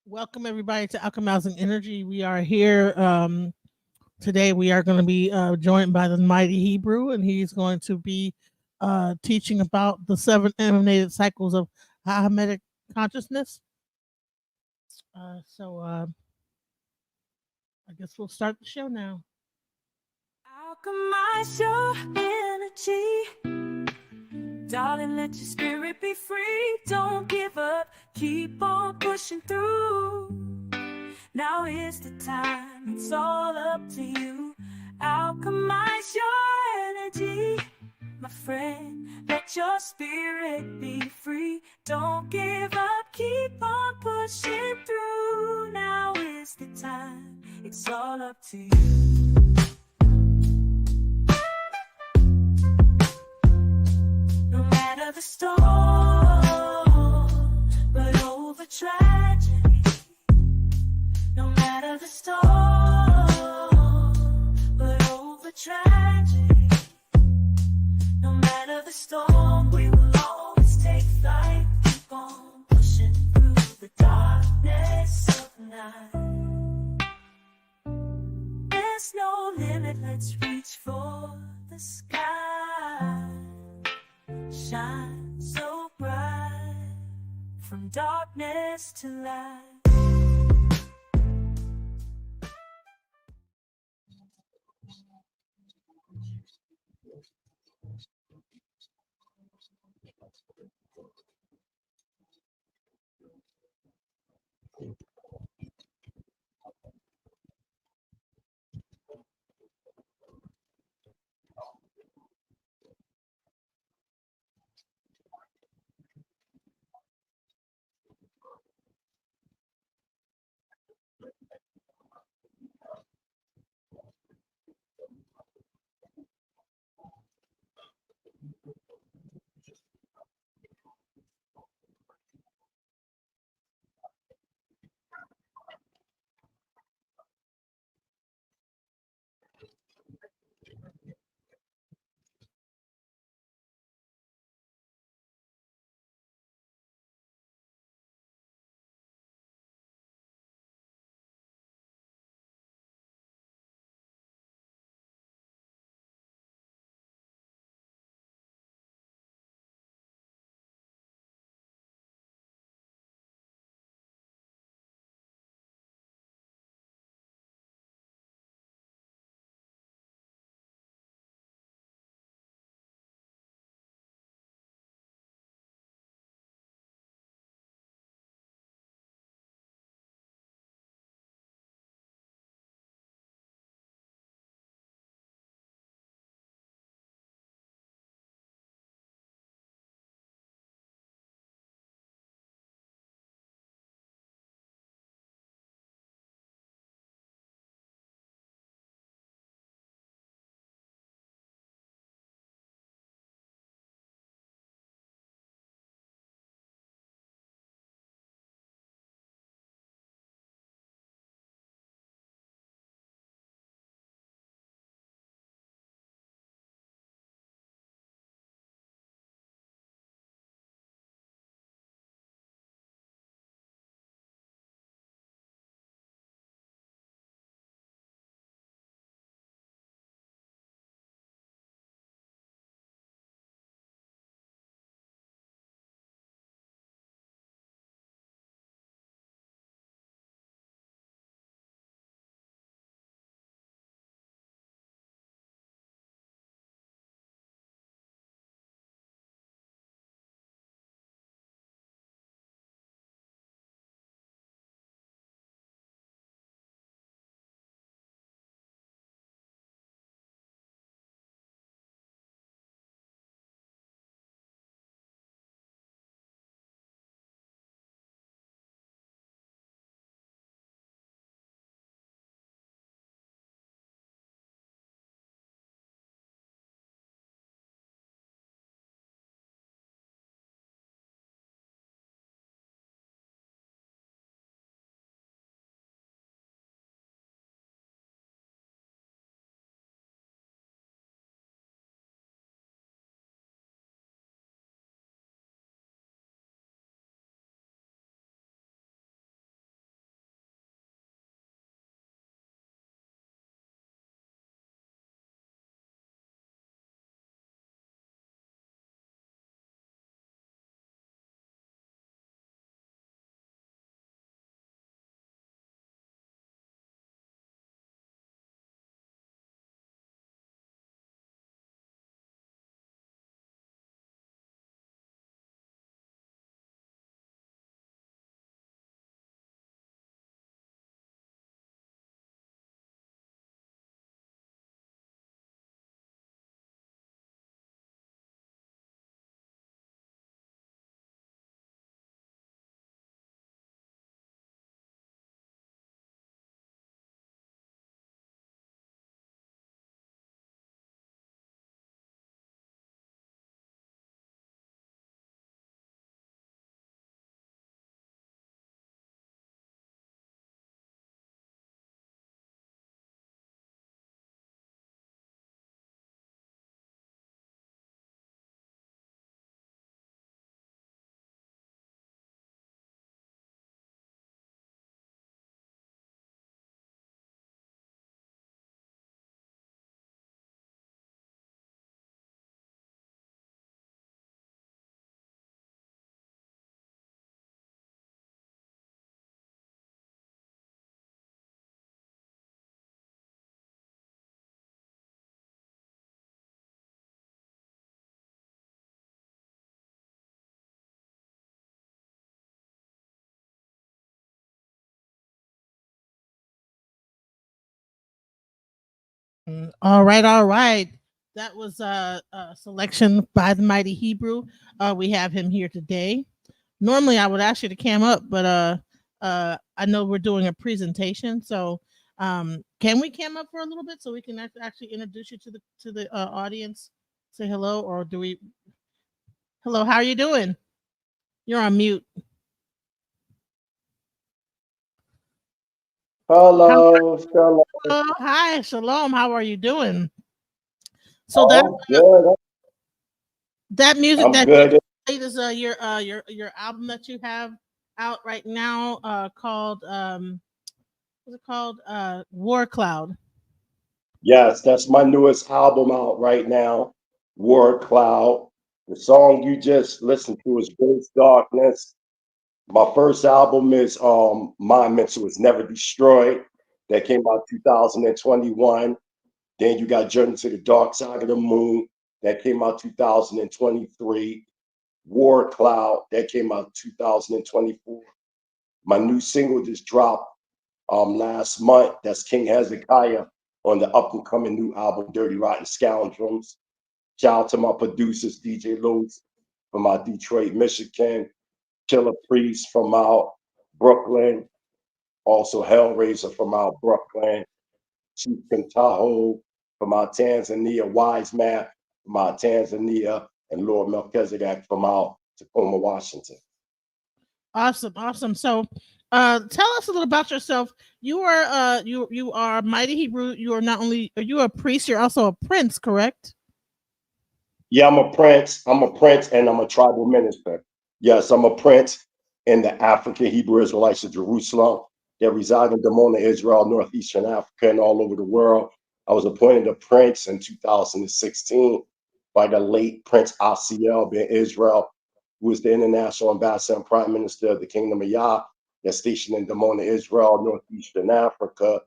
Welcome everybody to Alchemizing Energy. We are here today. We are going to be joined by the mighty Hebrew, and he's going to be teaching about the seven emanated cycles of Hamitic consciousness. So I guess we'll start the show now. Alchemize your energy, darling. Let your spirit be free. Don't give up. Keep on pushing through. Now is the time. It's all up to you. Alchemize your energy, my friend. Let your spirit be free. Don't give up. Keep on pushing through. Now is the time. It's all up to you. No matter the storm, but over tragedy. No matter the storm, but over tragedy. No matter the storm, we will always take flight. Keep on pushing through the darkness of night. There's no limit, let's reach for the sky. Shine so bright, from darkness to light. All right, all right. That was a selection by the Mighty Hebrew. We have him here today. Normally, I would ask you to cam up, but I know we're doing a presentation, so can we cam up for a little bit so we can actually introduce you to the audience? Say hello, or do we? Hello, how are you doing? You're on mute. Hello, Shalom. Hello, hi, shalom. How are you doing? So I'm good. that music I'm that good. played is your album that you have out right now called what's it called War Cloud. Yes, that's my newest album out right now, War Cloud. The song you just listened to is Grace Darkness. My first album is My Mental Was Never Destroyed. That came out 2021. Then you got Journey to the Dark Side of the Moon. That came out 2023. War Cloud. That came out 2024. My new single just dropped last month. That's King Hezekiah on the up and coming new album, Dirty Rotten Scoundrels. Shout out to my producers, DJ Lewis from out Detroit, Michigan, Killer Priest from out Brooklyn, also Hellraiser from out Brooklyn, Chief Tahoe from out Tanzania, Wise Man from out Tanzania, and Lord Melchizedek from out Tacoma, Washington. Awesome, awesome. So tell us a little about yourself. You are you are Mighty Hebrew. You are not only are you a priest, you're also a prince, correct? Yeah, I'm a prince. I'm a prince and I'm a tribal minister. Yes, I'm a prince in the African Hebrew Israelites of Jerusalem that reside in Dimona, Israel, Northeastern Africa, and all over the world. I was appointed a prince in 2016 by the late Prince Asiel bin Israel, who was the international ambassador and prime minister of the Kingdom of Yah that's stationed in Dimona, Israel, Northeastern Africa.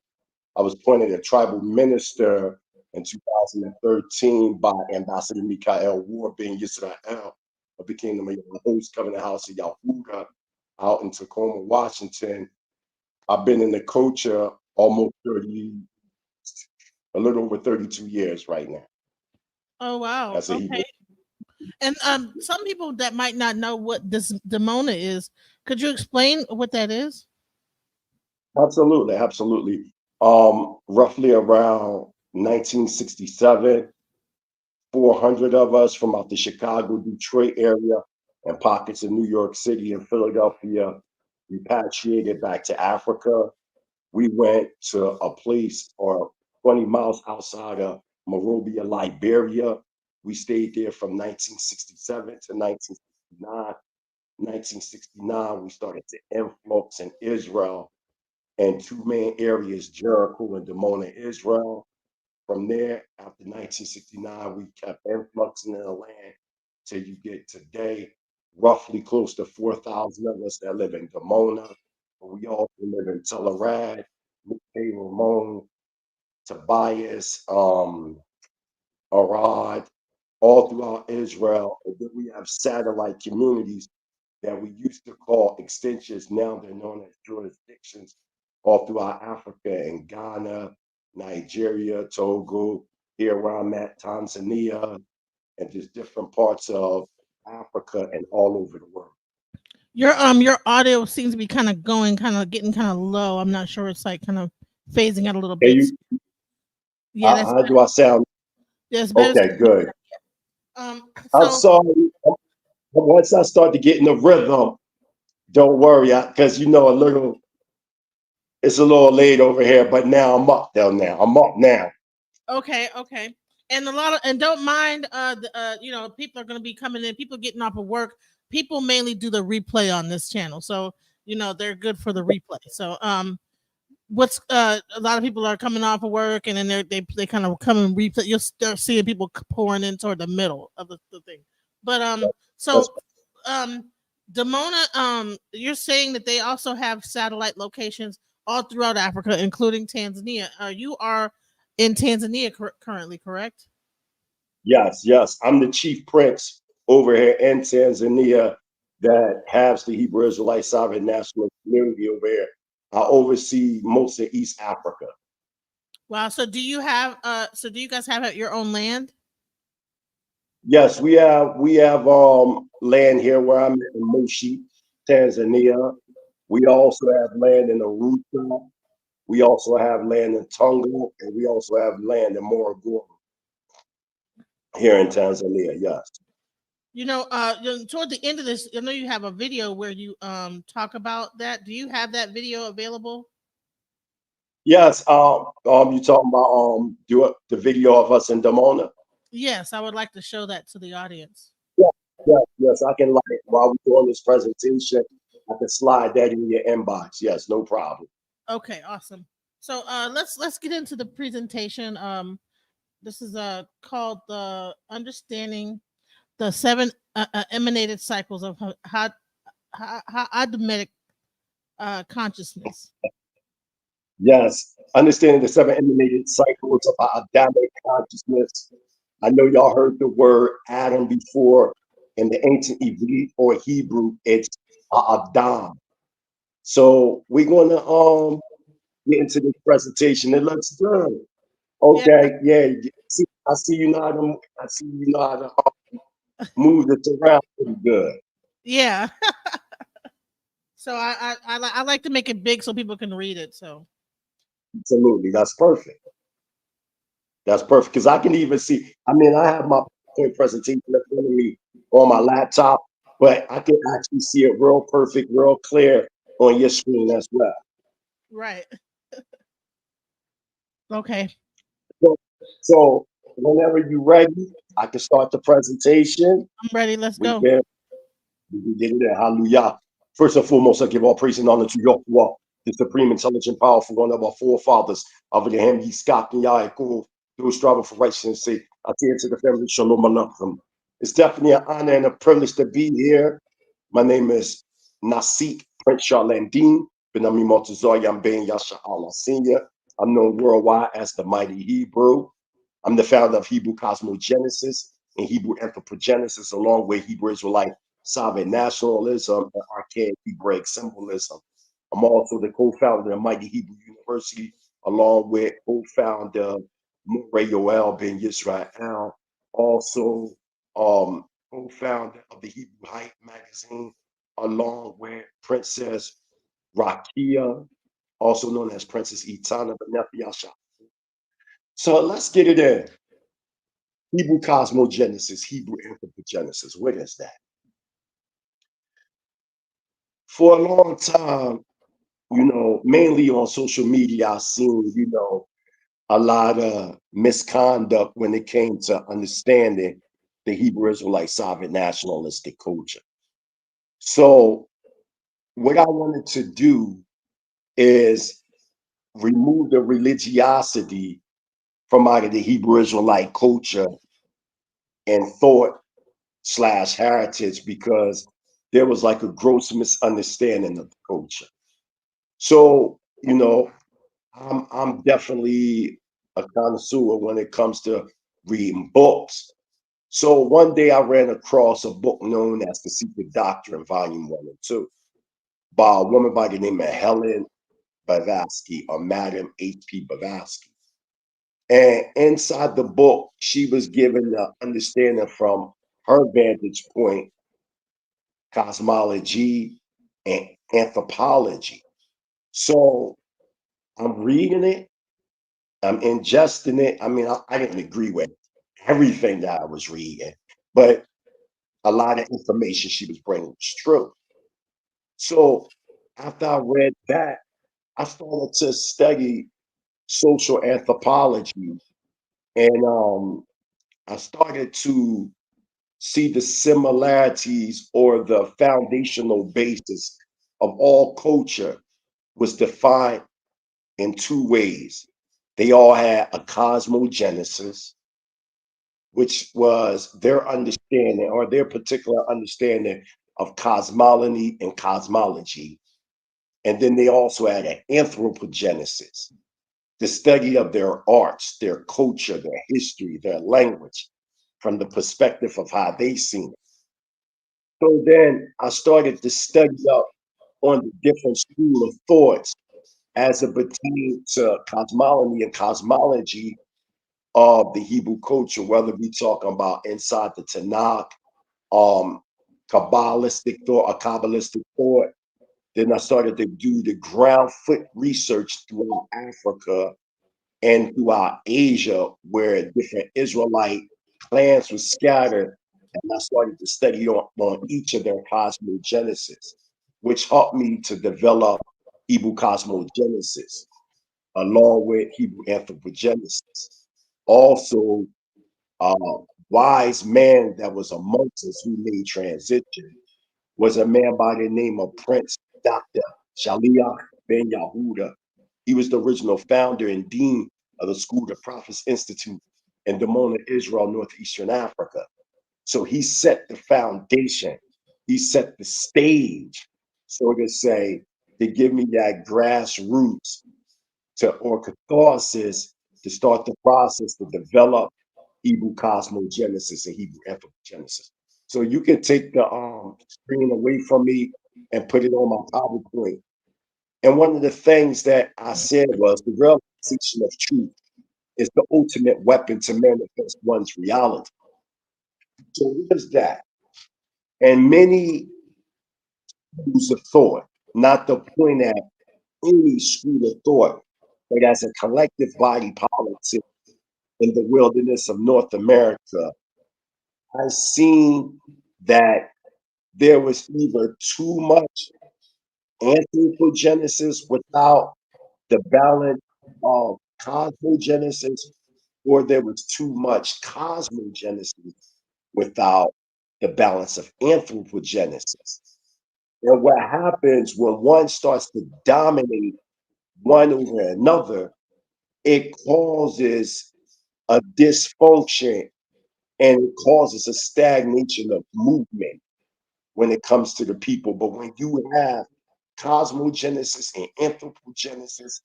I was appointed a tribal minister in 2013 by Ambassador Mikael War being YISRA'EL of the Kingdom of Yah, host Covenant House of YEHUDA out in Tacoma, Washington. I've been in the culture almost 30, a little over 32 years right now. Oh wow. As a Hebrew. Okay. And some people that might not know what this Dimona is, could you explain what that is? Absolutely, absolutely. Roughly around 1967, 400 of us from out the Chicago, Detroit area and pockets of New York City and Philadelphia repatriated back to Africa. We went to a place or 20 miles outside of Monrovia, Liberia. We stayed there from 1967 to 1969. 1969, we started to influx in Israel and two main areas, Jericho and Dimona, Israel. From there, after 1969, we kept influxing in the land till you get today, roughly close to 4,000 of us that live in Dimona. But we also live in Telerad, Ramon, Tobias, Arad, all throughout Israel. And then we have satellite communities that we used to call extensions. Now they're known as jurisdictions all throughout Africa and Ghana, Nigeria, Togo, here where I'm at, Tanzania, and just different parts of Africa and all over the world. Your audio seems to be kind of going, kind of getting kind of low. I'm not sure. It's like kind of phasing out a little Can bit. you, Yeah, that's how do I sound? that's better. Okay, good. I'm So sorry. Once I start to get in the rhythm, don't worry, because you know it's a little late over here, but now I'm up there now. I'm up now. okay, okay. And a lot of and don't mind you know, people are gonna be coming in, people getting off of work. People mainly do the replay on this channel. So, you know, they're good for the replay. So what's a lot of people are coming off of work and then they kind of come and replay. You'll start seeing people pouring in toward the middle of the thing. But so um Dimona, you're saying that they also have satellite locations all throughout Africa, including Tanzania. You are in Tanzania currently, correct? Yes, yes. I'm the chief prince over here in Tanzania that has the Hebrew Israelite Sovereign National Community over here. I oversee most of East Africa. Wow. So do you have do you guys have your own land? Yes, we have land here where I'm in Moshi, Tanzania. We also have land in Arusha. We also have land in Tonga, and we also have land in Morogoro here in Tanzania. Yes. Toward the end of this, I know you have a video where you talk about that. Do you have that video available? Yes. You talking about the video of us in Dimona? Yes, I would like to show that to the audience. Yes, yes, yes. I can like while we're doing this presentation, I can slide that in your inbox. Yes, no problem. Okay, awesome. So let's get into the presentation. This is called the understanding the seven emanated cycles of Adamic consciousness. Yes, understanding the seven emanated cycles of our Adamic consciousness. I know y'all heard the word Adam before. In the ancient Hebrew or Hebrew, it's Adam. So we're gonna get into this presentation. It looks good. Yeah, Okay, yeah. I see you know how to. I see you know how to move this around pretty good. yeah. So I like to make it big so people can read it. So Absolutely, that's perfect. That's perfect because I can even see. I mean, I have my PowerPoint presentation in front of me on my laptop, but I can actually see it real perfect, real clear on your screen as well. right. Okay. So, so whenever you're ready, I can start the presentation. I'm ready. Let's We go. can we get it. Hallelujah. First and foremost, I give all praise and honor to Yahuwah, the supreme, intelligent, powerful one of our forefathers. Of the Ham, Yiskak, and Yaakov, those striving for righteousness' sake. I tell to the family, Shalom Aleichem. It's definitely an honor and a privilege to be here. My name is NASIK, Prince LAN'DIIN, Benami MATAZARYAM, Ben YASHAR'AHLA Senior. I'm known worldwide as the Mighty Hebrew. I'm the founder of Hebrew Cosmogenesis and Hebrew Anthropogenesis, along with Hebrew Israelite sovereign nationalism and archaic Hebraic symbolism. I'm also the co-founder of Mighty Hebrew University, along with co-founder Yoel Ben YISRA'EL, also co-founder of the Hebrew Hype magazine, along with Princess Rakia, also known as Princess Itana Benefiasha. So let's get it in. Hebrew cosmogenesis, Hebrew anthropogenesis. What is that? For a long time, mainly on social media, I've seen, a lot of misconduct when it came to understanding the Hebrew Israelite sovereign nationalistic culture. So, what I wanted to do is remove the religiosity from out of the Hebrew Israelite culture and thought slash heritage because there was like a gross misunderstanding of the culture. So, I'm definitely a connoisseur when it comes to reading books. So one day I ran across a book known as The Secret Doctrine, Volume 1 and 2, by a woman by the name of Helen Blavatsky or Madam H.P. Blavatsky. And inside the book, she was given the understanding from her vantage point, cosmology and anthropology. So I'm reading it, I'm ingesting it. I mean, I didn't agree with everything that I was reading, but a lot of information she was bringing was true. So after I read that, I started to study social anthropology, and I started to see the similarities or the foundational basis of all culture was defined in two ways. They all had a cosmogenesis, which was their understanding or their particular understanding of cosmology and cosmology. And then they also had an anthropogenesis, the study of their arts, their culture, their history, their language, from the perspective of how they seen it. So then I started to study up on the different school of thoughts as it pertains to cosmology and cosmology of the Hebrew culture, whether we talking about inside the Tanakh, Kabbalistic thought or Kabbalistic thought. Then I started to do the ground foot research throughout Africa and throughout Asia, where different Israelite clans were scattered. And I started to study on each of their cosmogenesis, which helped me to develop Hebrew cosmogenesis along with Hebrew anthropogenesis. Also, a wise man that was amongst us who made transition was a man by the name of Prince Dr. Shaliach ben Yehuda. He was the original founder and dean of the School of Prophets Institute in Dimona, Israel, Northeastern Africa. So he set the foundation. He set the stage, so to say, to give me that grassroots or catharsis to start the process to develop Hebrew cosmogenesis and Hebrew anthropogenesis. So you can take the screen away from me and put it on my PowerPoint. And one of the things that I said was the realization of truth is the ultimate weapon to manifest one's reality. So what is that? And many schools of thought, not to point at any school of thought, but as a collective body politic in the wilderness of North America, I seen that there was either too much anthropogenesis without the balance of cosmogenesis, or there was too much cosmogenesis without the balance of anthropogenesis. And what happens when one starts to dominate one over another, it causes a dysfunction and it causes a stagnation of movement when it comes to the people. But when you have cosmogenesis and anthropogenesis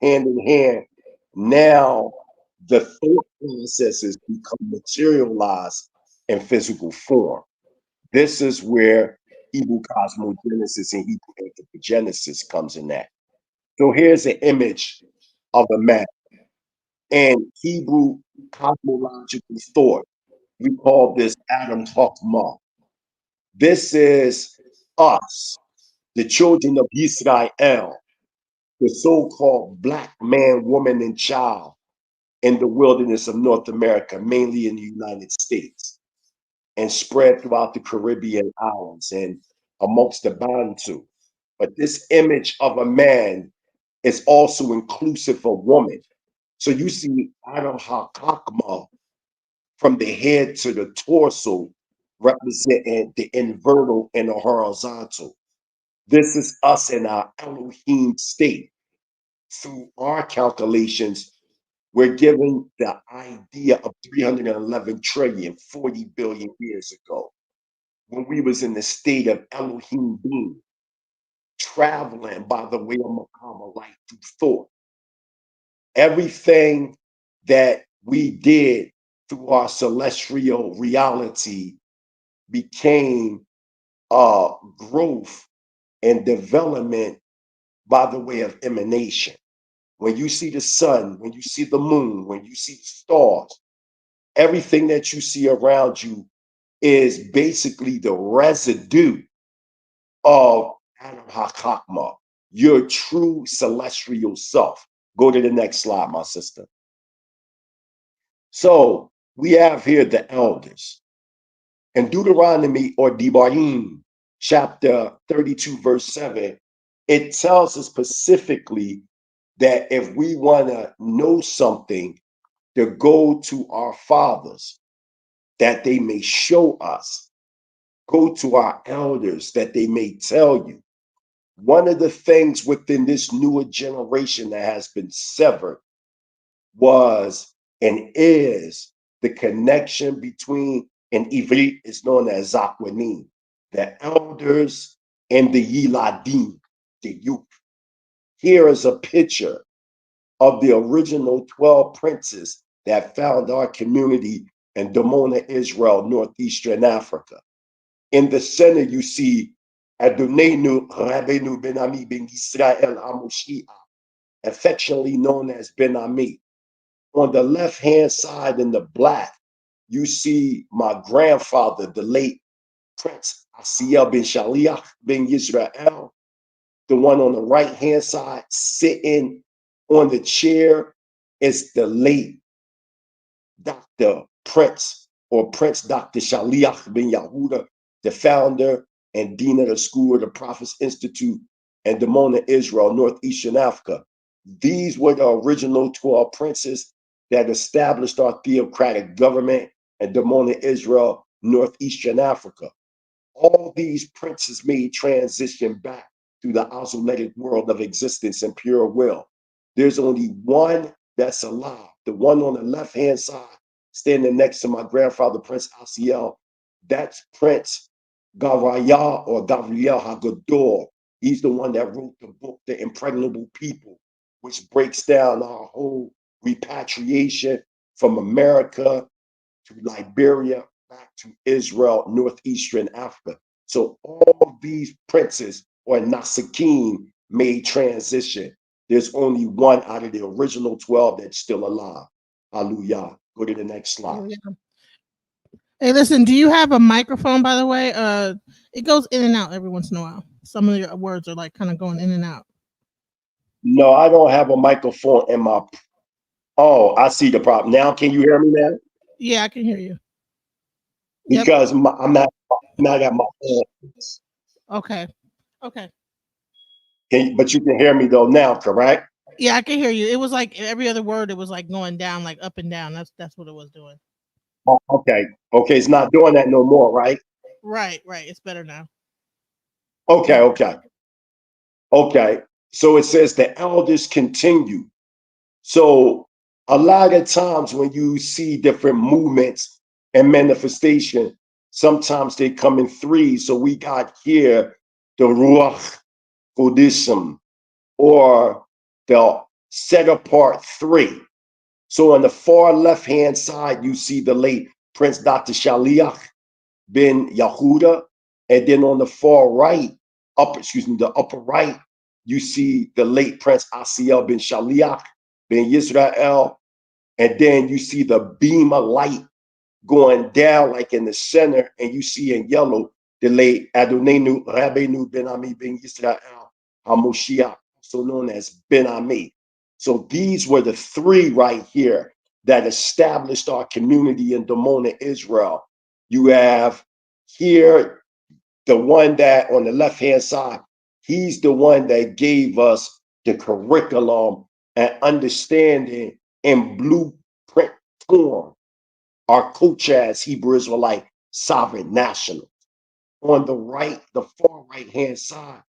hand in hand, now the thought processes become materialized in physical form. This is where Hebrew cosmogenesis and Hebrew anthropogenesis comes in that. So here's an image of a man. And Hebrew cosmological thought, we call this Adam Chokmah. This is us, the children of YISRA'EL, the so-called black man, woman, and child in the wilderness of North America, mainly in the United States, and spread throughout the Caribbean islands and amongst the Bantu. But this image of a man is also inclusive of woman. So you see Adam HaKakma from the head to the torso representing the inverted and the horizontal. This is us in our Elohim state. Through our calculations, we're given the idea of 311 trillion, 40 billion years ago, when we was in the state of Elohim being, traveling by the way of Muhammad, light through thought. Everything that we did through our celestial reality became growth and development by the way of emanation. When you see the sun, when you see the moon, when you see the stars, everything that you see around you is basically the residue of Adam HaKakma, your true celestial self. Go to the next slide, my sister. So we have here the elders. In Deuteronomy or Devarim, chapter 32, verse 7, it tells us specifically that if we want to know something, to go to our fathers, that they may show us. Go to our elders, that they may tell you. One of the things within this newer generation that has been severed was and is the connection between, in Ivrit is known as ZAQEN, the elders and the Yiladim, the youth. Here is a picture of the original 12 princes that found our community in Dimona, Israel, Northeastern Africa. In the center, you see AHDONE Rabbeinu Ben Ami Ben YISRAEL HaMoshiach, affectionately known as Ben Ami. On the left-hand side in the black, you see my grandfather, the late Prince Asiel bin Shaliach bin YISRA'EL. The one on the right-hand side sitting on the chair is the late Dr. Prince or Prince Dr. Shaliach bin YEHUDA, the founder and dean of the School of the Prophets Institute and Dimona, Israel, Northeastern Africa. These were the original 12 princes that established our theocratic government in Dimona, Israel, Northeastern Africa. All these princes made transition back to the osmoletic world of existence and pure will. There's only one that's alive, the one on the left-hand side, standing next to my grandfather, Prince Asiel. That's Prince Gavrayah or Gabriel Hagador. He's the one that wrote the book, The Impregnable People, which breaks down our whole repatriation from America to Liberia, back to Israel, Northeastern Africa. So all of these princes or Nasikim made transition. There's only one out of the original 12 that's still alive. Hallelujah. Go to the next slide. Hey, listen, do you have a microphone, by the way? It goes in and out every once in a while. Some of your words are like kind of going in and out. No, I don't have a microphone in my. Oh, I see the problem. Now, can you hear me now? Yeah, I can hear you. Because I'm not at my phone. Okay. Okay. But you can hear me though now, correct? Yeah, I can hear you. It was like every other word, it was like going down, like up and down. That's what it was doing. Oh, okay. Okay, it's not doing that no more, right? Right. It's better now. Okay, okay. Okay. So it says the elders continue. So a lot of times when you see different movements and manifestation, sometimes they come in threes. So we got here the Ruach Kodishim, or the set apart three. So on the far left-hand side, you see the late Prince Dr. Shaliach bin YEHUDA. And then on the far right, the upper right, you see the late Prince Asiel bin Shaliach bin YISRA'EL. And then you see the beam of light going down like in the center, and you see in yellow the late AHDONE Rabbeinu ben Ami ben YISRAEL HaMoshiach, also known as Ben Ami. So these were the three right here that established our community in Dimona, Israel. You have here the one that on the left-hand side, he's the one that gave us the curriculum and understanding in blueprint form, our culture as Hebrew Israelite sovereign national. On the right, the far right-hand side,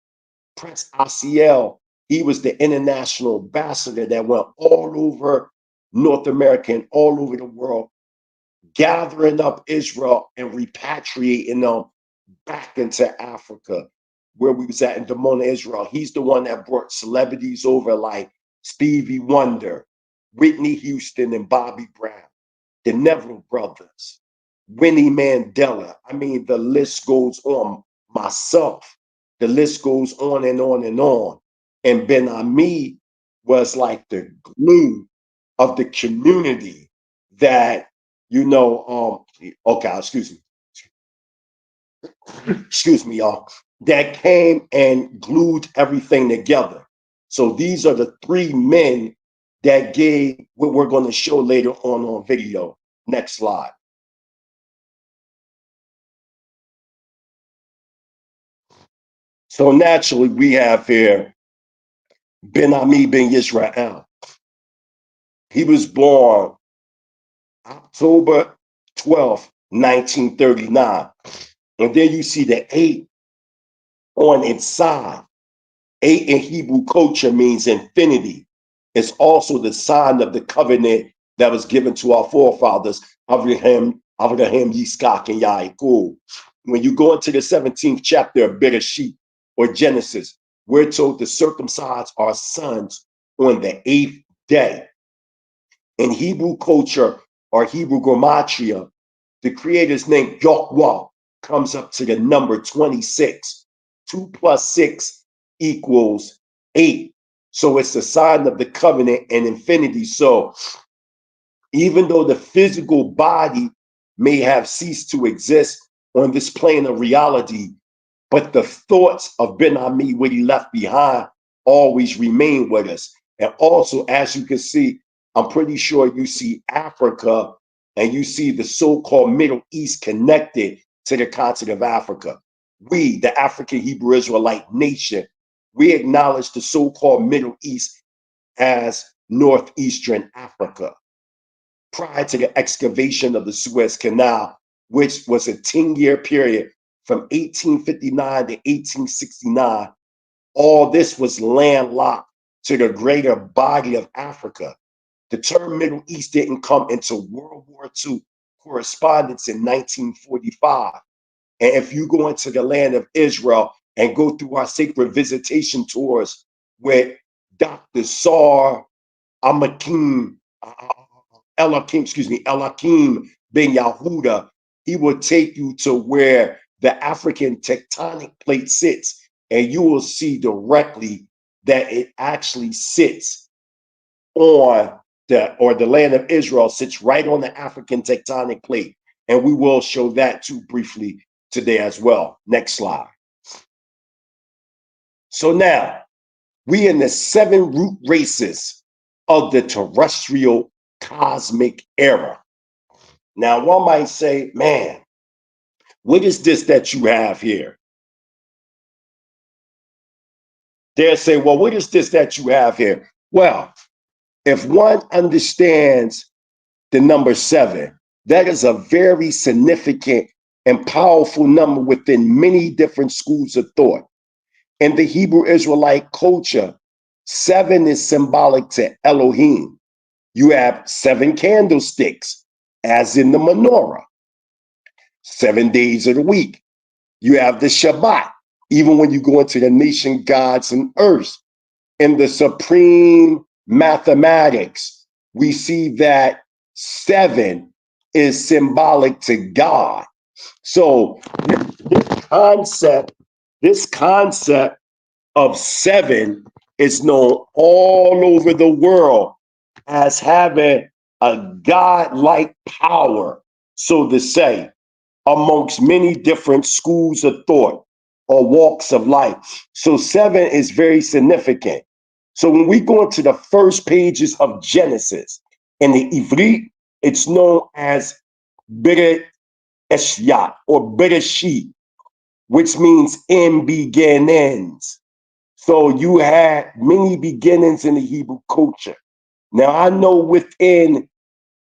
Prince Asiel, he was the international ambassador that went all over North America and all over the world, gathering up Israel and repatriating them back into Africa, where we was at in Dimona, Israel. He's the one that brought celebrities over like Stevie Wonder, Whitney Houston, and Bobby Brown, the Neville brothers, Winnie Mandela. I mean, the list goes on. Myself, the list goes on and on and on. And Ben Ami was like the glue of the community that, okay, excuse me, y'all, that came and glued everything together. So these are the three men that gave what we're going to show later on video. Next slide. So naturally, we have here Ben Ami ben YISRAEL. He was born October 12th, 1939. And then you see the 8 on its side. 8 in Hebrew culture means infinity. It's also the sign of the covenant that was given to our forefathers, Abraham, Yitzchak, and Yaakov. When you go into the 17th chapter of Bereshit or Genesis, we're told to circumcise our sons on the 8th day. In Hebrew culture or Hebrew gematria, the creator's name, Yahweh, comes up to the number 26. 2 plus 6 equals 8. So it's a sign of the covenant and infinity. So even though the physical body may have ceased to exist on this plane of reality, but the thoughts of Ben Ami, what he left behind, always remain with us. And also, as you can see, I'm pretty sure you see Africa and you see the so-called Middle East connected to the continent of Africa. We, the African Hebrew Israelite nation, we acknowledge the so-called Middle East as Northeastern Africa. Prior to the excavation of the Suez Canal, which was a 10-year period from 1859 to 1869, all this was landlocked to the greater body of Africa. The term Middle East didn't come into World War II correspondence in 1945. And if you go into the land of Israel and go through our sacred visitation tours with Dr. SHAR, Elakim ben YEHUDA, he will take you to where the African tectonic plate sits, and you will see directly that it actually sits on the land of Israel sits right on the African tectonic plate. And we will show that too briefly today as well. Next slide. So now we in the 7 root races of the terrestrial cosmic era. Now one might say, man, what is this that you have here? They'll say, well, what is this that you have here? Well, if one understands the number 7, that is a very significant and powerful number within many different schools of thought. In the Hebrew Israelite culture, 7 is symbolic to Elohim. You have 7 candlesticks, as in the menorah, 7 days of the week. You have the Shabbat, even when you go into the nation gods and earth. In the supreme mathematics, we see that 7 is symbolic to God. So this concept of 7 is known all over the world as having a God-like power, so to say, amongst many different schools of thought or walks of life. So 7 is very significant. So when we go into the first pages of Genesis, in the Ivrit, it's known as Bereshit or Bereshit, which means in beginnings. So you had many beginnings in the Hebrew culture. Now I know within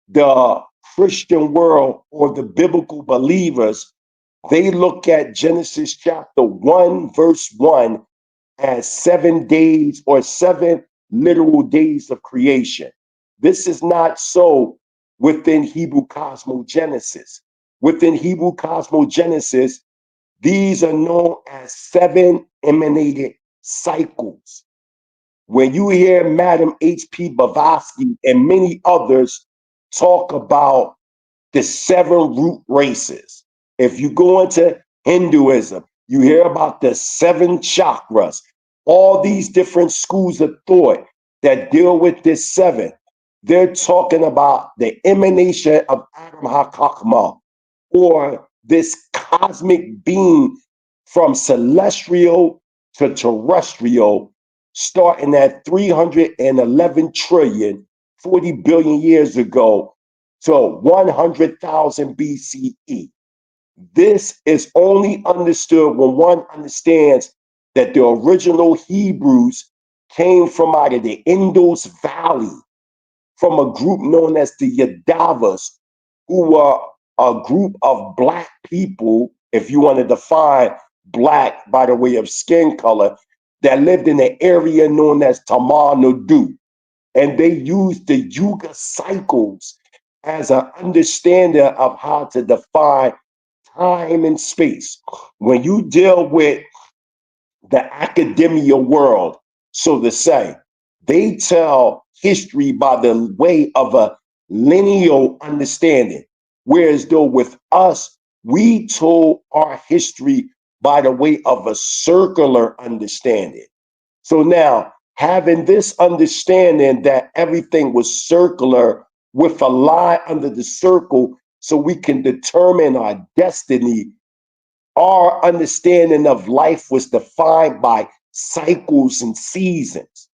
the Christian world or the biblical believers, they look at Genesis chapter 1, verse 1 as 7 days or 7 literal days of creation. This is not so within Hebrew cosmogenesis. Within Hebrew cosmogenesis, these are known as 7 emanated cycles. When you hear Madam H.P. Blavatsky and many others talk about the 7 root races, if you go into Hinduism, you hear about the 7 chakras, all these different schools of thought that deal with this 7. They're talking about the emanation of Adam HaKachma, or this cosmic being from celestial to terrestrial, starting at 311 trillion, 40 billion years ago to 100,000 BCE. This is only understood when one understands that the original Hebrews came from out of the Indus Valley, from a group known as the Yadavas, who were a group of Black people, if you want to define Black by the way of skin color, that lived in an area known as Tamar Nadu. And they used the Yuga cycles as an understanding of how to define time and space. When you deal with the academia world, so to say, they tell history by the way of a lineal understanding. Whereas though with us, we told our history by the way of a circular understanding. So now, having this understanding that everything was circular with a line under the circle so we can determine our destiny, our understanding of life was defined by cycles and seasons.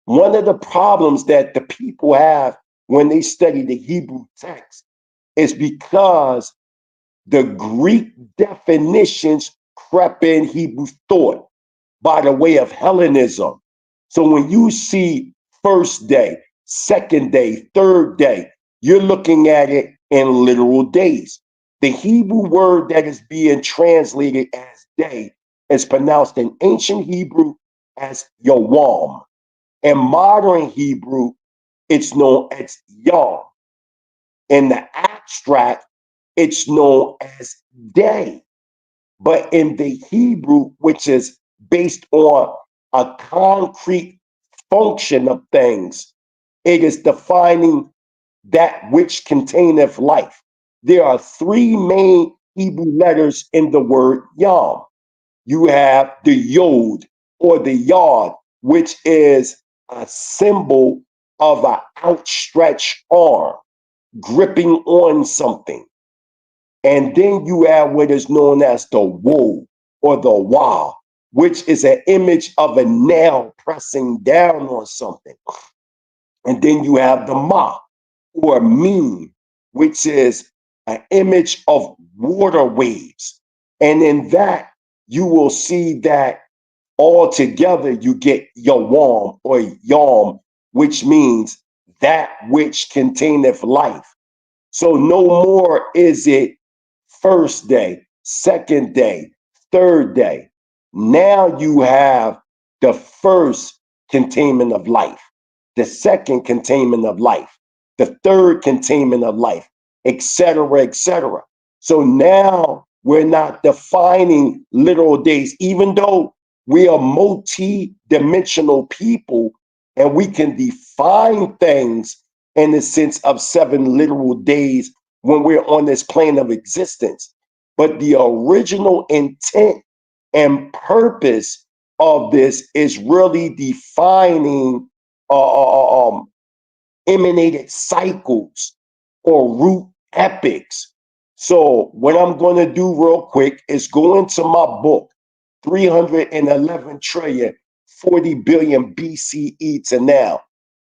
One of the problems that the people have when they study the Hebrew text is because the Greek definitions crept in Hebrew thought by the way of Hellenism. So when you see first day, second day, third day, you're looking at it in literal days. The Hebrew word that is being translated as day is pronounced in ancient Hebrew as yawam. In modern Hebrew, it's known as yom. In the abstract, it's known as day. But in the Hebrew, which is based on a concrete function of things, it is defining that which containeth life. There are three main Hebrew letters in the word yom. You have the yod or the yod, which is a symbol of an outstretched arm gripping on something. And then you have what is known as the woe or the wa, which is an image of a nail pressing down on something. And then you have the ma or mean, which is an image of water waves. And in that, you will see that all together you get yawam or yom, which means that which containeth life. So no more is it first day, second day, third day. Now you have the first containment of life, the second containment of life, the third containment of life, etc., etc. So now we're not defining literal days, even though we are multi-dimensional people and we can define things in the sense of 7 literal days when we're on this plane of existence. But the original intent and purpose of this is really defining emanated cycles or root epics. So what I'm going to do real quick is go into my book, 311 trillion, 40 billion BCE to now.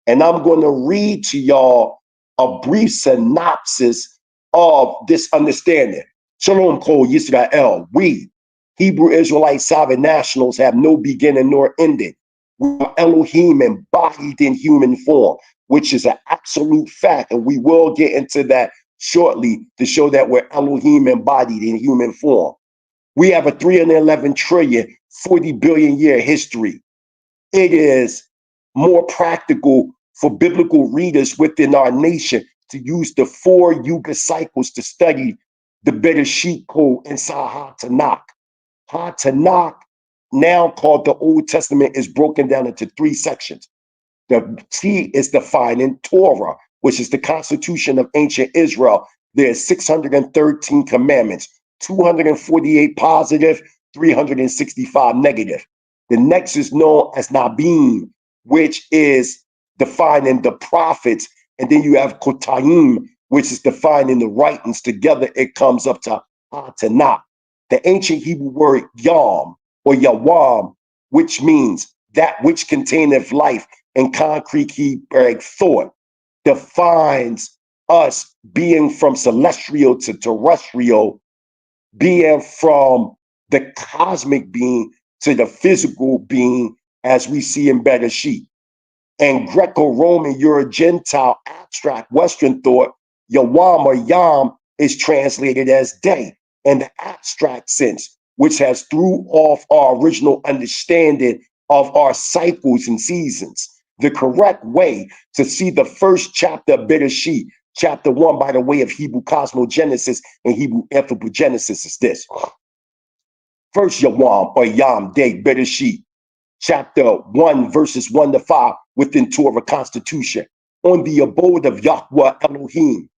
And I'm going to read to y'all a brief synopsis of this understanding. Shalom, Kol YISRA'EL. We, Hebrew Israelite sovereign nationals, have no beginning nor ending. We are Elohim embodied in human form, which is an absolute fact. And we will get into that shortly to show that we're Elohim embodied in human form. We have a 311 trillion, 40 billion year history. It is more practical for biblical readers within our nation to use the 4 Yuga cycles to study the Bereshit code inside HaTanakh. HaTanakh, now called the Old Testament, is broken down into 3 sections. The T is defined in Torah, which is the constitution of ancient Israel. There's 613 commandments, 248 positive, 365 negative. The next is known as Nabim, which is defined in the prophets. And then you have Kotaim, which is defined in the writings. Together, it comes up to Tanakh. The ancient Hebrew word Yom or Yawam, which means that which containeth life in concrete Hebrew thought, defines us being from celestial to terrestrial, being from the cosmic being to the physical being, as we see in Bereshit. And Greco-Roman, Euro-Gentile, abstract Western thought, Yawam or Yam is translated as day in the abstract sense, which has threw off our original understanding of our cycles and seasons. The correct way to see the first chapter of Bereshit, chapter 1, by the way of Hebrew cosmogenesis and Hebrew anthropogenesis, is this. First Yawam or Yam, day, Bereshit, chapter 1, verses 1 to 5, within Torah constitution. On the abode of Yahweh Elohim,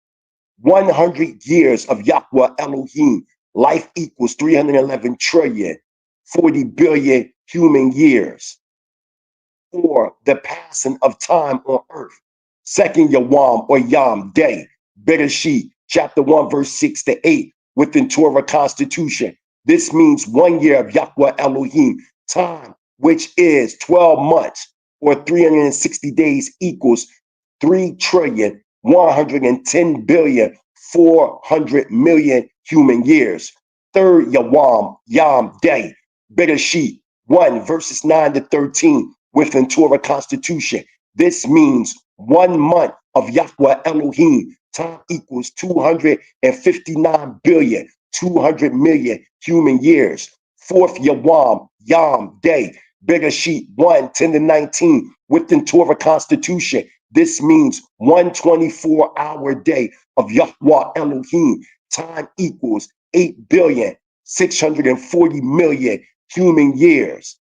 100 years of Yahweh Elohim, life equals 311 trillion, 40 billion human years. or the passing of time on earth. Second Yawam or Yam day, Bereshit, chapter 1, verse 6 to 8, within Torah Constitution. This means 1 year of Yahweh Elohim, time, which is 12 months or 360 days equals 3,110,400,000,000 human years. Third Yawam, Yam day, Bereshit 1, verses 9 to 13, within Torah Constitution. This means 1 month of Yahweh Elohim, time equals 259,200,000,000 human years. Fourth Yawam, Yam day, Bereshit 1, 10 to 19, within Torah Constitution. This means 124-hour day of Yahweh Elohim, time equals 8,640,000,000 human years.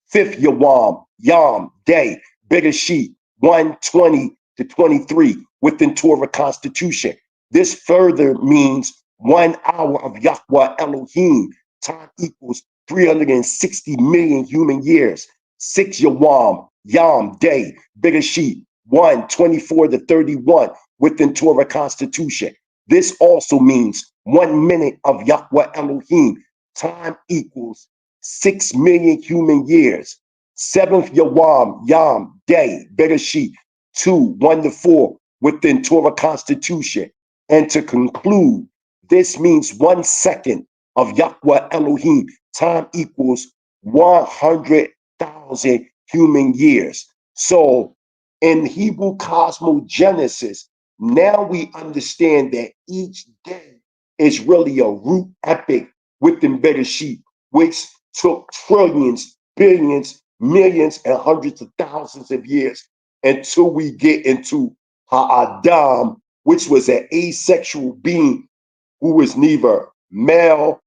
Fifth Yawam, Yam day, Bereshit 1:20 to 23, within Torah Constitution. This further means 1 hour of Yahweh Elohim, time equals 360 million human years. Six Yawam, Yam day, Bereshit 1:24 to 31, within Torah Constitution. This also means 1 minute of Yahweh Elohim, time equals 6 million human years. Seventh Yawam, Yam day, Bereshit 2, 1 to 4, within Torah Constitution. And to conclude, this means 1 second of Yahweh Elohim, time equals 100,000 human years. So in Hebrew Cosmogenesis, now we understand that each day is really a root epic within Bereshit, which took trillions, billions, millions, and hundreds of thousands of years until we get into Ha'adam, which was an asexual being who was neither nor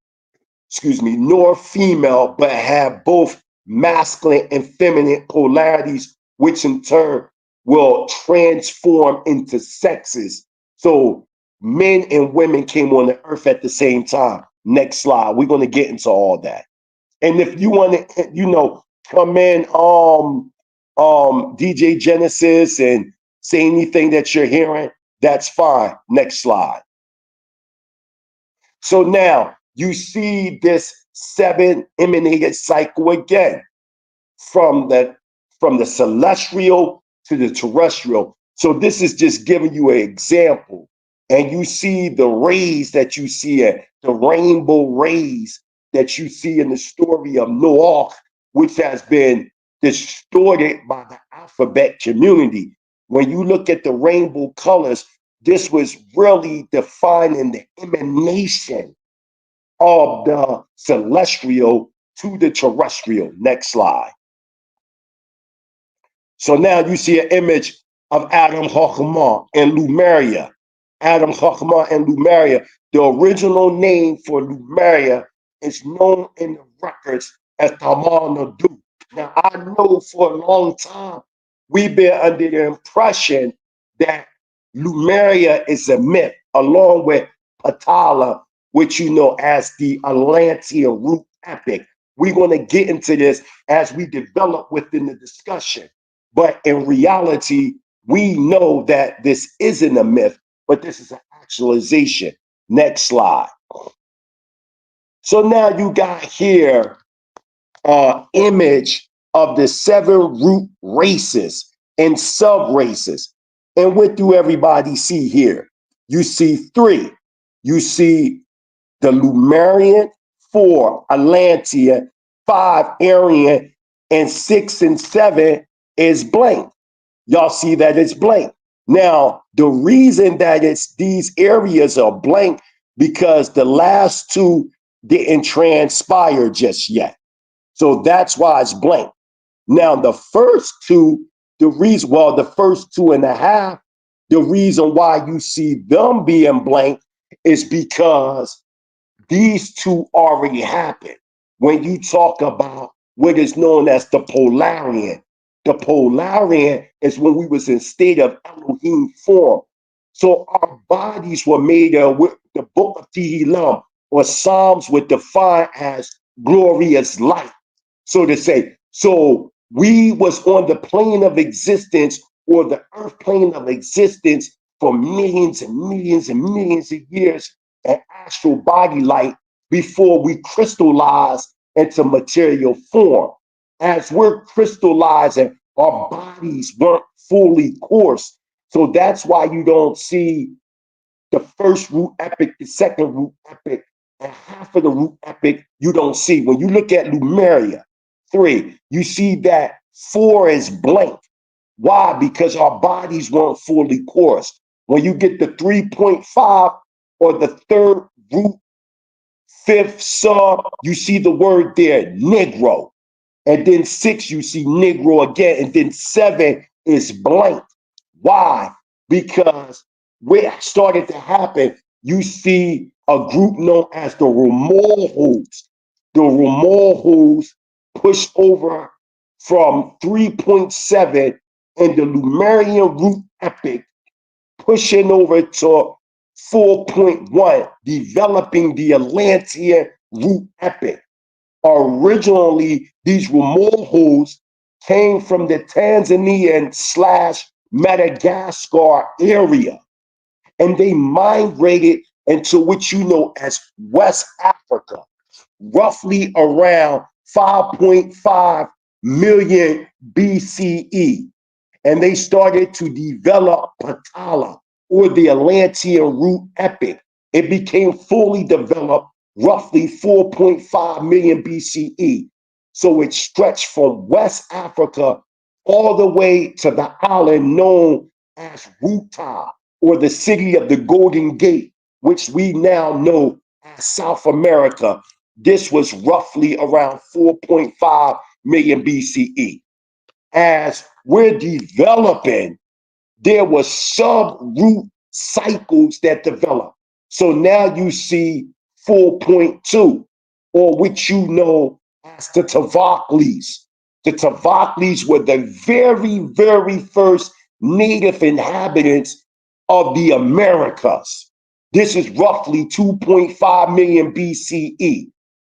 female, but had both masculine and feminine polarities, which in turn will transform into sexes. So men and women came on the earth at the same time. Next slide. We're going to get into all that. And if you want to, come in, DJ Genesis, and say anything that you're hearing, that's fine. Next slide. So now you see this 7 emanated cycle again, from the celestial to the terrestrial. So this is just giving you an example. And you see the rays that you see, the rainbow rays that you see in the story of Noah, which has been distorted by the alphabet community. When you look at the rainbow colors, this was really defining the emanation of the celestial to the terrestrial. Next slide. So now you see an image of Adam Chochmah and Lemuria. Adam Chochmah and Lemuria. The original name for Lemuria is known in the records as Tamar Nadu. Now, I know for a long time we've been under the impression that Lemuria is a myth, along with Atala, which you know as the Atlantean root epic. We're going to get into this as we develop within the discussion. But in reality, we know that this isn't a myth, but this is an actualization. Next slide. So now you got here an image of the 7 root races and sub-races. And what do everybody see here? You see 3. You see the Lemurian, 4 Atlantean, 5 Aryan, and 6 and 7 is blank. Y'all see that it's blank. Now, the reason that these areas are blank because the last 2 didn't transpire just yet. So that's why it's blank. Now, the first 2, the first 2.5, the reason why you see them being blank is because these 2 already happened. When you talk about what is known as the Polarian is when we was in state of Elohim form. So our bodies were made with the book of Tehillim, or Psalms, would define as glorious light, so to say. So We was on the plane of existence, or the earth plane of existence, for millions and millions and millions of years at astral body light before we crystallized into material form. As we're crystallizing, our bodies weren't fully coursed. So that's why you don't see the first root epic, the second root epic, and half of the root epic you don't see. When you look at Lemuria 3, you see that 4 is blank. Why? Because our bodies weren't fully coursed. When you get the 3.5 or the third root, fifth sub, you see the word there, Negro. And then 6, you see Negro again. And then 7 is blank. Why? Because what started to happen, you see a group known as the Ramorhos. The Ramorhos pushed over from 3.7 in the Lemurian root epic, pushing over to 4.1, developing the Atlantean root epic. Originally, these Ramorhos came from the Tanzanian / Madagascar area, and they migrated into what you know as West Africa, roughly around 5.5 million BCE. And they started to develop Patala, or the Atlantean root epic. It became fully developed roughly 4.5 million BCE. So it stretched from West Africa all the way to the island known as Ruta, or the city of the Golden Gate, which we now know as South America. This was roughly around 4.5 million BCE. As we're developing, there was sub-root cycles that developed. So now you see 4.2, or which you know as the Tavaklis. The Tavaklis were the very, very first native inhabitants of the Americas. This is roughly 2.5 million BCE.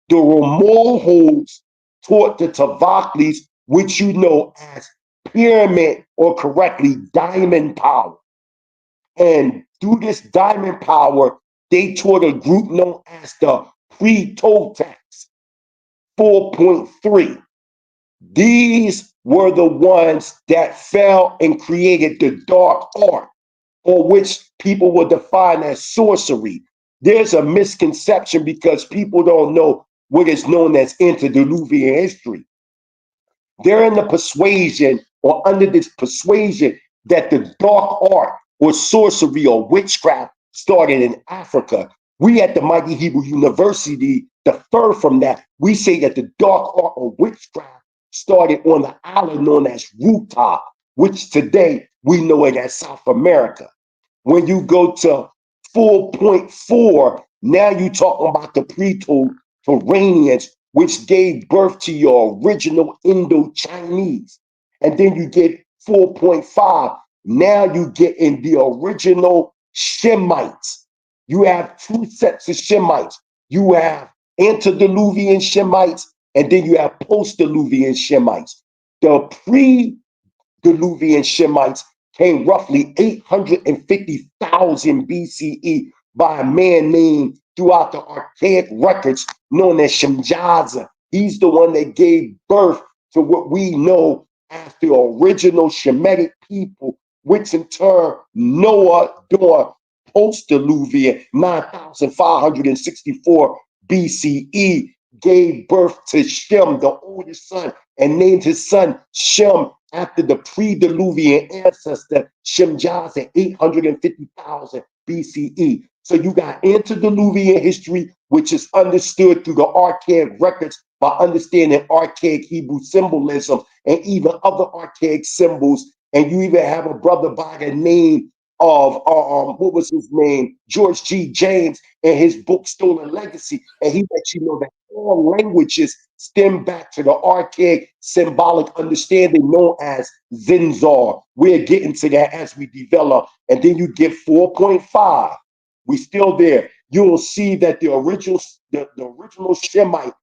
The Ramorhos taught the Tavaklis, which you know as pyramid, or correctly, diamond power. And through this diamond power, they taught a group known as the Pre-Toltecs, 4.3. These were the ones that fell and created the dark art, or which people will define as sorcery. There's a misconception because people don't know what is known as antediluvian history. They're in the persuasion, or under this persuasion, that the dark art or sorcery or witchcraft started in Africa. We at the Mighty Hebrew University defer from that. We say that the dark art or witchcraft started on the island known as Ruta, which today we know it as South America. When you go to 4.4, now you're talking about the Preto-Turanians, which gave birth to your original Indo-Chinese. And then you get 4.5. Now you get in the original Shemites. You have 2 sets of Shemites. You have antediluvian Shemites, and then you have post-diluvian Shemites. The pre-diluvian Shemites came roughly 850,000 BCE by a man named throughout the archaic records known as Shemjaza. He's the one that gave birth to what we know as the original Shemitic people, which in turn Noah during post-diluvian 9,564 BCE gave birth to Shem, the oldest son, and named his son Shem after the pre-diluvian ancestor Shemjaza, 850,000 BCE. So you got antediluvian history, which is understood through the archaic records by understanding archaic Hebrew symbolism and even other archaic symbols. And you even have a brother by the name of what was his name? George G. James, in his book Stolen Legacy. And he lets you know that all languages stem back to the archaic symbolic understanding known as Zinzar. We're getting to that as we develop. And then you get 4.5. We still there. You will see that the original Shemite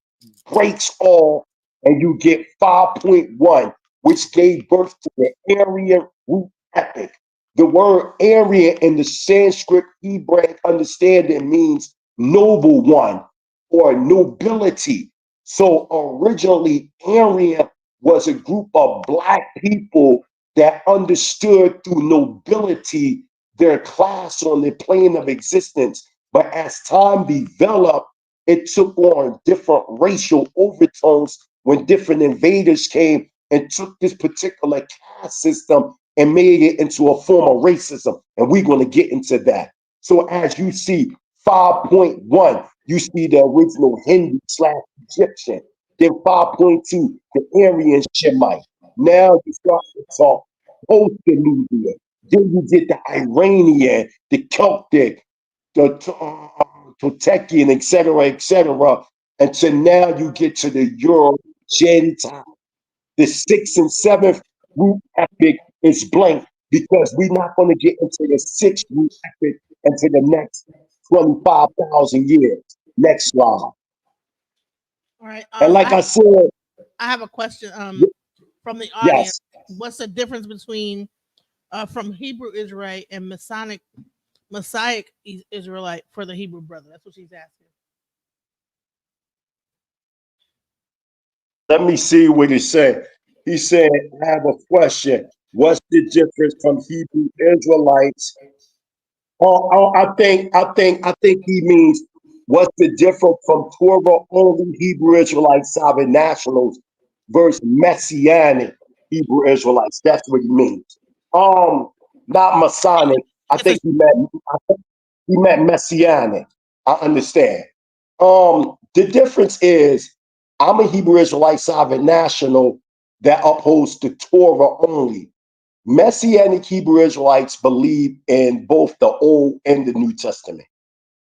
breaks all, and you get 5.1. which gave birth to the Aryan root epic. The word Aryan in the Sanskrit Hebraic understanding means noble one or nobility. So originally, Aryan was a group of Black people that understood through nobility their class on the plane of existence. But as time developed, it took on different racial overtones when different invaders came and took this particular caste system and made it into a form of racism. And we're going to get into that. So as you see, 5.1, you see the original Hindu / Egyptian. Then 5.2, the Aryan Shemite. Now you start to talk post-Diluvian. Then you get the Iranian, the Celtic, the Totekian, et cetera, until now you get to the Euro Gentile. The 6th and 7th root epic is blank because we're not going to get into the 6th root epic until the next 25,000 years. Next slide. All right. And like I said, I have a question from the yes. audience. What's the difference between from Hebrew Israelite and Messiah Israelite for the Hebrew brother? That's what she's asking. Let me see what he said. He said, I have a question. What's the difference from Hebrew Israelites? I think he means what's the difference from Torah only Hebrew Israelites, sovereign nationals, versus Messianic Hebrew Israelites. That's what he means. Not Masonic. I think he meant Messianic. I understand. The difference is I'm a Hebrew Israelite sovereign national that upholds the Torah only. Messianic Hebrew Israelites believe in both the Old and the New Testament.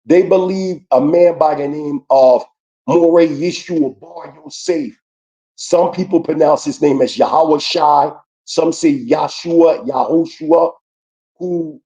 They believe a man by the name of More Yeshua Bar Yosef. Some people pronounce his name as Yahweh Shai. Some say Yahshua, Yahushua, who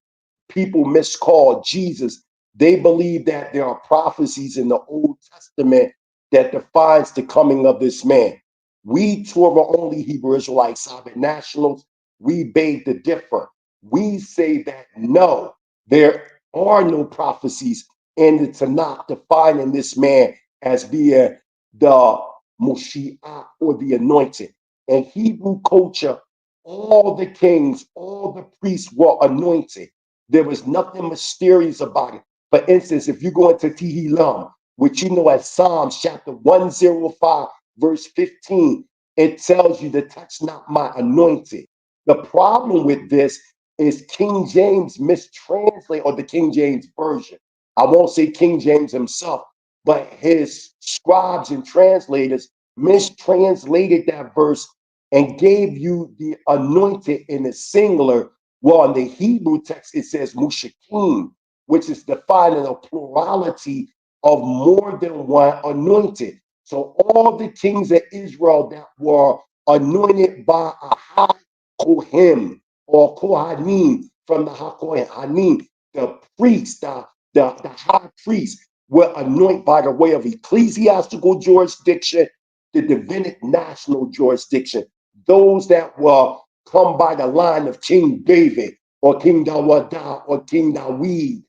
people miscall Jesus. They believe that there are prophecies in the Old Testament that defines the coming of this man. We Torah only Hebrew Israelites, sovereign nationals, we beg to differ. We say that no, there are no prophecies in the Tanakh defining this man as being the Moshiach or the anointed. In Hebrew culture, all the kings, all the priests were anointed. There was nothing mysterious about it. For instance, if you go into Tehillim, which you know as Psalms chapter 105, verse 15, it tells you to touch not my anointed. The problem with this is King James mistranslate, or the King James version. I won't say King James himself, but his scribes and translators mistranslated that verse and gave you the anointed in the singular. Well, in the Hebrew text, it says Mushakim, which is defining a plurality of more than one anointed. So all the kings of Israel that were anointed by a high Kohen or Kohanim from the Kohanim, the priest, the high priest, were anointed by the way of ecclesiastical jurisdiction, the divinic national jurisdiction. Those that were come by the line of King David or King Dawada or King Dawid,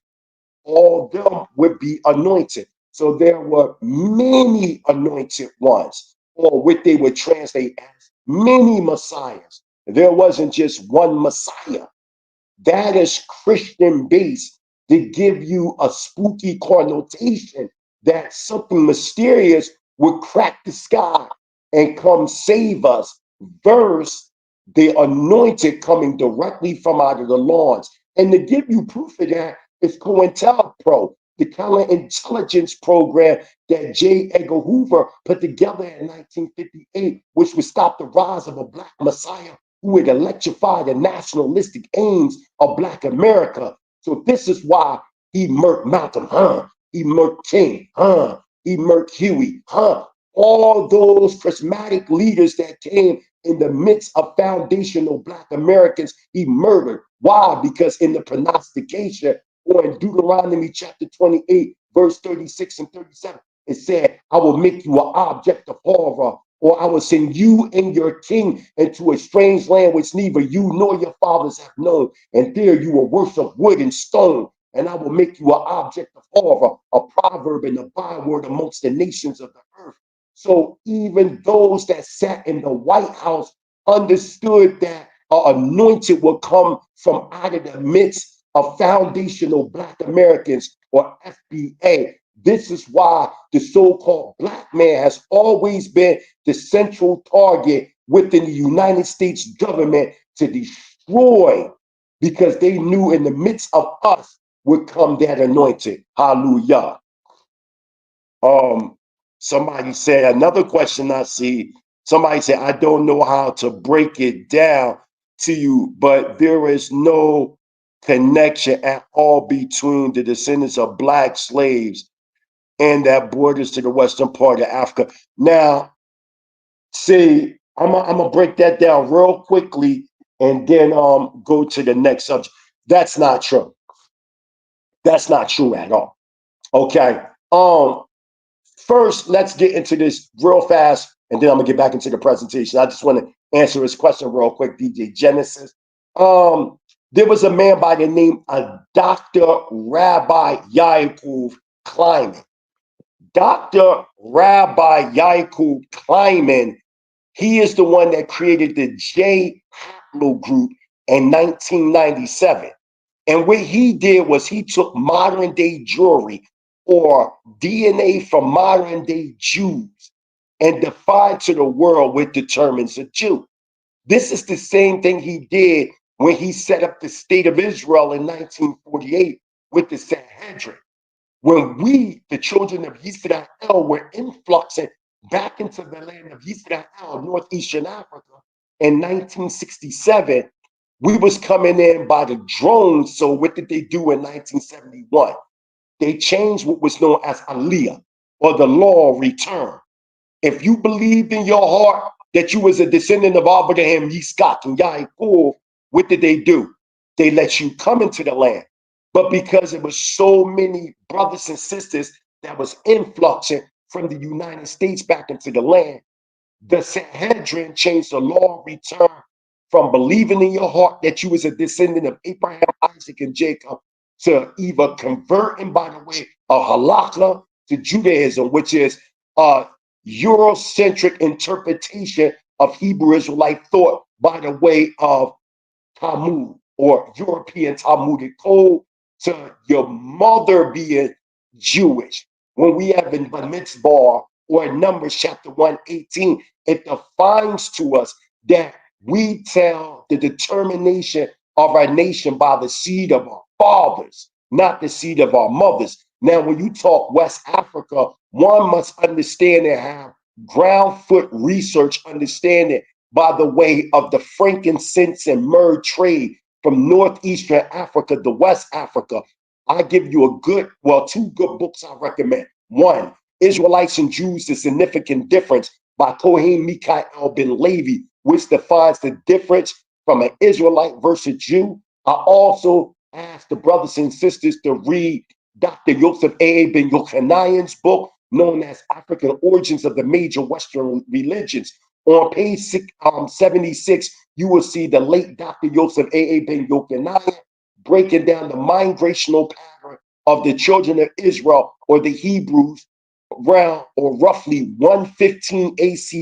all them would be anointed. So there were many anointed ones, or what they would translate as many messiahs. There wasn't just one Messiah. That is Christian based to give you a spooky connotation that something mysterious would crack the sky and come save us, versus the anointed coming directly from out of the lawns. And to give you proof of that is COINTELPRO, the counterintelligence program that J. Edgar Hoover put together in 1958, which would stop the rise of a Black Messiah who would electrify the nationalistic aims of Black America. So this is why he murked Malcolm, he murked King, he murked Huey, all those charismatic leaders that came in the midst of foundational Black Americans, he murdered. Why? Because in the prognostication, or in Deuteronomy chapter 28, verse 36 and 37, it said, I will make you an object of horror or I will send you and your king into a strange land which neither you nor your fathers have known, and there you will worship wood and stone, and I will make you an object of horror, a proverb and a byword amongst the nations of the earth. So even those that sat in the White House understood that anointed will come from out of the midst of foundational Black Americans, or FBA. This is why the so-called Black man has always been the central target within the United States government to destroy, because they knew in the midst of us would come that anointed. Hallelujah. Somebody said, another question I see, somebody said, I don't know how to break it down to you, but there is no connection at all between the descendants of Black slaves and that borders to the western part of Africa. Now, see, I'm gonna break that down real quickly and then go to the next subject. That's not true. That's not true at all. Okay. First, let's get into this real fast, and then I'm gonna get back into the presentation. I just want to answer his question real quick, DJ Genesis. There was a man by the name of Dr. Rabbi Yaakov Kleiman. Dr. Rabbi Yaakov Kleiman, he is the one that created the YASHAR'AHLA group in 1997. And what he did was he took modern day Jewry, or DNA from modern day Jews, and defined to the world what determines a Jew. This is the same thing he did when he set up the state of Israel in 1948 with the Sanhedrin. When we, the children of YISRA'EL, were influxing back into the land of YISRA'EL, northeastern Africa, in 1967, we was coming in by the drones. So what did they do in 1971? They changed what was known as Aliyah, or the law of return. If you believed in your heart that you was a descendant of Abraham, Yitzchak, and Yaakov, what did they do? They let you come into the land. But because there was so many brothers and sisters that was influxing from the United States back into the land, the Sanhedrin changed the law of return from believing in your heart that you was a descendant of Abraham, Isaac, and Jacob, to either converting by the way of halakha to Judaism, which is a Eurocentric interpretation of Hebrew Israelite thought by the way of Talmud, or European Talmudic code, to your mother being Jewish. When we have in Mitzvah or in Numbers chapter 118, it defines to us that we tell the determination of our nation by the seed of our fathers, not the seed of our mothers. Now, when you talk West Africa, one must understand and have ground foot research understanding by the way of the frankincense and myrrh trade from northeastern Africa to West Africa. I give you a good, well, two good books I recommend. One, Israelites and Jews, The Significant Difference by Kohen Mikael ben Levi, which defines the difference from an Israelite versus Jew. I also ask the brothers and sisters to read Dr. Yosef A. ben Yochanayan's book, known as African Origins of the Major Western Religions. On page 76, you will see the late Dr. Yosef A. ben Yochanayan breaking down the migrational pattern of the children of Israel, or the Hebrews, around or roughly 115 ACE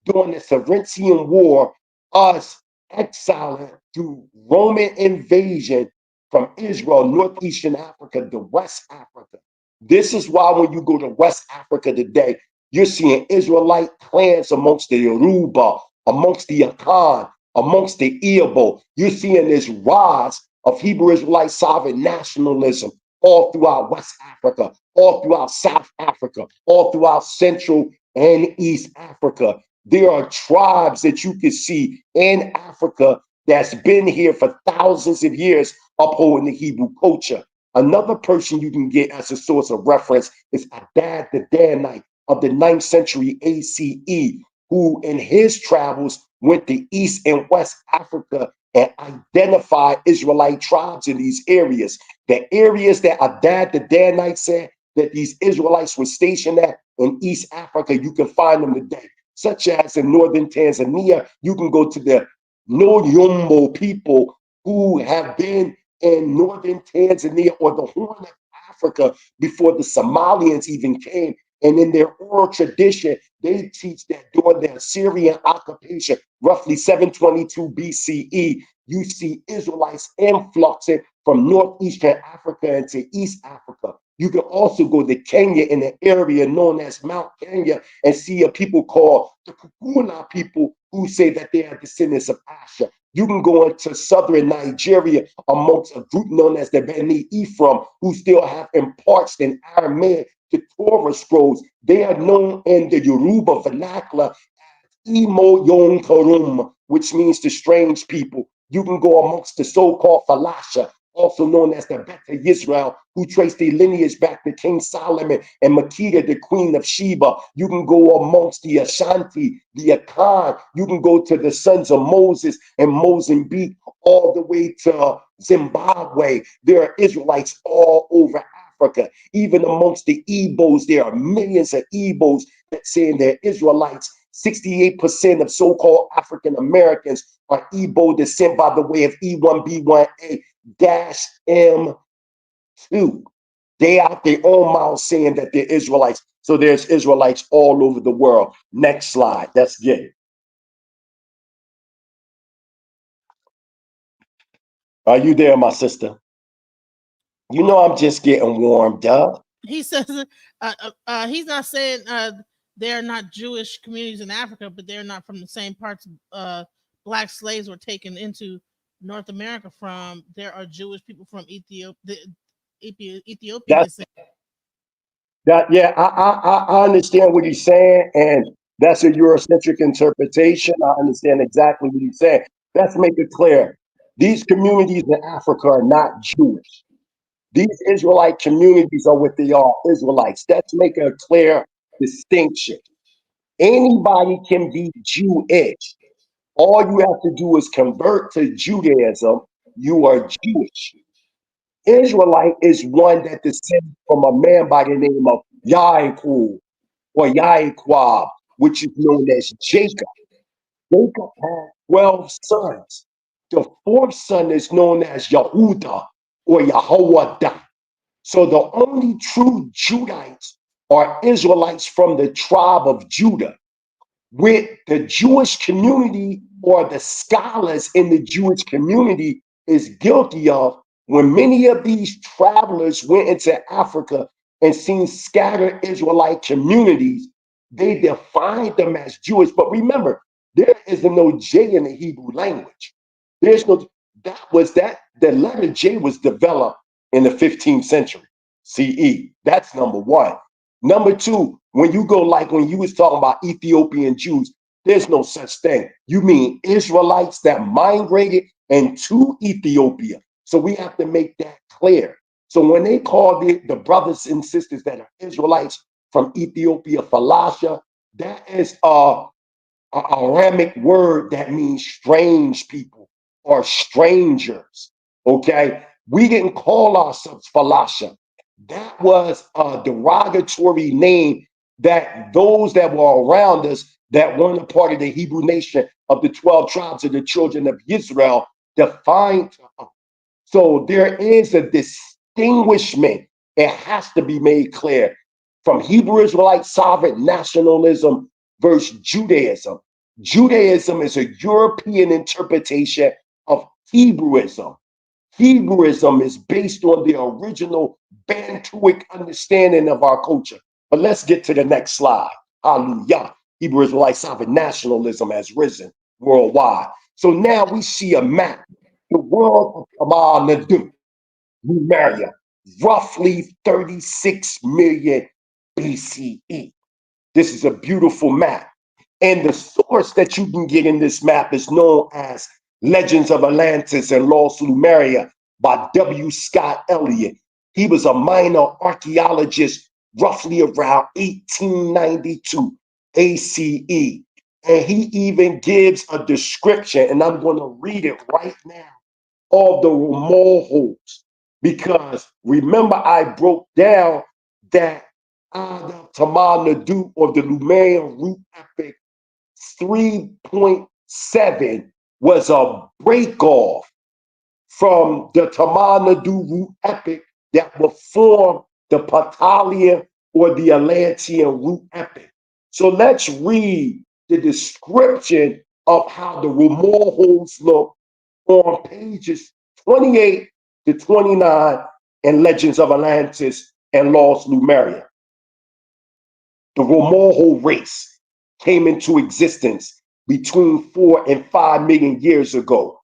during the Saracen War, us exiling through Roman invasion from Israel, northeastern Africa to West Africa. This is why when you go to West Africa today, you're seeing Israelite clans amongst the Yoruba, amongst the Akan, amongst the Igbo. You're seeing this rise of Hebrew Israelite sovereign nationalism all throughout West Africa, all throughout South Africa, all throughout Central and East Africa. There are tribes that you can see in Africa that's been here for thousands of years upholding the Hebrew culture. Another person you can get as a source of reference is Adad the Danite of the 9th century ACE, who in his travels went to East and West Africa and identified Israelite tribes in these areas. The areas that Adad the Danite said that these Israelites were stationed at in East Africa, you can find them today. such as in northern Tanzania. You can go to the Noyombo people who have been in northern Tanzania or the Horn of Africa before the Somalians even came. And in their oral tradition, they teach that during the Assyrian occupation, roughly 722 BCE, you see Israelites influxing from northeastern Africa into East Africa. You can also go to Kenya in an area known as Mount Kenya and see a people called the Kukuna people who say that they are descendants of Asher. You can go into southern Nigeria amongst a group known as the Beni Ephraim, who still have imparts in Aramaic the Torah scrolls. They are known in the Yoruba vernacular as Imo Yon Karum, which means the strange people. You can go amongst the so-called Falasha, also known as the Beta YISRA'EL, who trace their lineage back to King Solomon and Makeda, the Queen of Sheba. You can go amongst the Ashanti, the Akan. You can go to the sons of Moses and Mozambique, all the way to Zimbabwe. There are Israelites all over Africa. Even amongst the Igbos, there are millions of Igbos that saying they're Israelites. 68% of so-called African Americans are Igbo descent by the way of E1B1A-M2. They out their own mouths saying that they're Israelites. So there's Israelites all over the world. Next slide. Let's get it. Are you there, my sister? You know I'm just getting warmed up. He says he's not saying they're not Jewish communities in Africa, but they're not from the same parts black slaves were taken into North America from. There are Jewish people from Ethiopia. Ethiopian descent. Yeah, I understand what he's saying, and that's a Eurocentric interpretation. I understand exactly what he's saying. Let's make it clear. These communities in Africa are not Jewish. These Israelite communities are what they are, Israelites. Let's make a clear distinction. Anybody can be Jewish. All you have to do is convert to Judaism. You are Jewish. Israelite is one that descends from a man by the name of Yaakov or Yaakov, which is known as Jacob. Jacob had 12 sons. The fourth son is known as Yehuda or Yehoshaphat. So the only true Judites are Israelites from the tribe of Judah. With the Jewish community or the scholars in the Jewish community is guilty of, when many of these travelers went into Africa and seen scattered Israelite communities, they defined them as Jewish. But remember, there is no J in the Hebrew language. There's no, the letter J was developed in the 15th century CE. That's number one. Number two, when you go like when you was talking about Ethiopian Jews, there's no such thing. You mean Israelites that migrated into Ethiopia. So we have to make that clear. So when they call the brothers and sisters that are Israelites from Ethiopia, Falasha, that is a Aramic word that means strange people or strangers. Okay, we didn't call ourselves Falasha. That was a derogatory name that those that were around us that weren't a part of the Hebrew nation of the 12 tribes of the children of Israel defined us. So there is a distinguishment. It has to be made clear from Hebrew Israelite sovereign nationalism versus Judaism. Judaism is a European interpretation of Hebrewism. Hebrewism is based on the original Bantuic understanding of our culture. But let's get to the next slide. Hallelujah. Hebrew Israelite sovereign nationalism has risen worldwide. So now we see a map. The world of NASI, Lemuria, roughly 36 million BCE. This is a beautiful map. And the source that you can get in this map is known as Legends of Atlantis and Lost Lemuria by W. Scott Elliott. He was a minor archaeologist roughly around 1892 ACE. And he even gives a description, and I'm going to read it right now, of the moleholes. Because remember, I broke down that Tamal Nadu or the Lemurian root epic 3.7 was a break off from the Tamana-Du root epic that will form the Patalian or the Atlantean root epic. So let's read the description of how the remore holes look on pages 28 to 29 in Legends of Atlantis and Lost Lemuria. The remore race came into existence between 4 and 5 million years ago,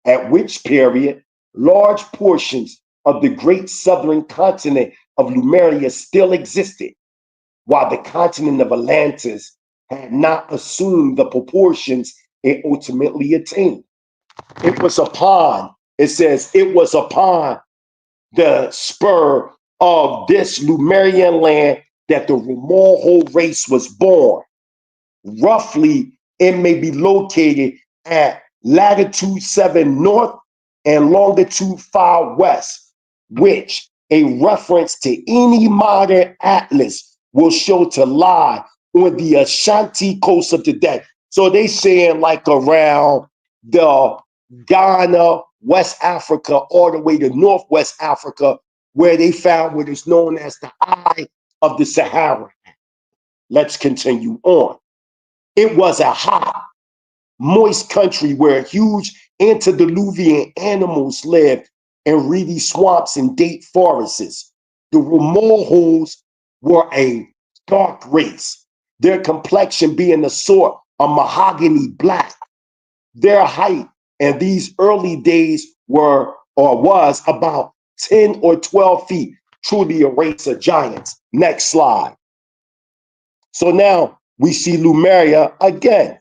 at which period large portions of the great southern continent of Lemuria still existed, while the continent of Atlantis had not assumed the proportions it ultimately attained. It was upon the spur of this Lemurian land that the remore race was born. Roughly, it may be located at latitude 7 north and longitude 5 west, which a reference to any modern atlas will show to lie on the Ashanti coast of today. So they saying like around the Ghana, West Africa, all the way to Northwest Africa, where they found what is known as the Eye of the Sahara. Let's continue on. It was a hot, moist country where huge antediluvian animals lived in reedy swamps and date forests. The Remorhos were a dark race, their complexion being a sort of mahogany black. Their height in these early days was about 10 or 12 feet, truly a race of giants. Next slide. So now we see Lemuria again,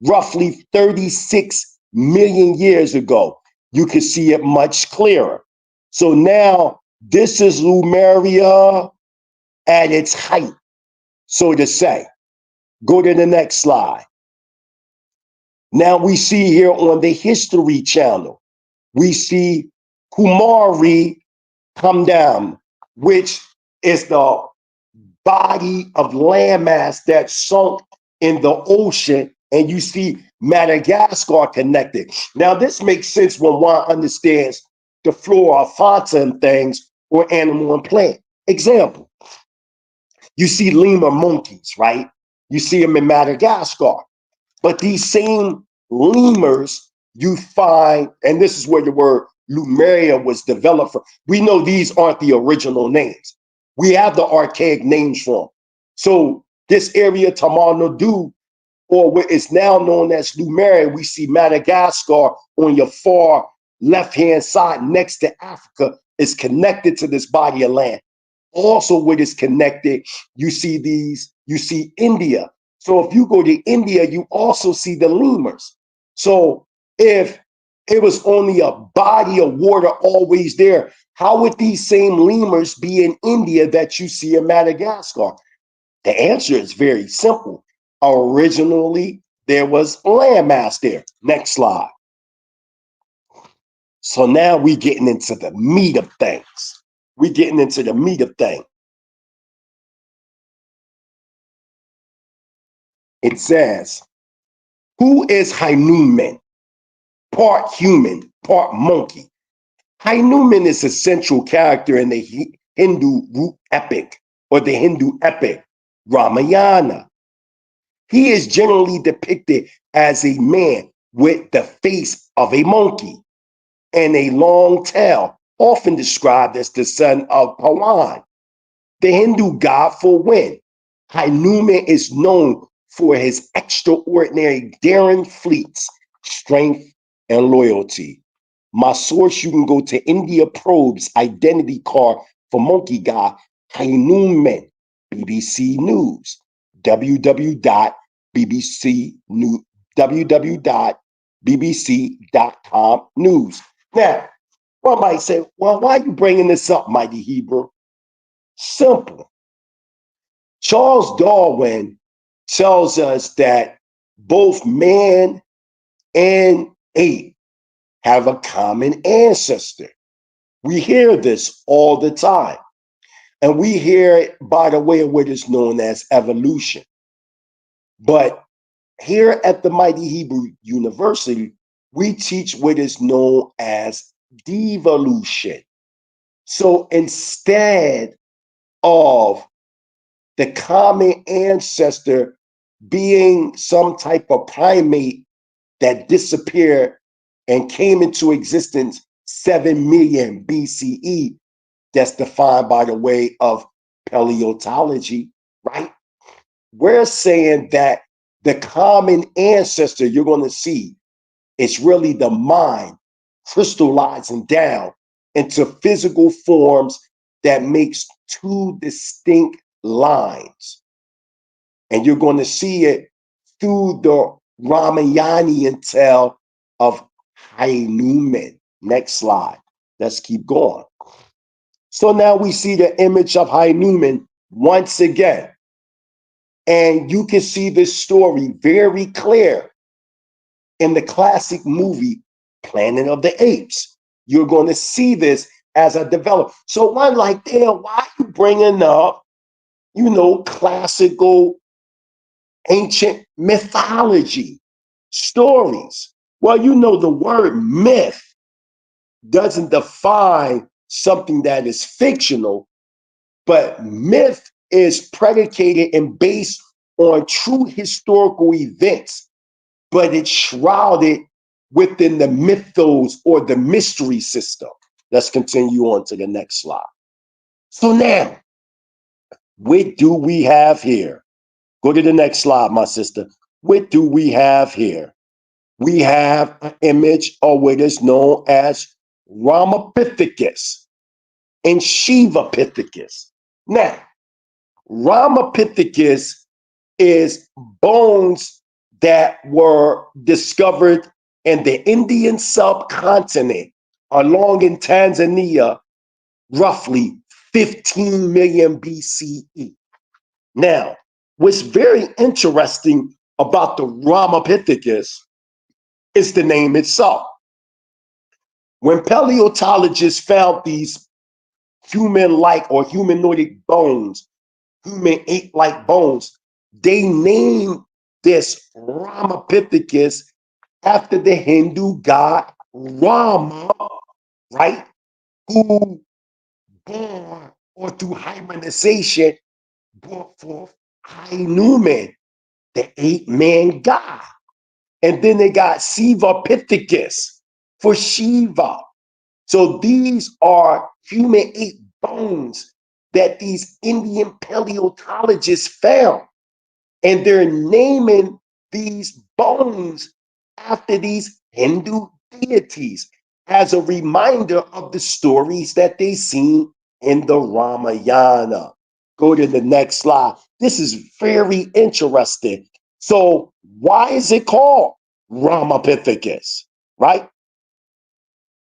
roughly 36 million years ago. You can see it much clearer. So now this is Lemuria at its height, so to say. Go to the next slide. Now we see here on the History Channel, we see Kumari come down, which is the body of landmass that sunk in the ocean, and you see Madagascar connected. Now this makes sense when one understands the flora, fauna, and things, or animal and plant. Example, you see lemur monkeys, right? You see them in Madagascar. But these same lemurs you find, and this is where the word Lemuria was developed from. We know these aren't the original names. We have the archaic names from. So this area, Tamana-Du, or what is now known as Lemuria, we see Madagascar on your far left-hand side next to Africa is connected to this body of land. Also, what is connected, you see India. So if you go to India, you also see the lemurs. So if it was only a body of water always there, how would these same lemurs be in India that you see in Madagascar? The answer is very simple. Originally, there was landmass there. Next slide. So now we're getting into the meat of things. We're getting into the meat of things. It says, who is Hanuman? Part human, part monkey. Hanuman is a central character in the Hindu root epic, or the Hindu epic, Ramayana. He is generally depicted as a man with the face of a monkey and a long tail, often described as the son of Pawan, the Hindu god for wind. Hanuman is known for his extraordinary daring feats, strength, and loyalty. My source, you can go to India Probe's identity card for monkey god Hanuman, BBC News, www.bbc.com news. Now, one might say, well, why are you bringing this up, Mighty Hebrew? Simple. Charles Darwin tells us that both man and ape have a common ancestor. We hear this all the time. And we hear it by the way of what is known as evolution. But here at the Mighty Hebrew University, we teach what is known as devolution. So instead of the common ancestor being some type of primate that disappeared and came into existence 7 million BCE, that's defined by the way of paleontology, right? We're saying that the common ancestor you're going to see is really the mind crystallizing down into physical forms that makes two distinct lines. And you're going to see it through the Ramayanian tale of Hanuman. Next slide. Let's keep going. So now we see the image of Hanuman once again. And you can see this story very clear in the classic movie Planet of the Apes. You're going to see this as a develop. So one like, damn, why are you bringing up, classical ancient mythology stories? Well, the word myth doesn't define something that is fictional, but myth is predicated and based on true historical events, but it's shrouded within the mythos or the mystery system. Let's continue on to the next slide. So now, what do we have here? Go to the next slide, my sister. What do we have here? We have an image of what is known as Ramapithecus and Shivapithecus. Now, Ramapithecus is bones that were discovered in the Indian subcontinent along in Tanzania, roughly 15 million BCE. Now, what's very interesting about the Ramapithecus is the name itself. When paleontologists found these human-like or humanoidic bones, human ape-like bones, they named this Ramapithecus after the Hindu god Rama, right? Who born or through hybridization brought forth Hanuman, the ape-man god. And then they got Shivapithecus for Shiva. So these are human ape bones that these Indian paleontologists found. And they're naming these bones after these Hindu deities as a reminder of the stories that they seen in the Ramayana. Go to the next slide. This is very interesting. So why is it called Ramapithecus, right?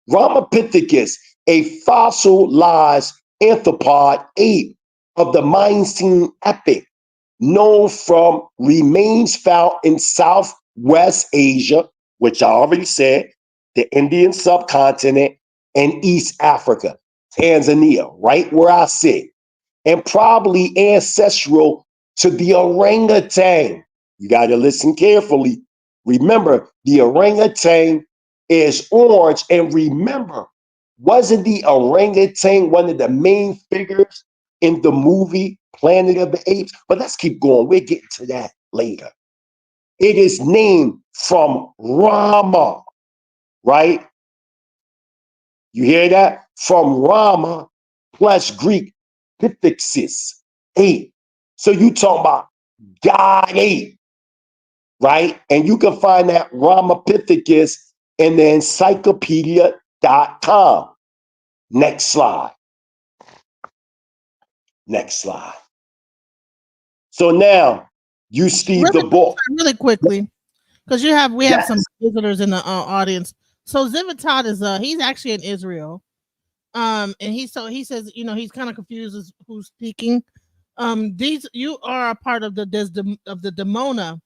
Ramapithecus, a fossilized anthropod ape of the Miocene epoch, known from remains found in Southwest Asia, which I already said, the Indian subcontinent, and East Africa, Tanzania, right where I sit, and probably ancestral to the orangutan. You got to listen carefully. Remember, the orangutan is orange. And remember, wasn't the orangutan one of the main figures in the movie Planet of the Apes? But let's keep going. We'll get to that later. It is named from Rama, right? You hear that? From Rama plus Greek Pithexis, ape. So you talking about God ape, right? And you can find that Ramapithecus in the encyclopedia.com. Next slide. Next slide. So now you see the book. Really quickly, because we have Yes. some visitors in the audience. So Zivatot is he's actually in Israel. And he says, he's kind of confused as who's speaking. You are a part of the Dimona.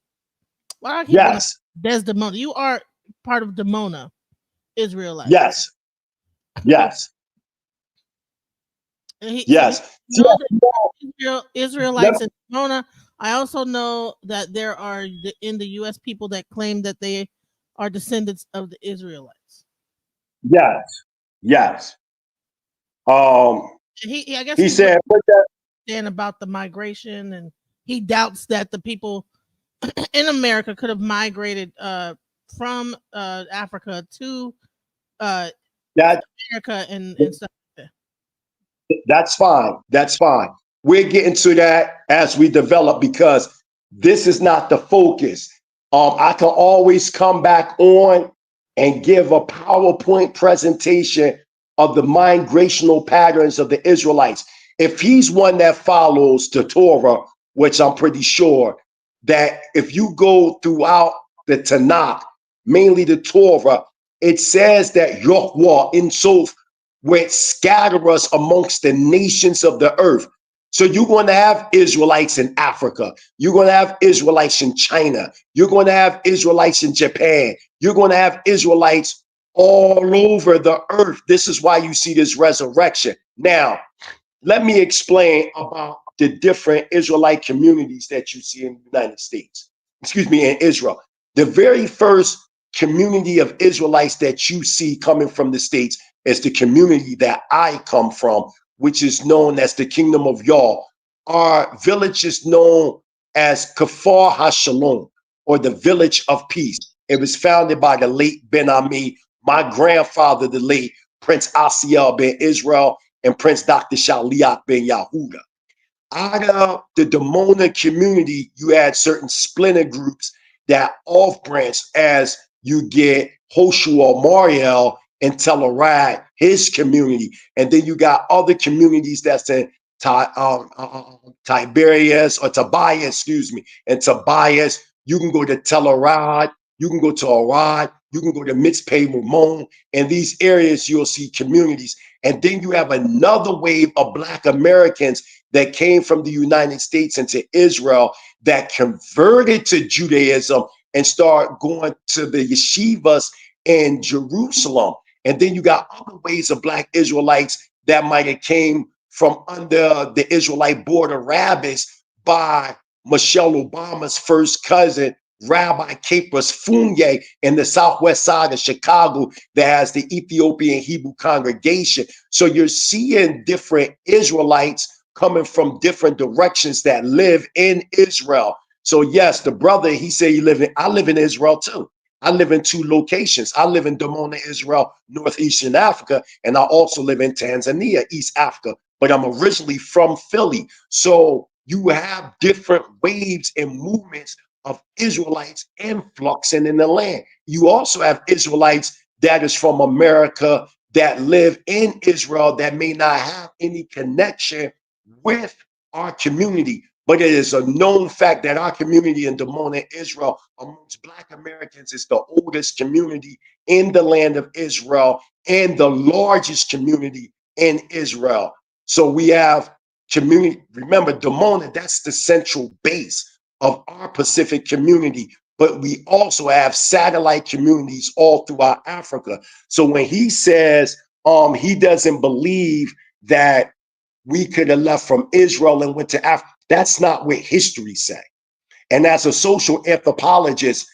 Why I keep Yes. Desdemona. You are part of Dimona, Israelite. Yes. Yes. And yes. Israelites in Dimona I also know that there are in the U.S. people that claim that they are descendants of the Israelites. Yes, yes. I guess He he was said, put that. saying about the migration, and he doubts that the people in America could have migrated from Africa to uh, That America and stuff like that's fine. That's fine. We're getting to that as we develop because this is not the focus. I can always come back on and give a PowerPoint presentation of the migrational patterns of the Israelites. If he's one that follows the Torah, which I'm pretty sure that if you go throughout the Tanakh, mainly the Torah, it says that Yahweh in Sof went scatter us amongst the nations of the earth. So you're going to have Israelites in Africa. You're going to have Israelites in China. You're going to have Israelites in Japan. You're going to have Israelites all over the earth. This is why you see this resurrection. Now, let me explain about the different Israelite communities that you see in the United States. Excuse me, in Israel. The very first community of Israelites that you see coming from the States is the community that I come from, which is known as the Kingdom of Yah. Our village is known as KEFAR'YEEM, or the Village of Peace. It was founded by the late Ben Ami, my grandfather, the late Prince Asiel ben Israel, and Prince Dr. Shaliach ben YEHUDA. Out of the Dimona community, you had certain splinter groups that off branch as you get Hoshua Mariel and Telerad, his community. And then you got other communities that's in Tiberias or Tobias, excuse me, and Tobias. You can go to Telerad, you can go to Arad, you can go to Mitzpeh Ramon. In these areas, you'll see communities. And then you have another wave of Black Americans that came from the United States into Israel that converted to Judaism and start going to the yeshivas in Jerusalem. And then you got other waves of Black Israelites that might have came from under the Israelite board of rabbis by Michelle Obama's first cousin, Rabbi Capers Funye, in the southwest side of Chicago that has the Ethiopian Hebrew congregation. So you're seeing different Israelites coming from different directions that live in Israel. So yes, the brother, he said I live in Israel too. I live in two locations. I live in Dimona, Israel, northeastern Africa, and I also live in Tanzania, East Africa, but I'm originally from Philly. So you have different waves and movements of Israelites influxing in the land. You also have Israelites that is from America that live in Israel that may not have any connection with our community. But it is a known fact that our community in Dimona, Israel, amongst Black Americans, is the oldest community in the land of Israel and the largest community in Israel. So we have community. Remember, Dimona, that's the central base of our Pacific community. But we also have satellite communities all throughout Africa. So when he says he doesn't believe that we could have left from Israel and went to Africa, that's not what history say. And as a social anthropologist,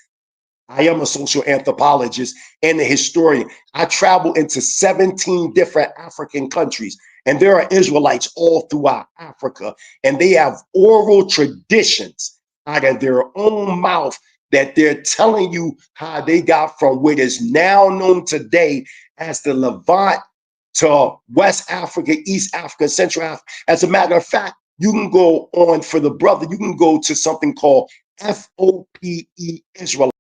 I am a social anthropologist and a historian. I travel into 17 different African countries, and there are Israelites all throughout Africa, and they have oral traditions out of their own mouth that they're telling you how they got from what is now known today as the Levant to West Africa, East Africa, Central Africa. As a matter of fact, you can go on for the brother, you can go to something called FOPE Israel.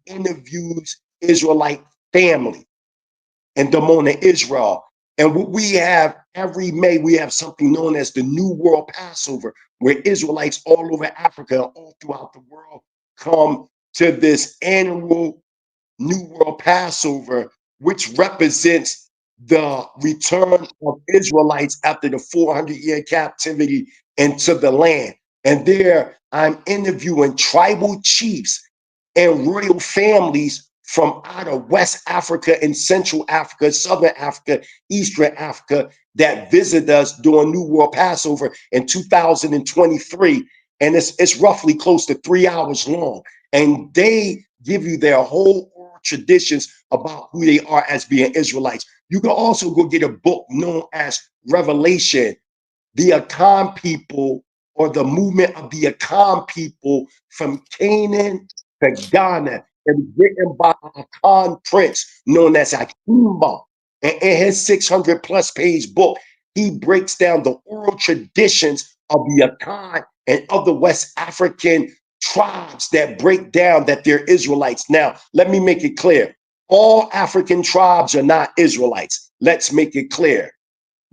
Interviews Israelite family in Dimona, Israel. And what we have every May, we have something known as the New World Passover, where Israelites all over Africa, all throughout the world, come to this annual New World Passover, which represents the return of Israelites after the 400-year captivity into the land. And there I'm interviewing tribal chiefs and royal families from out of West Africa and Central Africa, Southern Africa, Eastern Africa that visited us during New World Passover in 2023. And it's roughly close to 3 hours long. And they give you their whole oral traditions about who they are as being Israelites. You can also go get a book known as Revelation, the Akan people, or the movement of the Akan people from Canaan to Ghana. It was written by an Akan prince known as Akimba. And in his 600 plus page book, he breaks down the oral traditions of the Akan and other West African tribes that break down that they're Israelites. Now, let me make it clear. All African tribes are not Israelites. Let's make it clear.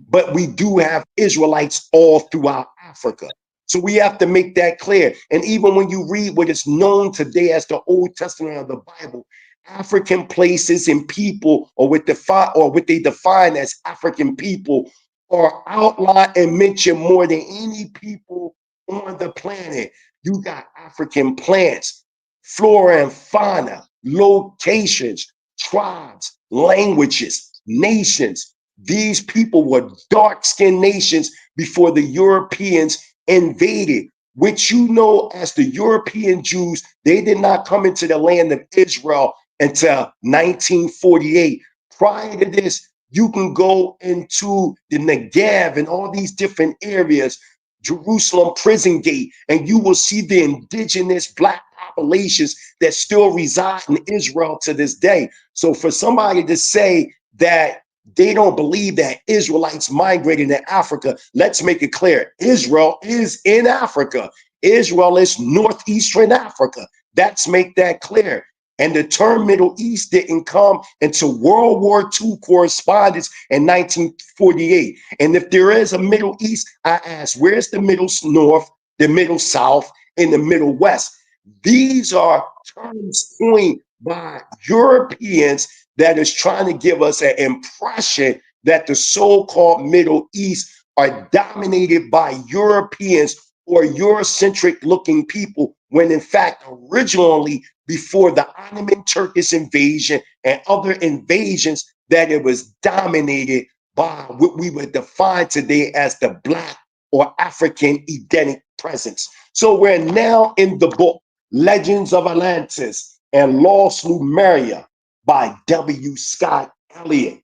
But we do have Israelites all throughout Africa. So we have to make that clear. And even when you read what is known today as the Old Testament of the Bible, African places and people, or what they define as African people, are outlined and mentioned more than any people on the planet. You got African plants, flora and fauna, locations, tribes, languages, nations. These people were dark-skinned nations before the Europeans invaded, which you know as the European Jews, they did not come into the land of Israel until 1948. Prior to this, you can go into the Negev and all these different areas, Jerusalem prison gate, and you will see the indigenous black populations that still reside in Israel to this day. So for somebody to say that they don't believe that Israelites migrated to Africa, let's make it clear. Israel is in Africa. Israel is northeastern Africa. Let's make that clear. And the term Middle East didn't come until World War II correspondence in 1948. And if there is a Middle East, I ask, where's the Middle North, the Middle South, and the Middle West? These are terms coined by Europeans that is trying to give us an impression that the so-called Middle East are dominated by Europeans or Eurocentric looking people, when in fact, originally, before the Ottoman Turkish invasion and other invasions, that it was dominated by what we would define today as the Black or African Edenic presence. So we're now in the book, Legends of Atlantis and Lost Lemuria by W. Scott Elliott.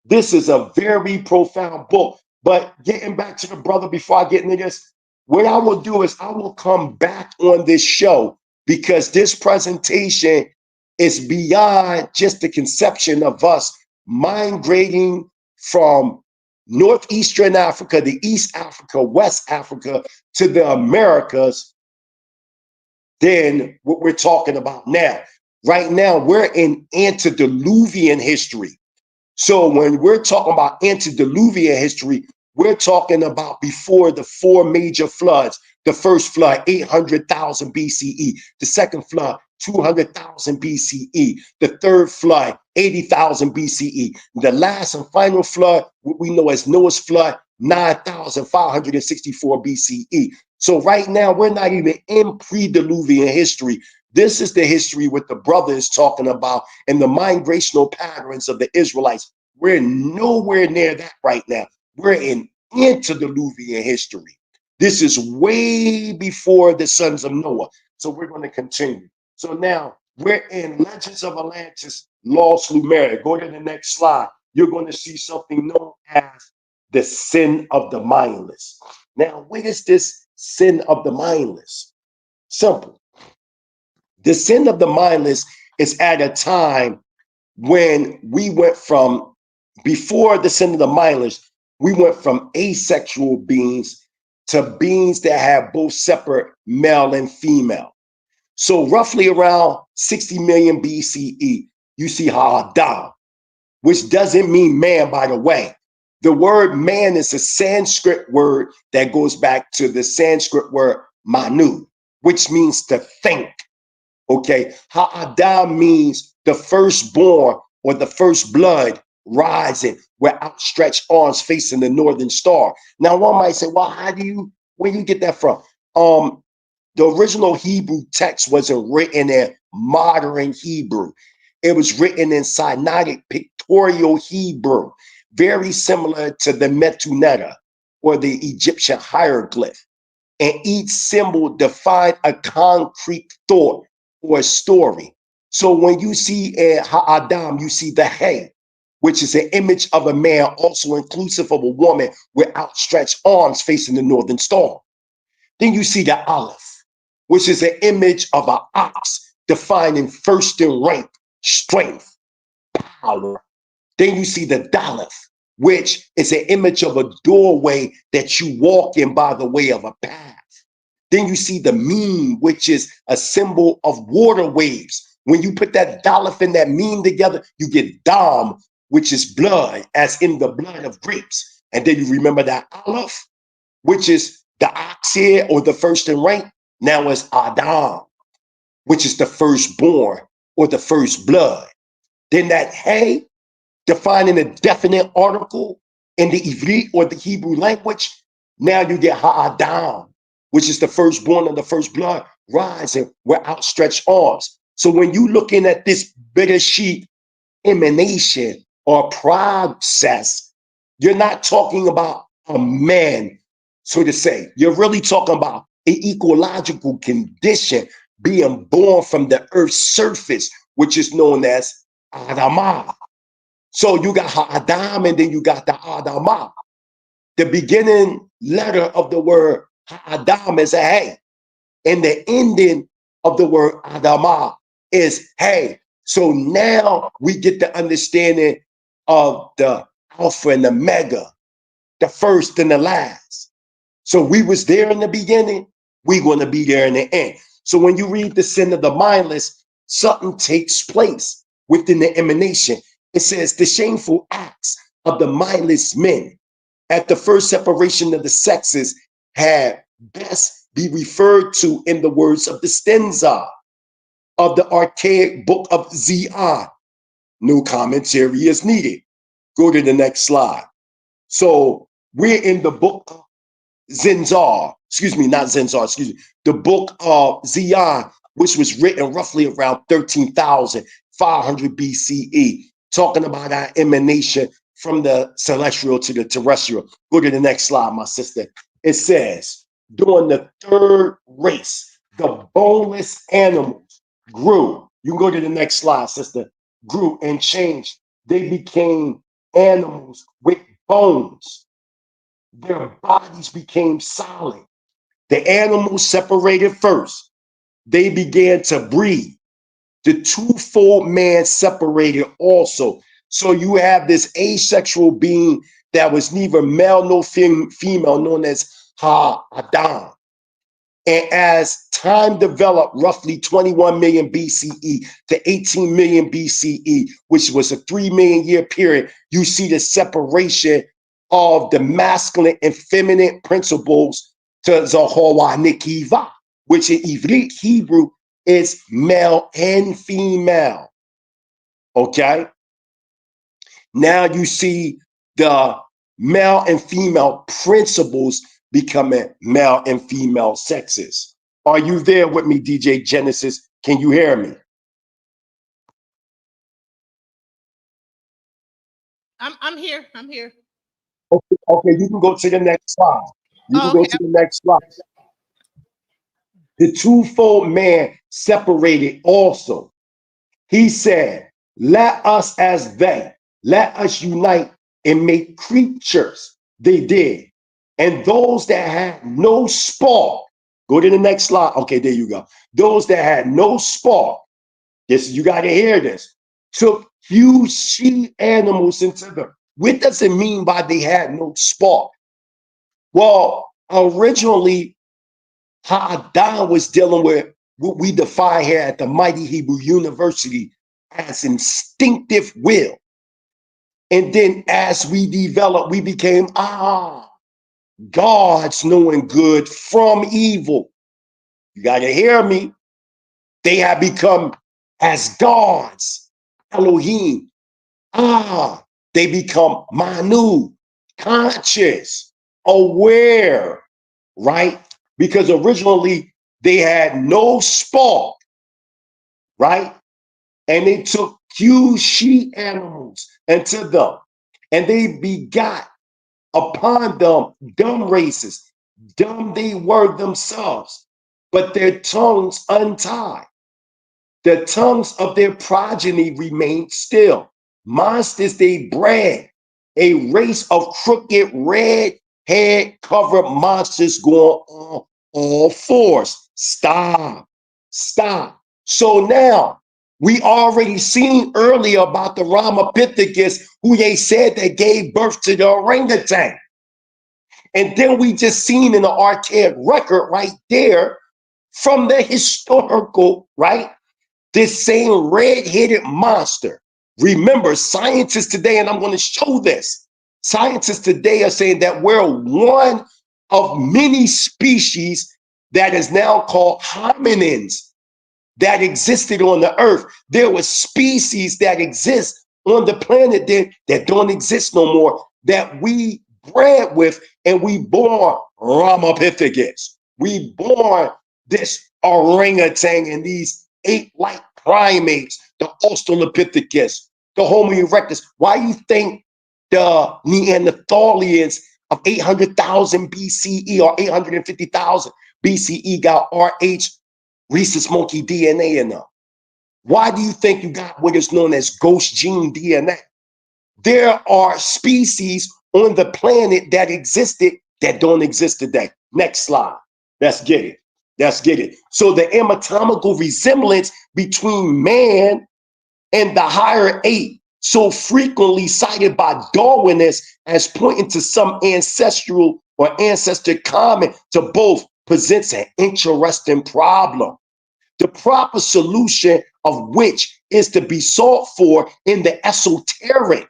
This is a very profound book. But getting back to the brother before I get into this, what I will do is I will come back on this show, because this presentation is beyond just the conception of us migrating from Northeastern Africa, the East Africa, West Africa, to the Americas, than what we're talking about now. Right now, we're in antediluvian history. So when we're talking about antediluvian history, we're talking about before the 4 major floods. The first flood, 800,000 BCE. The second flood, 200,000 BCE. The third flood, 80,000 BCE. The last and final flood, what we know as Noah's flood, 9,564 BCE. So right now, we're not even in pre-diluvian history. This is the history what the brother is talking about, and the migrational patterns of the Israelites. We're nowhere near that right now. We're in antediluvian history. This is way before the sons of Noah. So we're going to continue. So now we're in Legends of Atlantis, Lost Lemuria. Go to the next slide. You're going to see something known as the sin of the mindless. Now, what is this sin of the mindless? Simple. The sin of the mindless is at a time when we went from, before the sin of the mindless, we went from asexual beings to beings that have both separate male and female. So roughly around 60 million BCE, you see AHDONE, which doesn't mean man, by the way. The word man is a Sanskrit word that goes back to the Sanskrit word manu, which means to think. Okay, AHDONE means the firstborn or the first blood rising with outstretched arms facing the northern star. Now, one might say, well, where do you get that from? The original Hebrew text wasn't written in modern Hebrew. It was written in Sinaitic pictorial Hebrew, very similar to the Metuneta or the Egyptian hieroglyph. And each symbol defined a concrete thought or a story. So when you see Ha'adam, you see the Hey, which is an image of a man, also inclusive of a woman with outstretched arms facing the northern star. Then you see the Aleph, which is an image of an ox, defining first in rank, strength, power. Then you see the Daleth, which is an image of a doorway that you walk in by the way of a path. Then you see the Meme, which is a symbol of water waves. When you put that Daleth and that Meme together, you get Dam, which is blood, as in the blood of grapes. And then you remember that Aleph, which is the ox here, or the first in rank. Now it's Adam, which is the firstborn or the first blood. Then that Hey, defining a definite article in the Ivrit or the Hebrew language. Now you get Ha'adam, which is the firstborn of the first blood, rising with outstretched arms. So when you looking at this Bereshit emanation or process, you're not talking about a man, so to say. You're really talking about an ecological condition being born from the earth's surface, which is known as Adamah. So you got Ha'adam and then you got the Adamah. The beginning letter of the word Ha'adam is a Hey. And the ending of the word Adamah is Hey. So now we get the understanding of the Alpha and the Omega, the first and the last. So we was there in the beginning, we're going to be there in the end. So when you read the sin of the mindless, something takes place within the emanation. It says the shameful acts of the mindless men at the first separation of the sexes had best be referred to in the words of the stanza of the archaic book of ZAQEN. No commentary is needed. Go to the next slide. So we're in the book of Zenzar, the book of Zion, which was written roughly around 13,500 BCE, talking about our emanation from the celestial to the terrestrial. Go to the next slide, my sister. It says, during the third race, the boneless animals grew. You can go to the next slide, sister. Grew and changed. They became animals with bones. Their bodies became solid. The animals separated first. They began to breed. The twofold man separated also. So you have this asexual being that was neither male nor female, known as Ha-Adam. And as time developed, roughly 21 million BCE to 18 million BCE, which was a 3 million year period, you see the separation of the masculine and feminine principles to Zahawa Nikiva, which in Ivrit Hebrew is male and female. Okay? Now you see the male and female principles becoming male and female sexes. Are you there with me, DJ Genesis? Can you hear me? I'm here. I'm here. Okay, you can go to the next slide. You can go to the next slide. The twofold man separated also. He said, let us as they, let us unite and make creatures. They did. And those that had no spark, go to the next slide. Okay, there you go. Those that had no spark, this, you got to hear this, took huge she animals into them. What does it mean by they had no spark? Well, originally, Ha'adam was dealing with what we define here at the Mighty Hebrew University as instinctive will. And then as we developed, we became, God's knowing good from evil. You got to hear me. They have become as gods, Elohim. They become Manu, conscious, aware, right? Because originally they had no spark, right? And they took huge she animals unto them, and they begot upon them dumb races. Dumb they were themselves, but their tongues untied. The tongues of their progeny remained still. Monsters they bred, a race of crooked, red-head covered monsters going on all fours. Stop. Stop. So now, we already seen earlier about the Ramapithecus, who they said that gave birth to the orangutan. And then we just seen in the archaic record right there from the historical, right? This same red-headed monster. Remember, scientists today, and I'm going to show this, scientists today are saying that we're one of many species that is now called hominins that existed on the earth. There were species that exist on the planet that don't exist no more, that we bred with, and we born Ramapithecus. We born this orangutan and these ape-like primates, the Australopithecus, the Homo erectus. Why you think the Neanderthalians of 800,000 BCE or 850,000 BCE got RH, rhesus monkey DNA in them? Why do you think you got what is known as ghost gene DNA? There are species on the planet that existed that don't exist today. Next slide. Let's get it. Let's get it. So the anatomical resemblance between man and the higher ape, so frequently cited by Darwinists as pointing to some ancestral or ancestor common to both, presents an interesting problem. The proper solution of which is to be sought for in the esoteric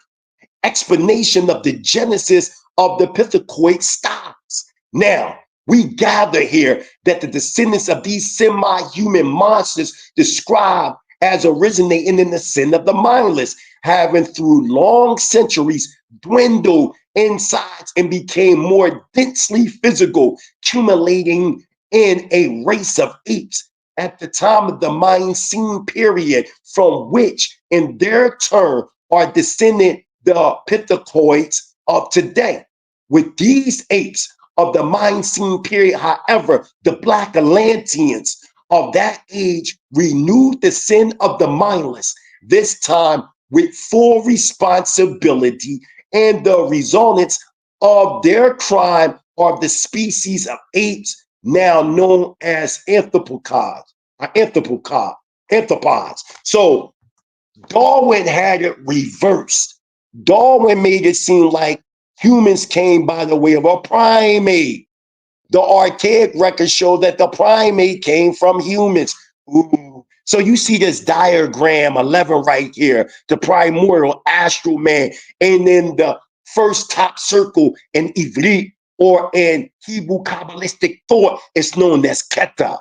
explanation of the genesis of the pithecoid stocks. Now, we gather here that the descendants of these semi-human monsters described as originating in the sin of the mindless, having through long centuries dwindled insides and became more densely physical, accumulating in a race of apes at the time of the Miocene period, from which in their turn are descended the pithecoids of today. With these apes of the Miocene period, however, the Black Atlanteans of that age renewed the sin of the mindless, this time with full responsibility, and the resultants of their crime are the species of apes now known as anthropods. So Darwin had it reversed. Darwin made it seem like humans came by the way of a primate. The archaic records show that the primate came from humans. Ooh. So you see this diagram 11 right here, the primordial astral man, and then the first top circle in Ivrit or in Hebrew Kabbalistic thought is known as Keter.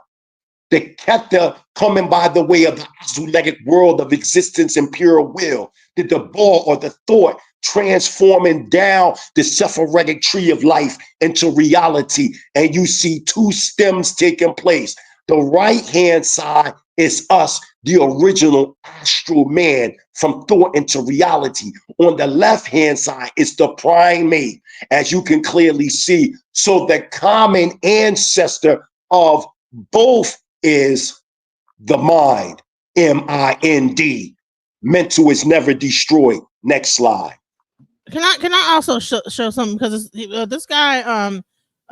The Keter coming by the way of the Azuletic world of existence and pure will. The Debar or the thought transforming down the Sephirotic tree of life into reality. And you see two stems taking place. The right-hand side is us, the original astral man from thought into reality. On the left-hand side is the primate, as you can clearly see. So the common ancestor of both is the mind, M-I-N-D. Mental is never destroyed. Next slide. Can I also show something, because this guy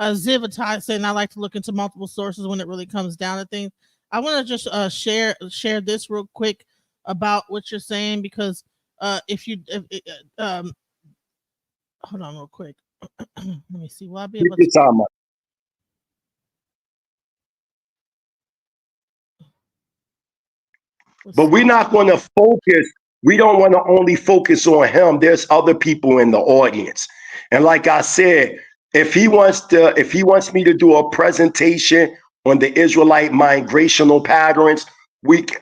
Zivatai saying I like to look into multiple sources when it really comes down to things. I want to just share this real quick about what you're saying, because hold on real quick. Let me see. Will I be able to? But we're not going to focus. We don't want to only focus on him. There's other people in the audience. And like I said, if he wants me to do a presentation on the Israelite migrational patterns,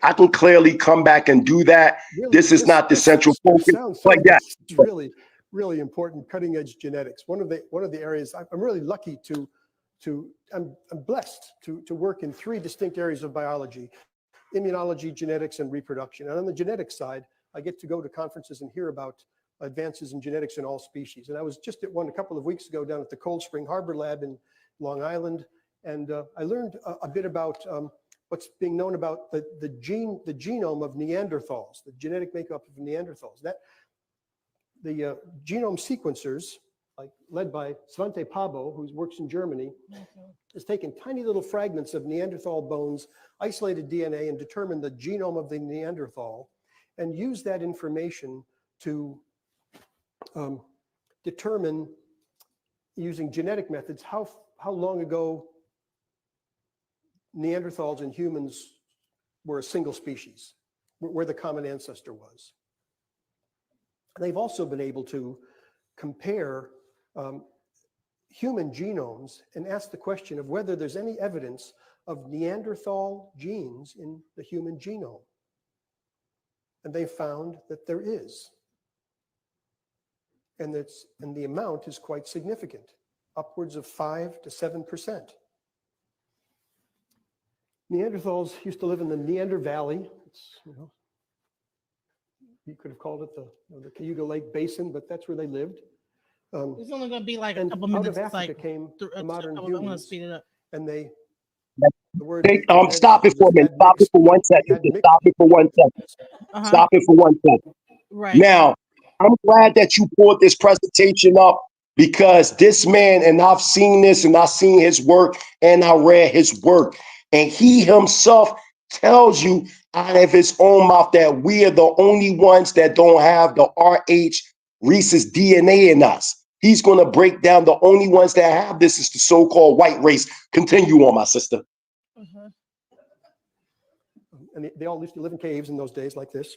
I can clearly come back and do that. Really, this is not the central focus. But yeah, it's really, really important cutting edge genetics. One of the areas I'm really lucky I'm blessed to work in 3 distinct areas of biology: immunology, genetics, and reproduction. And on the genetic side, I get to go to conferences and hear about advances in genetics in all species. And I was just at one a couple of weeks ago down at the Cold Spring Harbor Lab in Long Island, and I learned a bit about what's being known about the genome of Neanderthals, the genetic makeup of Neanderthals. That the genome sequencers, like led by Svante Pabo, who works in Germany, has taken tiny little fragments of Neanderthal bones, isolated DNA, and determined the genome of the Neanderthal, and used that information to determine, using genetic methods, how long ago Neanderthals and humans were a single species, where the common ancestor was. They've also been able to compare human genomes and ask the question of whether there's any evidence of Neanderthal genes in the human genome. And they found that there is. And the amount is quite significant, upwards of 5 to 7%. Neanderthals used to live in the Neander Valley. It's, you could have called it the Cayuga Lake Basin, but that's where they lived. It's only going to be like a And couple out minutes. of Africa Like came the modern I'm going to humans, speed it up. and the word Stop it for a minute. Stop it for 1 second. Just stop it for 1 second. Stop it for 1 second. Right. Now, I'm glad that you brought this presentation up, because this man, and I've seen this, and I've seen his work, and I read his work, and he himself tells you out of his own mouth that we are the only ones that don't have the RH rhesus DNA in us. He's going to break down the only ones that have this is the so-called white race. Continue on, my sister. And they all used to live in caves in those days like this.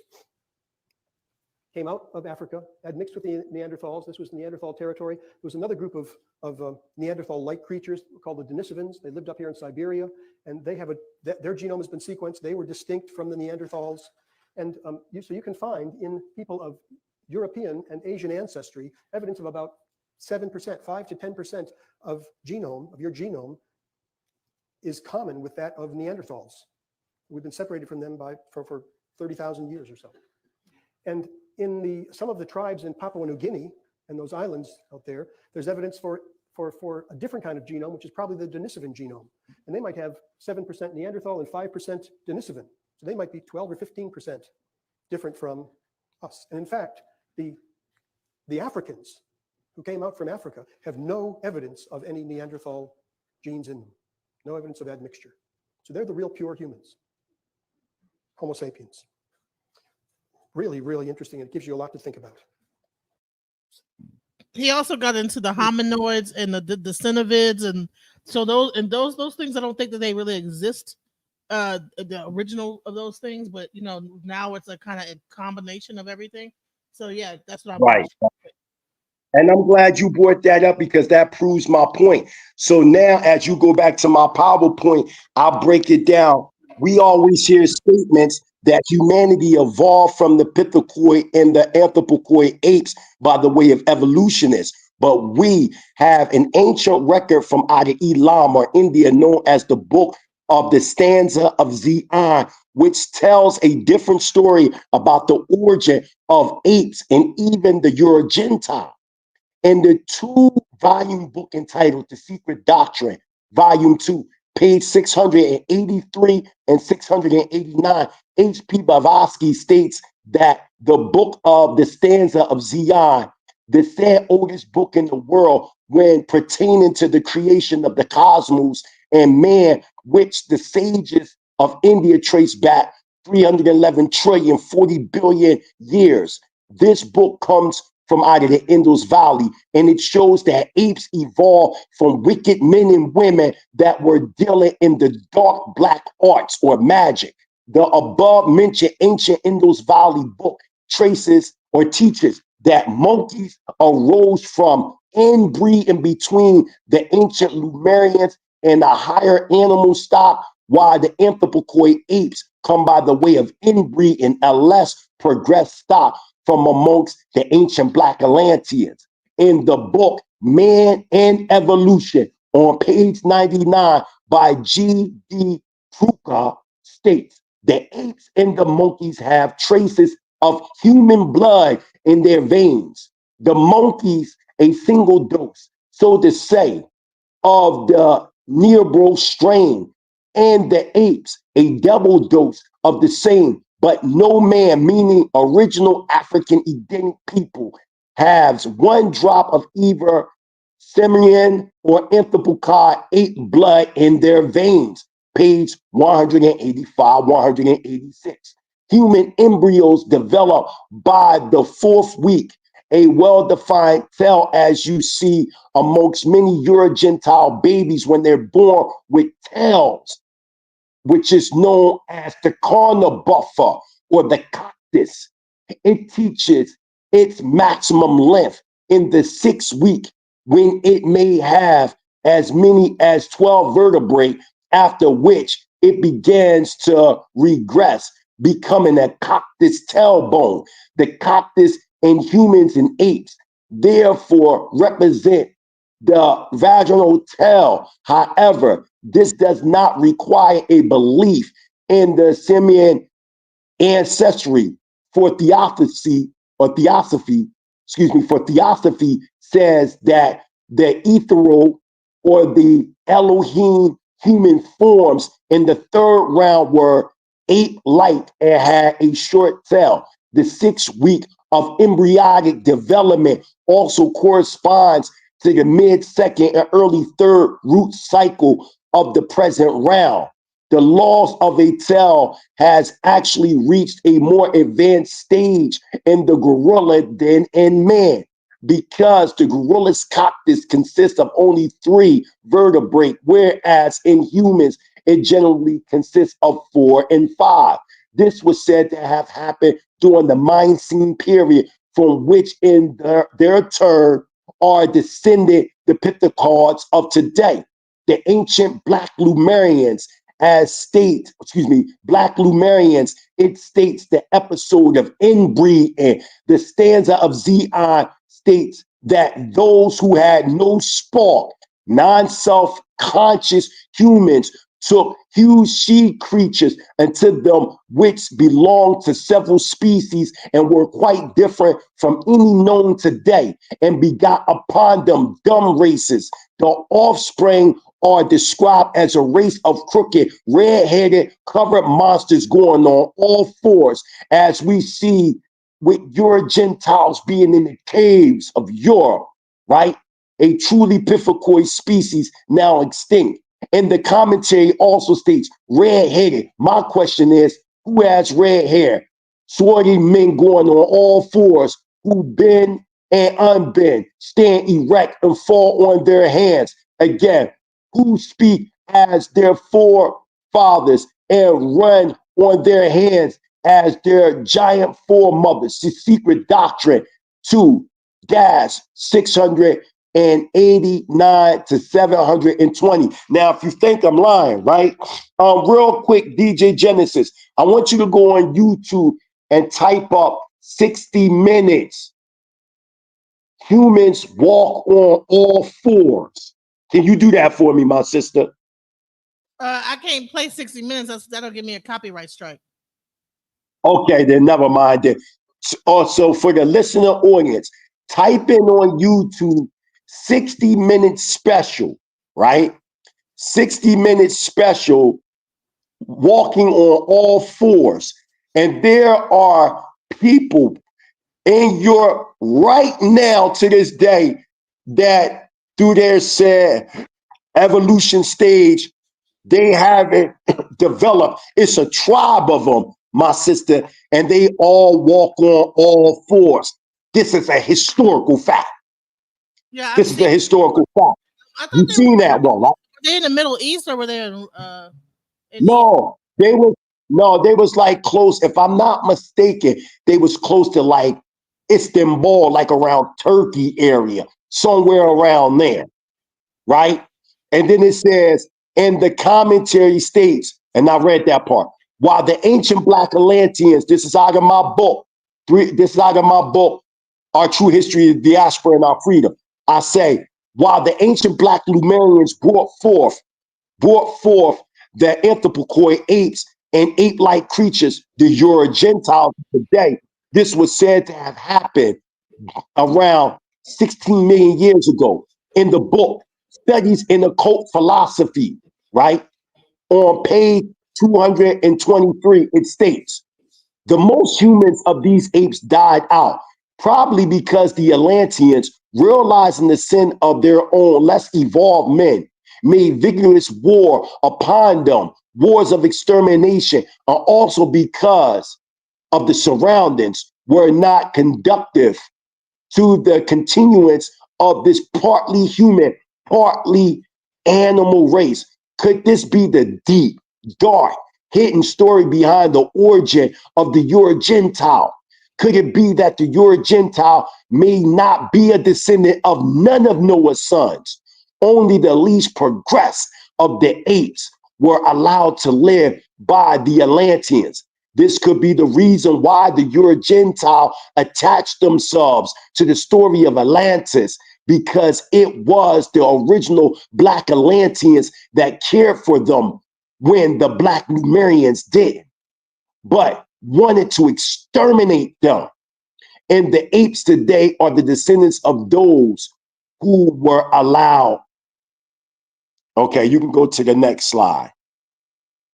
Came out of Africa, had mixed with the Neanderthals. This was Neanderthal territory. There was another group of Neanderthal-like creatures called the Denisovans. They lived up here in Siberia, and they have their genome has been sequenced. They were distinct from the Neanderthals. And so you can find in people of European and Asian ancestry evidence of about 7%, 5 to 10% of your genome is common with that of Neanderthals. We've been separated from them for 30,000 years or so. And in some of the tribes in Papua New Guinea and those islands out there, there's evidence for a different kind of genome, which is probably the Denisovan genome. And they might have 7% Neanderthal and 5% Denisovan. So they might be 12 or 15% different from us. And in fact, the Africans who came out from Africa have no evidence of any Neanderthal genes in them, no evidence of admixture. So they're the real pure humans, Homo sapiens. Really, really interesting. And it gives you a lot to think about. He also got into the hominoids and the cenovids, and so those things. I don't think that they really exist, the original of those things. But now it's a kind of a combination of everything. So yeah, that's what I'm right. And I'm glad you brought that up, because that proves my point. So now, as you go back to my PowerPoint, I'll break it down. We always hear statements that humanity evolved from the pithecoid and the anthropoid apes by the way of evolutionists. But we have an ancient record from either Elam or India known as the Book of the Stanza of ZAQEN, which tells a different story about the origin of apes and even the Eurogentile. In the 2-volume book entitled The Secret Doctrine, Volume 2, page 683 and 689, H.P. Blavatsky states that the Book of the Stanza of ZAQEN, the third oldest book in the world when pertaining to the creation of the cosmos and man, which the sages of India trace back 311 trillion, 40 billion years. This book comes from out of the Indus Valley, and it shows that apes evolved from wicked men and women that were dealing in the dark black arts or magic. The above mentioned ancient Indus Valley book traces or teaches that monkeys arose from inbreeding between the ancient Lemurians and the higher animal stock, while the anthropoid apes come by the way of inbreeding a less progressed stock from amongst the ancient Black Atlanteans. In the book Man and Evolution, on page 99 by G.D. Kruka, states the apes and the monkeys have traces of human blood in their veins. The monkeys, a single dose, so to say, of the Negro strain, and the apes, a double dose of the same. But no man, meaning original African Edenic people, has one drop of either Simian or Anthropoid ape blood in their veins. Page 185, 186. Human embryos develop by the fourth week, a well-defined cell, as you see amongst many Euro-Gentile babies when they're born with tails, which is known as the corner buffer or the cactus. It teaches its maximum length in the 6th week, when it may have as many as 12 vertebrae, after which it begins to regress, becoming a cactus tailbone. The cactus in humans and apes therefore represent the vaginal tail. However, this does not require a belief in the simian ancestry, for theosophy, for theosophy says that the ethereal or the Elohim human forms in the 3rd round were ape-like and had a short tail. The 6th week of embryonic development also corresponds to the mid-2nd and early 3rd root cycle of the present round. The loss of a tail has actually reached a more advanced stage in the gorilla than in man, because the gorilla's cactus consists of only 3 vertebrae, whereas in humans it generally consists of 4 and 5. This was said to have happened during the Miocene period, from which in their turn are descended the pithecoids of today. The ancient Black Lemurians, Black Lemurians, it states the episode of inbreeding. The stanza of ZAQEN states that those who had no spark, non-self-conscious humans, took huge she creatures unto them, which belonged to several species and were quite different from any known today, and begot upon them dumb races. The offspring are described as a race of crooked, red-headed, covered monsters going on all fours, as we see with your Gentiles being in the caves of Europe, right? A truly pithecoid species now extinct. And the commentary also states red-headed. My question is, who has red hair? Swarthy men going on all fours, who bend and unbend, stand erect and fall on their hands. Again, who speak as their forefathers and run on their hands as their giant foremothers. The secret doctrine to gas 689 to 720. Now, if you think I'm lying, right? Real quick, DJ Genesis, I want you to go on YouTube and type up 60 minutes. Humans walk on all fours. Can you do that for me, my sister? I can't play 60 minutes. That'll give me a copyright strike. Okay, then never mind. Then. Also, for the listener audience, type in on YouTube 60 minutes special, right? 60 minutes special, walking on all fours. And there are people in Europe right now to this day that through their said evolution stage, they haven't developed. It's a tribe of them, my sister, and they all walk on all fours. This is a historical fact. Yeah, this is a historical fact. You've seen that one, right? Were they in the Middle East or were they in No, they was like close. If I'm not mistaken, they was close to like Istanbul, like around Turkey area, somewhere around there, right? And then it says, and the commentary states, and I read that part, while the ancient Black Atlanteans, this is out of my book, Our True History of Diaspora and Our Freedom. I say, while the ancient Black Lemurians brought forth the anthropoid apes and ape-like creatures, the Euro Gentiles today this was said to have happened around 16 million years ago. In the book, Studies in Occult Philosophy, right? On page 223, it states, the most humans of these apes died out, probably because the Atlanteans, realizing the sin of their own less evolved men, made vigorous war upon them, wars of extermination, and also because of the surroundings were not conducive to the continuance of this partly human, partly animal race. Could this be the deep, dark, hidden story behind the origin of the Euro-Gentile? Could it be that the Euro-Gentile may not be a descendant of none of Noah's sons? Only the least progressed of the apes were allowed to live by the Atlanteans. This could be the reason why the Euro-Gentile attached themselves to the story of Atlantis, because it was the original Black Atlanteans that cared for them when the Black Lemurians did, but wanted to exterminate them. And the apes today are the descendants of those who were allowed. Okay, you can go to the next slide.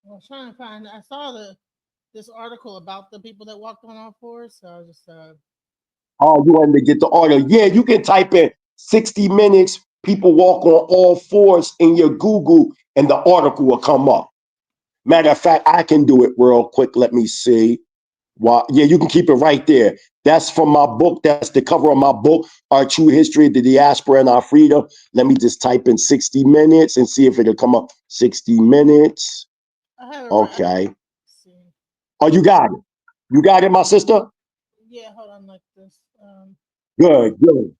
I was trying to find. I saw this article about the people that walked on all fours. So I was just Oh, you wanted to get the order? Yeah, you can type in 60 minutes. People walk on all fours in your Google, and the article will come up. Matter of fact, I can do it real quick. Let me see. Well, yeah, you can keep it right there. That's from my book. That's the cover of my book, Our True History of the Diaspora and Our Freedom. Let me just type in 60 minutes and see if it'll come up. 60 minutes. I have it. Okay. Right. Oh, you got it. You got it, my sister? Yeah, hold on like this. Good, good.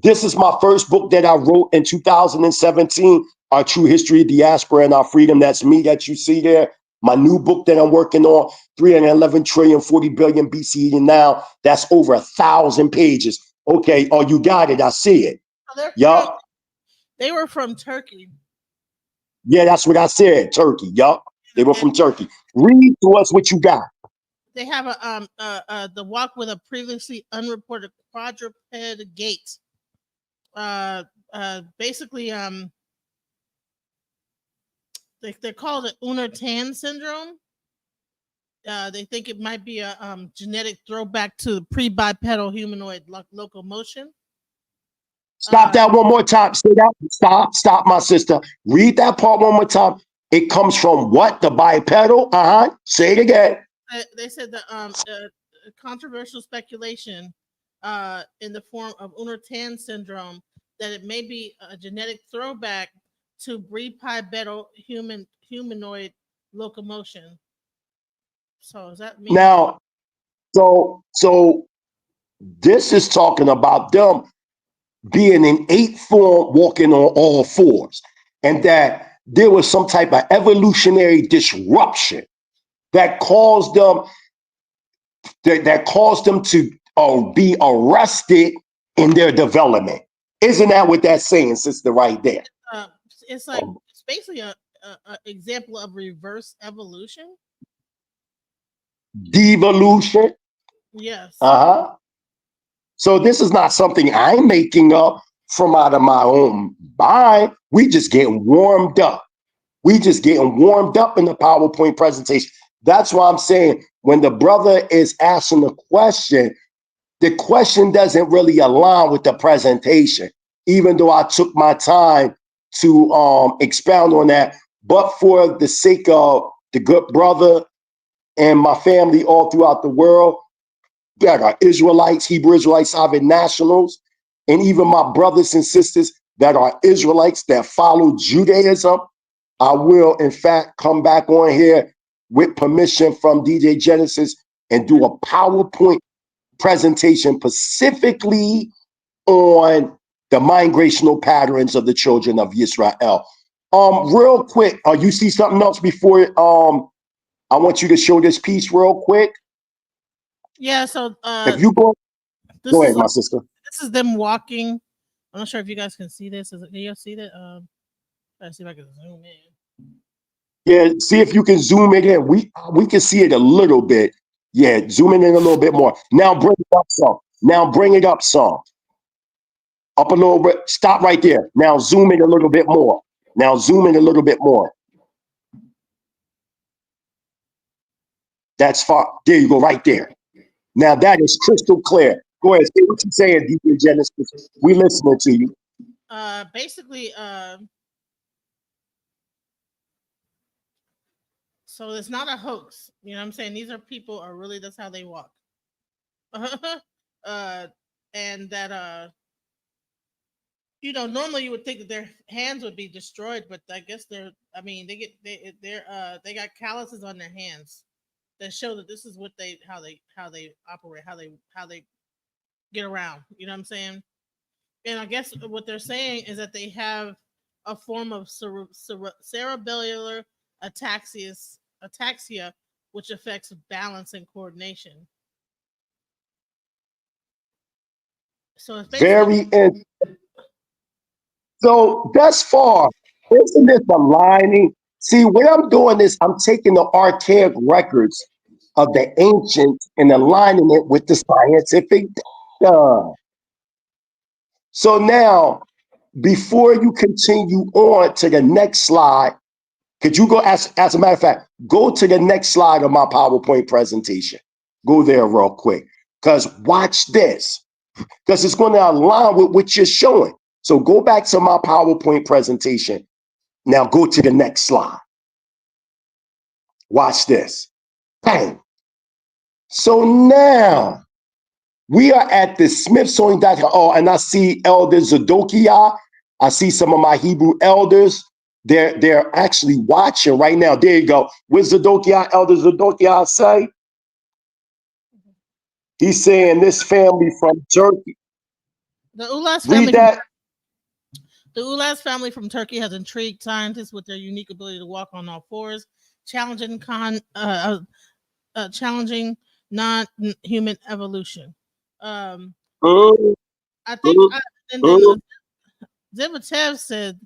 This is my first book that I wrote in 2017, Our True History of Diaspora and Our Freedom. That's me that you see there. My new book that I'm working on, 311 trillion, 40 billion BCE and now. That's over 1,000 pages. Okay, oh, you got it. I see it. Oh, Yup. They were from Turkey. Yeah, that's what I said. Turkey. Yup. They were from Turkey. Read to us what you got. They have the walk with a previously unreported quadruped gait. Basically, they call it Unter-Tan syndrome. They think it might be a genetic throwback to pre-bipedal humanoid locomotion. Stop that one more time. Say that. Stop, my sister. Read that part one more time. It comes from what? The bipedal? Say it again. They said the controversial speculation in the form of Unter-Tan syndrome that it may be a genetic throwback to bipedal humanoid locomotion. So does that mean now? So this is talking about them being in ape form, walking on all fours, and that there was some type of evolutionary disruption that caused them to be arrested in their development. Isn't that what that's saying, sister, right there? It's like it's basically a example of reverse evolution. Devolution. Yes. So this is not something I'm making up from out of my own mind. We just getting warmed up. We just getting warmed up in the PowerPoint presentation. That's why I'm saying when the brother is asking the question doesn't really align with the presentation, even though I took my time to expound on that. But for the sake of the good brother and my family all throughout the world, that are Israelites, Hebrew Israelites, sovereign nationals, and even my brothers and sisters that are Israelites that follow Judaism, I will, in fact, come back on here with permission from DJ Genesis and do a PowerPoint presentation specifically on the migrational patterns of the children of Yisrael. Real quick, you see something else before I want you to show this piece real quick. Yeah, so if you go ahead, my sister. This is them walking. I'm not sure if you guys can see this. Can you see that? Let's see if I can zoom in. Yeah, see if you can zoom it in. We can see it a little bit. Yeah, zoom in a little bit more. Now bring it up some. Now bring it up some. Up a little bit. Stop right there. Now zoom in a little bit more. Now zoom in a little bit more. That's far. There you go, right there. Now that is crystal clear. Go ahead, say what you're saying, DJ Genesis. We listening to you. Basically, so it's not a hoax. You know what I'm saying? These are people are really that's how they walk. And that you know, normally you would think that their hands would be destroyed, but I guess I mean they got calluses on their hands that show that this is what how they operate, how they get around. You know what I'm saying? And I guess what they're saying is that they have a form of cerebellar ataxia, which affects balance and coordination. So it's basically Very so thus far, isn't this aligning? See, what I'm doing is I'm taking the archaic records of the ancients and aligning it with the scientific data. So now, before you continue on to the next slide, could you go, as a matter of fact, go to the next slide of my PowerPoint presentation. Go there real quick, because watch this, because it's going to align with what you're showing. So go back to my PowerPoint presentation. Now go to the next slide. Watch this. Bang. So now we are at the Smithsonian.com. Oh, and I see Elder Zadokia. I see some of my Hebrew elders. They're actually watching right now. There you go. With Zadokia, Elder Zadokia, I say. He's saying this family from Turkey. The Ulas Read family. that. The Ulas family from Turkey has intrigued scientists with their unique ability to walk on all fours, challenging non-human evolution. I think, and then Zivatev said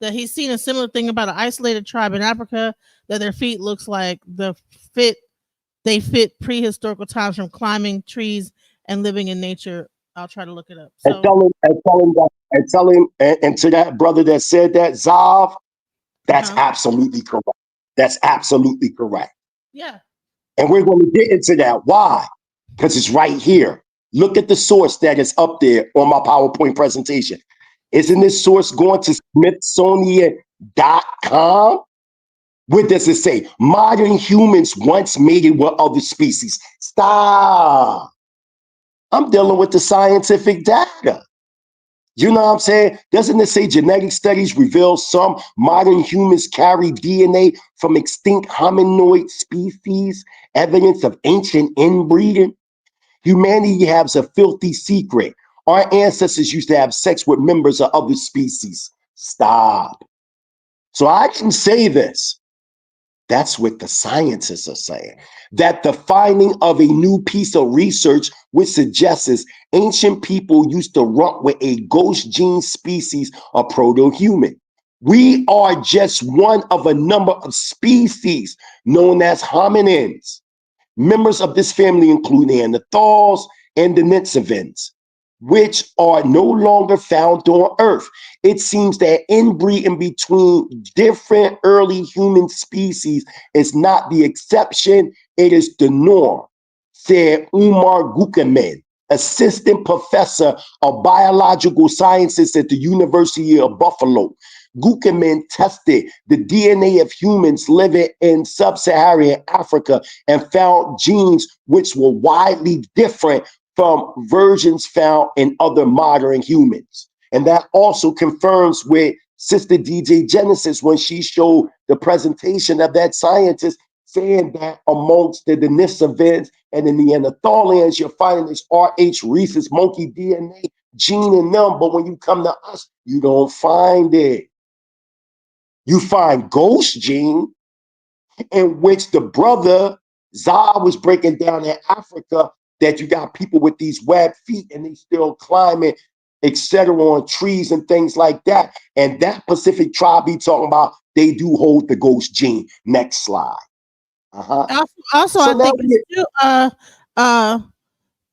that he's seen a similar thing about an isolated tribe in Africa that their feet looks like they fit prehistorical times from climbing trees and living in nature. I'll try to look it up. So, and to that brother that said that, Zav, that's absolutely correct. That's absolutely correct. Yeah. And we're going to get into that. Why? Because it's right here. Look at the source that is up there on my PowerPoint presentation. Isn't this source going to Smithsonian.com? What does it say? Modern humans once mated with other species. Stop. I'm dealing with the scientific data. You know what I'm saying? Doesn't it say genetic studies reveal some modern humans carry DNA from extinct hominoid species, evidence of ancient inbreeding? Humanity has a filthy secret. Our ancestors used to have sex with members of other species. Stop. So I can say this. That's what the scientists are saying. That the finding of a new piece of research which suggests ancient people used to rump with a ghost gene species of proto-human. We are just one of a number of species known as hominins. Members of this family include Neanderthals and Denisovans, which are no longer found on Earth. It seems that inbreeding between different early human species is not the exception, it is the norm, said Umar Gukeman, assistant professor of biological sciences at the University of Buffalo. Gukeman tested the DNA of humans living in sub-Saharan Africa and found genes which were widely different from versions found in other modern humans. And that also confirms with Sister DJ Genesis when she showed the presentation of that scientist saying that amongst the Denisovans and the Neanderthalians, you're finding this RH rhesus monkey DNA gene in them, but when you come to us, you don't find it. You find ghost gene, in which the brother Zah was breaking down in Africa, that you got people with these webbed feet and they still climbing, etc., on trees and things like that. And that Pacific tribe he talking about, they do hold the ghost gene. Next slide. Also, So I now think it's still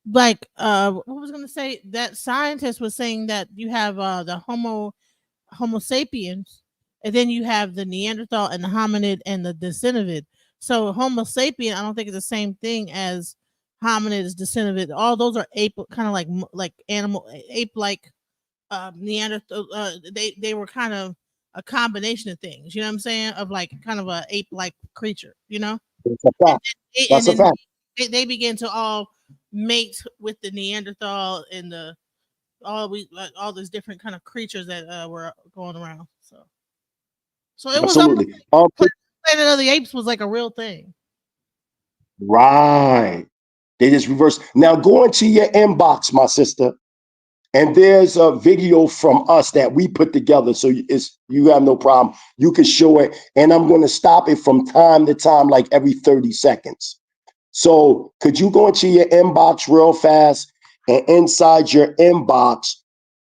what was I gonna say, that scientist was saying that you have the Homo sapiens, and then you have the Neanderthal and the hominid and the descendant. So Homo sapien, I don't think it's the same thing as hominid is descendant. All those are ape, kind of like animal ape like Neanderthal. They were kind of a combination of things. You know what I'm saying? Of like kind of a ape like creature. You know, That's a fact. and That's a then fact. they began to all mate with the Neanderthal and the all these different kind of creatures that were going around. So it was almost Absolutely. like Planet of the Apes was like a real thing. Right. They just reverse. Now go into your inbox, my sister, and there's a video from us that we put together. So you have no problem. You can show it, and I'm going to stop it from time to time, like every 30 seconds. So could you go into your inbox real fast? And inside your inbox,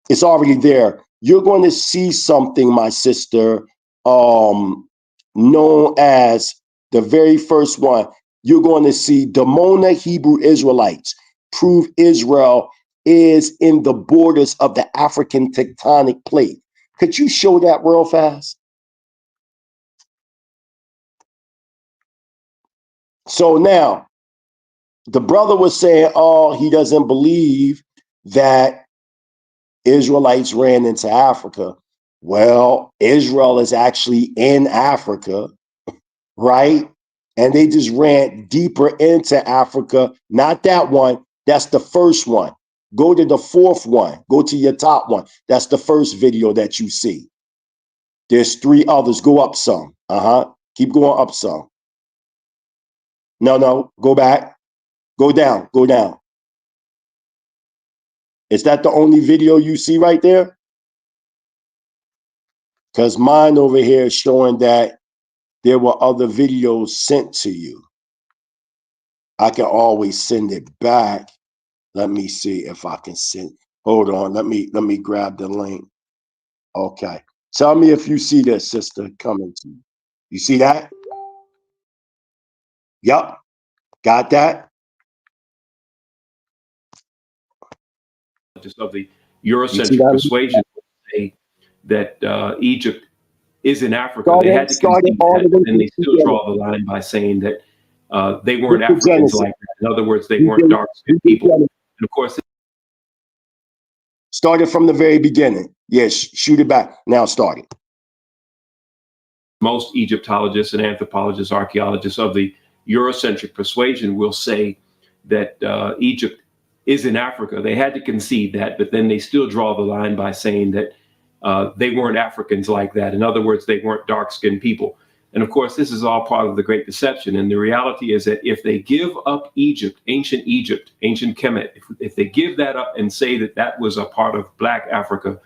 it's already there. You're going to see something, my sister, known as the very first one. You're going to see Dimona Hebrew Israelites prove Israel is in the borders of the African tectonic plate. Could you show that real fast? So now, the brother was saying, oh, he doesn't believe that Israelites ran into Africa. Well, Israel is actually in Africa, right? And they just ran deeper into Africa. Not that one. That's the first one. Go to the fourth one. Go to your top one. That's the first video that you see. There's 3 others. Go up some. Keep going up some. No. Go back. Go down. Go down. Is that the only video you see right there? Because mine over here is showing that there were other videos sent to you. I can always send it back. Let me see if I can send. Hold on. Let me grab the link. Okay. Tell me if you see this, sister, coming to you. You see that? Yup. Got that? Just of the You see Eurocentric that? persuasion say that Egypt is in Africa. They had to concede all that, the but way then they still to draw the line by saying that they weren't Africans Genesis. like that. In other words, they weren't dark-skinned people. And of course, Started from the very beginning. Yes, shoot it back. Now start it. most Egyptologists and anthropologists, archaeologists of the Eurocentric persuasion will say that Egypt is in Africa. They had to concede that, but then they still draw the line by saying that they weren't Africans like that. In other words, they weren't dark-skinned people. And of course, this is all part of the Great Deception. And the reality is that if they give up Egypt, ancient Kemet, if they give that up and say that that was a part of Black Africa,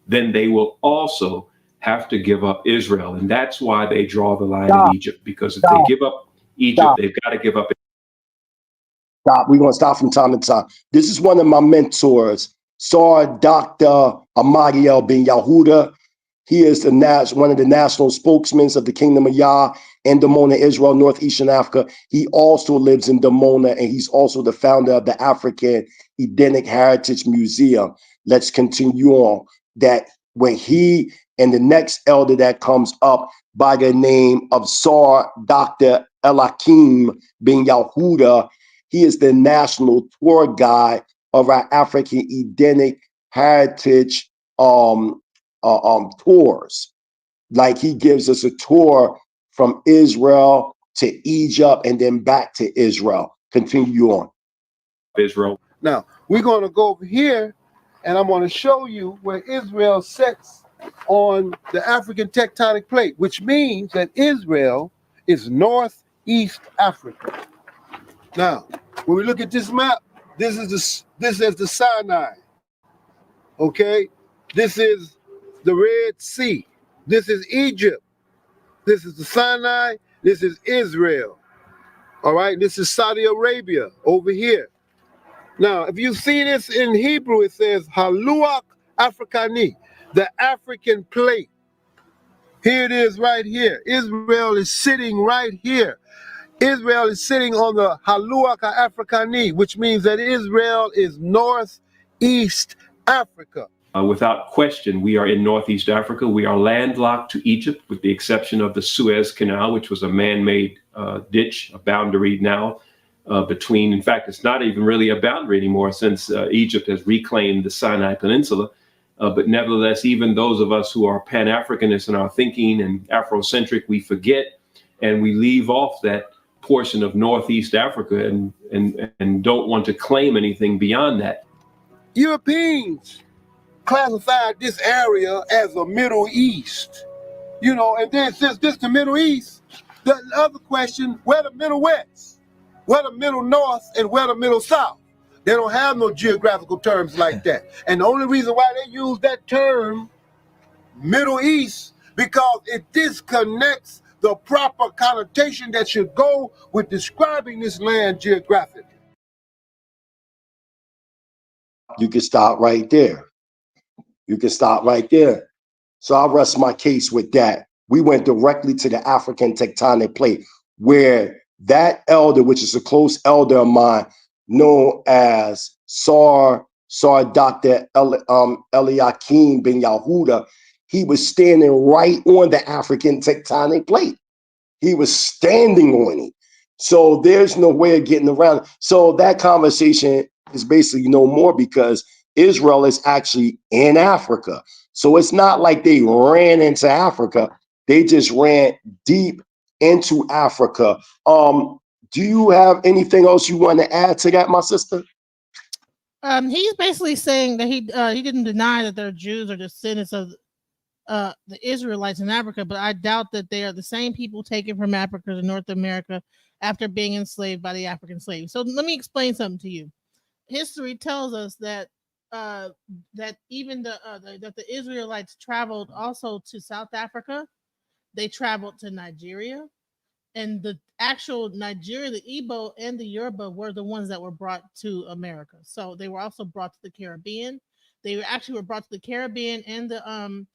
then they will also have to give up Israel. And that's why they draw the line in Egypt, because if they give up Egypt, they've got to give up. Stop. We're going to stop from time to time. This is one of my mentors, SHAR Dr. Ahmadiel Ben Yehuda. He is one of the national spokesmen of the Kingdom of Yah in Dimona, Israel, Northeastern Africa. He also lives in Dimona, and he's also the founder of the African Edenic Heritage Museum. Let's continue on. That when he and the next elder that comes up by the name of SHAR Dr. Eliakim Ben Yehuda, he is the national tour guide of our African Edenic Heritage tours. Like he gives us a tour from Israel to Egypt and then back to Israel. Continue on. Israel. Now, we're going to go over here, and I'm going to show you where Israel sits on the African tectonic plate, which means that Israel is Northeast Africa. Now, when we look at this map, this is the Sinai. Okay, this is the Red Sea. This is Egypt. This is the Sinai. This is Israel. All right, this is Saudi Arabia over here. Now, if you see this in Hebrew, it says Haluach Afrikani, the African plate. Here it is right here. Israel is sitting right here. Israel is sitting on the Haluach HaAfrikani, which means that Israel is northeast Africa. Without question, we are in Northeast Africa. We are landlocked to Egypt, with the exception of the Suez Canal, which was a man-made ditch, a boundary now between, in fact, it's not even really a boundary anymore since Egypt has reclaimed the Sinai Peninsula. But nevertheless, even those of us who are Pan-Africanists in our thinking and Afrocentric, we forget and we leave off that portion of Northeast Africa and don't want to claim anything beyond that. Europeans classified this area as a Middle East, you know, and then since this the Middle East, the other question, where the Middle West, where the Middle North, and where the Middle South? They don't have no geographical terms like that. And the only reason why they use that term, Middle East, because it disconnects the proper connotation that should go with describing this land geographically. You can stop right there. You can stop right there. So I'll rest my case with that. We went directly to the African tectonic plate, where that elder, which is a close elder of mine, known as SHAR Dr. Eliakim ben Yehuda, he was standing right on the African tectonic plate. He was standing on it. So there's no way of getting around it. So that conversation is basically no more, because Israel is actually in Africa. So it's not like they ran into Africa. They just ran deep into Africa. Do you have anything else you want to add to that, my sister? He's basically saying that he didn't deny that they're Jews or descendants of the Israelites in Africa, but I doubt that they are the same people taken from Africa to North America after being enslaved by the African slaves. So let me explain something to you. History tells us that that even that the Israelites traveled also to South Africa. They traveled to Nigeria, and the actual Nigeria, the Igbo and the Yoruba were the ones that were brought to America. So they were also brought to the Caribbean. They were brought to the Caribbean and the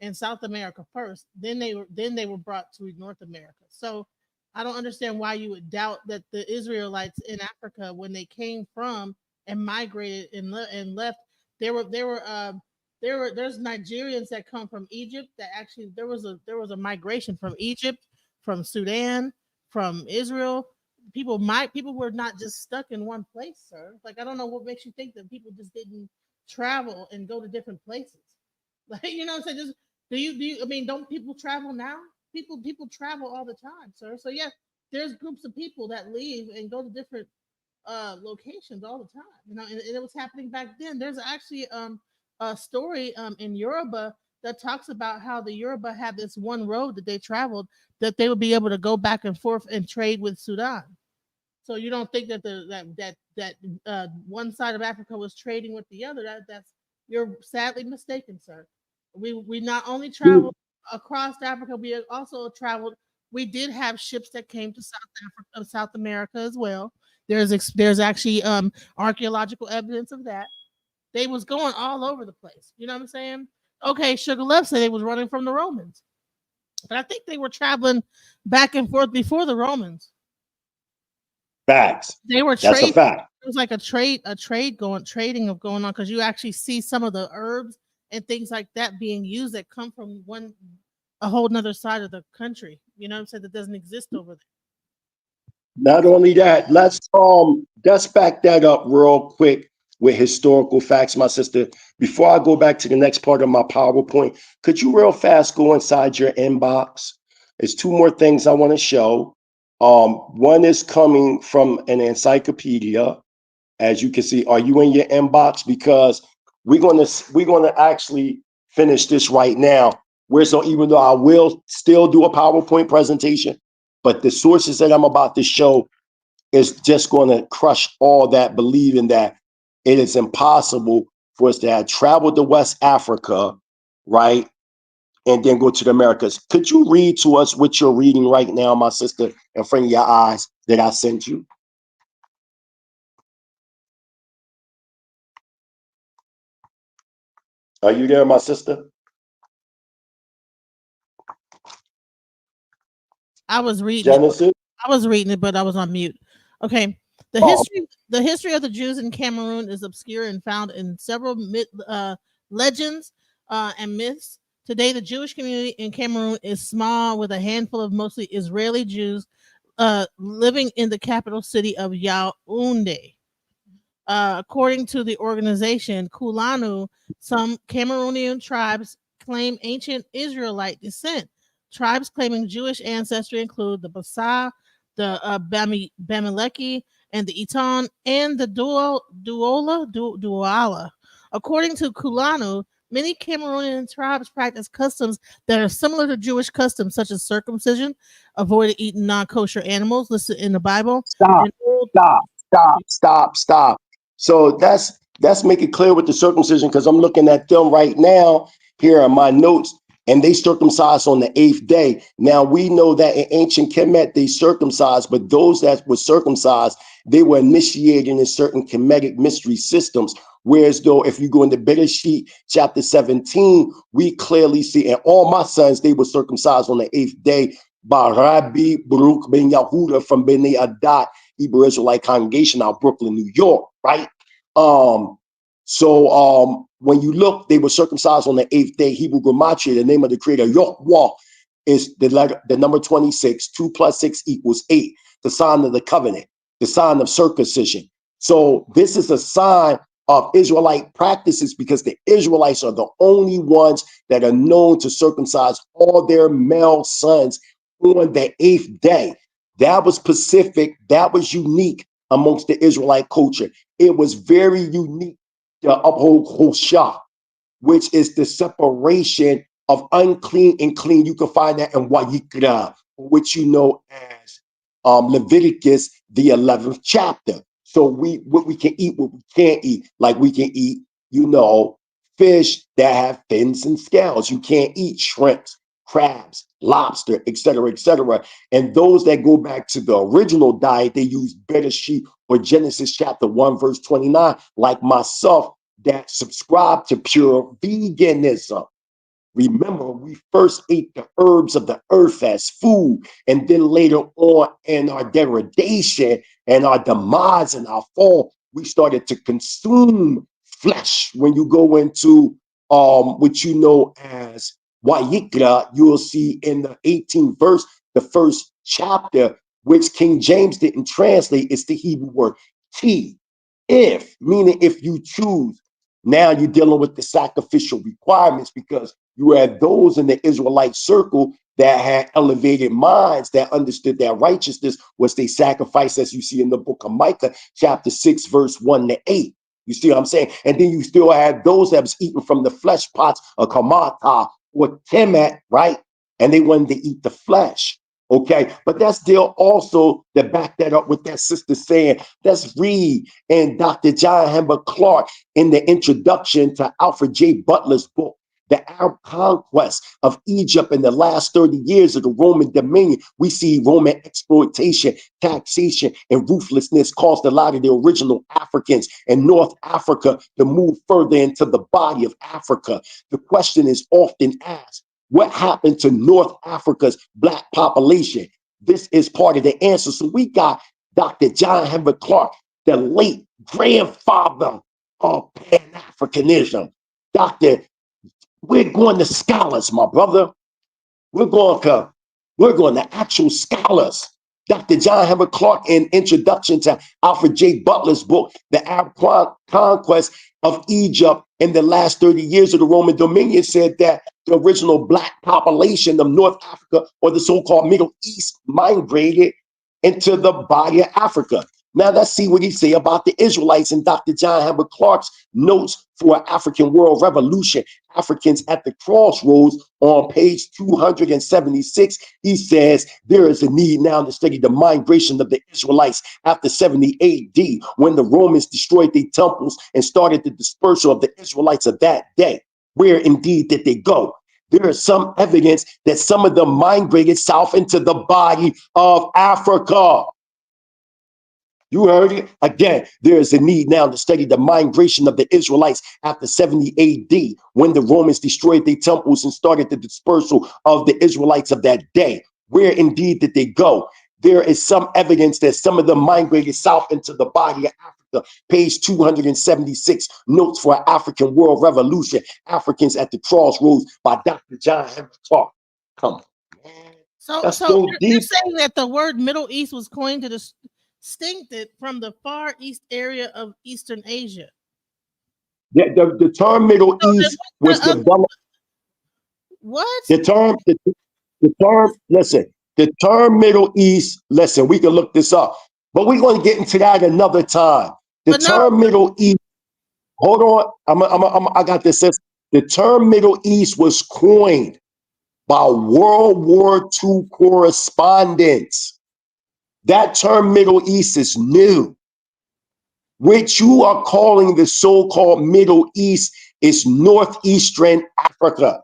and South America first. Then they were brought to North America. So I don't understand why you would doubt that the Israelites in Africa, when they came from and migrated and left, there's Nigerians that come from Egypt. That actually there was a migration from Egypt, from Sudan, from Israel. People were not just stuck in one place, sir. Like, I don't know what makes you think that people just didn't travel and go to different places. Like, you know what I'm saying? Just do you I mean, don't people travel now? People travel all the time, sir. So yeah, there's groups of people that leave and go to different locations all the time, you know, and it was happening back then. There's actually a story in Yoruba that talks about how the Yoruba had this one road that they traveled, that they would be able to go back and forth and trade with Sudan. So you don't think that that one side of Africa was trading with the other? You're sadly mistaken, sir. We not only traveled across Africa, we also traveled. We did have ships that came to South America as well. There's actually archaeological evidence of that. They was going all over the place. You know what I'm saying? Okay, Sugar Love said they was running from the Romans, but I think they were traveling back and forth before the Romans. Facts. They were That's trading. a fact. It was like trading going on, because you actually see some of the herbs and things like that being used that come from a whole nother side of the country. You know what I'm saying? That doesn't exist over there. Not only that, let's back that up real quick with historical facts, my sister. Before I go back to the next part of my PowerPoint, could you real fast go inside your inbox? There's two more things I want to show. One is coming from an encyclopedia. As you can see, are you in your inbox? Because we're gonna actually finish this right now. Even though I will still do a PowerPoint presentation, but the sources that I'm about to show is just going to crush all that, believing that it is impossible for us to have traveled to West Africa, right, and then go to the Americas. Could you read to us what you're reading right now, my sister, in front of your eyes that I sent you? Are you there, my sister? I was reading Genesis? I was reading it, but I was on mute. Okay. Oh, The history of the Jews in Cameroon is obscure and found in several legends and myths. Today, the Jewish community in Cameroon is small, with a handful of mostly Israeli Jews living in the capital city of Yaoundé. According to the organization Kulanu, some Cameroonian tribes claim ancient Israelite descent. Tribes claiming Jewish ancestry include the Basa, the Bamileki, and the Eton, and the Duala. According to Kulanu, many Cameroonian tribes practice customs that are similar to Jewish customs, such as circumcision, avoiding eating non-kosher animals listed in the Bible, stop, and old. stop. So that's make it clear with the circumcision, because I'm looking at them right now here in my notes, and they circumcised on the 8th day. Now we know that in ancient Kemet they circumcised, but those that were circumcised, they were initiated in certain Kemetic mystery systems. Whereas though if you go into Bereshit chapter 17, we clearly see, and all my sons, they were circumcised on the 8th day by Rabbi Baruch ben Yehuda from Bnei Adat, Hebrew Israelite congregation out of Brooklyn, New York, right? When you look, they were circumcised on the 8th day. Hebrew Gematria, the name of the creator, Yahweh, is the number 26. 2 plus 6 equals 8, the sign of the covenant, the sign of circumcision. So this is a sign of Israelite practices, because the Israelites are the only ones that are known to circumcise all their male sons on the 8th day. That was specific, that was unique amongst the Israelite culture. It was very unique to uphold Hoshah, which is the separation of unclean and clean. You can find that in YISRA'EL, which you know as Leviticus, the 11th chapter. So what we can eat, what we can't eat, like we can eat, fish that have fins and scales. You can't eat shrimps, crabs, lobster, etc., etc. And those that go back to the original diet, they use Bereshit or Genesis chapter 1, verse 29, like myself, that subscribe to pure veganism. Remember, we first ate the herbs of the earth as food, and then later on in our degradation and our demise and our fall, we started to consume flesh. When you go into what you know as YISRA'EL, you'll see in the 18th verse, the first chapter, which King James didn't translate, is the Hebrew word ki, if, meaning if you choose. Now you're dealing with the sacrificial requirements, because you had those in the Israelite circle that had elevated minds, that understood that righteousness was their sacrifice, as you see in the book of Micah, chapter 6, verse 1 to 8. You see what I'm saying? And then you still had those that was eating from the flesh pots of Kamata or Kemet, right? And they wanted to eat the flesh. Okay, but that's still also to back that up with that sister saying, let's read in Dr. John Hember Clark in the introduction to Alfred J. Butler's book, The Arab Conquest of Egypt in the last 30 years of the Roman dominion. We see Roman exploitation, taxation, and ruthlessness caused a lot of the original Africans in North Africa to move further into the body of Africa. The question is often asked, what happened to North Africa's Black population? This is part of the answer. So we got Dr. John Henry Clark, the late grandfather of Pan-Africanism. We're going to scholars, my brother. We're going to actual scholars. Dr. John Henry Clark, in introduction to Alfred J. Butler's book, The Arab Conquest of Egypt in the last 30 years of the Roman dominion, said that the original Black population of North Africa, or the so-called Middle East, migrated into the body of Africa. Now let's see what he say about the Israelites in Dr. John Henry Clark's notes for African World Revolution, Africans at the Crossroads, on page 276. He says, there is a need now to study the migration of the Israelites after 70 AD, when the Romans destroyed their temples and started the dispersal of the Israelites of that day. Where indeed did they go? There is some evidence that some of them migrated south into the body of Africa. You heard it. Again, there is a need now to study the migration of the Israelites after 70 AD, when the Romans destroyed their temples and started the dispersal of the Israelites of that day. Where indeed did they go? there is some evidence that some of them migrated south into the body of Africa. Page 276, Notes for an African World Revolution, Africans at the Crossroads by Dr. John Henry Clark. Come on, man. So, Let's so go you're deep. saying that the word Middle East was coined to distinct it from the Far East area of Eastern Asia. The term Middle So East was developed. What? The term, listen, the term Middle East, listen, we can look this up, but we're going to get into that another time. The But term Middle East, hold on, I got this. The term Middle East was coined by World War II correspondents. That term Middle East is new. Which you are calling the so-called Middle East is Northeastern Africa.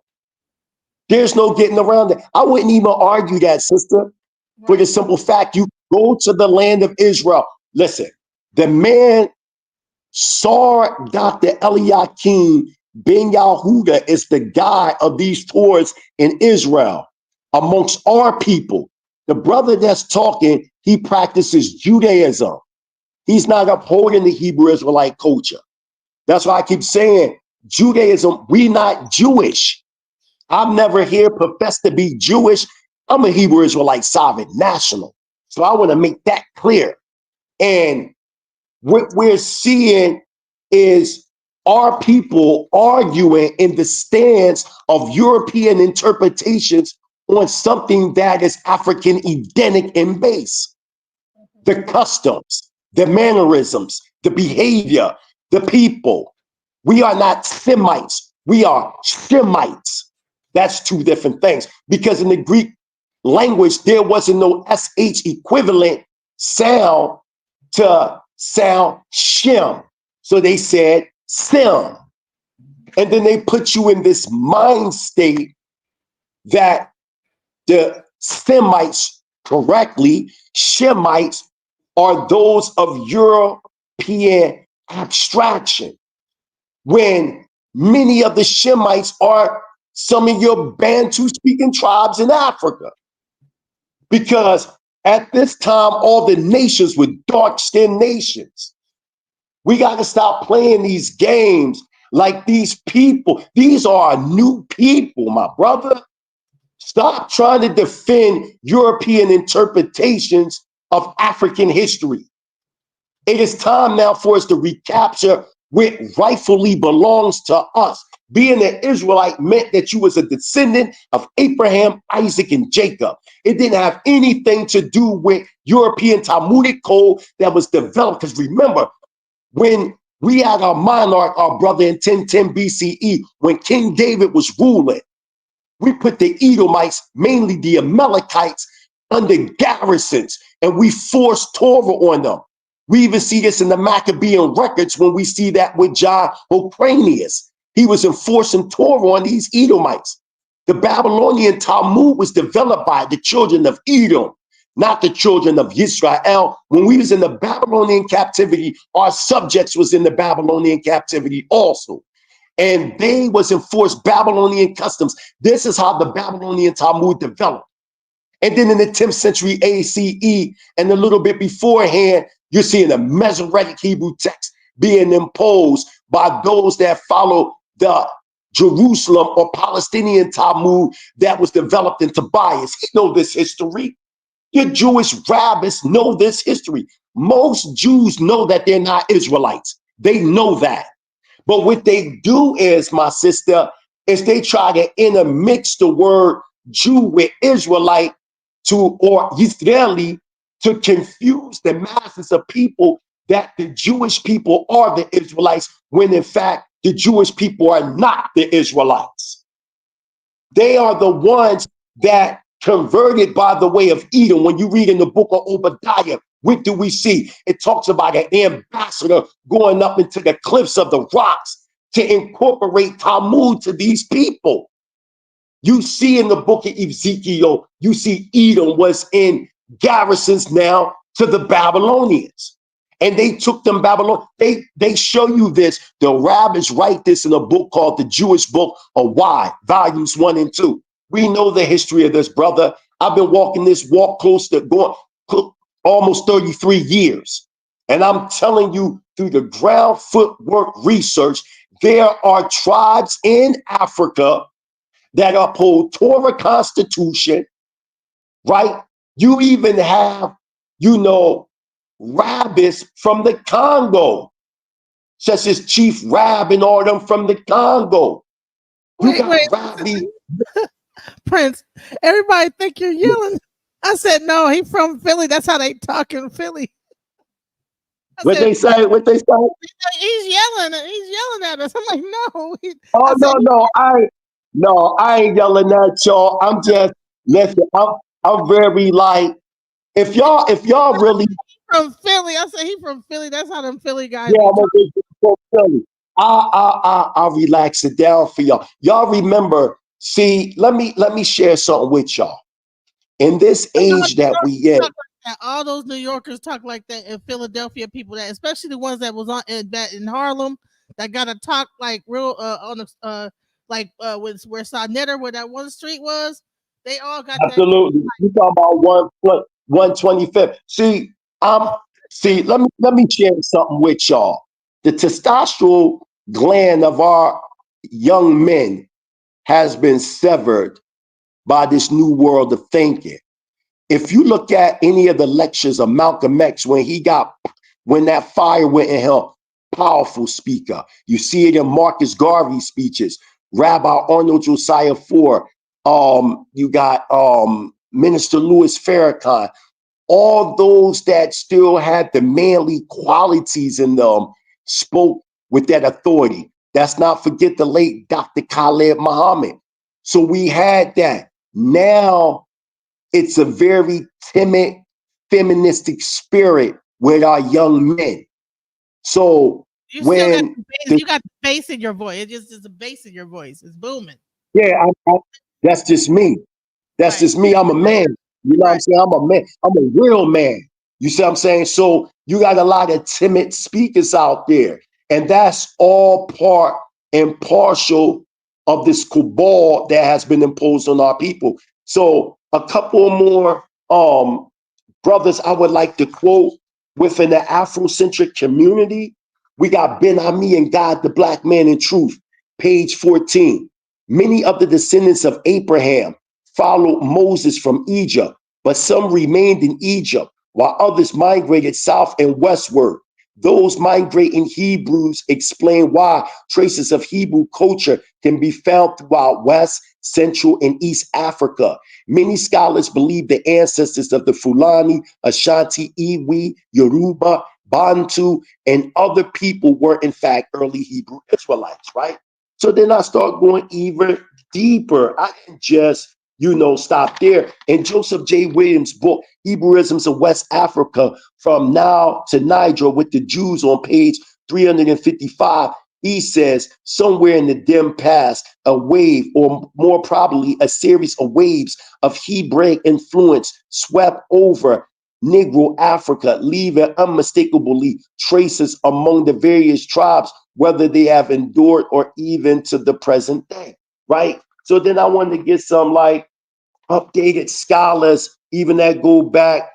There's no getting around it. I wouldn't even argue that, sister, for the simple fact you go to the land of Israel. Listen, the man SHAR Dr. Eliakim Ben YEHUDA is the guy of these tours in Israel amongst our people. The brother that's talking, he practices Judaism. He's not upholding the Hebrew Israelite culture. That's why I keep saying Judaism, we not Jewish. I've never here professed to be Jewish. I'm a Hebrew Israelite sovereign national. So I want to make that clear. And what we're seeing is our people arguing in the stance of European interpretations on something that is African Edenic in base. The customs, the mannerisms, the behavior, the people. We are not Semites. We are Shemites. That's two different things. Because in the Greek language, there wasn't no SH equivalent sound to sound Shem. So they said Sem. And then they put you in this mind state that the Semites, correctly, Shemites, are those of European abstraction, when many of the Shemites are some of your Bantu-speaking tribes in Africa. Because at this time, all the nations were dark-skinned nations. We got to stop playing these games like these people. These are new people, my brother. Stop trying to defend European interpretations of African history. It is time now for us to recapture what rightfully belongs to us. Being an Israelite meant that you was a descendant of Abraham, Isaac, and Jacob. It didn't have anything to do with European Talmudic code that was developed. Because remember, when we had our monarch, our brother in 1010 BCE, when King David was ruling, we put the Edomites, mainly the Amalekites, under garrisons, and we forced Torah on them. We even see this in the Maccabean records when we see that with John Hyrcanus. He was enforcing Torah on these Edomites. The Babylonian Talmud was developed by the children of Edom, not the children of YISRA'EL. When we was in the Babylonian captivity, our subjects was in the Babylonian captivity also. And they was enforced Babylonian customs. This is how the Babylonian Talmud developed. And then in the 10th century ACE and a little bit beforehand, you're seeing the Masoretic Hebrew text being imposed by those that follow the Jerusalem or Palestinian Talmud that was developed in Tobias. You know this history. Your Jewish rabbis know this history. Most Jews know that they're not Israelites. They know that. But what they do is, my sister, is they try to intermix the word Jew with Israelite or Israeli to confuse the masses of people that the Jewish people are the Israelites, when in fact the Jewish people are not the Israelites. They are the ones that converted by the way of Edom. When you read in the book of Obadiah, what do we see? It talks about an ambassador going up into the cliffs of the rocks to incorporate Talmud to these people. You see in the book of Ezekiel, you see Edom was in garrisons now to the Babylonians. And they took them Babylon. They show you this. The rabbis write this in a book called the Jewish Book of Y, volumes 1 and 2. We know the history of this, brother. I've been walking this walk close to going. almost 33 years. And I'm telling you, through the ground footwork research, there are tribes in Africa that uphold Torah constitution, right? You even have, rabbis from the Congo, such as Chief Rab and all them from the Congo. You got Rabbi Prince. Everybody think you're yelling. I said, no, he from Philly. That's how they talk in Philly. What they say? He's yelling at us. I'm like, no. I ain't yelling at y'all. I'm just, listen, I'm very like, if y'all really from Philly. I said he from Philly. That's how them Philly guys. Yeah, I'm from Philly. I'll relax it down for y'all. Y'all remember, see, let me share something with y'all. In this age that we in, all those New Yorkers talk like that, and Philadelphia people that, especially the ones that was on in Harlem, that gotta talk like real with where Sonnetter, where that one street was. They all got absolutely. That. You talking about 125th. See, let me share something with y'all. The testosterone gland of our young men has been severed by this new world of thinking. If you look at any of the lectures of Malcolm X, when that fire went in him, powerful speaker. You see it in Marcus Garvey's speeches, Rabbi Arnold Josiah Ford, you got Minister Louis Farrakhan, all those that still had the manly qualities in them spoke with that authority. Let's not forget the late Dr. Khaled Muhammad. So we had that. Now it's a very timid, feministic spirit with our young men. So you got the bass in your voice. It's just a bass in your voice. It's booming. Yeah, that's just me. That's just me. I'm a man. You know what I'm saying? I'm a man. I'm a real man. You see what I'm saying? So you got a lot of timid speakers out there. And that's all part and partial of this cabal that has been imposed on our people. So a couple more brothers I would like to quote within the Afrocentric community. We got Ben Ami and God, the Black Man in Truth, page 14. Many of the descendants of Abraham followed Moses from Egypt, but some remained in Egypt, while others migrated south and westward. Those migrating Hebrews explain why traces of Hebrew culture can be found throughout West, Central, and East Africa. Many scholars believe the ancestors of the Fulani, Ashanti, Iwi, Yoruba, Bantu, and other people were in fact early Hebrew Israelites, right? So then I start going even deeper. I didn't just, stop there. In Joseph J. Williams' book, Hebrewisms of West Africa, From Now to Niger with the Jews, on page 355, he says, somewhere in the dim past, a wave, or more probably a series of waves of Hebraic influence swept over Negro Africa, leaving unmistakably traces among the various tribes, whether they have endured or even to the present day, right? So then I wanted to get some like updated scholars, even that go back,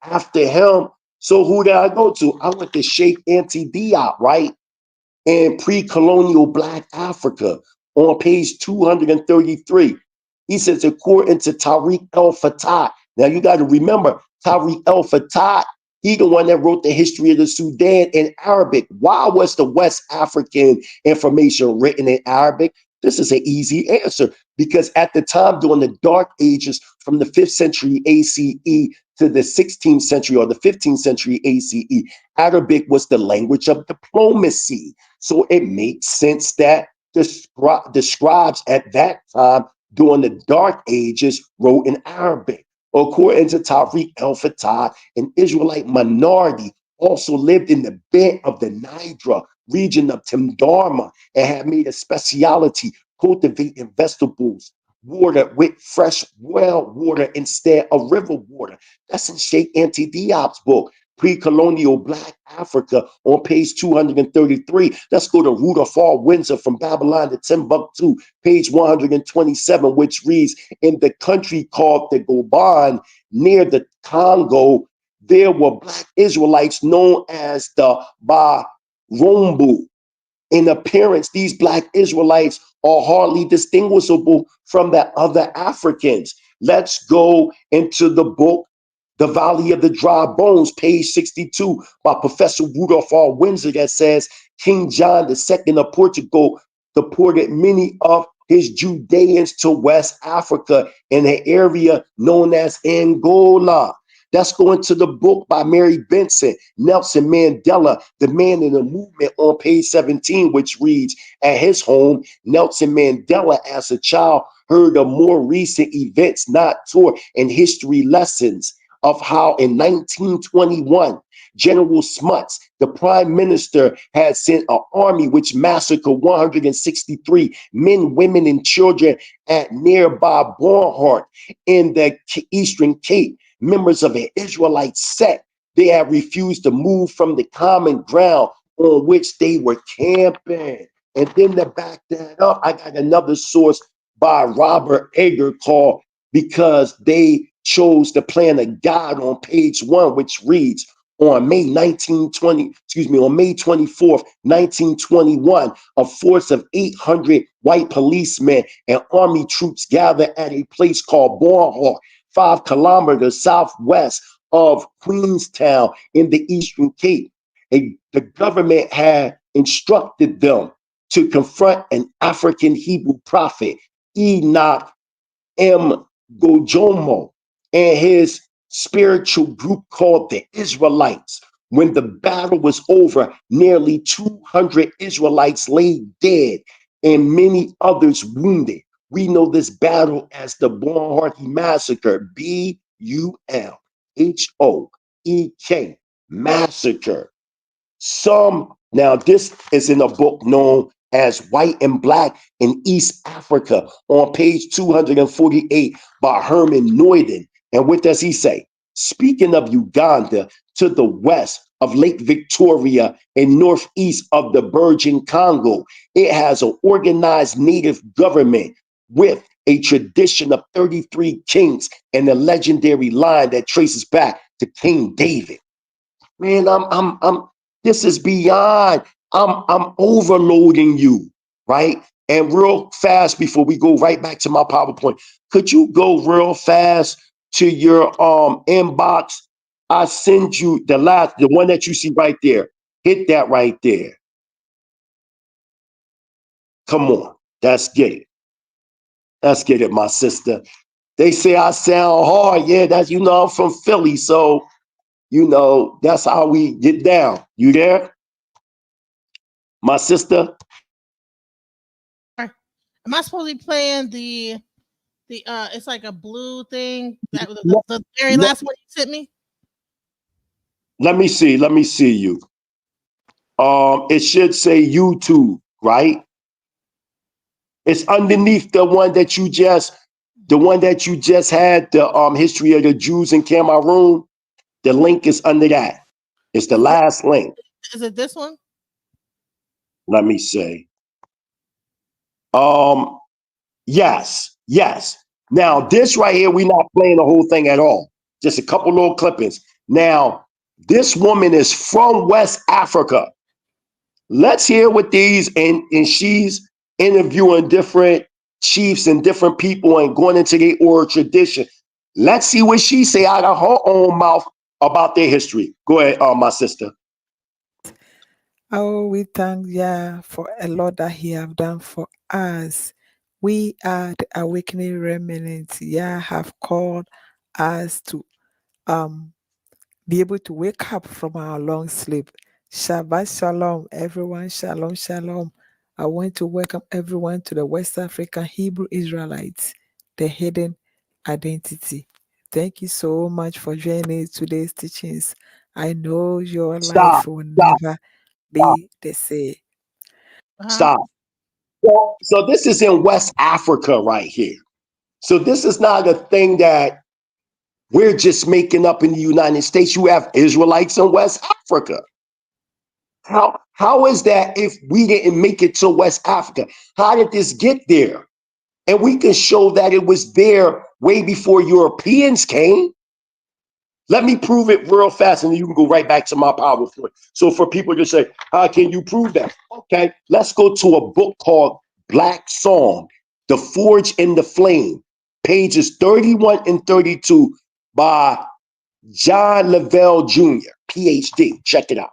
after him. So who did I go to? I went to Sheikh Anta Diop, right? And pre-colonial Black Africa on page 233. He says, according to Tariq El-Fatah. Now you got to remember, Tariq El-Fatah, he the one that wrote the history of the Sudan in Arabic. Why was the West African information written in Arabic? This is an easy answer, because at the time during the Dark Ages, from the 5th century ACE to the 16th century or the 15th century ACE, Arabic was the language of diplomacy. So it makes sense that the scribes at that time during the Dark Ages wrote in Arabic. According to Tariq El-Fatah, an Israelite minority also lived in the bed of the Nidra region of Timdarma and had made a speciality cultivating vegetables, water with fresh well water instead of river water. That's in Sheikh Anta Diop's book, pre-colonial Black Africa on page 233. Let's go to Rudolph R. Windsor, From Babylon to Timbuktu, page 127, which reads, in the country called the Goban near the Congo, there were Black Israelites known as the Barumbu. In appearance, these Black Israelites are hardly distinguishable from the other Africans. Let's go into the book, The Valley of the Dry Bones, page 62, by Professor Rudolph R. Windsor, that says King John II of Portugal deported many of his Judeans to West Africa in an area known as Angola. Let's go into the book by Mary Benson, Nelson Mandela, The Man in the Movement, on page 17, which reads, at his home, Nelson Mandela, as a child, heard of more recent events not taught in history lessons of how in 1921, General Smuts, the prime minister, had sent an army which massacred 163 men, women, and children at nearby Barnhart in the Eastern Cape. Members of an Israelite sect, they had refused to move from the common ground on which they were camping. And then to back that up, I got another source by Robert Egger called Because They Chose the Plan of God, on page 1, which reads, on May 24th, 1921, a force of 800 white policemen and army troops gathered at a place called Barnhart, 5 kilometers southwest of Queenstown in the Eastern Cape. The government had instructed them to confront an African Hebrew prophet, Enoch M. Gojomo, and his spiritual group called the Israelites. When the battle was over, nearly 200 Israelites lay dead and many others wounded. We know this battle as the Barnhart Massacre, Bulhoek Massacre. Now this is in a book known as White and Black in East Africa, on page 248 by Herman Noyden. And what does he say? Speaking of Uganda, to the west of Lake Victoria and northeast of the Virgin Congo, it has an organized native government with a tradition of 33 kings and a legendary line that traces back to King David. Man, this is beyond, I'm overloading you, right? And real fast, before we go right back to my PowerPoint, could you go real fast to your inbox? I send you the one that you see right there. Hit that right there. Come on, let's get it. Let's get it, my sister. They say I sound hard. Yeah, that's, I'm from Philly, so that's how we get down. You there, my sister? Am I supposed to be playing the it's like a blue thing, that the very last one you sent me? Let me see you. It should say YouTube, right? It's underneath the one that you just had, the history of the Jews in Cameroon. The link is under that. It's the last link. Is it this one? Let me see. Yes. Now this right here, we're not playing the whole thing at all. Just a couple little clippings. Now, this woman is from West Africa. Let's hear what these, and she's interviewing different chiefs and different people and going into their oral tradition. Let's see what she say out of her own mouth about their history. Go ahead, my sister. Oh, we thank Yah for a lot that He have done for us. We are the awakening remnants. Yah have called us to be able to wake up from our long sleep. Shabbat Shalom, everyone. Shalom, Shalom. I want to welcome everyone to the West African Hebrew Israelites, the hidden identity. Thank you so much for joining today's teachings. I know your life will never be the same. Stop. So this is in West Africa right here. So this is not a thing that We're just making up in the United States. You have Israelites in West Africa. How is that if we didn't make it to West Africa? How did this get there? And we can show that it was there way before Europeans came. Let me prove it real fast, and then you can go right back to my PowerPoint. So for people to say, how can you prove that? Okay, let's go to a book called Black Song, The Forge and the Flame, pages 31 and 32 by John Lavelle Jr., PhD. Check it out.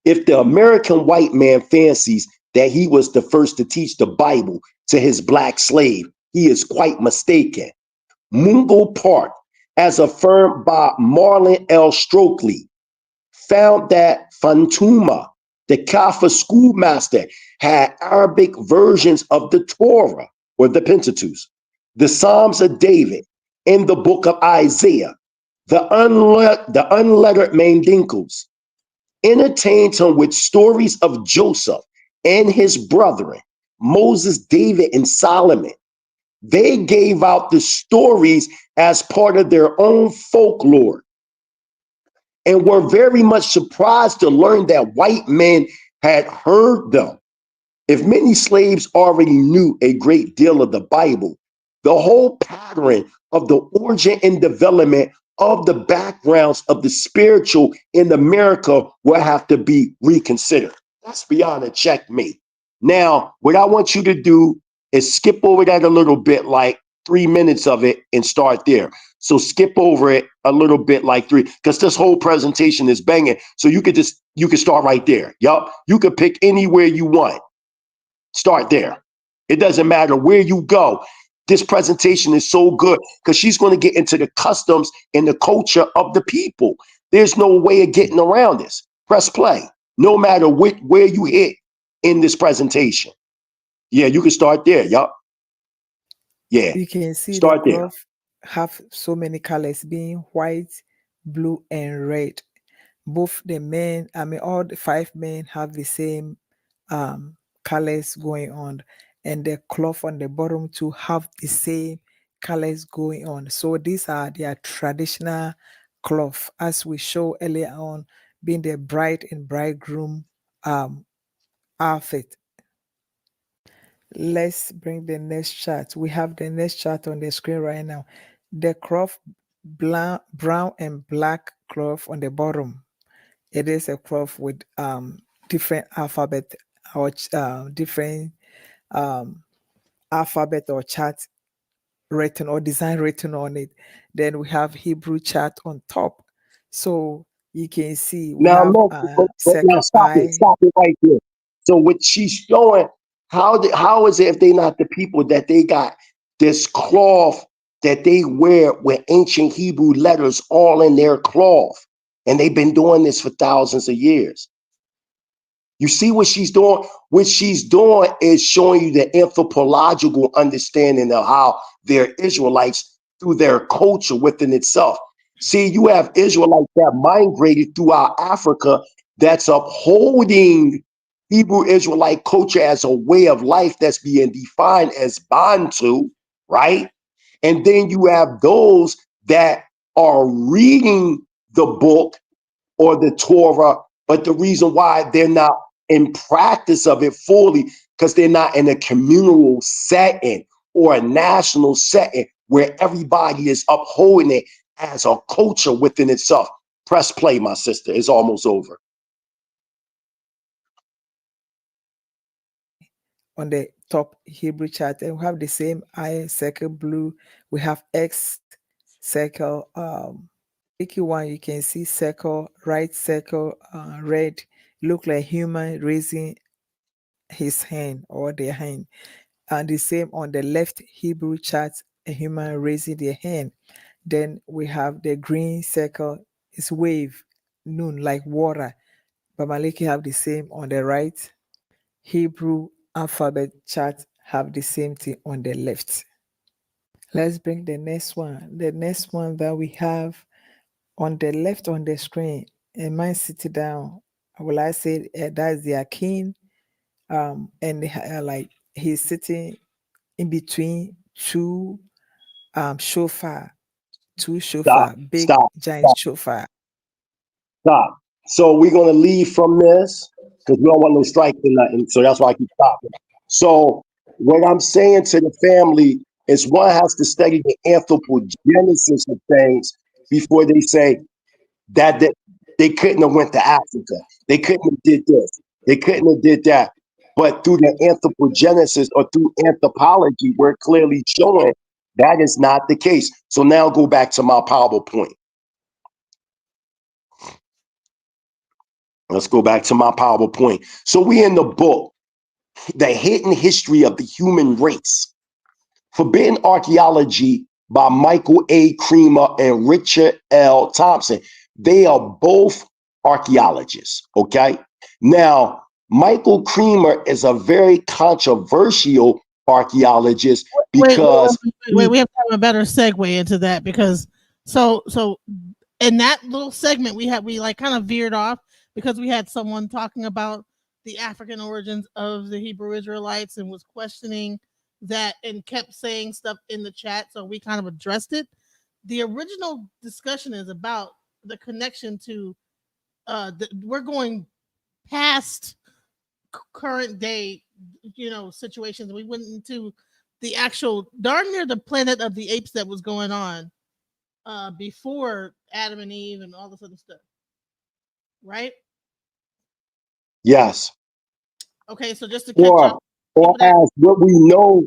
If the American white man fancies that he was the first to teach the Bible to his black slave, he is quite mistaken. Mungo Park, as affirmed by Marlon L. Stokely, found that Fantuma, the Kafa schoolmaster, had Arabic versions of the Torah, or the Pentateuch, the Psalms of David, and the book of Isaiah. The unlettered Mandinkos entertained him with stories of Joseph and his brethren, Moses, David, and Solomon. They gave out the stories as part of their own folklore and were very much surprised to learn that white men had heard them. If many slaves already knew a great deal of the Bible, the whole pattern of the origin and development of the backgrounds of the spiritual in America will have to be reconsidered. That's beyond a checkmate. Now, what I want you to do is skip over that a little bit, like 3 minutes of it, and start there. So skip over it a little bit, like 3, because this whole presentation is banging. So you could start right there. Yup. You could pick anywhere you want. Start there. It doesn't matter where you go. This presentation is so good because she's going to get into the customs and the culture of the people. There's no way of getting around this. Press play. No matter where you hit in this presentation. Yeah, you can start there. Yup. Yeah. You can see Start the there. cloth have so many colors, being white, blue, and red. Both the men, all the 5 men have the same colors going on, and the cloth on the bottom too have the same colors going on. So these are their traditional cloth, as we show earlier on, being the bride and bridegroom outfit. Let's bring the next chart. We have the next chart on the screen right now. The cloth, brown and black cloth on the bottom. It is a cloth with different alphabet or different alphabet or chart written or design written on it. Then we have Hebrew chart on top. So you can see we Now, have look, but now circle stop I. it right there. So what she's showing, how is it if they not the people that they got this cloth that they wear with ancient Hebrew letters all in their cloth, and they've been doing this for thousands of years. You see what she's doing? What she's doing is showing you the anthropological understanding of how they're Israelites through their culture within itself. See, you have Israelites that migrated throughout Africa that's upholding Hebrew Israelite culture as a way of life that's being defined as Bantu, right? And then you have those that are reading the book or the Torah, but the reason why they're not in practice of it fully because they're not in a communal setting or a national setting where everybody is upholding it as a culture within itself. Press play, my sister. It's almost over. On the top Hebrew chart, and we have the same I circle blue. We have X circle tricky one. You can see circle, right circle, red, look like human raising his hand or their hand. And the same on the left Hebrew chart, a human raising their hand. Then we have the green circle, is wave, noon, like water. But Maliki have the same on the right. Hebrew alphabet chart have the same thing on the left. Let's bring the next one. The next one that we have on the left on the screen, a man sitting down. Will I say that's their king? And like he's sitting in between two shofar, two Stop, shofar, big stop, giant stop, shofar. stop. So we're gonna leave from this because we don't want no strikes or nothing. So that's why I keep stopping. So what I'm saying to the family is one has to study the anthropogenesis of things before they say that they couldn't have went to Africa. They couldn't have did this. They couldn't have did that. But through the anthropogenesis or through anthropology, we're clearly showing that is not the case. So now go back to my PowerPoint. Let's go back to my PowerPoint. So we in the book, The Hidden History of the Human Race, Forbidden Archaeology by Michael A. Creamer and Richard L. Thompson. They are both archaeologists, okay? Now, Michael Creamer is a very controversial archaeologist because wait, we have to have a better segue into that because so in that little segment we like kind of veered off because we had someone talking about the African origins of the Hebrew Israelites and was questioning that and kept saying stuff in the chat, so we kind of addressed it. The original discussion is about the connection to we're going past current day, situations. We went into the actual darn near the Planet of the Apes that was going on before Adam and Eve and all this other stuff, right? yes, Okay, so just to catch up, or as what we know,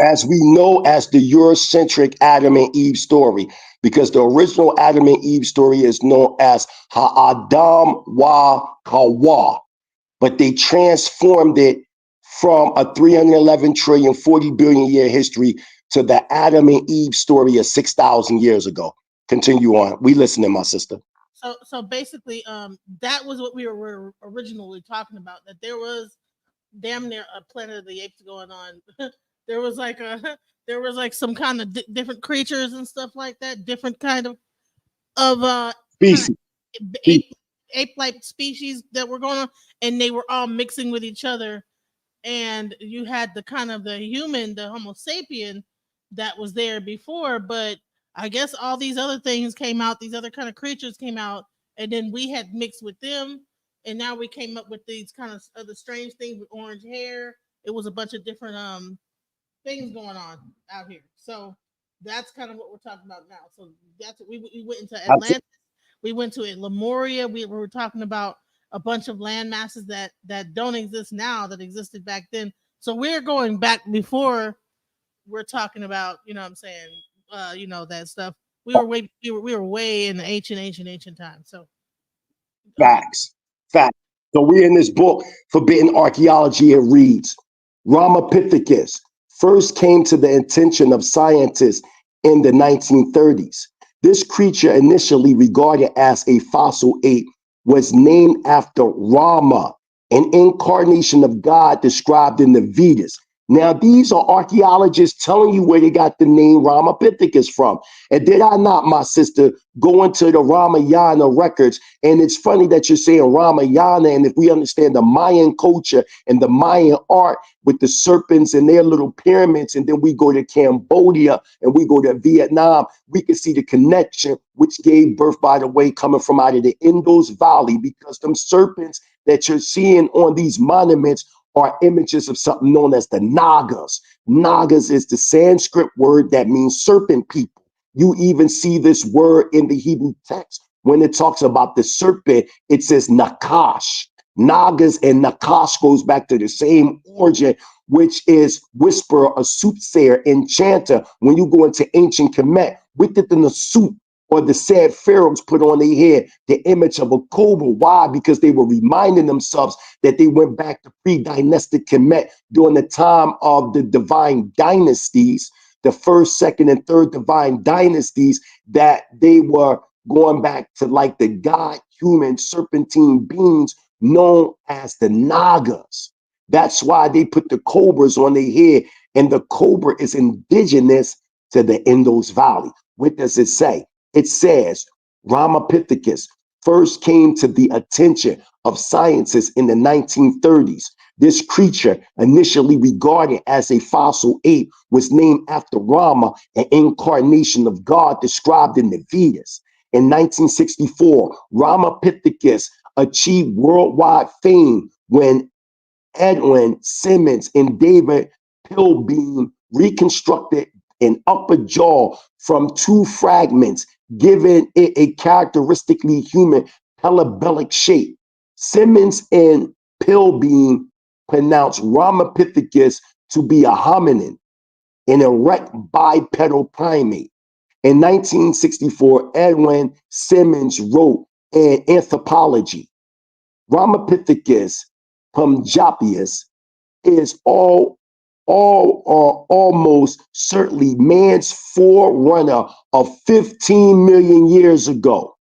as the Eurocentric Adam and Eve story, because the original Adam and Eve story is known as Ha'adam wa Hawa, but they transformed it from a 311 trillion, 40 billion year history to the Adam and Eve story of 6,000 years ago. Continue on. We listening, my sister. So basically, that was what we were originally talking about. That there was damn near a Planet of the Apes going on. there was like some kind of different creatures and stuff like that. Different kind of Species. Ape-like species that were going on, and they were all mixing with each other. And you had the kind of the human, the Homo sapien, that was there before, but I guess all these other things came out, these other kind of creatures came out, and then we had mixed with them, and now we came up with these kind of other strange things with orange hair. It was a bunch of different things going on out here. So that's kind of what we're talking about now. So that's what we went into Atlantis. We went to Lemuria. We were talking about a bunch of land masses that don't exist now that existed back then. So we're going back before we're talking about, what I'm saying, that stuff. We were way in the ancient times. So Facts. So we're in this book, Forbidden Archaeology. It reads, Ramapithecus first came to the attention of scientists in the 1930s. This creature, initially regarded as a fossil ape, was named after Rama, an incarnation of God described in the Vedas. Now, these are archaeologists telling you where they got the name Ramapithecus from. And did I not, my sister, go into the Ramayana records? And it's funny that you're saying Ramayana. And if we understand the Mayan culture and the Mayan art with the serpents and their little pyramids, and then we go to Cambodia and we go to Vietnam, we can see the connection, which gave birth, by the way, coming from out of the Indus Valley, because them serpents that you're seeing on these monuments are images of something known as the Nagas. Nagas is the Sanskrit word that means serpent people. You even see this word in the Hebrew text. When it talks about the serpent, it says Nakash. Nagas and Nakash goes back to the same origin, which is whisperer, a soothsayer, enchanter. When you go into ancient Kemet, with it in the suit, or the said pharaohs put on their head the image of a cobra. Why? Because they were reminding themselves that they went back to pre-dynastic Kemet during the time of the divine dynasties, the first, second, and third divine dynasties, that they were going back to like the god human serpentine beings known as the Nagas. That's why they put the cobras on their head, and the cobra is indigenous to the Indus Valley. What does it say? It says Ramapithecus first came to the attention of scientists in the 1930s. This creature, initially regarded as a fossil ape, was named after Rama, an incarnation of God described in the Vedas. In 1964, Ramapithecus achieved worldwide fame when Edwin Simmons and David Pilbeam reconstructed an upper jaw from two fragments, giving it a characteristically human parabolic shape. Simmons and Pilbeam pronounced Ramapithecus to be a hominin, an erect bipedal primate. In 1964, Edwin Simmons wrote an anthropology. Ramapithecus Punjabius is almost certainly man's forerunner of 15 million years ago.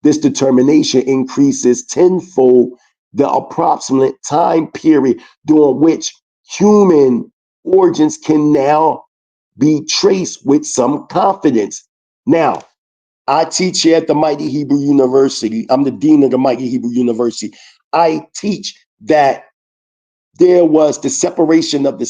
This determination increases tenfold the approximate time period during which human origins can now be traced with some confidence. Now, I teach here at the Mighty Hebrew University. I'm the dean of the Mighty Hebrew University. I teach that there was the separation of the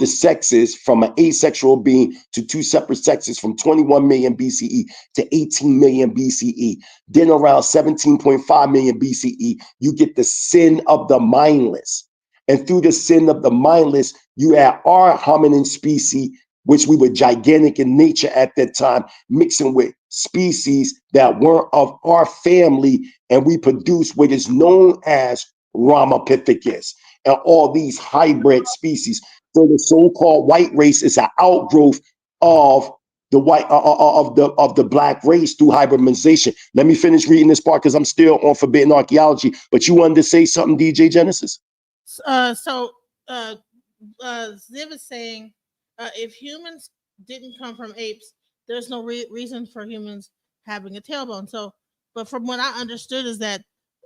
sexes from an asexual being to two separate sexes from 21 million BCE to 18 million BCE. Then around 17.5 million BCE, you get the sin of the mindless. And through the sin of the mindless, you have our hominin species, which we were gigantic in nature at that time, mixing with species that weren't of our family, and we produced what is known as Ramapithecus and all these hybrid species. So the so-called white race is an outgrowth of the of the black race through hybridization. Let me finish reading this part because I'm still on forbidden archaeology. But you wanted to say something, DJ Genesis? Ziv is saying if humans didn't come from apes, there's no reason for humans having a tailbone. So, but from what I understood is that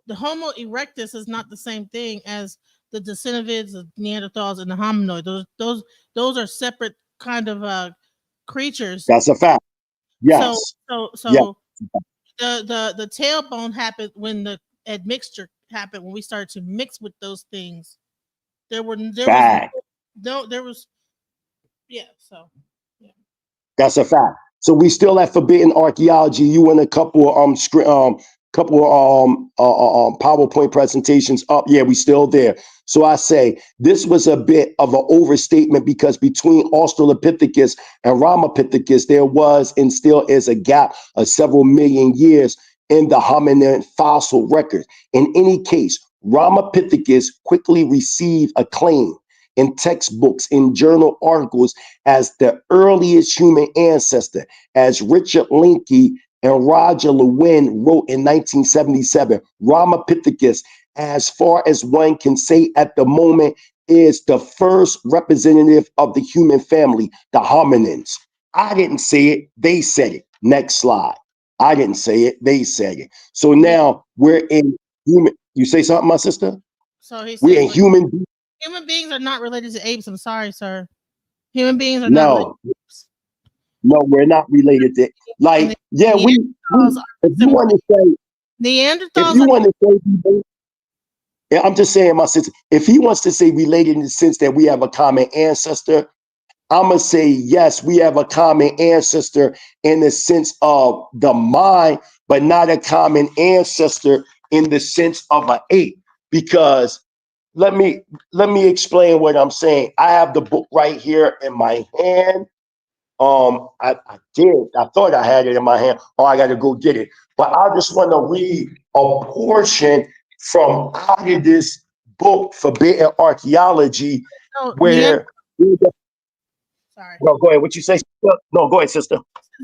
the Homo erectus is not the same thing as the Decennivids, the Neanderthals, and the hominoid. Those are separate kind of creatures. That's a fact. Yes. So yes. the tailbone happened when the admixture happened, when we started to mix with those things. There was That's a fact. So we still at forbidden archaeology. You and a couple of PowerPoint presentations up. Yeah, we still there. So I say this was a bit of an overstatement because between Australopithecus and Ramapithecus, there was and still is a gap of several million years in the hominin fossil record. In any case, Ramapithecus quickly received acclaim in textbooks, in journal articles as the earliest human ancestor, as Richard Linke and Roger Lewin wrote in 1977. Ramapithecus, as far as one can say at the moment, is the first representative of the human family, the hominins. I didn't say it, they said it. Next slide. I didn't say it, they said it. So now we're in human. You say something, my sister? So we're in human. Human beings are not related to apes. I'm sorry, sir. Human beings are not related to apes. No, we're not related to. Like, yeah, if you want to say Neanderthals, if you want to say, yeah, I'm just saying, my sister, if he wants to say related in the sense that we have a common ancestor, I'm gonna say yes, we have a common ancestor in the sense of the mind, but not a common ancestor in the sense of an ape. Because let me explain what I'm saying. I have the book right here in my hand. I thought I had it in my hand. Oh, I got to go get it. But I just want to read a portion from out of this book, Forbidden Archaeology, where. Sorry. No, go ahead. What you say? No, go ahead, sister.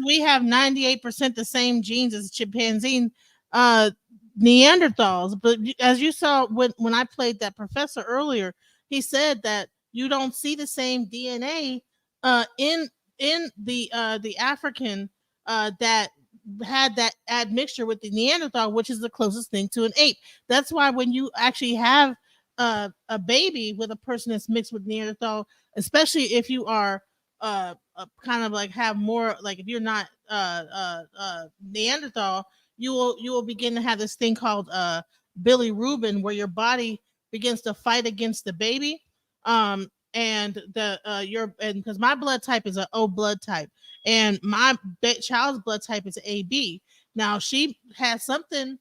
We have 98% the same genes as chimpanzee. Neanderthals, but as you saw when I played that professor earlier, he said that you don't see the same DNA in the African that had that admixture with the Neanderthal, which is the closest thing to an ape. That's why when you actually have a baby with a person that's mixed with Neanderthal, especially if you are kind of like have more, like if you're not Neanderthal, you will begin to have this thing called bilirubin, where your body begins to fight against the baby. And because my blood type is an O blood type, and my child's blood type is AB. Now she has something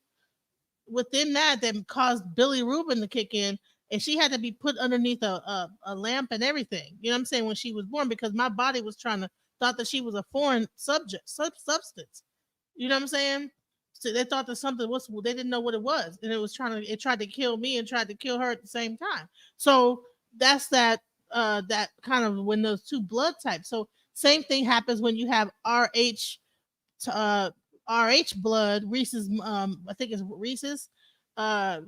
within that caused Billy Rubin to kick in, and she had to be put underneath a lamp and everything. You know what I'm saying? When she was born, because my body was thought that she was a foreign substance. You know what I'm saying? So they thought that something was, they didn't know what it was, and it tried to kill me and tried to kill her at the same time. So that's that kind of when those two blood types. So same thing happens when you have RH blood, Rhesus. I think it's Rhesus. I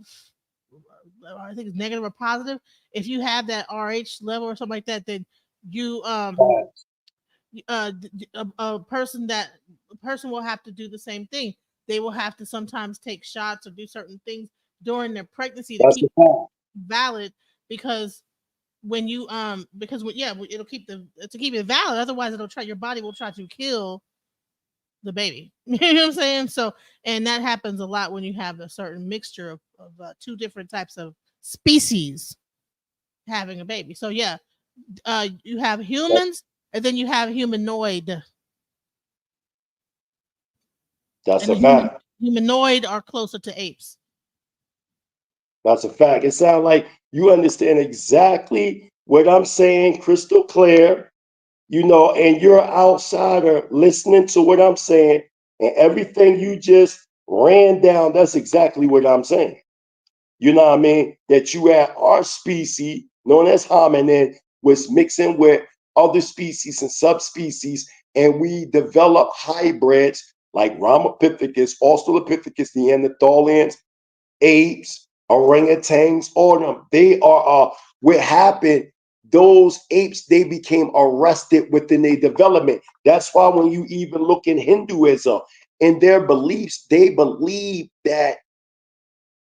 think it's negative or positive. If you have that RH level or something like that, then you a person will have to do the same thing. They will have to sometimes take shots or do certain things during their pregnancy to keep valid, because when you it'll keep to keep it valid. Otherwise, your body will try to kill the baby. You know what I'm saying? So, and that happens a lot when you have a certain mixture of two different types of species having a baby. So yeah, you have humans, and then you have humanoid. That's a fact. Humanoid are closer to apes. That's a fact. It sounds like you understand exactly what I'm saying, crystal clear, and you're an outsider listening to what I'm saying, and everything you just ran down, that's exactly what I'm saying. You know what I mean? That you had our species, known as hominin, was mixing with other species and subspecies, and we developed hybrids like Ramapithecus, Australopithecus, Neanderthalians, apes, orangutans, all them. They are what happened. Those apes, they became arrested within their development. That's why when you even look in Hinduism, in their beliefs, they believe that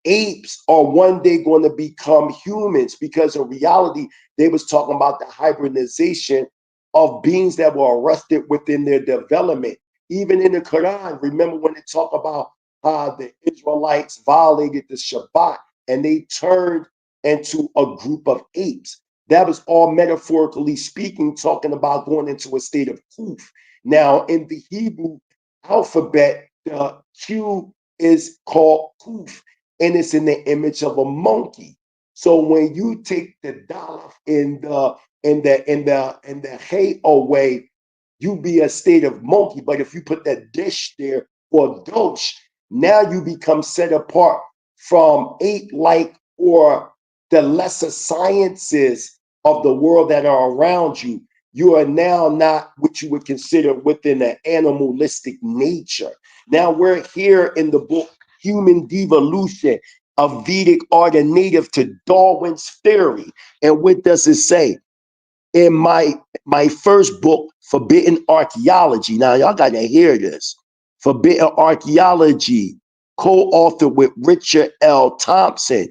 apes are one day going to become humans, because in reality, they was talking about the hybridization of beings that were arrested within their development. Even in the Quran, remember when they talk about how the Israelites violated the Shabbat and they turned into a group of apes. That was all metaphorically speaking, talking about going into a state of kuf. Now, in the Hebrew alphabet, the Q is called kuf, and it's in the image of a monkey. So when you take the dollar in the hay away, you be a state of monkey. But if you put that dish there or dosh, now you become set apart from ape-like or the lesser sciences of the world that are around you. You are now not what you would consider within an animalistic nature. Now we're here in the book Human Devolution, a Vedic art and native to Darwin's theory. And what does it say? In my first book, Forbidden Archaeology. Now y'all got to hear this. Forbidden Archaeology, co-authored with Richard L. Thompson,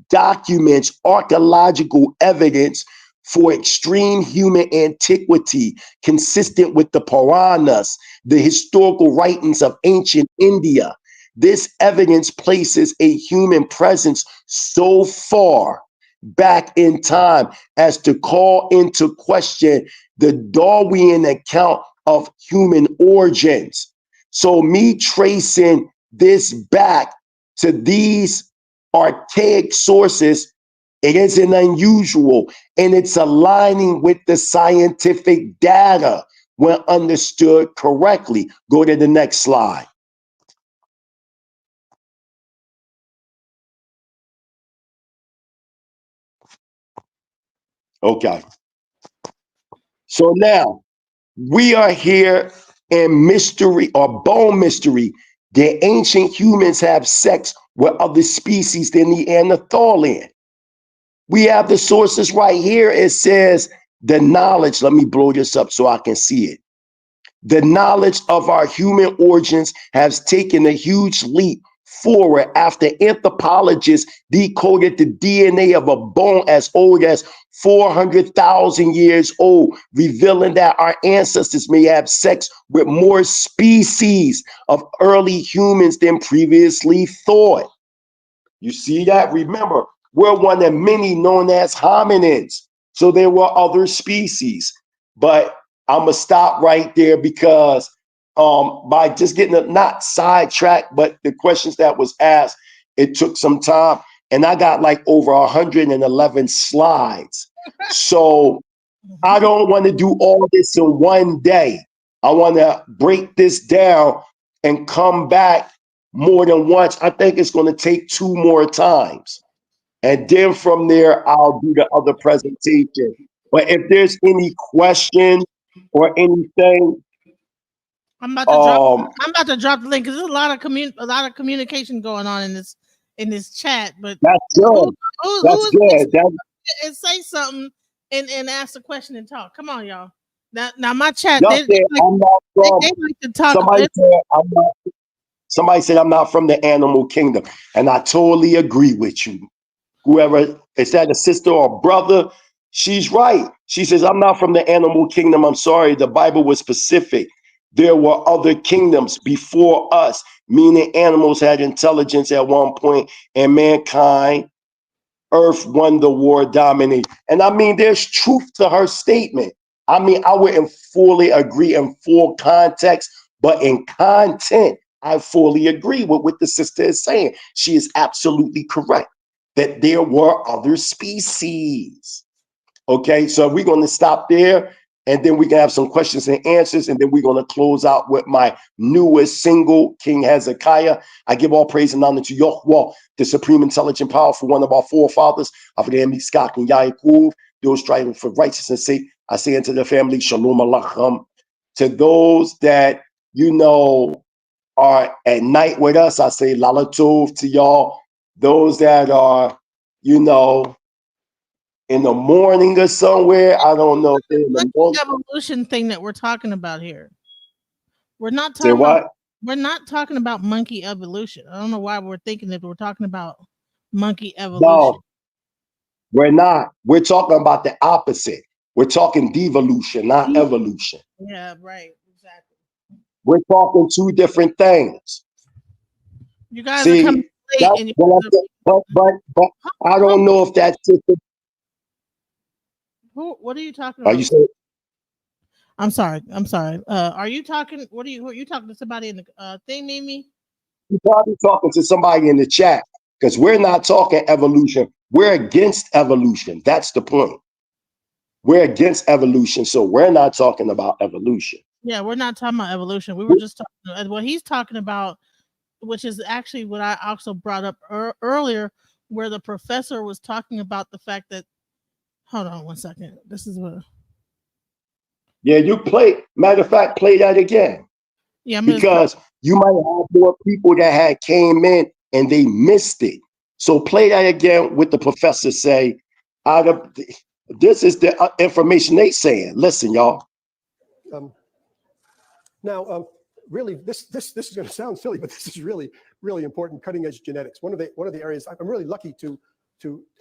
documents archaeological evidence for extreme human antiquity consistent with the Puranas, the historical writings of ancient India. This evidence places a human presence so far back in time as to call into question the Darwinian account of human origins. So me tracing this back to these archaic sources, it isn't unusual, and it's aligning with the scientific data when understood correctly. Go to the next slide. Okay. So now we are here in mystery or bone mystery. The ancient humans have sex with other species than the Neanderthalian. We have the sources right here. It says the knowledge. Let me blow this up so I can see it. The knowledge of our human origins has taken a huge leap forward after anthropologists decoded the DNA of a bone as old as 400,000 years old, revealing that our ancestors may have sex with more species of early humans than previously thought. You see that? Remember, We're one of many known as hominids. So there were other species. But I'm going to stop right there because by just getting not sidetracked, but the questions that was asked, it took some time. And I got like over 111 slides. So I don't want to do all this in one day. I want to break this down and come back more than once. I think it's going to take 2 more times. And then from there, I'll do the other presentation. But if there's any question or anything, I'm about to drop the link because there's a lot of communication going on in this chat. But that's good. That's good. And say something and ask a question and talk. Come on, y'all. Now my chat. They like to talk. Somebody said I'm not from the animal kingdom, and I totally agree with you. Whoever is that, a sister or brother, she's right. She says, I'm not from the animal kingdom. I'm sorry. The Bible was specific. There were other kingdoms before us, meaning animals had intelligence at one point, and mankind, earth won the war, dominated. And I mean, there's truth to her statement. I mean, I wouldn't fully agree in full context, but in content, I fully agree with what the sister is saying. She is absolutely correct that there were other species. Okay, so we're going to stop there, and then we can have some questions and answers, and then we're going to close out with my newest single, King Hezekiah. I give all praise and honor to Yahweh, the supreme, intelligent, powerful one of our forefathers, Avraham, Yitzchak, and Yaakov, those striving for righteousness' sake. I say unto the family, Shalom Alaikum. To those that, are at night with us, I say Lala Tov to y'all. Those that are, in the morning or somewhere, I don't know if they're in the morning. Evolution thing that we're talking about here. We're not Say talking what? about. We're not talking about monkey evolution. I don't know why we're thinking that we're talking about monkey evolution. No, we're not. We're talking about the opposite. We're talking devolution, not evolution. Yeah, right. Exactly. We're talking 2 different things. You guys are coming late, and but I don't know if that's just. What are you talking about? Are you saying? I'm sorry. Are you talking? Who are you talking to? Somebody in the thing, Mimi? You're probably talking to somebody in the chat because we're not talking evolution. We're against evolution. That's the point. We're against evolution, so we're not talking about evolution. Yeah, we're not talking about evolution. We were just talking what he's talking about, which is actually what I also brought up earlier, where the professor was talking about the fact that. Hold on 1 second. This is what. Yeah, you play. Matter of fact, play that again. Yeah, because you might have more people that had came in and they missed it. So play that again with the professor say, this is the information they saying. Listen, y'all. Really, this is going to sound silly, but this is really, really important. Cutting edge genetics. One of the areas I'm really lucky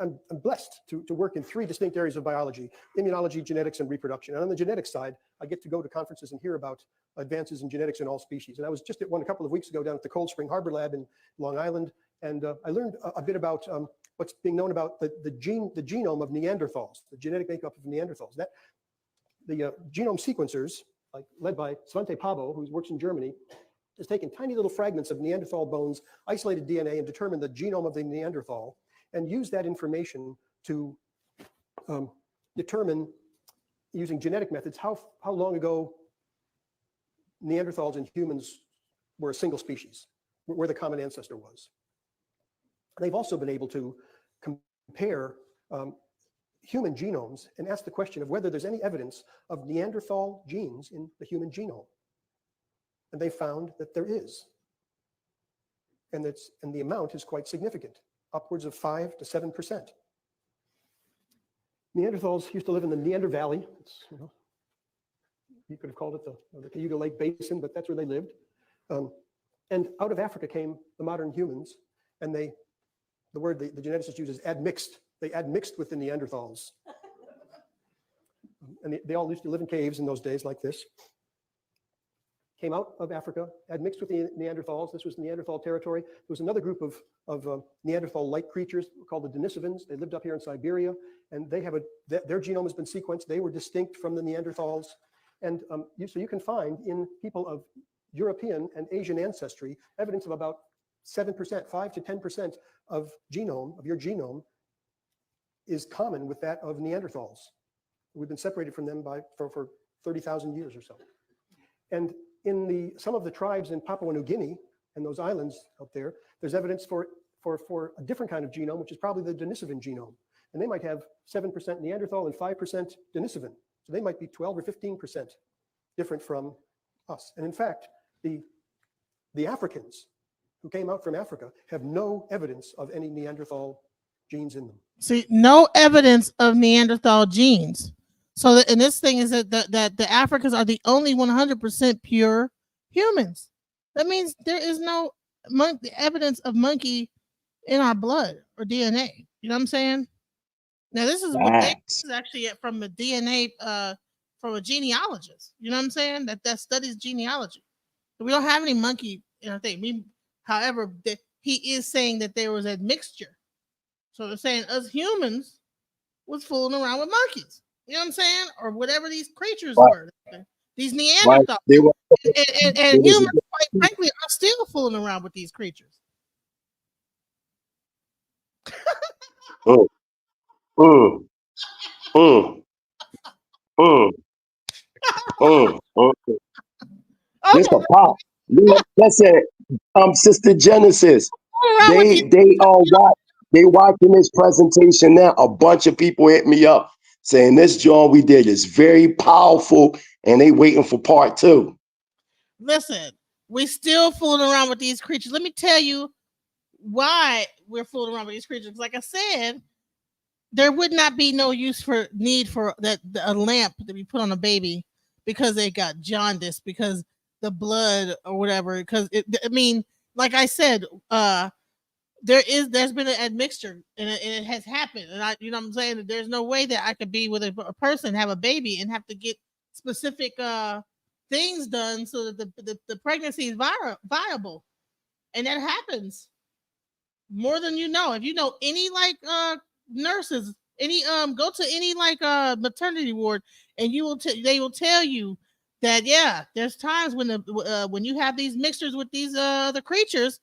I'm blessed to work in 3 distinct areas of biology: immunology, genetics, and reproduction. And on the genetics side, I get to go to conferences and hear about advances in genetics in all species. And I was just at one a couple of weeks ago down at the Cold Spring Harbor Lab in Long Island, and I learned a bit about what's being known about the genome of Neanderthals, the genetic makeup of Neanderthals. That the genome sequencers, led by Svante Pabo, who works in Germany, has taken tiny little fragments of Neanderthal bones, isolated DNA, and determined the genome of the Neanderthal, and use that information to determine, using genetic methods, how long ago Neanderthals and humans were a single species, where the common ancestor was. They've also been able to compare human genomes and ask the question of whether there's any evidence of Neanderthal genes in the human genome. And they found that there is. And the amount is quite significant, upwards of 5 to 7%. Neanderthals used to live in the Neander Valley. You could have called it the Cayuga Lake Basin, but that's where they lived. And out of Africa came the modern humans, and the word the geneticists use is admixed. They admixed with the Neanderthals. And they all used to live in caves in those days like this. came out of Africa, had mixed with the Neanderthals. This was Neanderthal territory. There was another group of Neanderthal-like creatures called the Denisovans. They lived up here in Siberia, and they have their genome has been sequenced. They were distinct from the Neanderthals. And so you can find in people of European and Asian ancestry evidence of about 7%, 5 to 10% of your genome is common with that of Neanderthals. We've been separated from them for 30,000 years or so. And in some of the tribes in Papua New Guinea and those islands out there, there's evidence for a different kind of genome, which is probably the Denisovan genome. And they might have 7% Neanderthal and 5% Denisovan. So they might be 12 or 15% different from us. And in fact, the Africans who came out from Africa have no evidence of any Neanderthal genes in them. See, no evidence of Neanderthal genes. So, and this thing is that the Africans are the only 100% pure humans. That means there is no evidence of monkey in our blood or DNA. You know what I'm saying? Now, this is actually from the DNA from a genealogist. You know what I'm saying? That studies genealogy. So we don't have any monkey in our thing. However, he is saying that there was a mixture. So they're saying us humans was fooling around with monkeys. You know what I'm saying? Or whatever these creatures were. These Neanderthals. And humans, quite frankly, are still fooling around with these creatures. This a pop. Listen, Sister Genesis. They watching this presentation now. A bunch of people hit me up saying this John we did is very powerful, and they waiting for part 2. Listen, we still fooling around with these creatures. Let me tell you why we're fooling around with these creatures. Like I said, there would not be no need for a lamp to be put on a baby because they got jaundice, because the blood or whatever. Because like I said, there's been an admixture and it has happened, and you know what I'm saying, that there's no way that I could be with a person, have a baby, and have to get specific things done so that the pregnancy is viable, and that happens more than you know. If you know any nurses, any go to any maternity ward, and they will tell you that there's times when you have these mixtures with these other creatures,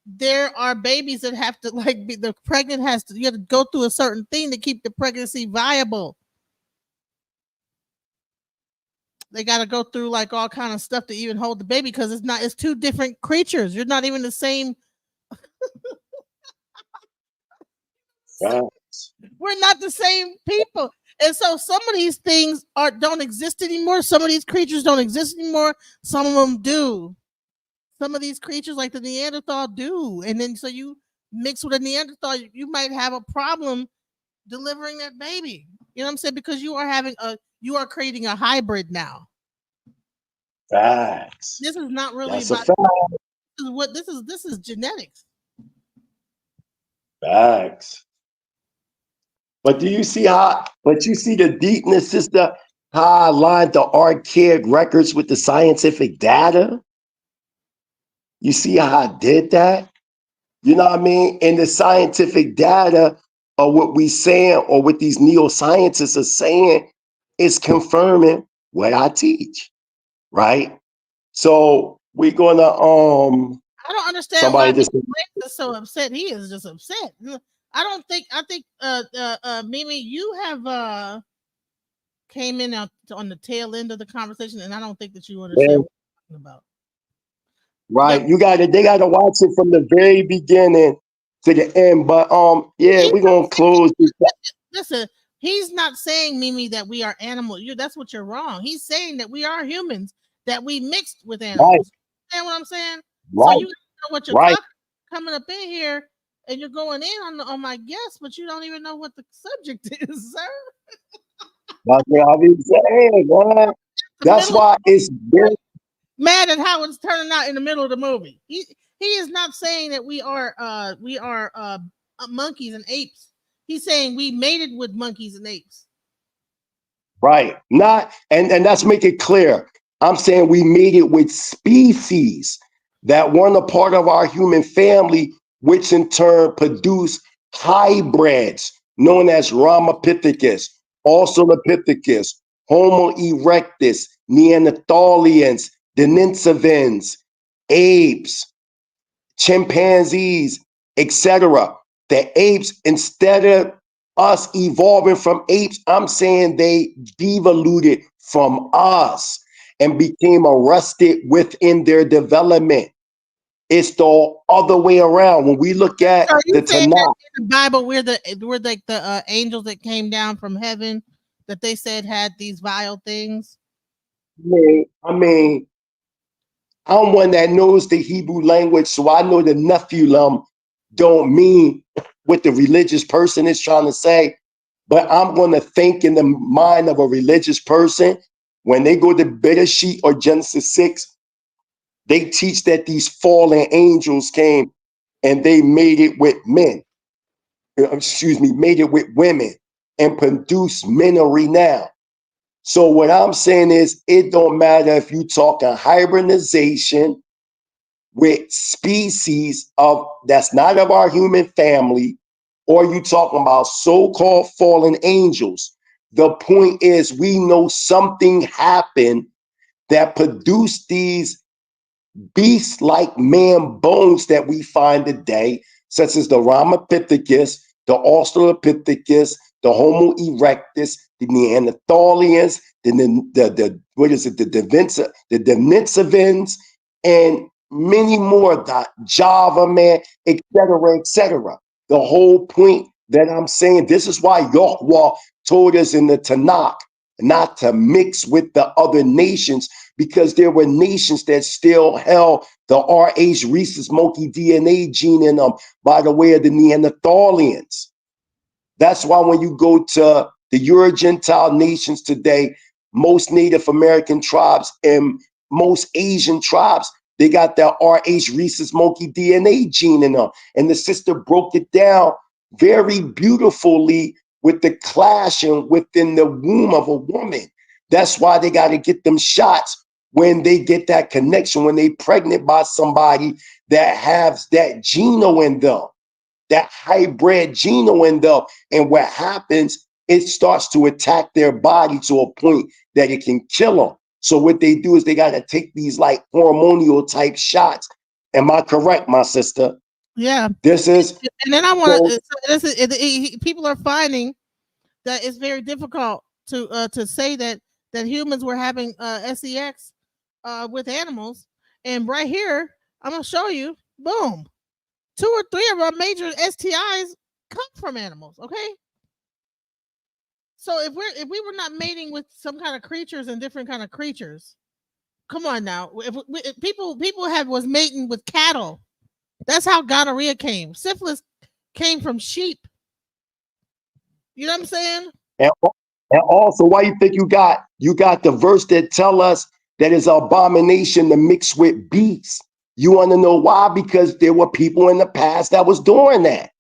there are babies that have to you have to go through a certain thing to keep the pregnancy viable. They got to go through all kind of stuff to even hold the baby, because it's two different creatures. You're not even the same. We're not the same people. And so some of these things don't exist anymore. Some of these creatures don't exist anymore. Some of them do. Some of these creatures, like the Neanderthal, do. And then so you mix with a Neanderthal, you might have a problem delivering that baby. You know what I'm saying? Because you are creating a hybrid now. Facts. This is not really That's about this is genetics. Facts. But you see the deepness, sister, how I aligned the archaic records with the scientific data? You see how I did that? You know what I mean? And the scientific data of what we saying, or what these neuroscientists are saying, is confirming what I teach, right? So we're gonna I don't understand why just is so upset. He is just upset. I think Mimi, you have came in on the tail end of the conversation, and I don't think that you understand what we're talking about. Right, they gotta watch it from the very beginning to the end. But we're gonna close this. Listen, he's not saying, Mimi, that we are animals. That's what you're wrong. He's saying that we are humans, that we mixed with animals. Right. You understand what I'm saying? Right. So you know what you're talking, coming up in here, and you're going in on my guest, but you don't even know what the subject is, sir. That's what I be saying, man. That's why it's very mad at how it's turning out in the middle of the movie. He is not saying that we are monkeys and apes. He's saying we mated with monkeys and apes. Right. Not and let's make it clear. I'm saying we made it with species that weren't a part of our human family, which in turn produce hybrids known as Ramapithecus, Australopithecus, Homo erectus, Neanderthalians, Denisovans, apes, chimpanzees, etc. The apes, instead of us evolving from apes, I'm saying they devoluted from us and became arrested within their development. It's the other way around. When we look at So the you saying that Tanakh, in the Bible we're like the angels that came down from heaven that they said had these vile things? I mean, I'm one that knows the Hebrew language, so I know the Nephilim don't mean what the religious person is trying to say. But I'm going to think in the mind of a religious person, when they go to Bereshit or Genesis 6, they teach that these fallen angels came and they made it with men. Made it with women and produced men of renown. So what I'm saying is, it don't matter if you talking hybridization with species of that's not of our human family, or you talking about so-called fallen angels. The point is, we know something happened that produced these beast-like man bones that we find today, such as the Ramapithecus, the Australopithecus, the Homo erectus, the Neanderthalians, the what is it, the Denisovans, and many more, the Java man, etc., etc. The whole point that I'm saying, this is why Yahweh told us in the Tanakh not to mix with the other nations, because there were nations that still held the RH rhesus monkey DNA gene in them by the way of the Neanderthalians. That's why when you go to the Euro-Gentile nations today, most Native American tribes and most Asian tribes, they got that RH rhesus monkey DNA gene in them. And the sister broke it down very beautifully with the clashing within the womb of a woman. That's why they got to get them shots when they get that connection, when they pregnant by somebody that has that geno in them, that hybrid geno in them. And what happens, it starts to attack their body to a point that it can kill them. So what they do is they got to take these like hormonal type shots. Am I correct, my sister? Yeah. This is, and then I want to. People are finding that it's very difficult to say that humans were having sex with animals, and right here I'm gonna show you. Boom, 2 or 3 of our major STIs come from animals. Okay, so if we were not mating with some kind of creatures and different kind of creatures, come on now. If people was mating with cattle. That's how gonorrhea came. Syphilis came from sheep. You know what I'm saying? and, and also, why you think you got the verse that tell us that it's an abomination to mix with beasts? You want to know why? Because there were people in the past that was doing that.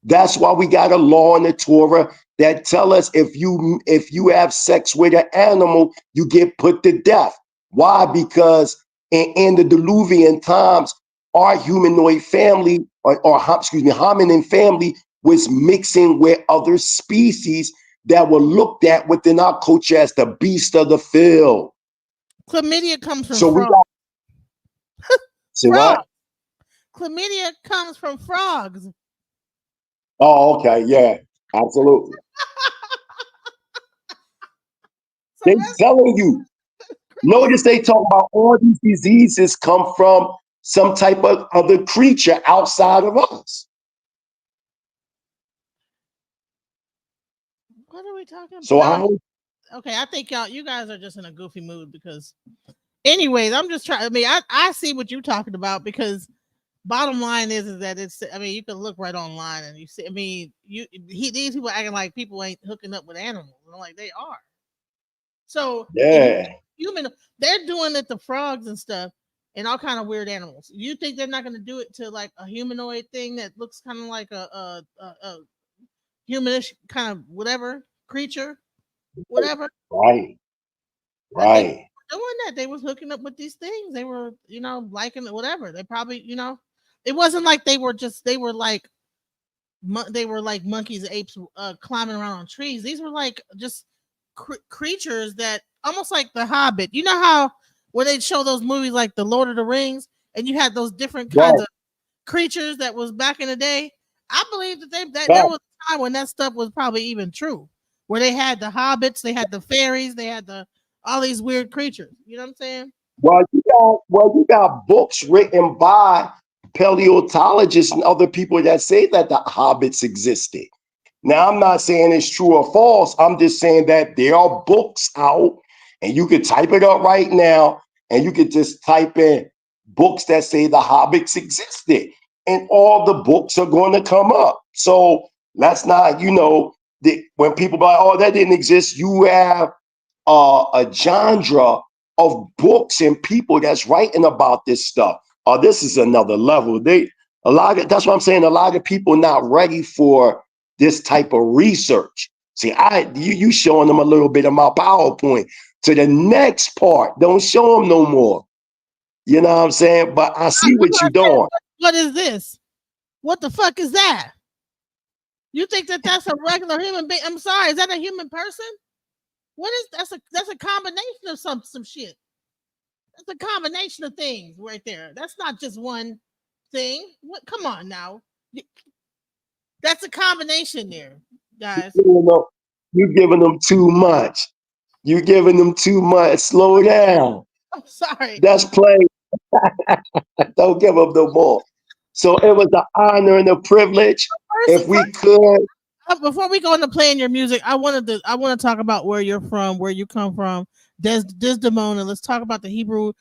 That's why we got a law in the Torah that tell us if you have sex with an animal, you get put to death. Why? Because in the Diluvian times, our humanoid family or hominin family was mixing with other species that were looked at within our culture as the beast of the field. Chlamydia comes from So we frogs. got, see Frog. what? Chlamydia comes from frogs. Oh, okay, yeah, absolutely. So They telling you. Notice they talk about all these diseases come from some type of other creature outside of us. what are we talking So about? how? Okay, I think you guys are just in a goofy mood because anyways, I'm just trying. I mean, I see what you're talking about because bottom line is that it's. I mean, you can look right online and you see. I mean, these people acting like people ain't hooking up with animals. I'm like they are. So the Yeah. human, they're doing it to frogs and stuff, and all kind of weird animals. You think they're not going to do it to like a humanoid thing that looks kind of like a humanish kind of whatever creature, whatever? Right. That they Right. doing that. They was hooking up with these things. They were, liking it, whatever. They probably, it wasn't like they were like monkeys, apes, climbing around on trees. These were like just creatures that almost like the Hobbit. You know how where they show those movies like the Lord of the Rings, and you had those different kinds of creatures that was back in the day. I believe that there was a time when that stuff was probably even true, where they had the hobbits, they had the fairies, they had all these weird creatures. You know what I'm saying? Well, you got books written by paleontologists and other people that say that the hobbits existed. Now, I'm not saying it's true or false. I'm just saying that there are books out, and you could type it up right now, and you could just type in books that say the hobbits existed, and all the books are going to come up. So let's not, when people are like, oh, that didn't exist, you have a genre of books and people that's writing about this stuff. Oh, this is another level. That's what I'm saying. A lot of people not ready for this type of research. See, you showing them a little bit of my PowerPoint. To the next part, don't show them no more. You know what I'm saying? But I see what you're doing. What is this? What the fuck is that? You think that that's a regular human being? I'm sorry, is that a human person? What is that's a combination of some shit. That's a combination of things right there. That's not just one thing. What? Come on now. That's a combination there, guys. You're giving them too much. You're giving them too much. Slow down. I'm sorry. That's play. Don't give them no more. So it was an honor and a privilege. If we could. Before we go into playing your music, I want to talk about where you're from, where you come from. Dimona. Let's talk about the Hebrew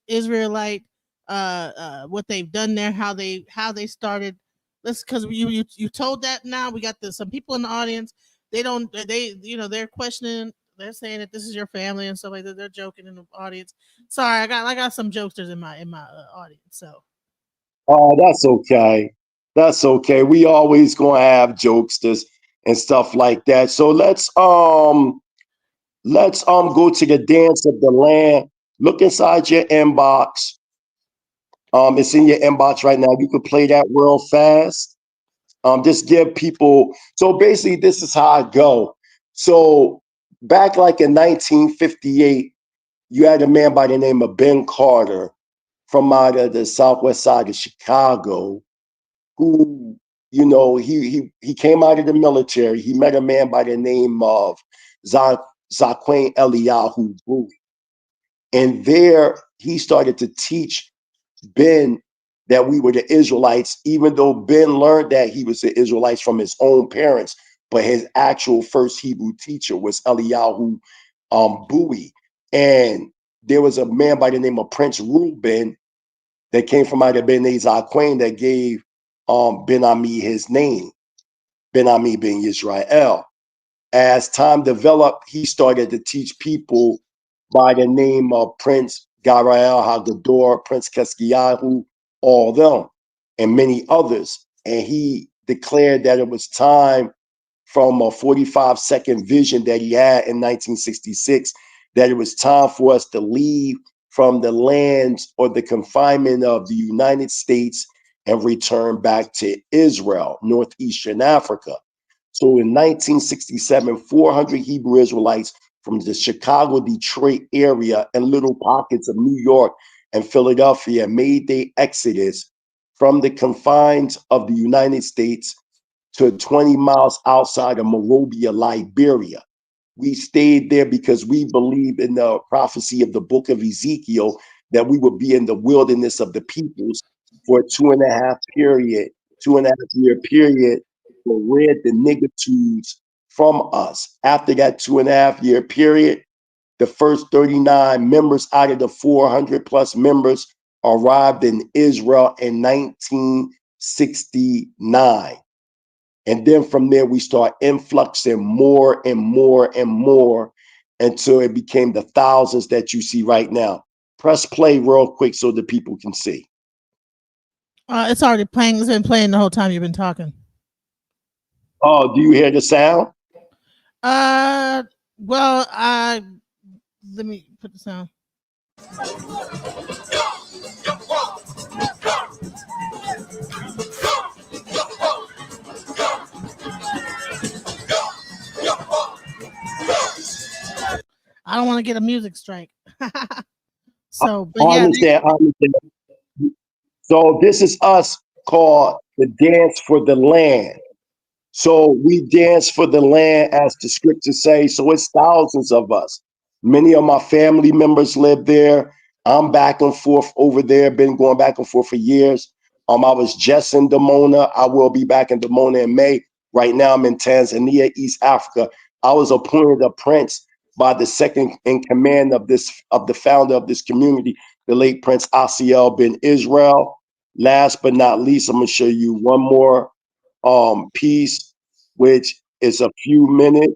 Israelite, what they've done there, how they started. Because you told that. Now we got some people in the audience. They're questioning. They're saying that this is your family and stuff like that. They're joking in the audience. Sorry, I got some jokesters in my audience. So. Oh, that's okay. That's okay. We always gonna have jokesters and stuff like that. So let's go to the dance of the land. Look inside your inbox. It's in your inbox right now. You could play that real fast. Just give people. So basically, this is how I go. So back like in 1958, you had a man by the name of Ben Carter from out of the southwest side of Chicago, who, he came out of the military. He met a man by the name of ZAQEN ELYAHSHUV. And there he started to teach Ben that we were the Israelites, even though Ben learned that he was the Israelites from his own parents, but his actual first Hebrew teacher was Eliyahu Bowie. And there was a man by the name of Prince Reuben that came from out of Bnei ZAQEN that gave Ben Ami his name, Ben Ami being Yisrael. As time developed, he started to teach people by the name of Prince Garael Hagador, Prince Keskiyahu, all them, and many others. And he declared that it was time, from a 45-second vision that he had in 1966, that it was time for us to leave from the lands or the confinement of the United States and return back to Israel, Northeastern Africa. So in 1967, 400 Hebrew Israelites from the Chicago, Detroit area and little pockets of New York and Philadelphia made their exodus from the confines of the United States to 20 miles outside of Monrovia, Liberia. We stayed there because we believe in the prophecy of the book of Ezekiel that we would be in the wilderness of the peoples for a 2.5-year period, to rid the niggitudes from us. After that 2.5-year period, the first 39 members out of the 400 plus members arrived in Israel in 1969. And then from there, we start influxing more and more and more until it became the thousands that you see right now. Press play real quick so the people can see. It's already playing. It's been playing the whole time you've been talking. Oh, do you hear the sound? Well, let me put the sound. I don't want to get a music strike. So, but I yeah, understand. I understand. So this is us called the dance for the land. So we dance for the land as the scriptures say. So it's thousands of us. Many of my family members live there. I'm back and forth over there, been going back and forth for years. I was just in Dimona. I will be back in Dimona in May. Right now I'm in Tanzania, East Africa. I was appointed a prince by the second in command of the founder of this community, the late Prince Asiel bin Israel. Last but not least, I'm gonna show you one more piece, which is a few minutes.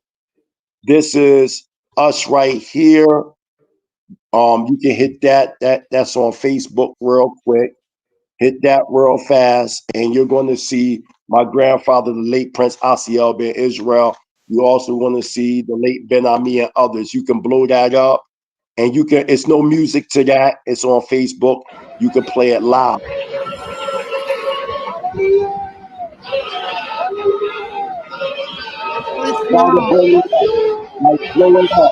This is us right here. You can hit that's on Facebook real quick. Hit that real fast, and you're going to see my grandfather, the late Prince Asiel bin Israel. You also want to see the late Ben Ami and others. You can blow that up, and you can. It's no music to that. It's on Facebook. You can play it live. Try to blow it up. Like blow it up.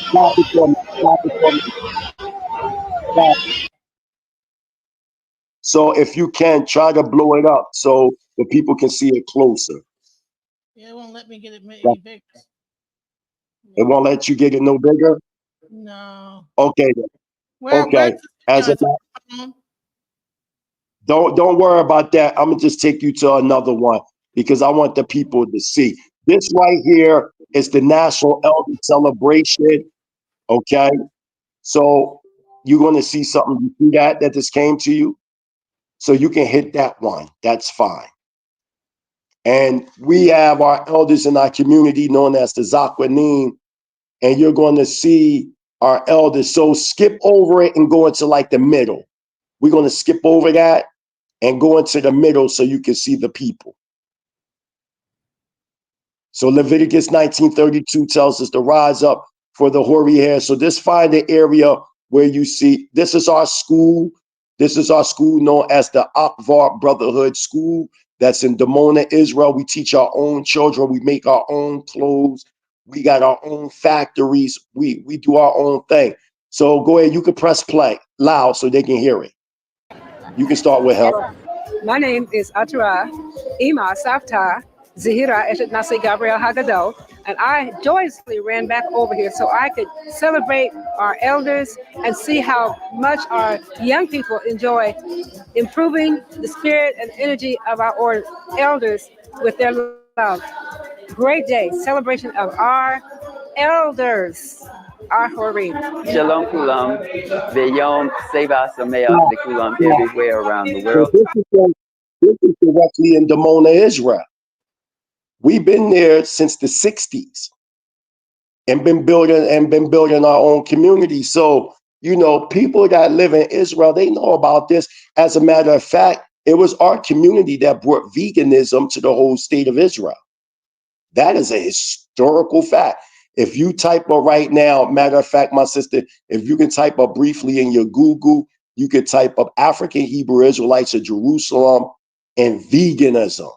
Stop it for me. Stop it for me. Stop. So if you can, try to blow it up so the people can see it closer. yeah, it won't let me get it Yeah. any bigger. It won't let you get it no bigger. No. Okay. Then. Where's Okay. this As video? a, don't worry about that. I'm gonna just take you to another one because I want the people to see. This right here is the National Elder Celebration. Okay. So you're gonna see something. You see that just came to you. So you can hit that one. That's fine. And we have our elders in our community known as the ZAQEN, and you're going to see our elders. So skip over it and go into like the middle. We're going to skip over that and go into the middle so you can see the people. So Leviticus 19:32 tells us to rise up for the hoary hair. So just find the area where you see, this is our school. This is our school known as the Akvar Brotherhood School. That's in Dimona, Israel. We teach our own children. We make our own clothes. We got our own factories. We do our own thing. So go ahead. You can press play loud so they can hear it. You can start with help. My name is Atara Ima Safta Zahira Eshet Nasi Gabriel Hagado, and I joyously ran back over here so I could celebrate our elders and see how much our young people enjoy improving the spirit and energy of our elders with their love. Great day, celebration of our elders, our Horim. Shalom Kulam, Veyom Seva Sameach the Kulam everywhere around the So world. this is directly in Dimona, Israel. We've been there since the 60s and been building our own community. So, you know, people that live in Israel, they know about this. As a matter of fact, it was our community that brought veganism to the whole state of Israel. That is a historical fact. If you type up right now, matter of fact, my sister, if you can type up briefly in your Google, you could type up African Hebrew Israelites of Jerusalem and veganism.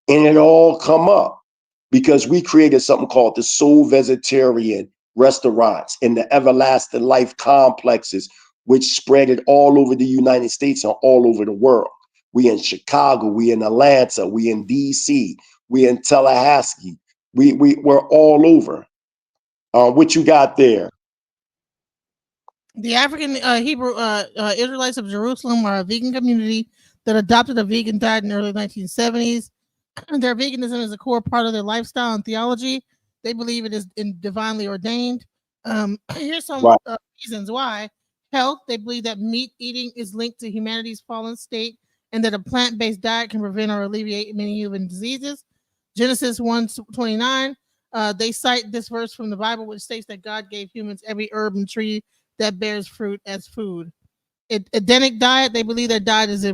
And it all come up because we created something called the Soul Vegetarian restaurants and the Everlasting Life complexes, which spread it all over the United States and all over the world. We in Chicago, we in Atlanta, we in DC, we in Tallahassee. We're all over. What you got there? The African Hebrew Israelites of Jerusalem are a vegan community that adopted a vegan diet in the early 1970s. Their veganism is a core part of their lifestyle and theology. They believe it is divinely ordained. Here's some Right. Reasons why. Health, they believe that meat eating is linked to humanity's fallen state and that a plant-based diet can prevent or alleviate many human diseases. Genesis 1:29, they cite this verse from the Bible, which states that God gave humans every herb and tree that bears fruit as food. Edenic diet, they believe their diet is a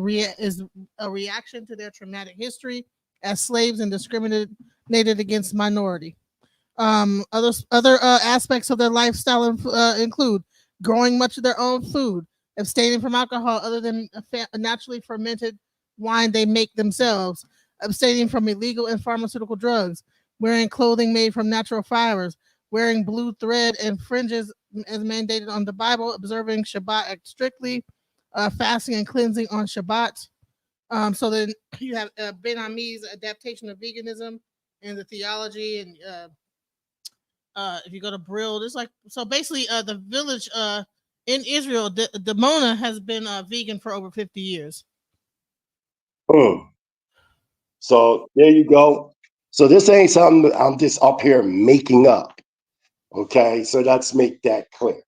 reaction to their traumatic history as slaves and discriminated against minority. Other aspects of their lifestyle include growing much of their own food, abstaining from alcohol other than naturally fermented wine they make themselves, abstaining from illegal and pharmaceutical drugs, wearing clothing made from natural fibers, wearing blue thread and fringes as mandated on the Bible, observing Shabbat strictly, fasting and cleansing on Shabbat. So then you have Ben Ami's adaptation of veganism and the theology, and if you go to Brill, there's like, so basically the village in Israel, Dimona has been vegan for over 50 years. So there you go. So this ain't something I'm just up here making up. Okay, so let's make that clear.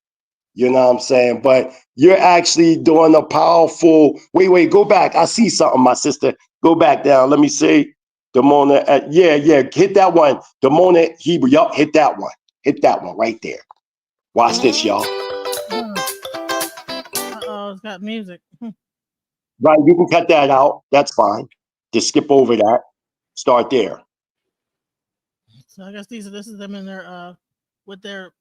You know what I'm saying? But you're actually doing a powerful, wait, go back. I see something, my sister. Go back down. Let me see. Dimona, yeah, hit that one. Dimona Hebrew, yup, hit that one. Hit that one right there. Watch this, y'all. Uh-oh, it's got music. Right, you can cut that out. That's fine. Just skip over that. Start there. So I guess this is them in their with their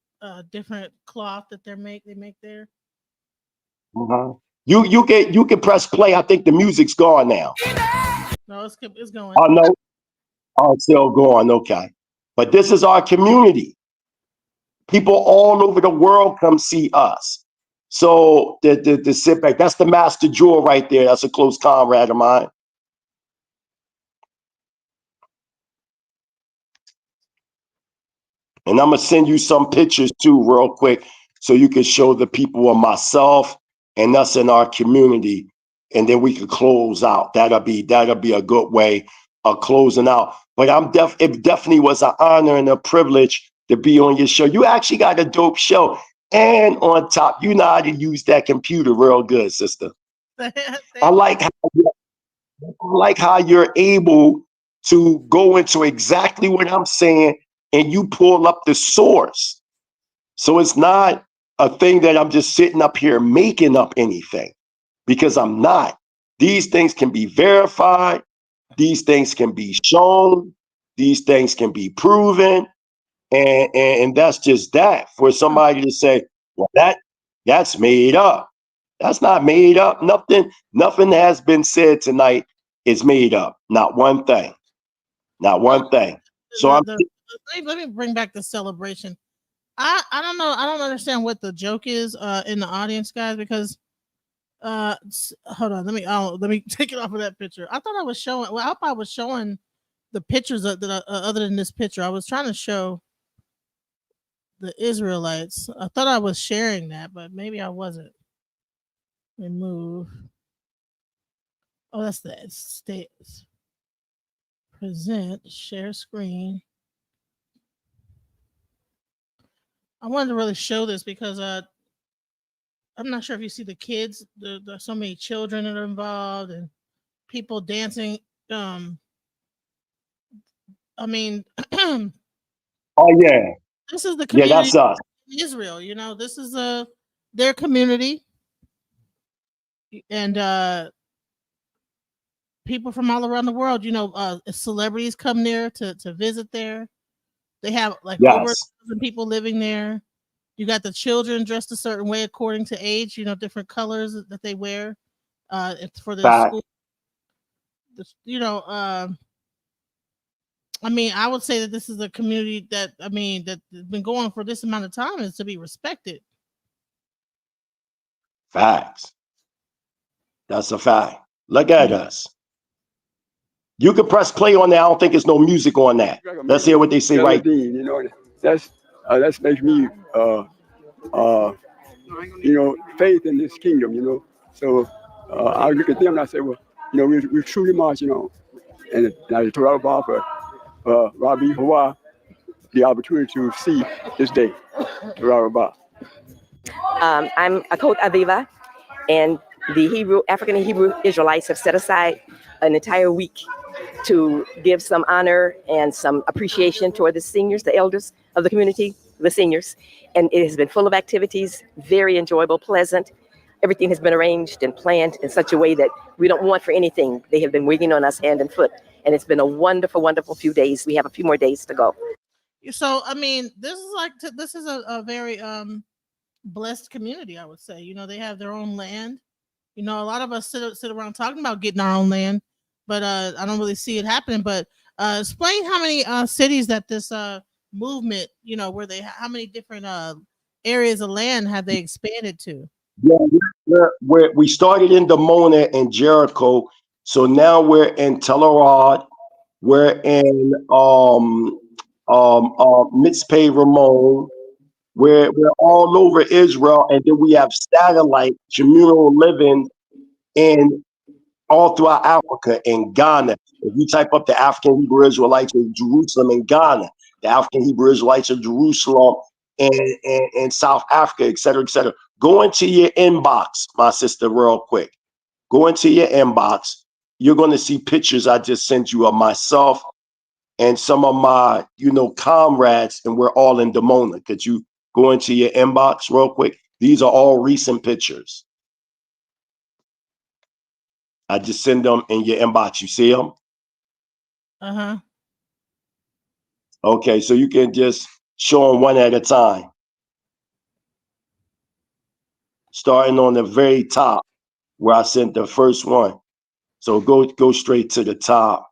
different cloth that they make there. You can press play. I think the music's gone now. No, it's going. Oh no. Oh, it's still going. Okay. But this is our community. People all over the world come see us. So the sit back, that's the master jewel right there. That's a close comrade of mine. And I'm gonna send you some pictures too, real quick, so you can show the people of myself and us in our community, and then we could close out. That'll be a good way of closing out. But it definitely was an honor and a privilege to be on your show. You actually got a dope show, and on top, you know how to use that computer real good, sister. I like how you're able to go into exactly what I'm saying, and you pull up the source. So it's not a thing that I'm just sitting up here making up anything, because I'm not. These things can be verified. These things can be shown. These things can be proven. And that's just that. For somebody to say, well, that's made up. That's not made up. Nothing has been said tonight is made up. Not one thing. Not one thing. So let me bring back the celebration. I don't know. I don't understand what the joke is in the audience, guys, because hold on. Let me take it off of that picture. I thought I was showing. Well, I hope I was showing the pictures other than this picture. I was trying to show the Israelites. I thought I was sharing that, but maybe I wasn't. Remove. Oh, that's the states. Present, share screen. I wanted to really show this because I'm not sure if you see the kids. There's so many children that are involved and people dancing. I mean, oh yeah, this is the community. Yeah, that's us. In Israel, this is their community, and people from all around the world. Celebrities come there to visit there. They have over 1,000 people living there. You got the children dressed a certain way according to age, different colors that they wear for their school. I mean, I would say that this is a community that's been going for this amount of time is to be respected. Facts. That's a fact. Look at us. You can press play on that. I don't think there's no music on that. Let's hear what they say right. That's makes me faith in this kingdom, So I look at them and I say, well, we're truly marching on. And I told about Rabbi Hawa the opportunity to see this day. I'm Akot Aviva, and the African and Hebrew Israelites have set aside an entire week to give some honor and some appreciation toward the seniors, the elders of the community, the seniors. And it has been full of activities, very enjoyable, pleasant. Everything has been arranged and planned in such a way that we don't want for anything. They have been waiting on us hand and foot. And it's been a wonderful, wonderful few days. We have a few more days to go. So I mean, this is like this is a very blessed community, I would say. You know, they have their own land. You know, a lot of us sit around talking about getting our own land, but I don't really see it happening. But explain how many cities that this movement, you know, where they how many different areas of land have they expanded to? Yeah, we started in Dimona and Jericho, so now we're in Telerod, we're in Mitzpeh Ramon, we're all over Israel, and then we have satellite communal living in all throughout Africa and Ghana. If you type up the African Hebrew Israelites of Jerusalem and Ghana, the African Hebrew Israelites of Jerusalem and South Africa, et cetera, go into your inbox, my sister, real quick. Go into your inbox. You're going to see pictures I just sent you of myself and some of my, comrades, and we're all in Dimona. Could you go into your inbox real quick? These are all recent pictures. I just send them in your inbox. You see them? Uh-huh. Okay, so you can just show them one at a time. Starting on the very top where I sent the first one. So go straight to the top.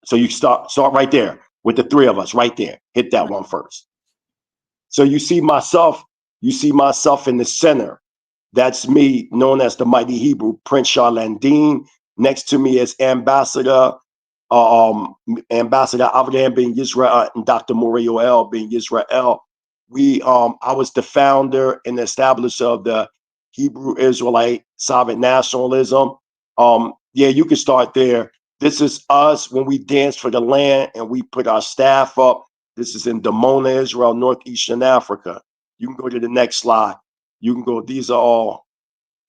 So you start right there with the three of us right there. Hit that one first. So you see myself in the center. That's me, known as the Mighty Hebrew, Prince LAN'DIIN. Next to me is Ambassador Abraham being YISRA'EL and Dr. Moriel being YISRA'EL. I was the founder and establisher of the Hebrew Israelite sovereign nationalism. Yeah, you can start there. This is us when we dance for the land and we put our staff up. This is in Dimona, Israel, Northeastern Africa. You can go to the next slide. You can go, these are all.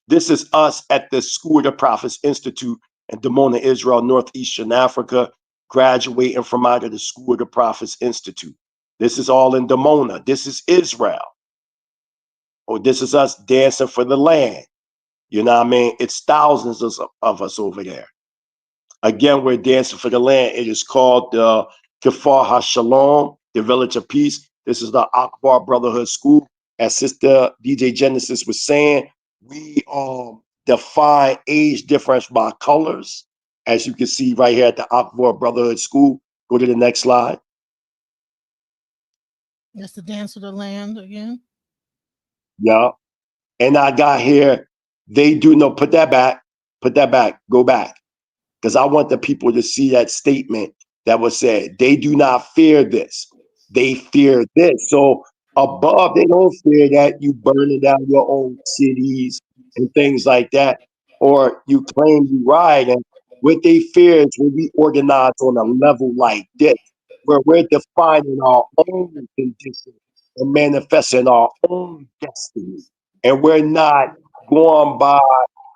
This is us at the School of the Prophets Institute in Dimona, Israel, Northeastern Africa, graduating from out of the School of the Prophets Institute. This is all in Dimona. This is Israel. Or this is us dancing for the land. You know what I mean? It's thousands of us over there. Again, we're dancing for the land. It is called the KEFAR'YEEM, the Village of Peace. This is the Akbar Brotherhood School. As Sister DJ Genesis was saying, we define age difference by colors. As you can see right here at the Akbar Brotherhood School. Go to the next slide. That's the dance of the land again. Yeah. And I got here, they do no, put that back, go back. Because I want the people to see that statement that was said. They do not fear this. They fear this. So above, they don't fear that you burning down your own cities and things like that, or you claim you ride. And what they fear is when we organize on a level like this, where we're defining our own condition and manifesting our own destiny. And we're not going by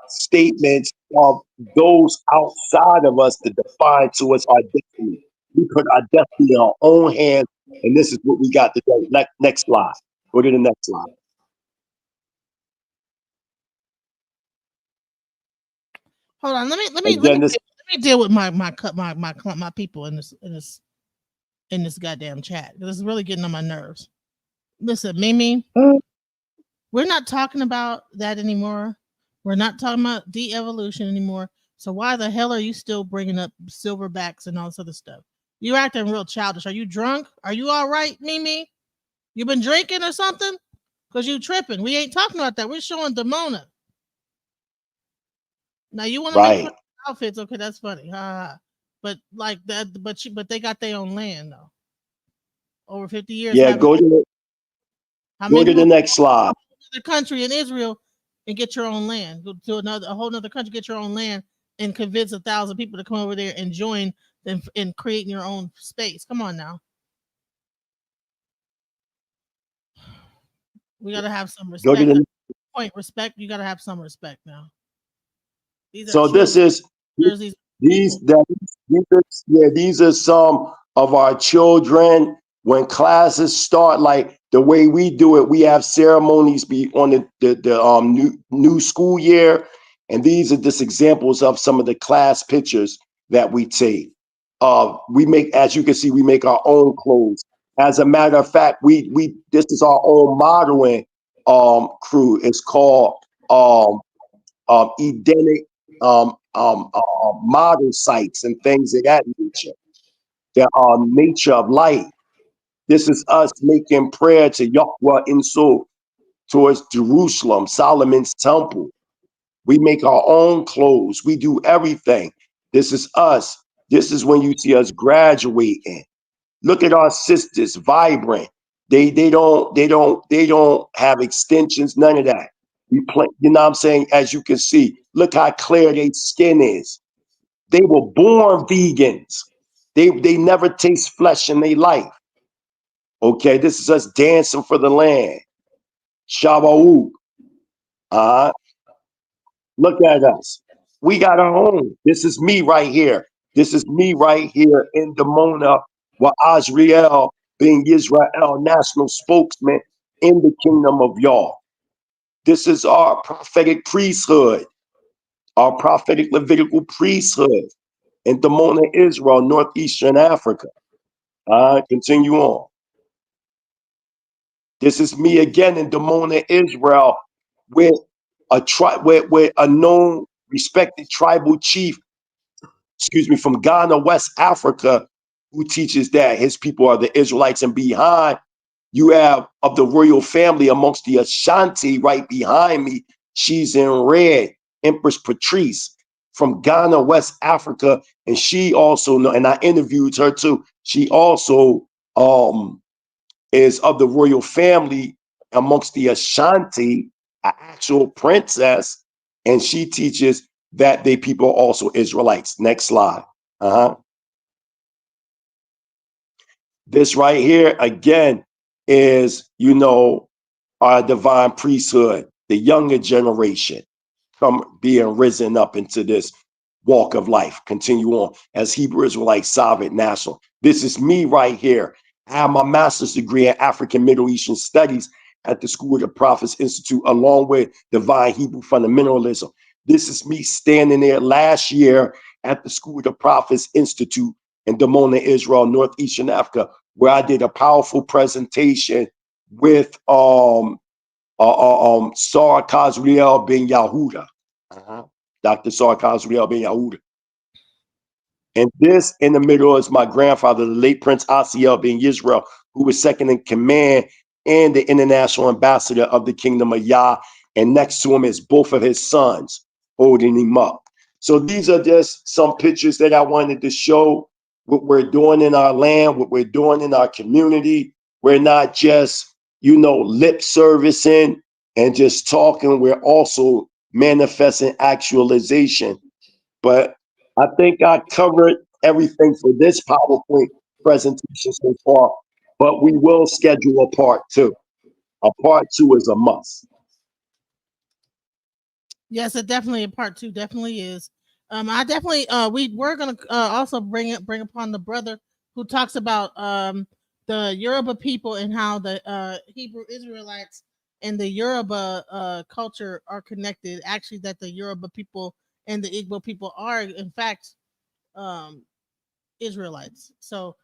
statements of those outside of us to define to us our destiny. We put our destiny in our own hands, and this is what we got today. Next slide. Go to the next slide. Hold on. Let me deal with my people in this goddamn chat. This is really getting on my nerves. Listen, Mimi, we're not talking about that anymore. We're not talking about de-evolution anymore. So why the hell are you still bringing up silverbacks and all this other stuff? You're acting real childish. Are you drunk? Are you all right, Mimi? You been drinking or something? Because you tripping. We ain't talking about that. We're showing Dimona. Now you want to make outfits? Okay, that's funny. But like that, but they got their own land though. Over 50 years. Yeah, go to the next slide. The country in Israel and get your own land. Go to a whole other country, get your own land, and convince 1,000 people to come over there and join them in creating your own space. Come on now. We gotta have some respect. Respect. You gotta have some respect now. These are some of our children. When classes start, like the way we do it, we have ceremonies on the new school year, and these are just examples of some of the class pictures that we take. We make, as you can see, we make our own clothes. As a matter of fact, this is our own modeling crew. It's called Edenic model sites and things of that nature. There are nature of light. This is us making prayer to Yahweh in soul towards Jerusalem, Solomon's temple. We make our own clothes. We do everything. This is us. This is when you see us graduating. Look at our sisters, vibrant. They don't have extensions, none of that. We play, you know what I'm saying? As you can see, look how clear their skin is. They were born vegans. They never taste flesh in their life. Okay, this is us dancing for the land. Shabaouk. Look at us. We got our own. This is me right here. This is me right here in Dimona, with YISRA'EL being Israel national spokesman in the kingdom of Yah. This is our prophetic priesthood, our prophetic Levitical priesthood in Dimona, Israel, northeastern Africa. Continue on. This is me again in Dimona, Israel, with a known, respected tribal chief, from Ghana, West Africa, who teaches that his people are the Israelites. And behind, you have of the royal family amongst the Ashanti right behind me. She's in red, Empress Patrice from Ghana, West Africa. And she also, and I interviewed her too. She also is of the royal family amongst the Ashanti, an actual princess, and she teaches that they people are also Israelites. Next slide. This right here again is, our divine priesthood, the younger generation come being risen up into this walk of life. Continue on as Hebrew Israelite Sovereign National. This is me right here. I have my master's degree in African Middle Eastern Studies at the School of the Prophets Institute, along with Divine Hebrew Fundamentalism. This is me standing there last year at the School of the Prophets Institute in Dimona, Israel, northeastern Africa, where I did a powerful presentation with SHAR Kazriel ben Yehuda, Dr. SHAR Kazriel ben Yehuda. And this in the middle is my grandfather, the late Prince Asiel ben YISRAEL, who was second in command and the international ambassador of the kingdom of Yah. And next to him is both of his sons holding him up. So these are just some pictures that I wanted to show what we're doing in our land, what we're doing in our community. We're not just, lip servicing and just talking. We're also manifesting actualization. But I think I covered everything for this PowerPoint presentation so far, but we will schedule a part two. A part two is a must. Yes, it definitely a part two definitely is. I definitely we're gonna also bring upon the brother who talks about the Yoruba people and how the Hebrew Israelites and the Yoruba culture are connected. Actually, that the Yoruba people and the Igbo people are in fact Israelites. So,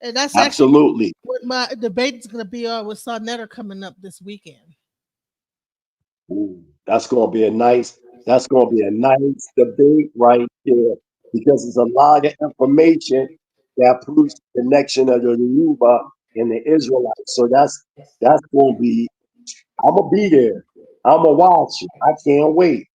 and that's absolutely actually what my debate is going to be with Saw Netter coming up this weekend. Ooh, that's going to be a nice debate right there, because there's a lot of information that proves the connection of the Yoruba and the Israelites. So that's going to be, I'm going to be there. I'm going to watch it. I can't wait.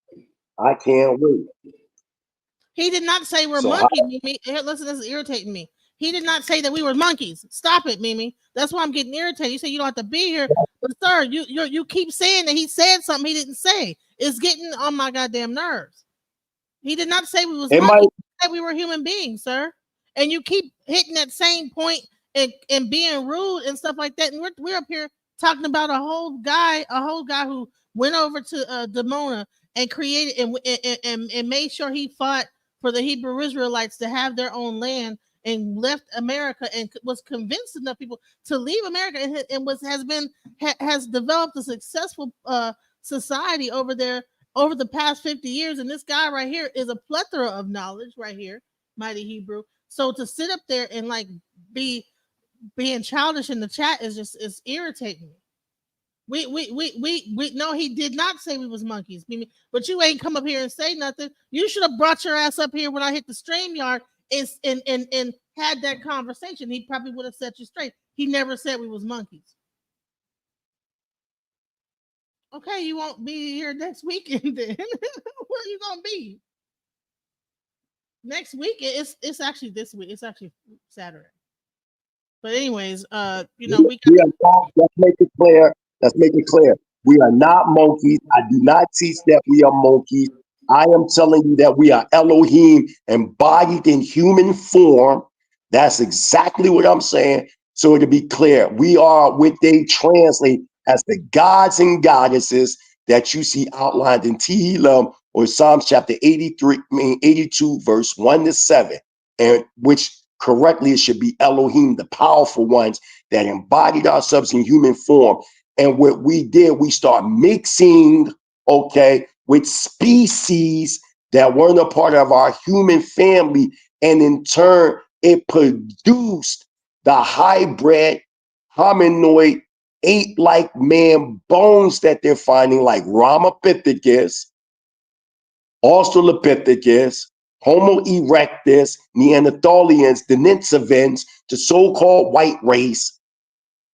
He did not say we're So monkeys, Mimi. Listen, this is irritating me. He did not say that we were monkeys. Stop it, Mimi. That's why I'm getting irritated. You say you don't have to be here, but sir, you keep saying that he said something he didn't say. It's getting on my goddamn nerves. He did not say we was monkeys. He said we were human beings, sir. And you keep hitting that same point and being rude and stuff like that. And we're up here talking about a whole guy who went over to Dimona and created and made sure he fought for the Hebrew Israelites to have their own land, and left America and was convinced enough people to leave America and has developed a successful society over there over the past 50 years. And this guy right here is a plethora of knowledge right here. Mighty Hebrew. So to sit up there and like be being childish in the chat is irritating me. We no, he did not say we was monkeys. But you ain't come up here and say nothing. You should have brought your ass up here when I hit the StreamYard and had that conversation. He probably would have set you straight. He never said we was monkeys. Okay, you won't be here next weekend then. Where are you gonna be? Next week? It's actually this week. It's actually Saturday. But anyways, we are not, let's make it clear. Let's make it clear. We are not monkeys. I do not teach that we are monkeys. I am telling you that we are Elohim embodied in human form. That's exactly what I'm saying. So to be clear, we are what they translate as the gods and goddesses that you see outlined in Tehillim or Psalms chapter 82, verse 1-7, and which correctly it should be Elohim, the powerful ones that embodied ourselves in human form. And what we did, we start mixing, okay, with species that weren't a part of our human family. And in turn, it produced the hybrid hominoid ape-like man bones that they're finding, like Ramapithecus, Australopithecus, Homo erectus, Neanderthalians, Denisovans, the so-called white race.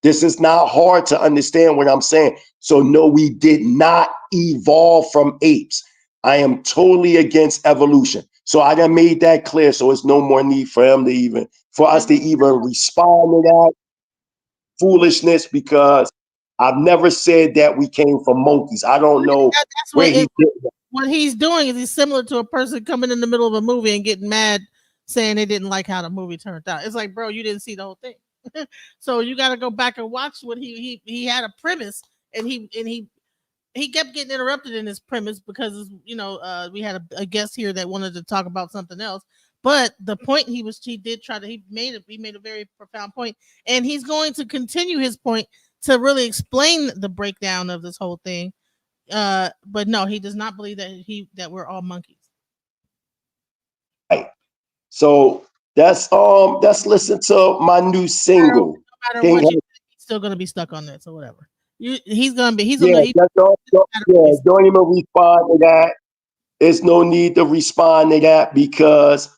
This is not hard to understand what I'm saying. So no, we did not evolve from apes. I am totally against evolution. So I done made that clear. So it's no more need for us to even respond to that foolishness, because I've never said that we came from monkeys. I don't know where he did that. What he's doing is he's similar to a person coming in the middle of a movie and getting mad saying they didn't like how the movie turned out. It's like, bro, you didn't see the whole thing. So you got to go back and watch what he had a premise, and he kept getting interrupted in his premise because we had a guest here that wanted to talk about something else. But the point he made a very profound point, and he's going to continue his point to really explain the breakdown of this whole thing. But no, he does not believe that we're all monkeys. Right. So let's listen to my new single. No matter what, he's still gonna be stuck on that. So whatever. Don't even respond to that. There's no need to respond to that because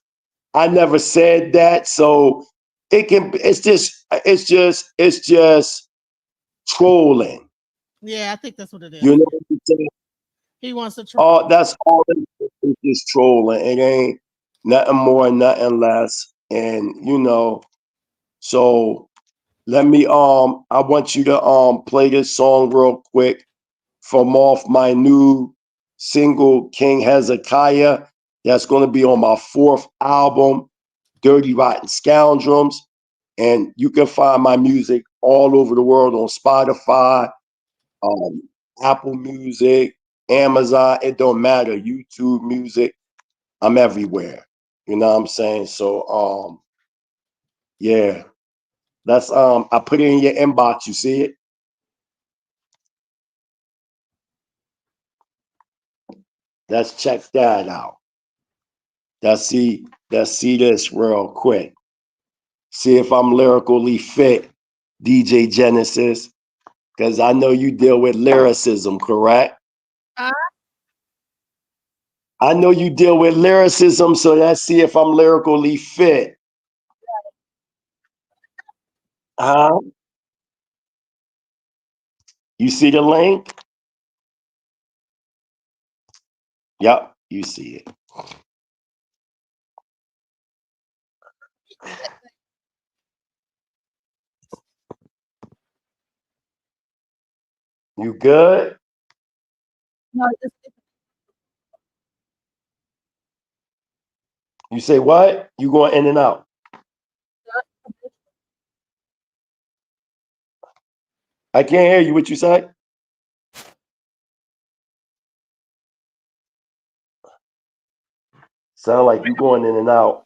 I never said that. So it's just trolling. Yeah, I think that's what it is. You know what I'm saying? He wants to troll. Oh, that's all it is. It's just trolling. It ain't nothing more, nothing less. And so let me I want you to play this song real quick from off my new single King Hezekiah. That's going to be on my 4th album, Dirty Rotten Scoundrels. And you can find my music all over the world on Spotify, Apple Music, Amazon, it don't matter, YouTube Music. I'm everywhere. You know what I'm saying? So yeah. That's I put it in your inbox. You see it? Let's check that out. Let's see this real quick. See if I'm lyrically fit, DJ Genesis, because I know you deal with lyricism, correct? I know you deal with lyricism, so let's see if I'm lyrically fit. You see the link? Yep, you see it. You good? No, you say what? You going in and out? I can't hear you. What you say? Sound like you going in and out.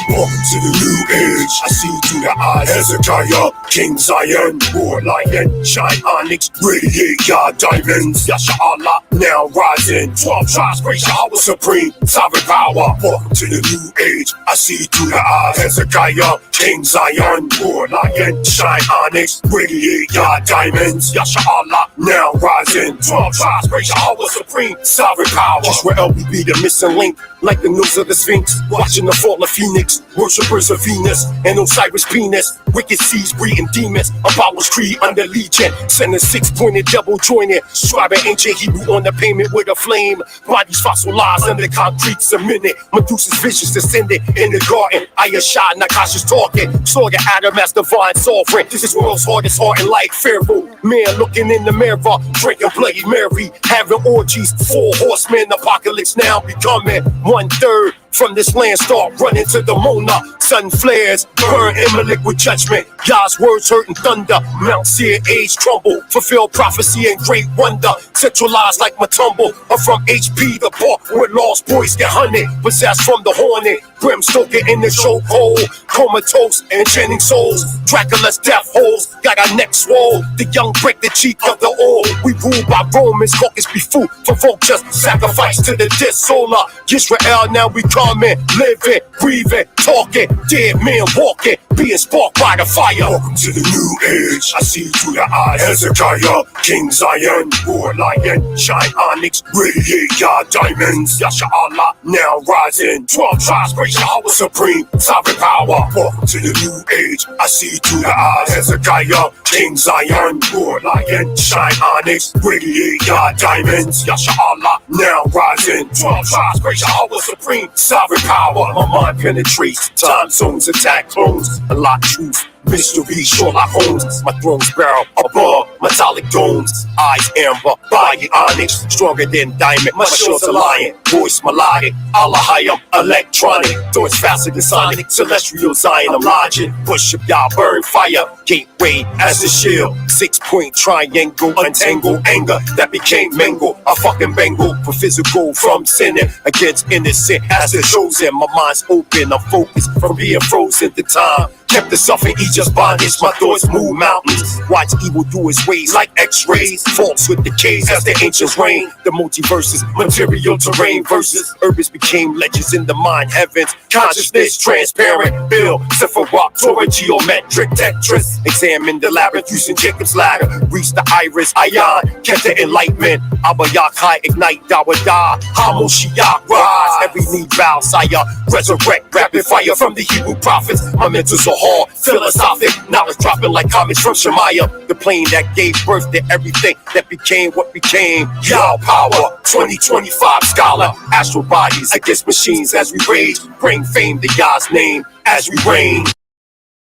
Welcome to the new age. I see you through the eyes. Hezekiah, King Zion, war lion, shine onyx, radiate your diamonds. YASHAR'AHLA, now rising. 12 tribes, praise Yahweh supreme, sovereign power. Welcome to the new age. I see through the eyes. Hezekiah, King Zion, war lion, shine onyx, radiate your diamonds. YASHAR'AHLA, now rising. 12 tribes, praise Yahweh supreme, sovereign power. Israel, we be the missing link, like the news of the Sphinx, watching the fall of Phoenix. Worshippers of Venus and Osiris penis. Wicked seeds breeding demons. Apollo's creed under legion. Send a 6-pointed double jointed. Scribing ancient Hebrew on the pavement with a flame. Bodies fossilized under concrete cemented. Medusa's visions descended in the garden. Ayashah, Nakasha's talking. Saw the Adam as divine sovereign. This is world's hardest heart and like Pharaoh. Man looking in the mirror, drinking Bloody Mary, having orgies. 4 horsemen, apocalypse now becoming 1/3. From this land start running to Dimona. Sun flares, burn Amalek with judgment. Yah's words hurt and thunder. Mount Seir age crumble. Fulfill prophecy and great wonder. Centralized like Matumbo. Or from HP the park where lost boys get hunted. Possessed from the hornet. Brim stoker in the chokehold. Comatose and chanting souls. Dracula's death holes. Got our necks swole. The young break the cheek of the old. We ruled by Romans. Caucus be food for vultures. Sacrifice to the dissolar. Yisrael now we coming. Living, breathing, talking. Dead men walking. Being sparked by the fire. Welcome to the new age. I see through the eyes. Hezekiah, King Zion, war lion, shine onyx, radiate your diamonds. YASHAR'AHLA, now rising. 12 tribes, praise Yahweh supreme, sovereign power. Welcome to the new age. I see through the eyes. Hezekiah, King Zion, war lion, shine onyx, radiate your diamonds. YASHAR'AHLA, now rising. 12 tribes, praise Yahweh supreme, sovereign power. My mind penetrates time zones, attack clones, unlock truth. Mystery, Sherlock Holmes. My throne's barrel above metallic domes. Eyes amber, body onyx, stronger than diamond. My short's a lion, voice melodic. Allahayim, electronic. Thoughts faster than sonic. Celestial Zion, I'm lodging. Worship Yah, burn fire. Gateway as a shield. 6-point triangle, untangle anger that became mangle. A fucking bangle for physical from sinning against innocent as the chosen. My mind's open, I'm focused from being frozen to time. Kept the suffering, Egypt's bondage. My thoughts move mountains. Watch evil do his ways like x-rays. Faults with decays as the ancients reign. The multiverses, material terrain verses. Urbans became legends in the mind heavens. Consciousness transparent. Bill, Sephiroth, Torah, geometric Tetris. Examine the labyrinth using Jacob's ladder. Reach the iris, ion, kept the enlightenment. Abba Yakai, ignite, Dawada. Hamoshiach, rise. Every knee bow, sire. Resurrect, rapid fire from the Hebrew prophets. My mentors are hard, philosophic, knowledge dropping like comments from Shemaiah. The plane that gave birth to everything that became what became. Yah power, 2025 scholar, astral bodies against machines as we rage. Bring fame to Yah's name as we reign.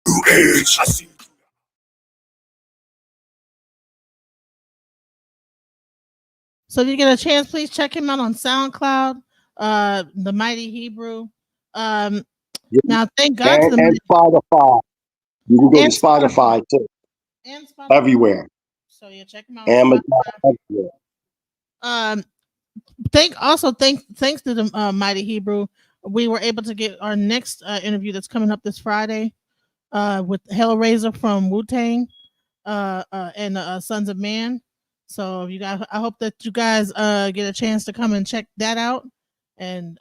New age, I see. So if you get a chance, please check him out on SoundCloud, the Mighty Hebrew. Now, thank God to the and Spotify. You can go to Spotify too. And Spotify. Everywhere. So yeah, check him out. Amazon, everywhere. Thanks to the Mighty Hebrew, we were able to get our next interview that's coming up this Friday with Hellraiser from Wu-Tang and Sons of Man. So you guys, I hope that you guys get a chance to come and check that out, and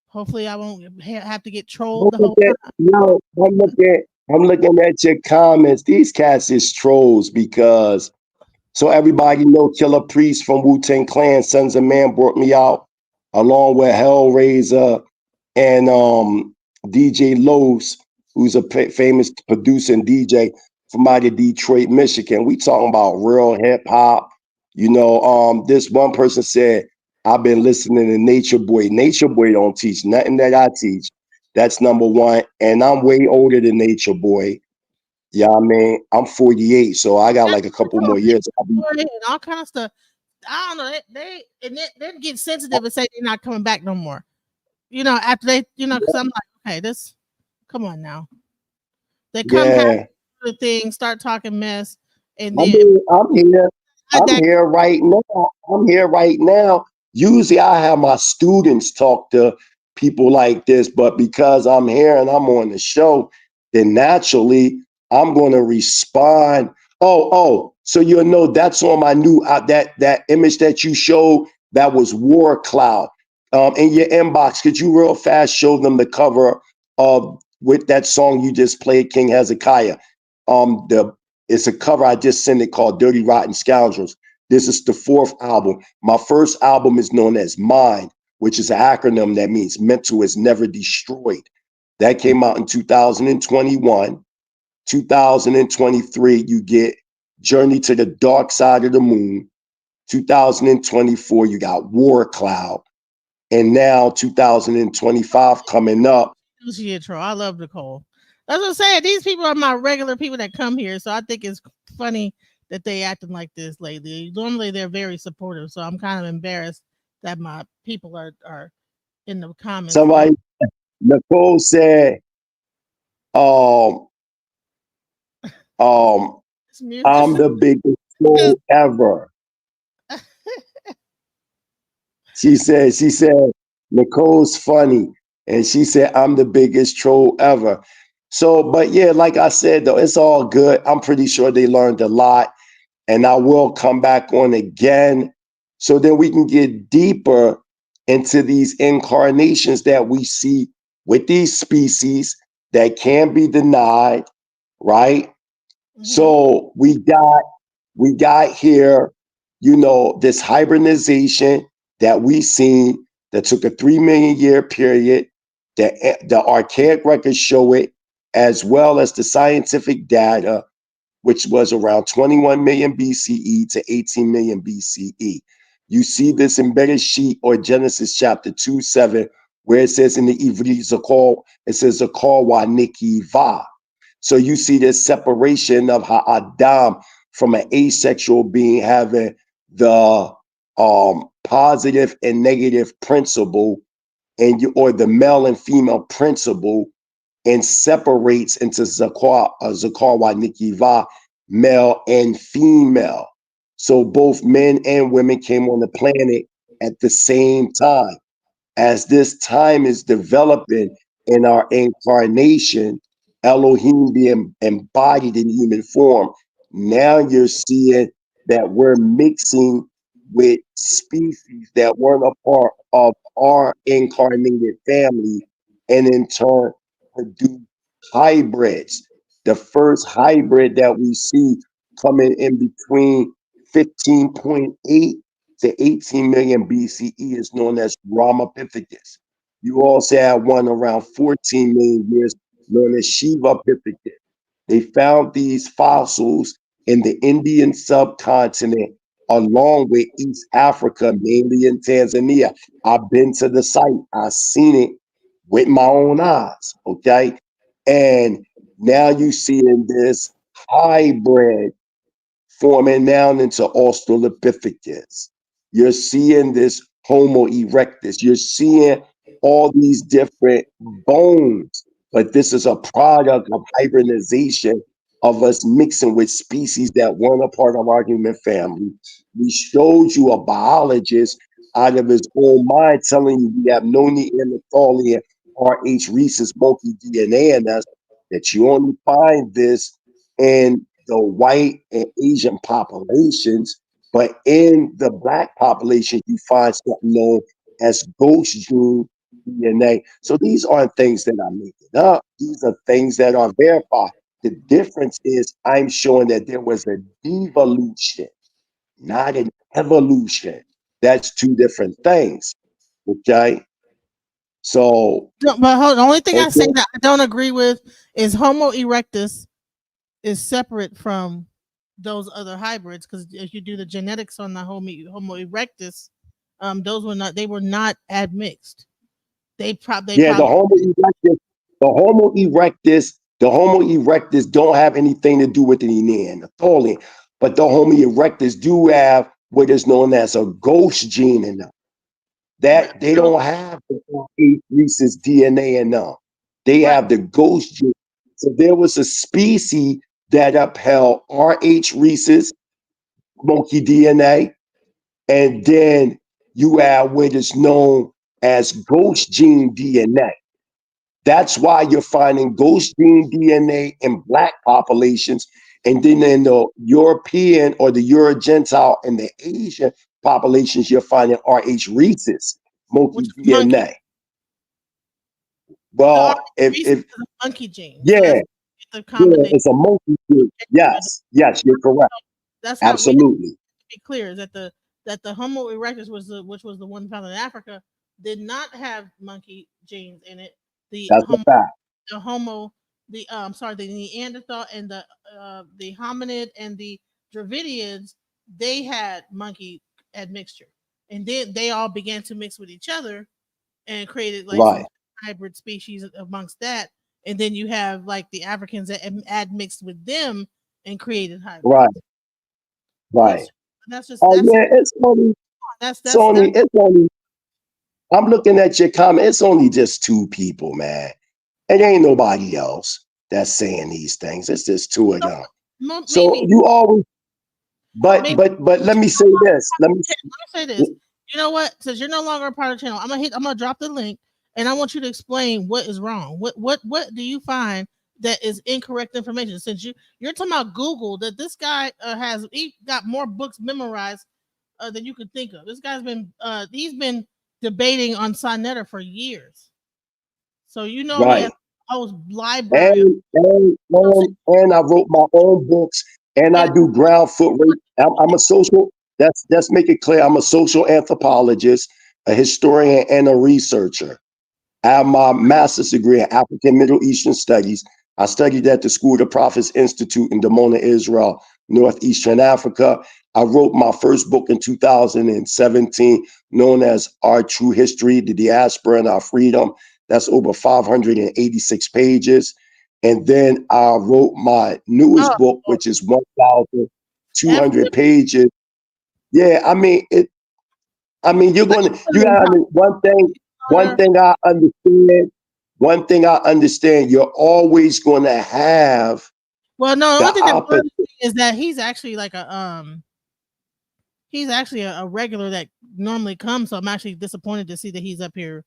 hopefully I won't have to get trolled the whole time. No, I'm looking at your comments. These cats is trolls because so everybody know Killer Priest from Wu-Tang Clan, Sons of Man brought me out along with Hellraiser and DJ Los, who's a famous producer and DJ from out of Detroit, Michigan. We talking about real hip hop. You know, this one person said, I've been listening to Nature Boy. Nature Boy don't teach nothing that I teach. That's number one. And I'm way older than Nature Boy. Yeah, I mean, I'm 48, so I got like a couple more years. And all kind of stuff. I don't know. They get sensitive and say they're not coming back no more. You know, after they, you know, because I'm like, okay, come on now. They come back to the thing, start talking mess, and then I'm here right now. I'm here right now. Usually I have my students talk to people like this, but because I'm here and I'm on the show, then naturally I'm going to respond. So you'll know that's on my new that image that you showed. That was War Cloud. In your inbox, could you real fast show them the cover of with that song you just played, King Hezekiah? It's a cover I just sent it called Dirty Rotten Scoundrels. This is the 4th album. My first album is known as MIND, which is an acronym that means mental is never destroyed. That came out in 2021. 2023, you get Journey to the Dark Side of the Moon. 2024, you got War Cloud. And now 2025 coming up. I love Nicole. That's what I'm saying. These people are my regular people that come here. So I think it's funny that they acting like this lately. Normally they're very supportive. So I'm kind of embarrassed that my people are in the comments. Somebody, Nicole said, I'm the biggest troll ever. She said, Nicole's funny. And she said, I'm the biggest troll ever. So, but yeah, like I said, though, it's all good. I'm pretty sure they learned a lot. And I will come back on again so that we can get deeper into these incarnations that we see with these species that can't be denied, right? Mm-hmm. So we got here, this hibernization that we seen that took a 3 million year period. The archaic records show it, as well as the scientific data, which was around 21 million BCE to 18 million BCE. You see this embedded sheet or Genesis chapter 2:7, where it says in the Ivri Zakor, it says Zakor wa Nikiva. So you see this separation of Ha'adam from an asexual being having the positive and negative principle, or the male and female principle, and separates into Zakar wa Nikiva, male and female. So both men and women came on the planet at the same time. As this time is developing in our incarnation, Elohim being embodied in human form, now you're seeing that we're mixing with species that weren't a part of our incarnated family, and in turn produce hybrids. The first hybrid that we see coming in between 15.8 to 18 million BCE is known as Ramapithecus. You also have one around 14 million years known as Shivapithecus. They found these fossils in the Indian subcontinent along with East Africa, mainly in Tanzania. I've been to the site. I've seen it with my own eyes, okay? And now you see in this hybrid forming now into Australopithecus. You're seeing this Homo erectus. You're seeing all these different bones, but this is a product of hybridization of us mixing with species that weren't a part of our human family. We showed you a biologist out of his own mind telling you we have no Neanderthalian RH rhesus monkey DNA in us, that you only find this in the white and Asian populations, but in the Black population, you find something known as ghost gene DNA. So these aren't things that I'm making up. These are things that are verified. The difference is I'm showing that there was a devolution, not an evolution. That's two different things. Okay. So, no, but the only thing I say that I don't agree with is Homo erectus is separate from those other hybrids, because if you do the genetics on the Homo erectus, they were not admixed. The Homo erectus don't have anything to do with the Neanderthalian, but the Homo erectus do have what is known as a ghost gene in them. That they don't have the RH rhesus DNA in them. They have the ghost gene. So there was a species that upheld RH rhesus monkey DNA, and then you have what is known as ghost gene DNA. That's why you're finding ghost gene DNA in black populations, and then in the European or the Euro-Gentile and the Asian populations, you're finding RH rhesus monkey Which is DNA. monkey. Well, The if is a monkey gene. yeah, So that's the yeah, combination. it's a monkey gene. Yes, yes, you're correct. That's not Absolutely. to be clear is that the Homo erectus which was the one found in Africa did not have monkey genes in it. That's a fact. The Homo, the Neanderthal and the hominid and the Dravidians, they had monkey admixture, and then they all began to mix with each other and created like some hybrid species amongst that. And then you have like the Africans that admixed with them and created hybrids. Right. Right. That's just it's only it's only I'm looking at your comment. It's only just two people, man. It ain't nobody else that's saying these things. It's just two of them. So you always but let me say this. Let me say this. You know what? Since you're no longer a part of the channel, I'm gonna drop the link and I want you to explain what is wrong. What do you find that is incorrect information? Since you're talking about Google, that this guy he got more books memorized than you could think of. This guy's been he's been debating on Sonetta for years. So he has a whole library. And I wrote my own books, and I do ground foot rate. I'm a social. Let's make it clear. I'm a social anthropologist, a historian, and a researcher. I have my master's degree in African Middle Eastern Studies. I studied at the School of the Prophets Institute in Dimona, Israel, Northeastern Africa. I wrote my first book in 2017, known as Our True History, the Diaspora and Our Freedom. That's over 586 pages. And then I wrote my newest book, which is 1,200 pages. Yeah, I mean, you gotta one thing I understand, you're always gonna have. Well, no, the only thing that bothers me is that he's actually like a regular that normally comes. So I'm actually disappointed to see that he's up here.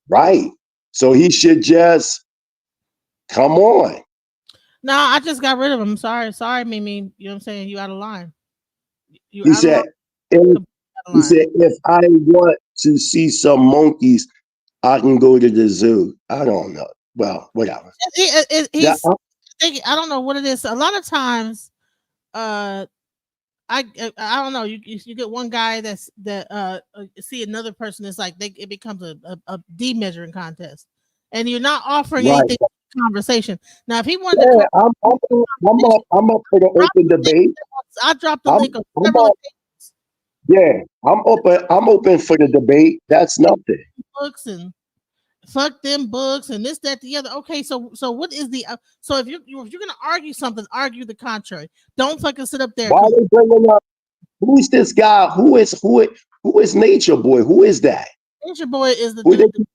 Right. So he should just come on. No, I just got rid of him. Sorry, Mimi. You know what I'm saying? You out of line. He said, if I want to see some monkeys, I can go to the zoo. I don't know. Well, whatever. I don't know what it is. A lot of times, I don't know. You get one guy that see another person. It's like it becomes a demeasuring contest, and you're not offering anything to the conversation. Now, if he wanted to, I'm up for the open debate. I dropped the link. Yeah, I'm open for the debate. That's nothing. Books and fuck them books and this, that, the other. Okay, so what is the so if you're gonna argue something, argue the contrary. Don't fucking sit up there. Why are they bringing up? Who's this guy? Who is Nature Boy? Who is that? Nature Boy is the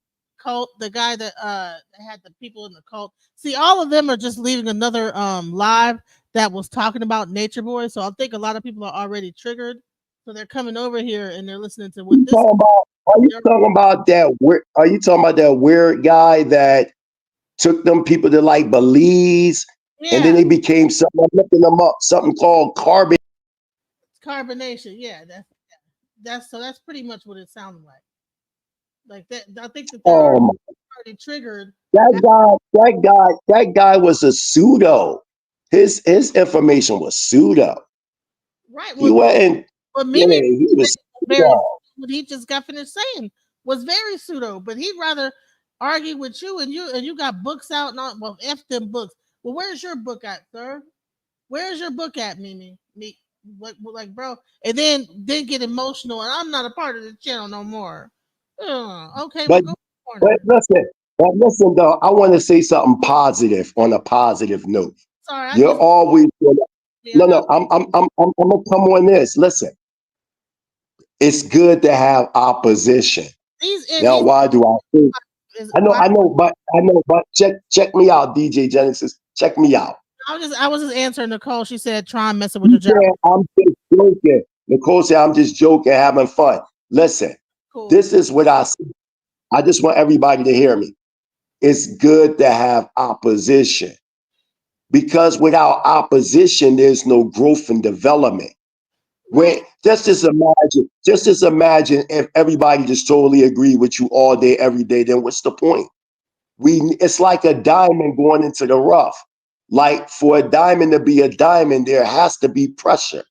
cult, the guy that had the people in the cult. See, all of them are just leaving another live that was talking about Nature Boy. So I think a lot of people are already triggered. So they're coming over here and they're listening to what this. Are you talking about that weird guy that took them people to like Belize, and then they became something? I'm looking them up. Something called carbonation. Yeah, that's pretty much what it sounded like. Like that. I think that they're already triggered. That guy was a pseudo. His information was pseudo. Right. He wasn't. But maybe he was what he just got finished saying was very pseudo, but he'd rather argue with you, and you got books out. Not well, F them books. Well, where's your book at, sir? Where's your book at, Mimi? Like, bro, and then get emotional, and I'm not a part of the channel no more. Okay, but listen, though, I want to say something positive on a positive note. Sorry, you're always no. I'm gonna come on this. Listen. It's good to have opposition. Now, why do I think? I know, but check me out, DJ Genesis. Check me out. I was just answering Nicole. She said, "Try and messing with your job." I'm just joking. Nicole said, "I'm just joking, having fun." Listen, This is what I see. I just want everybody to hear me. it's good to have opposition, because without opposition, there's no growth and development. When just as imagine if everybody just totally agreed with you all day, every day, then what's the point? It's like a diamond going into the rough. Like for a diamond to be a diamond, there has to be pressure.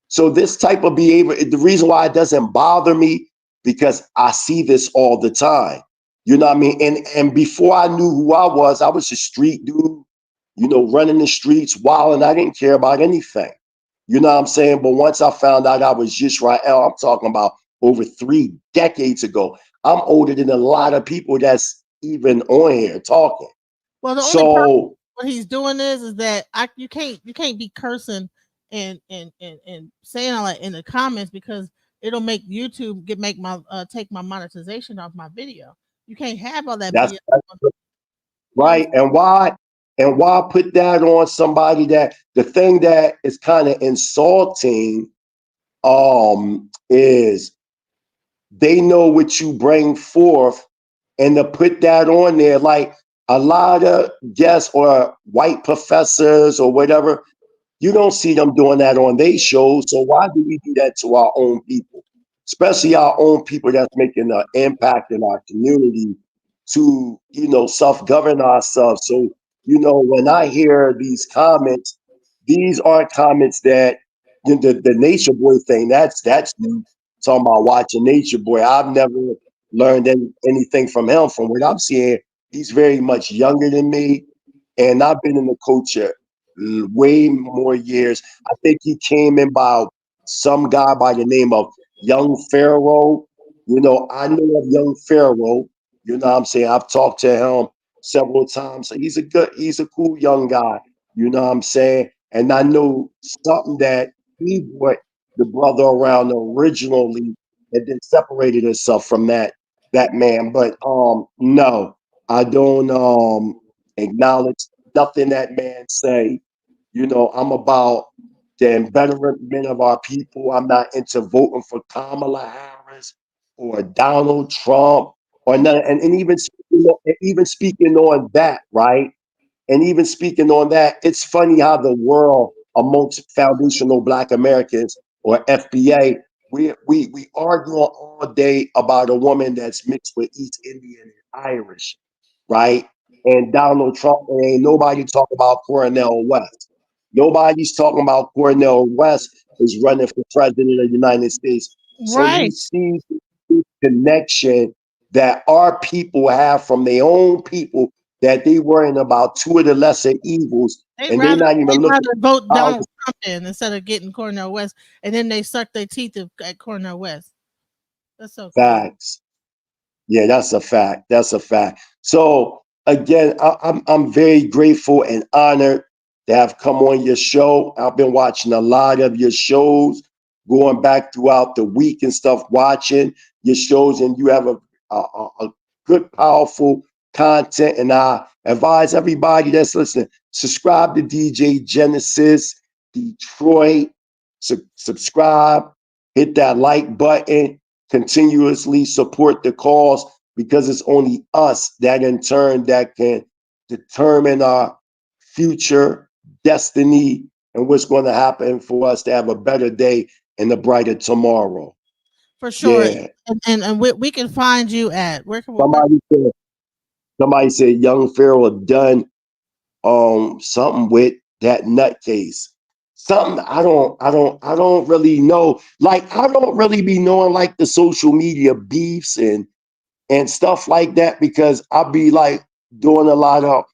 So this type of behavior, the reason why it doesn't bother me, because I see this all the time. You know what I mean? And before I knew who I was a street dude, you know, running the streets, wilding. I didn't care about anything. You know what I'm saying? But once I found out I was YISRA'EL, I'm talking about over 3 decades ago. I'm older than a lot of people that's even on here talking. Well, the only So what he's doing is that you can't be cursing and saying all that in the comments, because it'll make YouTube take my monetization off my video. You can't have all that that's BS. right. And why put that on somebody? That the thing that is kind of insulting is they know what you bring forth, and to put that on there, like a lot of guests or white professors or whatever, you don't see them doing that on their shows. So why do we do that to our own people, especially our own people that's making an impact in our community to, you know, self-govern ourselves? So, you know, when I hear these comments, these aren't comments that the Nature Boy thing, that's me talking about watching Nature Boy. I've never learned anything from him. From what I'm seeing, he's very much younger than me, and I've been in the culture way more years. I think he came in by some guy by the name of Young Pharaoh. You know, I know of Young Pharaoh. You know what I'm saying? I've talked to him several times. So he's a cool young guy. You know what I'm saying? And I know something that he brought the brother around originally and then separated himself from that man. But no, I don't acknowledge nothing that man say. You know, I'm about the betterment of our people. I'm not into voting for Kamala Harris or Donald Trump or none. And even speaking on that, right? And even speaking on that, it's funny how the world amongst foundational Black Americans or FBA, we argue all day about a woman that's mixed with East Indian and Irish, right? And Donald Trump, and ain't nobody talking about Cornel West. Nobody's talking about Cornel West is running for president of the United States. So you Right. see the connection that our people have from their own people, that they worrying about two of the lesser evils, and they're not even looking vote out. Donald Trump in instead of getting Cornel West, and then they suck their teeth at Cornel West. That's so crazy. Facts. Yeah, that's a fact. That's a fact. So again, I'm very grateful and honored to have come on your show. I've been watching a lot of your shows, going back throughout the week and stuff, watching your shows, and you have a good, powerful content. And I advise everybody that's listening, subscribe to DJ Genesis Detroit. Subscribe, hit that like button, continuously support the cause, because it's only us that in turn that can determine our future destiny and what's going to happen for us to have a better day and a brighter tomorrow. For sure. Yeah. And we can find you at where can Somebody said Young Pharaoh done something with that nutcase. Something I don't really know. Like, I don't really be knowing like the social media beefs and stuff like that, because I'll be like doing a lot of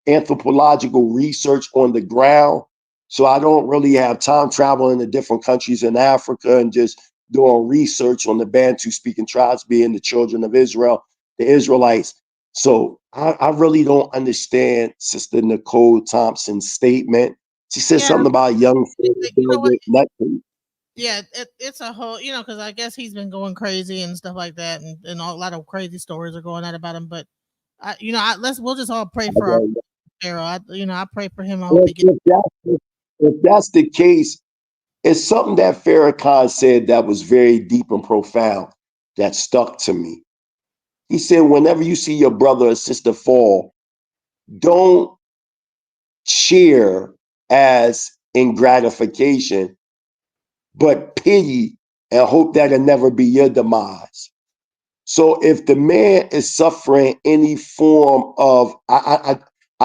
anthropological research on the ground. So I don't really have time traveling to different countries in Africa and just doing research on the Bantu speaking tribes, being the children of Israel, the Israelites. So I really don't understand Sister Nicole Thompson's statement. She said something about young. Yeah, it's a whole, because I guess he's been going crazy and stuff like that, and a lot of crazy stories are going out about him. But we'll just all pray for our Pharaoh. I pray for him. I hope he gets. If that's the case, it's something that Farrakhan said that was very deep and profound that stuck to me. He said, whenever you see your brother or sister fall, don't cheer as in gratification, but pity and hope that'll never be your demise. So if the man is suffering any form of, I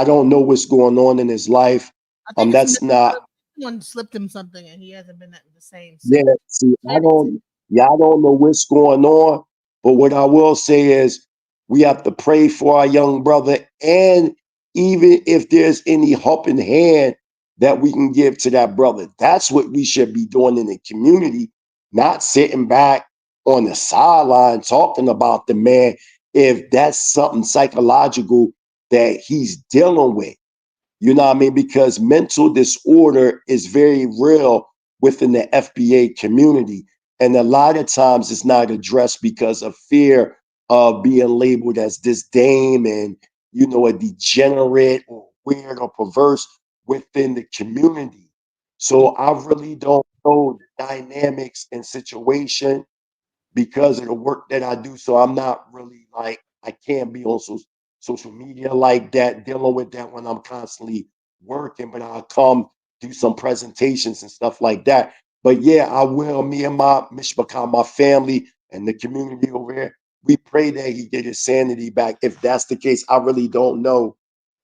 don't know what's going on in his life. I think That's not. someone slipped him something, and he hasn't been the same Yeah, since. see, I don't know what's going on, but what I will say is we have to pray for our young brother, and even if there's any helping hand that we can give to that brother, that's what we should be doing in the community, not sitting back on the sideline talking about the man if that's something psychological that he's dealing with. You know what I mean? Because mental disorder is very real within the FBA community. And a lot of times it's not addressed because of fear of being labeled as disdain and, you know, a degenerate or weird or perverse within the community. So I really don't know the dynamics and situation because of the work that I do. So I'm not really like, I can't be on social media like that, dealing with that when I'm constantly working, but I'll come do some presentations and stuff like that. But yeah, I will. Me and my Mishpachah, my family and the community over here, we pray that he get his sanity back. If that's the case, I really don't know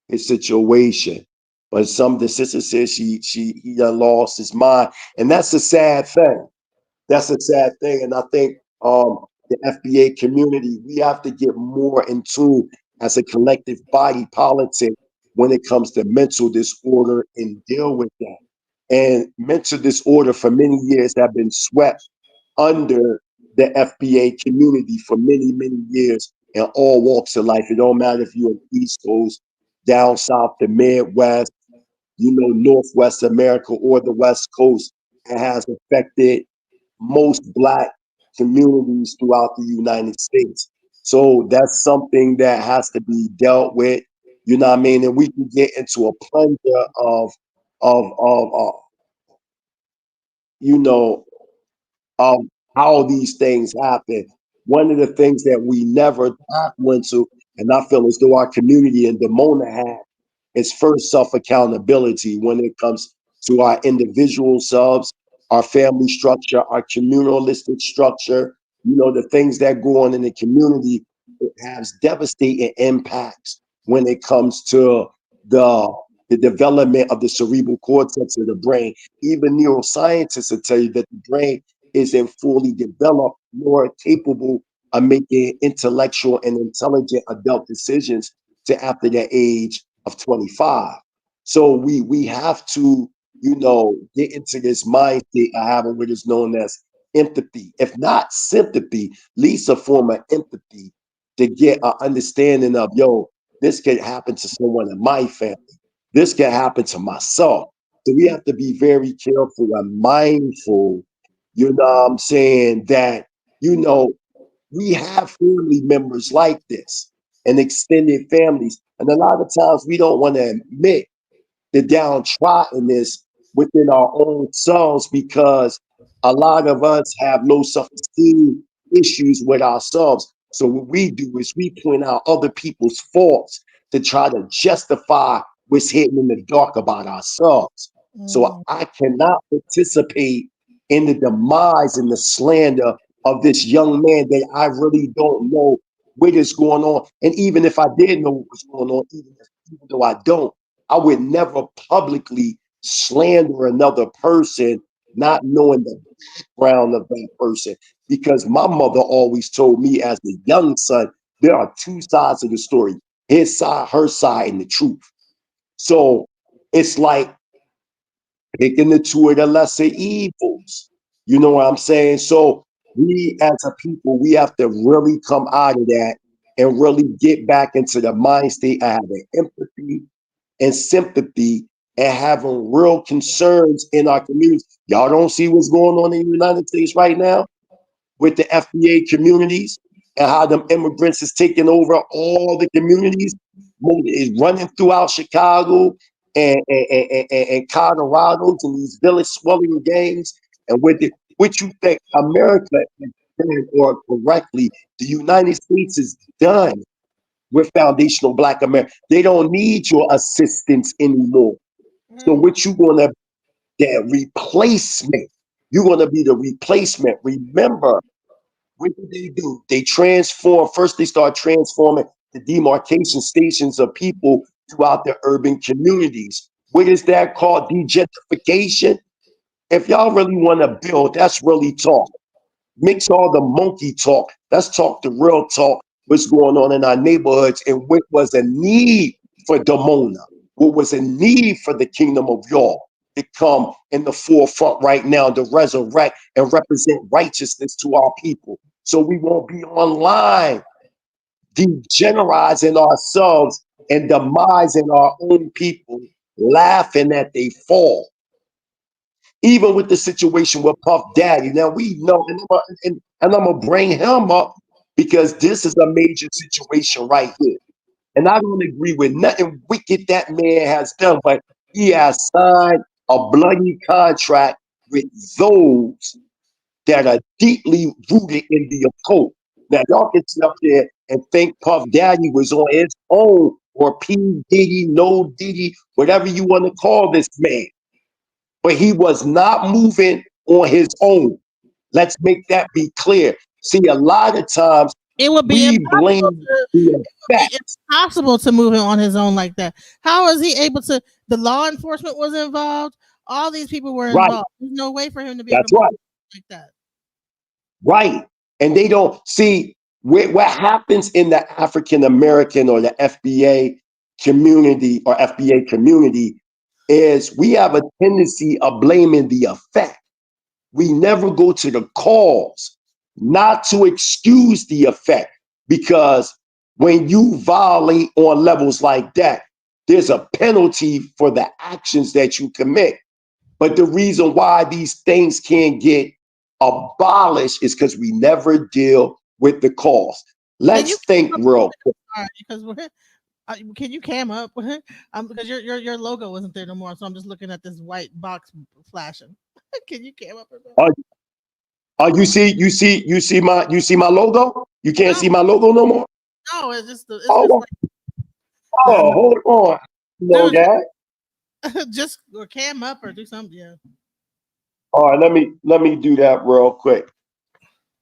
his situation. But the sister says he done lost his mind. And that's a sad thing. That's a sad thing. And I think the FBA community, we have to get more in tune as a collective body politic when it comes to mental disorder and deal with that. And mental disorder for many years have been swept under the FBA community for many, many years in all walks of life. It don't matter if you're in the East Coast, down south, the Midwest, you know, Northwest America or the West Coast. It has affected most Black communities throughout the United States. So that's something that has to be dealt with, you know what I mean? And we can get into a plunder of you know, how these things happen. One of the things that we never went to, and I feel as though our community in Dimona had, is first self-accountability when it comes to our individual selves, our family structure, our communalistic structure, you know, the things that go on in the community. It has devastating impacts when it comes to the development of the cerebral cortex of the brain. Even neuroscientists will tell you that the brain isn't fully developed nor capable of making intellectual and intelligent adult decisions to after the age of 25. So we have to, you know, get into this mind state of having what is known as empathy. If not sympathy, at least a form of empathy to get an understanding of, yo, this could happen to someone in my family. This can happen to myself. So we have to be very careful and mindful, you know what I'm saying, that, you know, we have family members like this and extended families. And a lot of times we don't want to admit the downtroddenness within our own selves because a lot of us have low self-esteem issues with ourselves. So what we do is we point out other people's faults to try to justify what's hidden in the dark about ourselves. So I cannot participate in the demise and the slander of this young man that I really don't know what is going on. And even if I did know what was going on, even though I don't, I would never publicly slander another person, not knowing the background of that person. Because my mother always told me as a young son, there are two sides of the story, his side, her side, and the truth. So it's like picking the two of the lesser evils. You know what I'm saying? So we as a people, we have to really come out of that and really get back into the mind state of having empathy and sympathy and having real concerns in our communities. Y'all don't see what's going on in the United States right now with the FBA communities and how them immigrants is taking over all the communities, is running throughout Chicago and Colorado and these village swelling gangs. And what you think America understand or correctly, the United States is done with foundational Black America. They don't need your assistance anymore. So what you gonna, that replacement, you're gonna be the replacement. Remember, what did they do? They transform, first they start transforming the demarcation stations of people throughout the urban communities. What is that called? Degentrification. If y'all really want to build, that's really talk. Mix all the monkey talk. Let's talk the real talk. What's going on in our neighborhoods and what was a need for Dimona? What was a need for the kingdom of Yah to come in the forefront right now to resurrect and represent righteousness to our people. So we won't be online degenerizing ourselves and demising our own people, laughing at they fall. Even with the situation with Puff Daddy. Now we know, and I'm gonna bring him up because this is a major situation right here. And I don't agree with nothing wicked that man has done, but he has signed a bloody contract with those that are deeply rooted in the occult. Now y'all can sit up there and think Puff Daddy was on his own, or P. Diddy, No Diddy, whatever you want to call this man. But he was not moving on his own. Let's make that be clear. See, a lot of times it would be we blame the effect. it's impossible to move him on his own like that. How is he able to? The law enforcement was involved. All these people were Right. involved. There's no way for him to be That's able to right. move like that. Right. And they don't see what happens in the African American or the FBA community or FBA community is we have a tendency of blaming the effect. We never go to the cause, not to excuse the effect, because when you violate on levels like that, there's a penalty for the actions that you commit. But the reason why these things can't get abolished is because we never deal with the cause. Let's think real quick. Because can you cam up? Because your logo wasn't there no more, so I'm just looking at this white box flashing. Can you cam up? You see my logo? You can't see my logo no more? No, it's just hold on. You know that? Just or cam up or do something. Yeah. All right, let me do that real quick.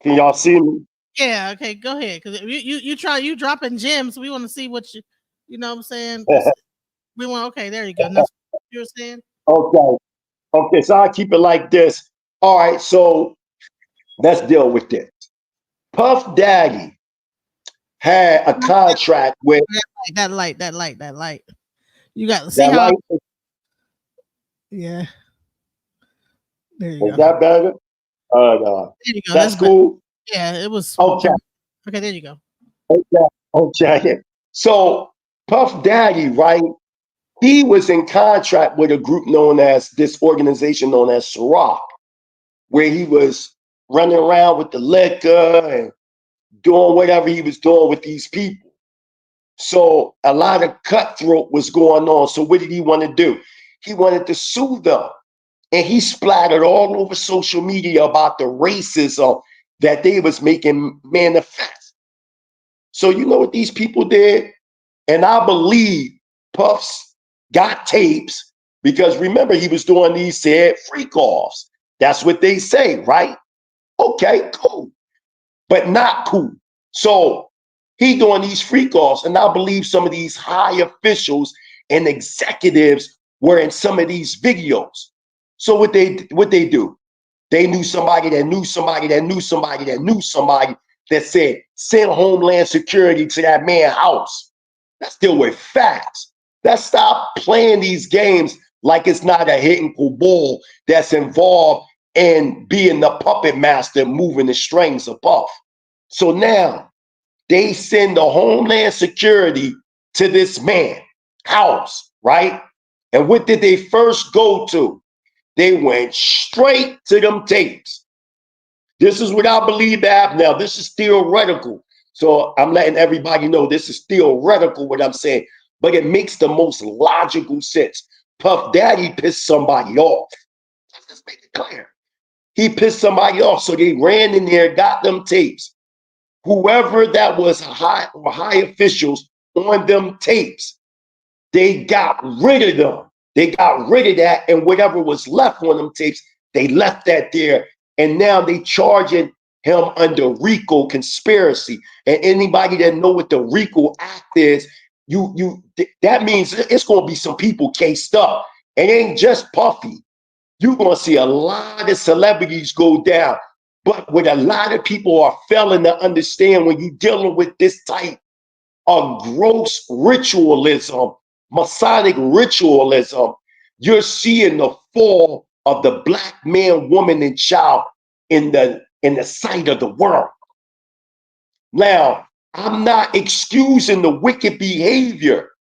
Can y'all see me? Yeah, okay, go ahead. Because you dropping gems. We want to see what you know what I'm saying? We want, okay, there you go. That's what you were saying. Okay, so I'll keep it like this. All right, so let's deal with this. Puff Daddy had a contract with that light. You got to see how yeah. There you go. Is that better? There you go. That's cool. Yeah, it was okay. Okay, there you go. Okay. So Puff Daddy, right? He was in contract with a group known as this organization known as SHAR, where he was running around with the liquor and doing whatever he was doing with these people. So a lot of cutthroat was going on. So what did he want to do? He wanted to sue them. And he splattered all over social media about the racism that they was making manifest. So you know what these people did? And I believe Puffs got tapes because remember he was doing these said freak offs. That's what they say, right? Okay, cool. But not cool. So he doing these freak offs, and I believe some of these high officials and executives were in some of these videos. So what they do? They knew somebody that knew somebody that knew somebody that knew somebody that said, send Homeland Security to that man's house. Let's deal with facts. Let's stop playing these games like it's not a hidden cabal that's involved in being the puppet master moving the strings of Puff. So now they send the Homeland Security to this man's house, right? And what did they first go to? They went straight to them tapes. This is what I believe to happen. Now, this is theoretical. So I'm letting everybody know this is theoretical, what I'm saying. But it makes the most logical sense. Puff Daddy pissed somebody off. Let's just make it clear. He pissed somebody off, so they ran in there, got them tapes. Whoever that was high officials on them tapes, they got rid of them. They got rid of that, and whatever was left on them tapes, they left that there. And now they charging him under RICO conspiracy. And anybody that know what the RICO Act is, that means it's going to be some people cased up. It ain't just Puffy. You're going to see a lot of celebrities go down. But what a lot of people are failing to understand when you're dealing with this type of gross ritualism, Masonic ritualism, you're seeing the fall of the black man, woman, and child in the sight of the world. Now, I'm not excusing the wicked behavior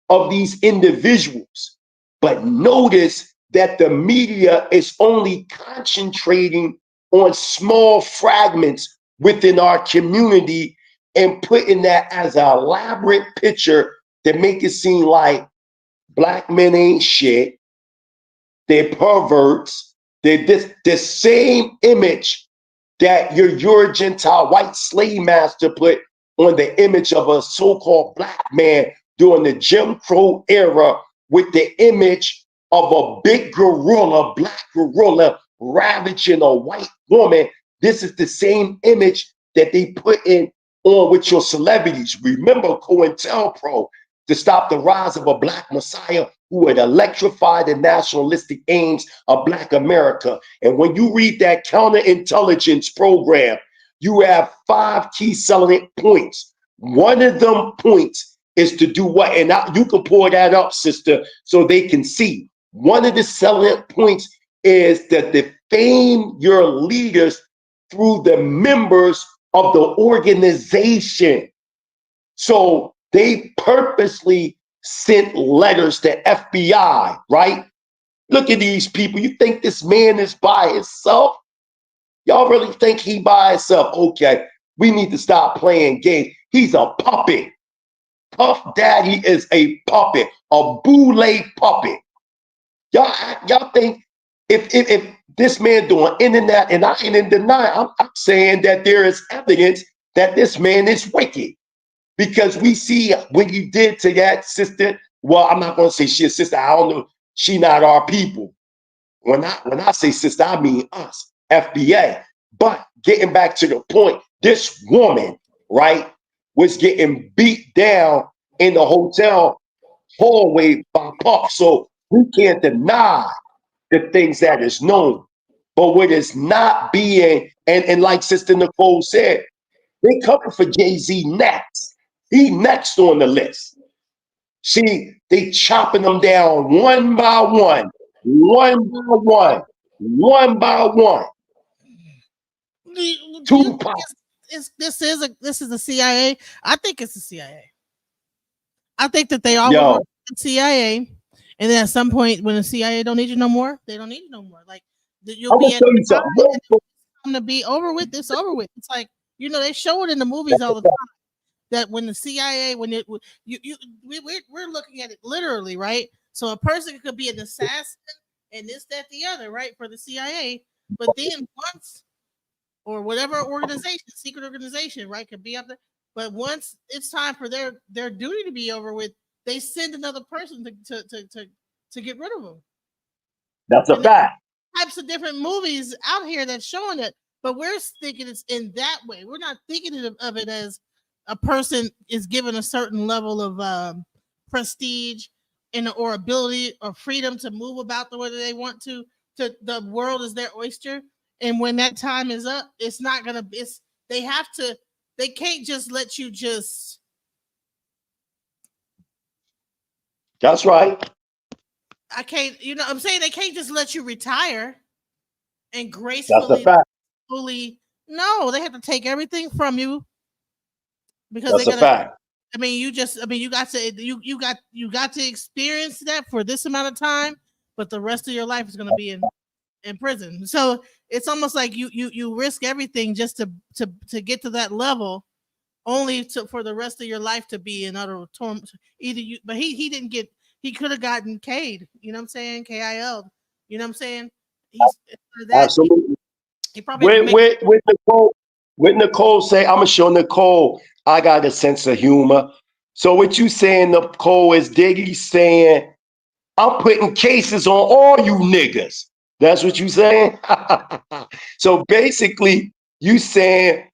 of these individuals, but notice that the media is only concentrating on small fragments within our community and putting that as an elaborate picture that make it seem like black men ain't shit, they're perverts, they're the same image that your Gentile white slave master put on the image of a so-called black man during the Jim Crow era, with the image of a big gorilla, black gorilla, ravaging a white woman. This is the same image that they put in on with your celebrities. Remember COINTELPRO, to stop the rise of a black messiah who had electrified the nationalistic aims of black America. And when you read that counterintelligence program, you have 5 key salient points. One of them points is to do what? And now you can pull that up, sister, so they can see. One of the salient points is that defame your leaders through the members of the organization. So they purposely sent letters to FBI, right? Look at these people. You think this man is by himself? Y'all really think he by himself? Okay, we need to stop playing games. He's a puppet. Puff Daddy is a puppet, a boule puppet. Y'all think if this man doing internet, and I ain't in denial, I'm saying that there is evidence that this man is wicked. Because we see what you did to that sister. Well, I'm not going to say she's a sister. I don't know. She not our people. When I say sister, I mean us, FBA. But getting back to the point, this woman, right, was getting beat down in the hotel hallway by Puff. So we can't deny the things that is known. But what is not being, and like Sister Nicole said, they coming for Jay-Z next. He next on the list. See, they chopping them down one by one, one by one, one by one. Tupac. This is the CIA. I think it's the CIA. I think that they all work with the CIA, and then at some point when the CIA don't need you no more, they don't need you no more. Like you'll be at the time to be over with. It's over with. It's like, you know, they show it in the movies all the time. That when the CIA, we're looking at it literally, right? So a person could be an assassin and this, that, the other, right, for the CIA. But then once, or whatever organization, secret organization, right, could be up there. But once it's time for their duty to be over with, they send another person to get rid of them. That's a fact. Types of different movies out here that's showing it, but we're thinking it's in that way. We're not thinking of it as a person is given a certain level of prestige and or ability or freedom to move about the way that they want to the world is their oyster. And when that time is up, it's not gonna, they can't just let you just. That's right. I can't, you know what I'm saying? They can't just let you retire and gracefully. That's a fact. Fully, no, they have to take everything from you. Because that's a fact. I mean, you got to experience that for this amount of time, but the rest of your life is going to be in prison. So it's almost like you risk everything just to get to that level, only for the rest of your life to be in utter torment. But he didn't get. He could have gotten K'd. You know what I'm saying? KIL. You know what I'm saying? Absolutely. He probably with Nicole say, I'm gonna show Nicole I got a sense of humor. So what you saying, Nicole, is Diggy saying, I'm putting cases on all you niggas. That's what you saying? So basically, you saying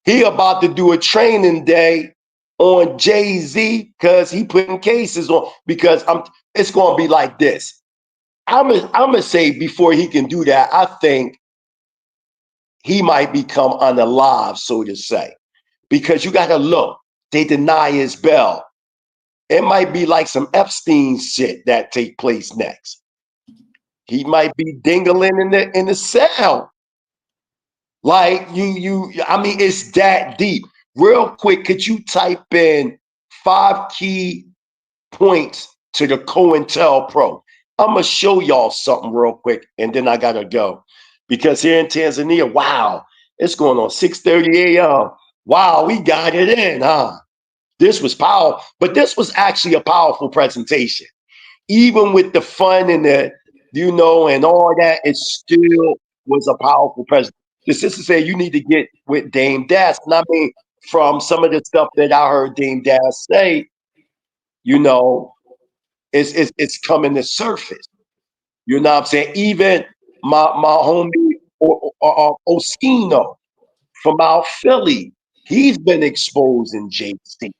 he about to do a training day on Jay-Z because he putting cases on, because it's gonna be like this. I'm gonna say before he can do that, I think he might become unalive, so to say. Because you gotta look, they deny his bail. It might be like some Epstein shit that take place next. He might be dingling in the cell. Like I mean, it's that deep. Real quick, could you type in 5 key points to the COINTELPRO? I'm gonna show y'all something real quick, and then I gotta go. Because here in Tanzania, wow, it's going on 6:30 a.m. Wow, we got it in, huh? This was powerful, but this was actually a powerful presentation. Even with the fun and the, and all that, it still was a powerful presentation. The sister said you need to get with Dame Dash. And I mean, from some of the stuff that I heard Dame Dash say, it's coming to surface. You know what I'm saying? Even my homie Oskino from out Philly, he's been exposing Jay-Z.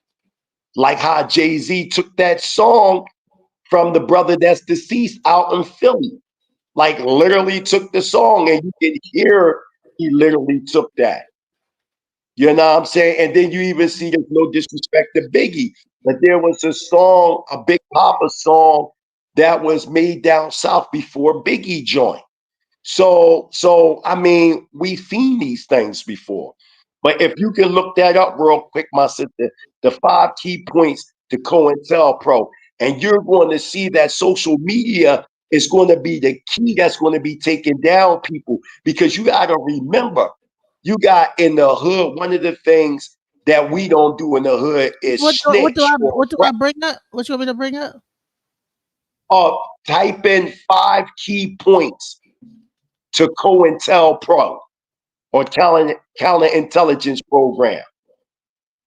Like how Jay-Z took that song from the brother that's deceased out in Philly. Like literally took the song, and you can hear he literally took that. You know what I'm saying? And then you even see there's no disrespect to Biggie, but there was a song, a Big Papa song that was made down south before Biggie joined. So I mean, we've seen these things before. But if you can look that up real quick, my sister, the 5 key points to COINTELPRO, and you're going to see that social media is going to be the key that's going to be taking down people, because you got to remember, you got in the hood, one of the things that we don't do in the hood is snitch. What do I bring up? What you want me to bring up? Type in 5 key points to COINTELPRO, or counterintelligence program,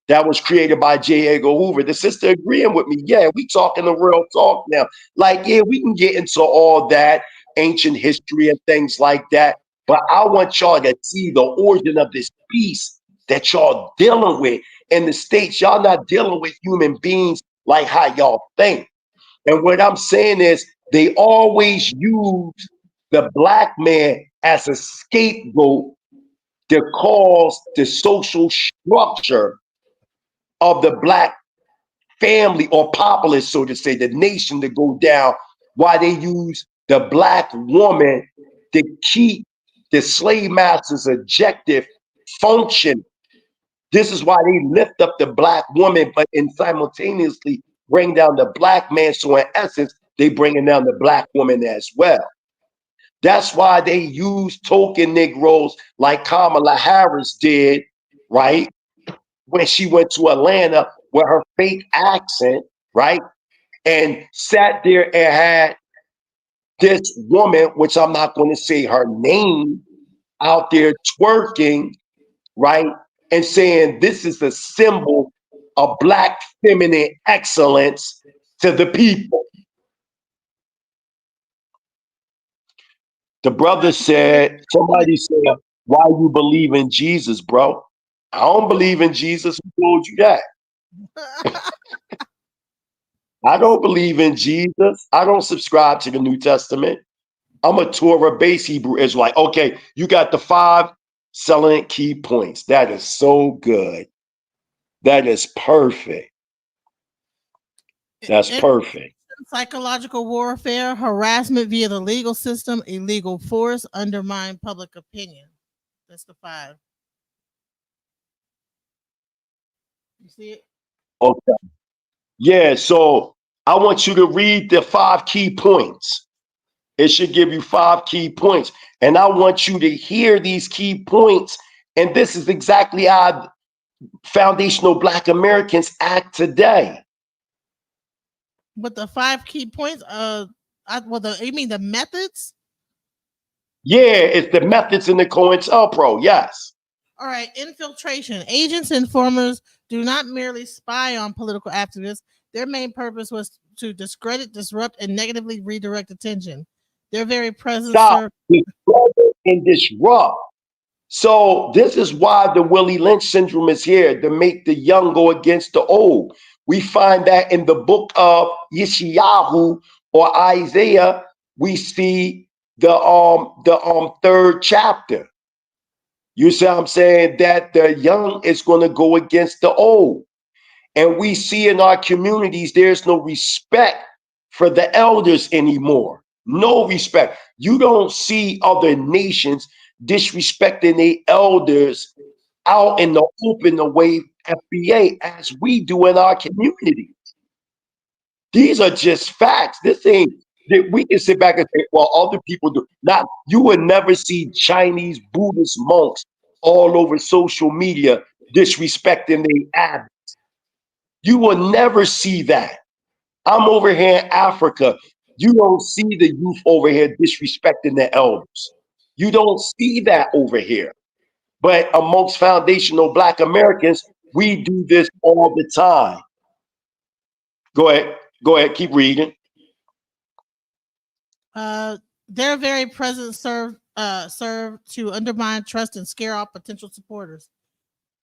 that was created by J. Edgar Hoover. The sister agreeing with me. Yeah, we talking the real talk now. Like, yeah, we can get into all that ancient history and things like that, but I want y'all to see the origin of this peace that y'all dealing with in the States. Y'all not dealing with human beings like how y'all think. And what I'm saying is, they always use the black man as a scapegoat to cause the social structure of the black family or populace, so to say, the nation, to go down, while they use the black woman to keep the slave master's objective function. This is why they lift up the black woman, but and simultaneously bring down the black man. So in essence, they bringing down the black woman as well. That's why they use token Negroes like Kamala Harris did, right? When she went to Atlanta with her fake accent, right? And sat there and had this woman, which I'm not going to say her name, out there twerking, right? And saying this is a symbol of black feminine excellence to the people. The brother said, somebody said, why you believe in Jesus, bro? I don't believe in Jesus. Who told you that? I don't believe in Jesus. I don't subscribe to the New Testament. I'm a Torah-based Hebrew Israelite. Okay, you got the 5 salient key points. That is so good. That is perfect. That's perfect. Psychological warfare, harassment via the legal system, illegal force, undermine public opinion. That's the 5. You see it? Okay. Yeah, so I want you to read the 5 key points. It should give you 5 key points. And I want you to hear these key points. And this is exactly how foundational Black Americans act today. But the 5 key points, you mean the methods? Yeah, it's the methods in the COINTELPRO. Yes. All right, infiltration. Agents and informers do not merely spy on political activists. Their main purpose was to discredit, disrupt, and negatively redirect attention. Their very presence Stop, and disrupt. So this is why the Willie Lynch syndrome is here, to make the young go against the old. We find that in the book of Yeshayahu or Isaiah, we see the third chapter. You see what I'm saying? That the young is going to go against the old. And we see in our communities, there's no respect for the elders anymore. No respect. You don't see other nations disrespecting the elders out in the open the way FBA as we do in our community. These are just facts. This ain't that we can sit back and say, well, other people do. Not, you would never see Chinese Buddhist monks all over social media disrespecting the abbots. You will never see that. I'm over here in Africa. You don't see the youth over here disrespecting the elders. You don't see that over here. But amongst foundational Black Americans, we do this all the time. Go ahead. Go ahead. Keep reading. Their very presence serve to undermine trust and scare off potential supporters.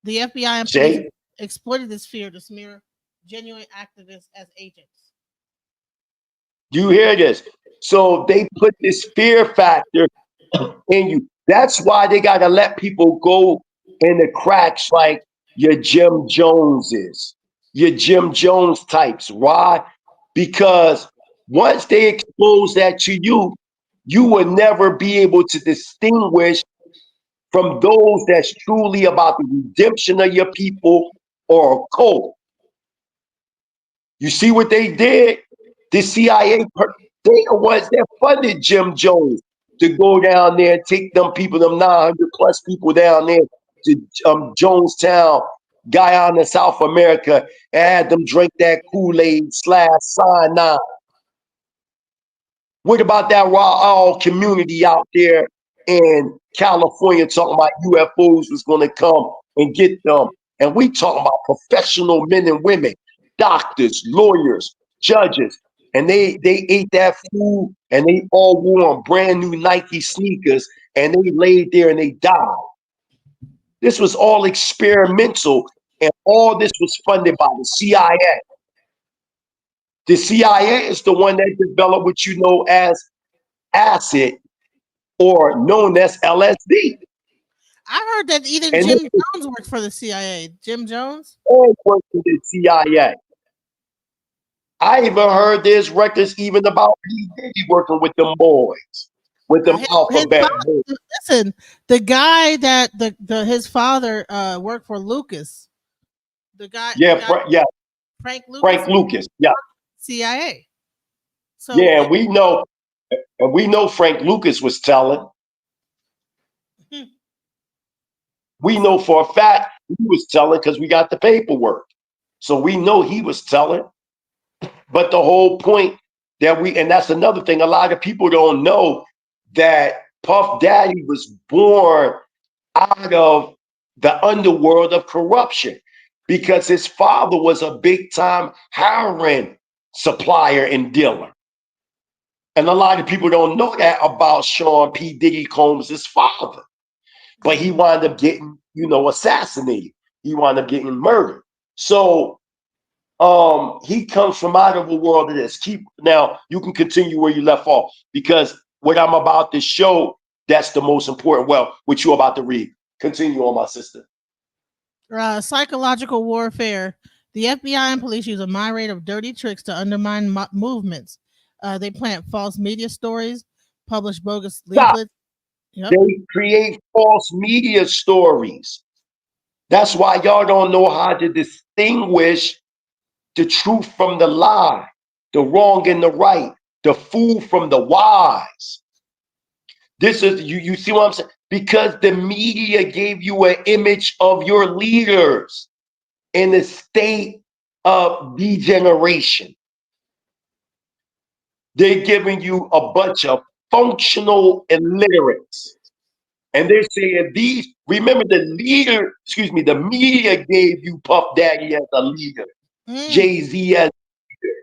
The FBI and police exploited this fear to smear genuine activists as agents. You hear this? So they put this fear factor in you. That's why they got to let people go in the cracks like your Jim Joneses, your Jim Jones types. Why? Because once they expose that to you, you will never be able to distinguish from those that's truly about the redemption of your people or a cult. You see what they did? The CIA, they the ones that funded Jim Jones to go down there and take them people, them 900 plus people down there to Jonestown, Guyana, South America, and had them drink that Kool-Aid / cyanide. What about that raw community out there in California talking about UFOs was going to come and get them? And we talking about professional men and women, doctors, lawyers, judges, and they ate that food and they all wore on brand new Nike sneakers and they laid there and they died. This was all experimental, and all this was funded by the CIA. The CIA is the one that developed what you know as acid, or known as LSD. I heard that even Jim Jones worked for the CIA. Jim Jones? All worked for the CIA. I even heard there's records even about P. Diddy working with them boys, with them alphabet boys. Listen, the guy that his father worked for Lucas. The guy, Frank Lucas. Frank Lucas, yeah. CIA. So yeah, and we know Frank Lucas was telling. We know for a fact he was telling because we got the paperwork. So we know he was telling. But the whole point that and that's another thing, a lot of people don't know that Puff Daddy was born out of the underworld of corruption because his father was a big time heroin supplier and dealer. And a lot of people don't know that about Sean P. Diddy Combs' father. But he wound up getting, assassinated. He wound up getting murdered. So he comes from out of a world of this. Now you can continue where you left off, because what I'm about to show, that's the most important. Well, what you're about to read. Continue on, my sister. Psychological warfare. The FBI and police use a myriad of dirty tricks to undermine movements. They plant false media stories, publish bogus leaflets. Yep. They create false media stories. That's why y'all don't know how to distinguish the truth from the lie, the wrong and the right, the fool from the wise. This is, you see what I'm saying? Because the media gave you an image of your leaders in a state of degeneration. They're giving you a bunch of functional illiterates. And they're saying these, remember the leader, the media gave you Puff Daddy as a leader, Jay-Z as a leader.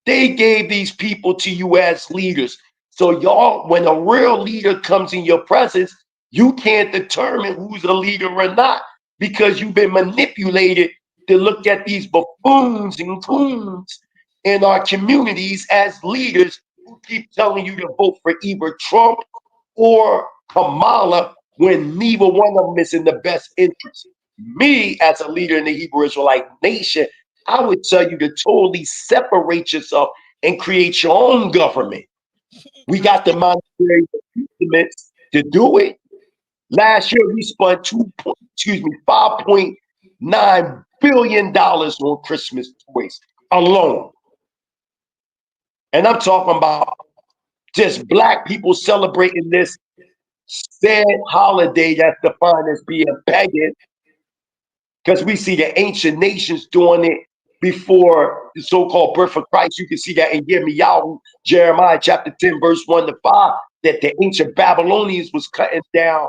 They gave these people to you as leaders. So y'all, when a real leader comes in your presence, you can't determine who's a leader or not because you've been manipulated to look at these buffoons and coons in our communities as leaders who keep telling you to vote for either Trump or Kamala when neither one of them is in the best interest. Me, as a leader in the Hebrew Israelite nation, I would tell you to totally separate yourself and create your own government. We got the monetary instruments to do it. Last year, we spent $5.9 billion on Christmas toys alone. And I'm talking about just Black people celebrating this sad holiday that's defined as being pagan, because we see the ancient nations doing it before the so-called birth of Christ. You can see that in Yirmiyahu, Jeremiah chapter 10, verse 1 to 5, that the ancient Babylonians was cutting down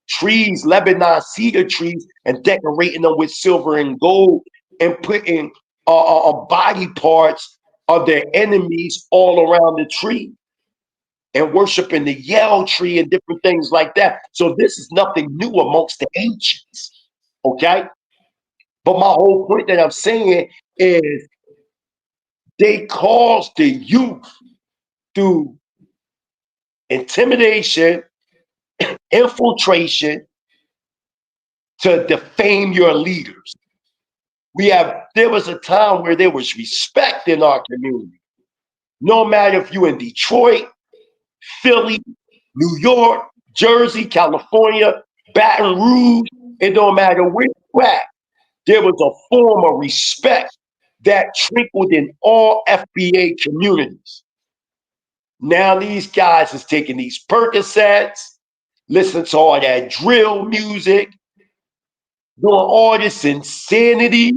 trees, Lebanon cedar trees, and decorating them with silver and gold and putting body parts of their enemies all around the tree and worshiping the yell tree and different things like that. So this is nothing new amongst the ancients, okay? But my whole point that I'm saying is they caused the youth through intimidation, infiltration, to defame your leaders. There was a time where there was respect in our community. No matter if you're in Detroit, Philly, New York, Jersey, California, Baton Rouge, it don't matter where you at, there was a form of respect that trickled in all FBA communities. Now these guys is taking these Percocets, listening to all that drill music, doing all this insanity,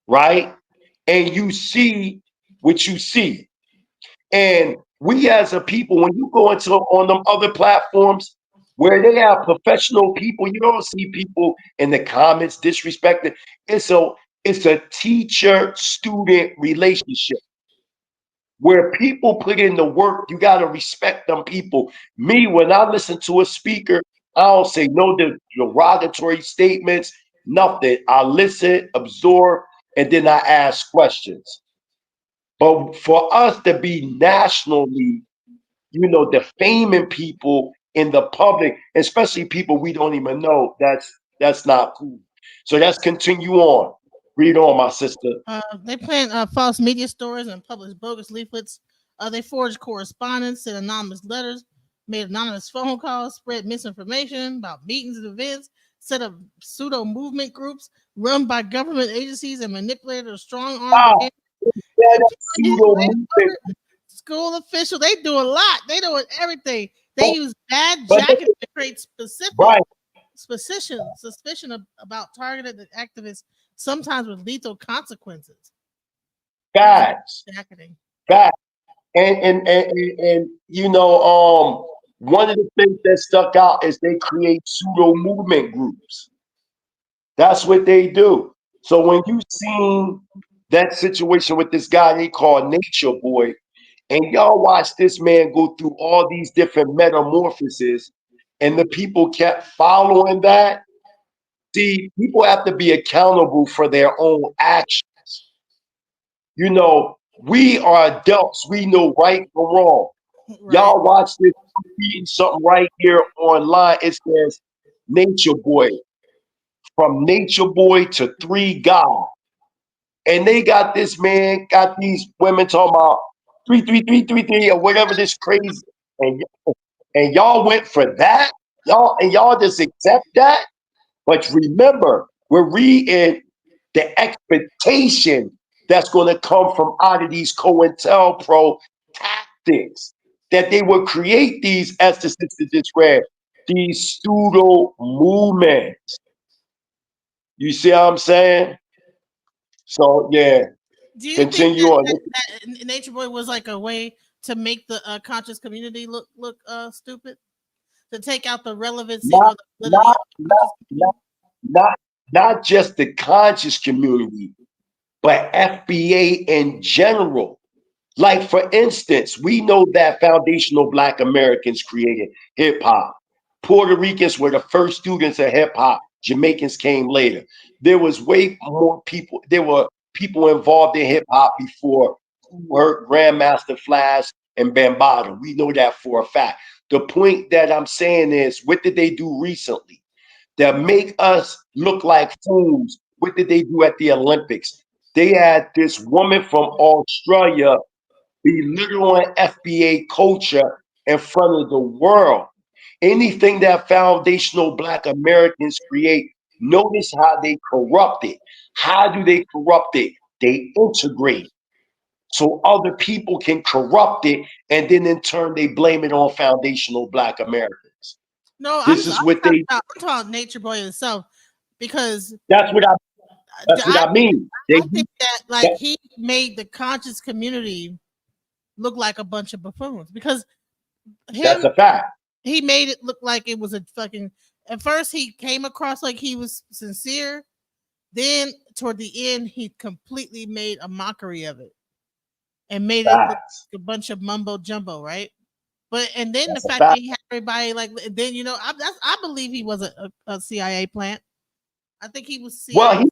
right? And you see what you see. And we as a people, when you go into on them other platforms where they have professional people, you don't see people in the comments disrespecting. It's a teacher-student relationship where people put in the work. You got to respect them people. Me, when I listen to a speaker, I don't say no derogatory statements, nothing. I listen, absorb, and then I ask questions. But for us to be nationally, defaming people in the public, especially people we don't even know, that's not cool. So let's continue on. Read on, my sister. They plant false media stories and publish bogus leaflets. They forged correspondence, sent anonymous letters, made anonymous phone calls, spread misinformation about meetings and events, set up pseudo movement groups run by government agencies and manipulated a strong arm. School official, they do a lot. They doing everything. They use bad jackets to create suspicion about targeted activists, sometimes with lethal consequences. Facts. And one of the things that stuck out is they create pseudo movement groups. That's what they do. So when you seen that situation with this guy they call Nature Boy, and y'all watch this man go through all these different metamorphoses, and the people kept following that. See, people have to be accountable for their own actions. We are adults. We know right from wrong. Right. Y'all watch this, reading something right here online. It says Nature Boy. From Nature Boy to 3 God. And they got this man, got these women talking about 33333 or whatever this crazy. And y'all went for that? Y'all just accept that? But remember, we're reading the expectation that's going to come from out of these COINTELPRO tactics, that they will create these, as the sister just read, these pseudo movements. You see what I'm saying? So yeah, do you continue think on. That Nature Boy was like a way to make the conscious community look stupid, to take out the relevancy Not, or the validity not, of the conscious not, not just the conscious community, but FBA in general. Like, for instance, we know that foundational Black Americans created hip hop. Puerto Ricans were the first students of hip hop. Jamaicans came later. There was way more people. There were people involved in hip hop before Grandmaster Flash and Bambaataa. We know that for a fact. The point that I'm saying is, what did they do recently that make us look like fools? What did they do at the Olympics? They had this woman from Australia belittling FBA culture in front of the world. Anything that foundational Black Americans create, notice how they corrupt it. How do they corrupt it? They integrate. So other people can corrupt it, and then in turn they blame it on foundational Black Americans. No, This is what they. I'm talking Nature Boy himself, because That's what I mean. I think that like he made the conscious community look like a bunch of buffoons, because That's a fact. He made it look like it was a fucking. At first, he came across like he was sincere. Then, toward the end, he completely made a mockery of it and made it look like a bunch of mumbo jumbo, right? But and then the fact that he had everybody like, then I believe he was a CIA plant. I think he was CIA.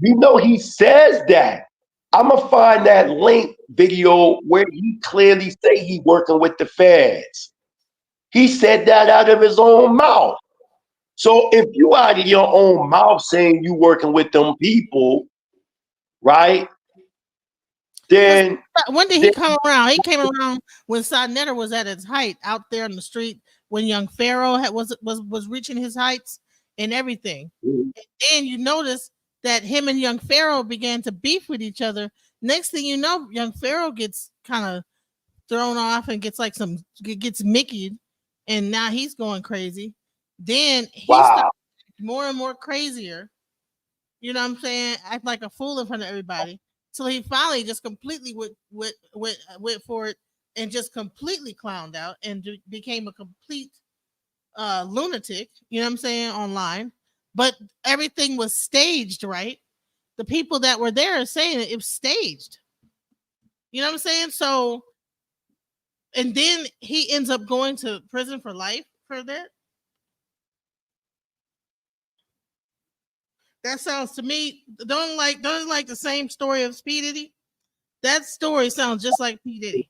Well, he says that. I'm gonna find that link video where he clearly say he working with the feds. He said that out of his own mouth. So if you out of your own mouth saying you working with them people, right? Then when did he come around? He came around when Sa-Neter was at its height out there in the street, when young Pharaoh was reaching his heights and everything. And then you notice that him and young Pharaoh began to beef with each other. Next thing you know, young Pharaoh gets kind of thrown off and gets gets Mickeyed, and now he's going crazy. Then he starts more and more crazier. You know what I'm saying? Act like a fool in front of everybody. So he finally just completely went for it and just completely clowned out and became a complete lunatic. You know what I'm saying? Online. But everything was staged, right? The people that were there are saying it was staged. You know what I'm saying? So, and then he ends up going to prison for life for that. That sounds to me, don't like the same story of P. Diddy? That story sounds just like P. Diddy.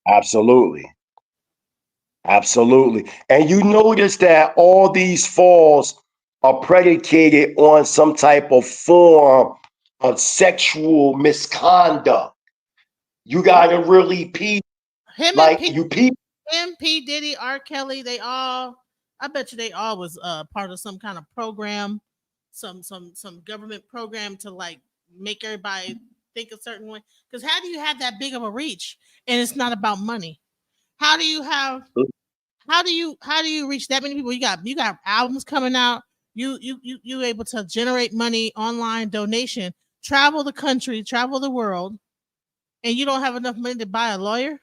Absolutely. Absolutely. And you notice that all these falls are predicated on some type of form of sexual misconduct. You gotta really peep. Him, P. Diddy, R. Kelly, I bet you they all was part of some kind of program, some government program to like make everybody think a certain way. Because how do you have that big of a reach and it's not about money? How do you reach that many people? You got albums coming out. You able to generate money, online donation, travel the country, travel the world, and you don't have enough money to buy a lawyer?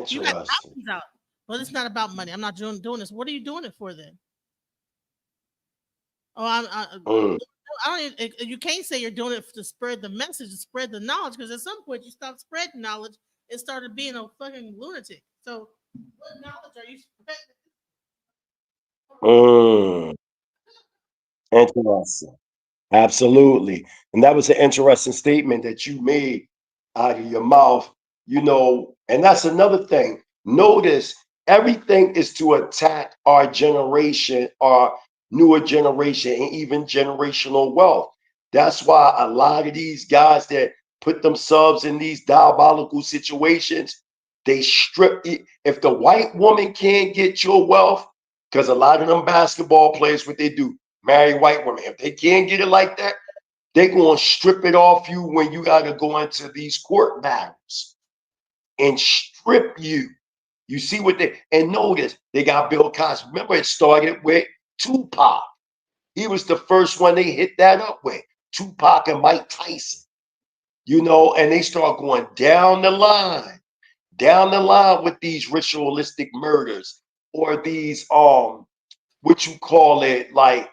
You got albums out, but it's not about money. I'm not doing this. What are you doing it for then? Oh, I don't. You can't say you're doing it to spread the message, to spread the knowledge, because at some point you stopped spreading knowledge and started being a fucking lunatic. So, what knowledge are you spreading? Interesting. Absolutely. And that was an interesting statement that you made out of your mouth, and that's another thing. Notice everything is to attack our generation, our newer generation, and even generational wealth. That's why a lot of these guys that put themselves in these diabolical situations, they strip it. If the white woman can't get your wealth, because a lot of them basketball players, what they do, marry white women. If they can't get it like that, they're going to strip it off you when you got to go into these court battles and strip you. You see what and notice they got Bill Cosby. Remember, it started with Tupac. He was the first one they hit that up with, Tupac and Mike Tyson, you know, and they start going down the line with these ritualistic murders or these, what you call it, like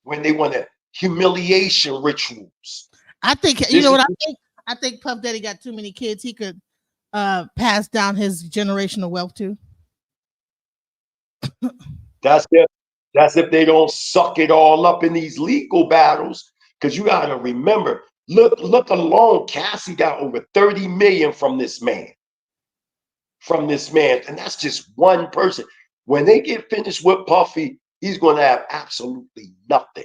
when they want to humiliation rituals. I think, you know what I think? I think Puff Daddy got too many kids. He could pass down his generational wealth to. That's if they don't suck it all up in these legal battles. Because you got to remember, look alone, Cassie got over 30 million from this man. And that's just one person. When they get finished with Puffy, he's going to have absolutely nothing.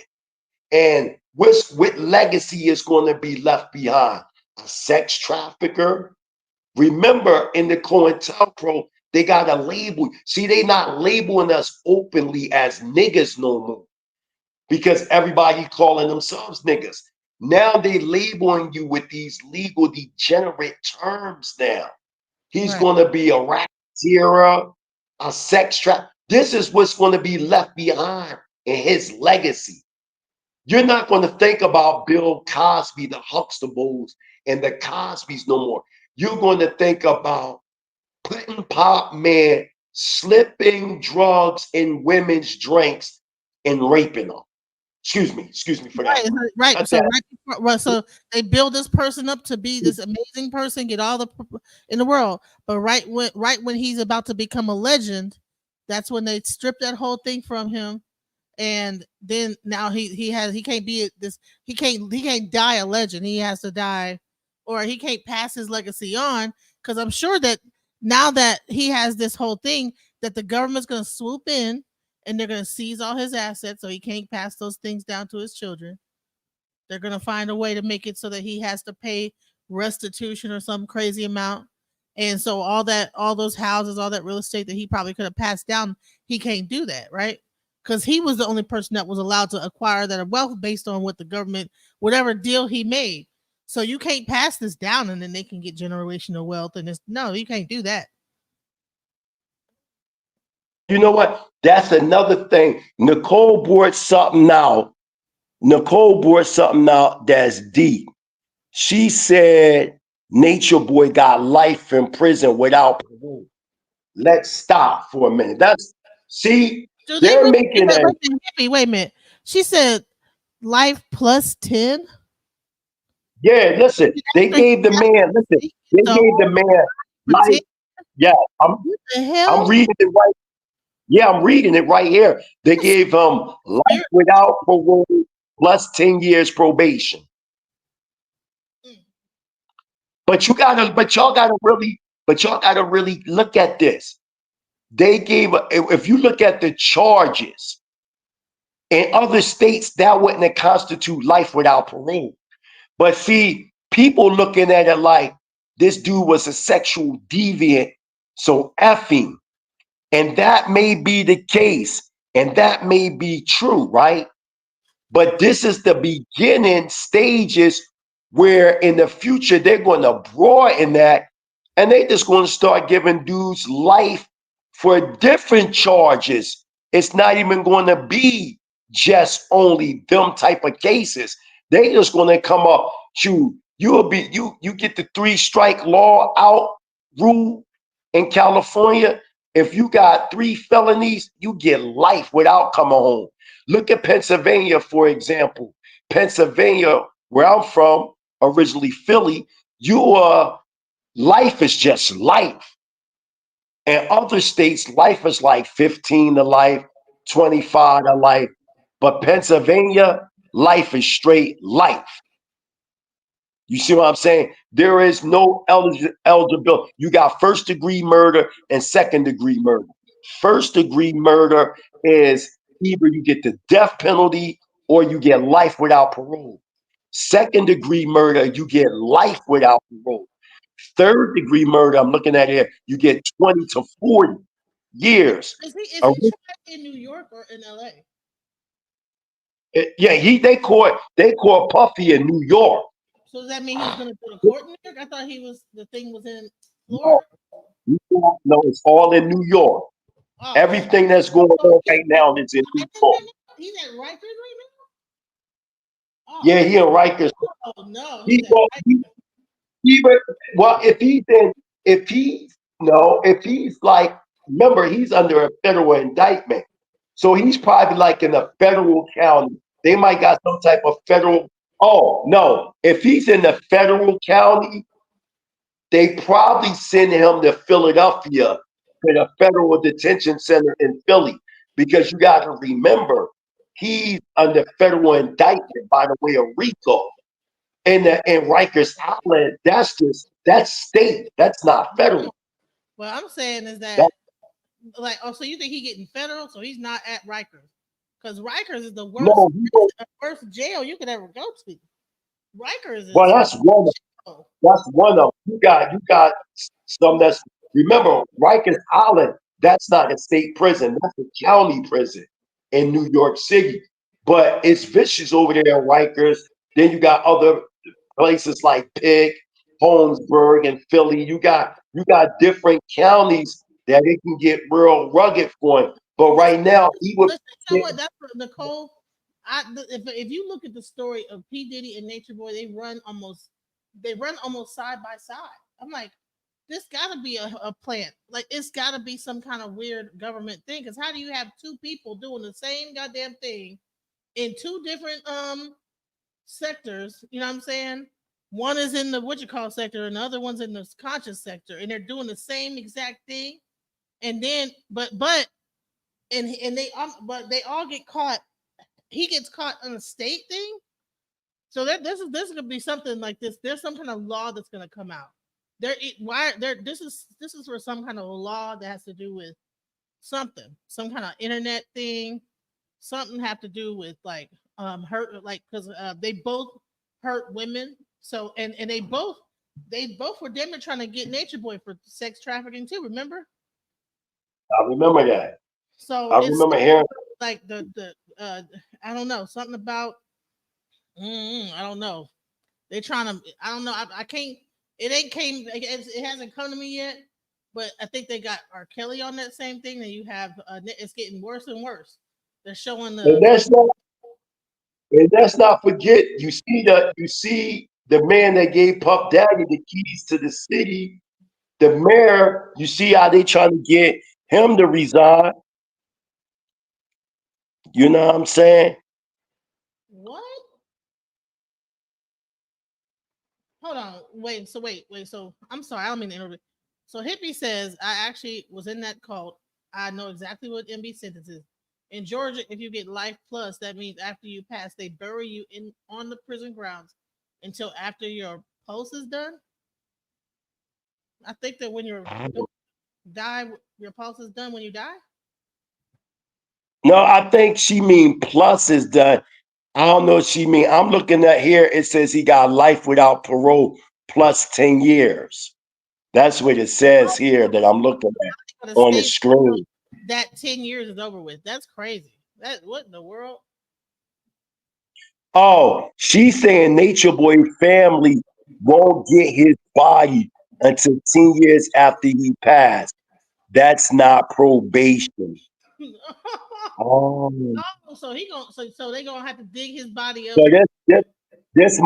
And what legacy is going to be left behind? A sex trafficker. Remember, in the COINTELPRO, they got a label. See, they not labeling us openly as niggas no more, because everybody calling themselves niggas. Now they labeling you with these legal degenerate terms now. He's going to be a racketeer, a sex trap. This is what's going to be left behind in his legacy. You're not going to think about Bill Cosby, the Huxtables, and the Cosbys no more. You're going to think about putting Pop Man, slipping drugs in women's drinks and raping them. Excuse me for that. Right. So they build this person up to be this amazing person, get all the in the world. But right when he's about to become a legend, that's when they strip that whole thing from him. And then now he can't die a legend. He has to die, or he can't pass his legacy on. Because I'm sure that now that he has this whole thing, that the government's going to swoop in and they're going to seize all his assets, so he can't pass those things down to his children. They're going to find a way to make it so that he has to pay restitution or some crazy amount. And so all those houses, all that real estate that he probably could have passed down, he can't do that, right? Because he was the only person that was allowed to acquire that wealth based on what the government, whatever deal he made. So you can't pass this down and then they can get generational wealth. And no, you can't do that. You know what? That's another thing. Nicole brought something out that's deep. She said Nature Boy got life in prison without parole. Let's stop for a minute. They're making that. Wait a minute. She said life plus 10. Yeah, listen, they gave the man life. Yeah, I'm reading it right. Yeah, I'm reading it right here. They gave him life without parole plus 10 years probation. But y'all gotta really look at this. They gave, if you look at the charges in other states, that wouldn't constitute life without parole. But see, people looking at it like this dude was a sexual deviant, so effing. And that may be the case, and that may be true, right? But this is the beginning stages where in the future they're going to broaden that, and they just going to start giving dudes life for different charges. It's not even going to be just only them type of cases. They just going to come up, you get the 3-strike law out rule in California. If you got 3 felonies, you get life without coming home. Look at Pennsylvania, for example. Pennsylvania, where I'm from, originally Philly, life is just life. In other states, life is like 15 to life, 25 to life. But Pennsylvania, life is straight life. You see what I'm saying? There is no eligibility. You got 1st-degree murder and 2nd-degree murder. 1st-degree murder is either you get the death penalty or you get life without parole. 2nd-degree murder, you get life without parole. 3rd-degree murder, I'm looking at here, you get 20 to 40 years. Is he tried in New York or in LA? Yeah, they caught Puffy in New York. So does that mean he's going to go to court in New York? I thought the thing was in Florida. No, it's all in New York. Everything that's going on right now is in New York. He's at Rikers right Yeah, he in Rikers. Oh no, He, he's at well, he would- well, if he's like, remember, he's under a federal indictment. So he's probably like in a federal county. They might got some type of federal. Oh, no. If he's in the federal county, they probably send him to Philadelphia to the federal detention center in Philly. Because you got to remember, he's under federal indictment by the way of RICO. And in Rikers Island, that's state. That's not federal. What I'm saying is That, that, like, oh, so you think he getting federal? So he's not at Rikers, because Rikers is the no, worst jail you could ever go to. Rikers well, is that's one of them. You got some that's, remember, Rikers Island, that's not a state prison, that's a county prison in New York City. But it's vicious over there in Rikers. Then you got other places like Pitt, Holmesburg, and Philly. You got different counties that it can get real rugged for him. But right now, he would. Listen, you know what? That's what Nicole. If you look at the story of P Diddy and Nature Boy, they run almost side by side. I'm like, this got to be a plant. Like, it's got to be some kind of weird government thing. Because how do you have two people doing the same goddamn thing in two different sectors? You know what I'm saying? One is in the what you call sector, and the other one's in the conscious sector, and they're doing the same exact thing. And then, but they all get caught. He gets caught on a state thing. So this is gonna be something like this. There's some kind of law that's gonna come out. This is for some kind of law that has to do with something, some kind of internet thing, something have to do with like hurt, like, because they both hurt women. So and they both were damn near trying to get Nature Boy for sex trafficking too. Remember? I remember that. So I it's remember hearing. like the I don't know, something about I don't know. They're trying to, I don't know. I can't. It hasn't come to me yet. But I think they got R. Kelly on that same thing. And you have it's getting worse and worse. They're showing And let's not forget. You see the man that gave Puff Daddy the keys to the city. The mayor. You see how they trying to get him to resign. You know what I'm saying? what? Hold on. Wait. So I'm sorry. I don't mean to interrupt. So Hippie says I actually was in that cult. I know exactly what MB sentence is. In Georgia, if you get life plus, that means after you pass, they bury you on the prison grounds until after your post is done. I think that when you die, your pulse is done when you die. No, I think she mean plus is done. I don't know what she mean. I'm looking at here. It says he got life without parole plus 10 years. That's what it says here that I'm looking at on the screen. That 10 years is over with. That's crazy. That what in the world? Oh, she's saying Nature Boy family won't get his body until 10 years after he passed. That's not probation. Oh. So they gonna have to dig his body up. So this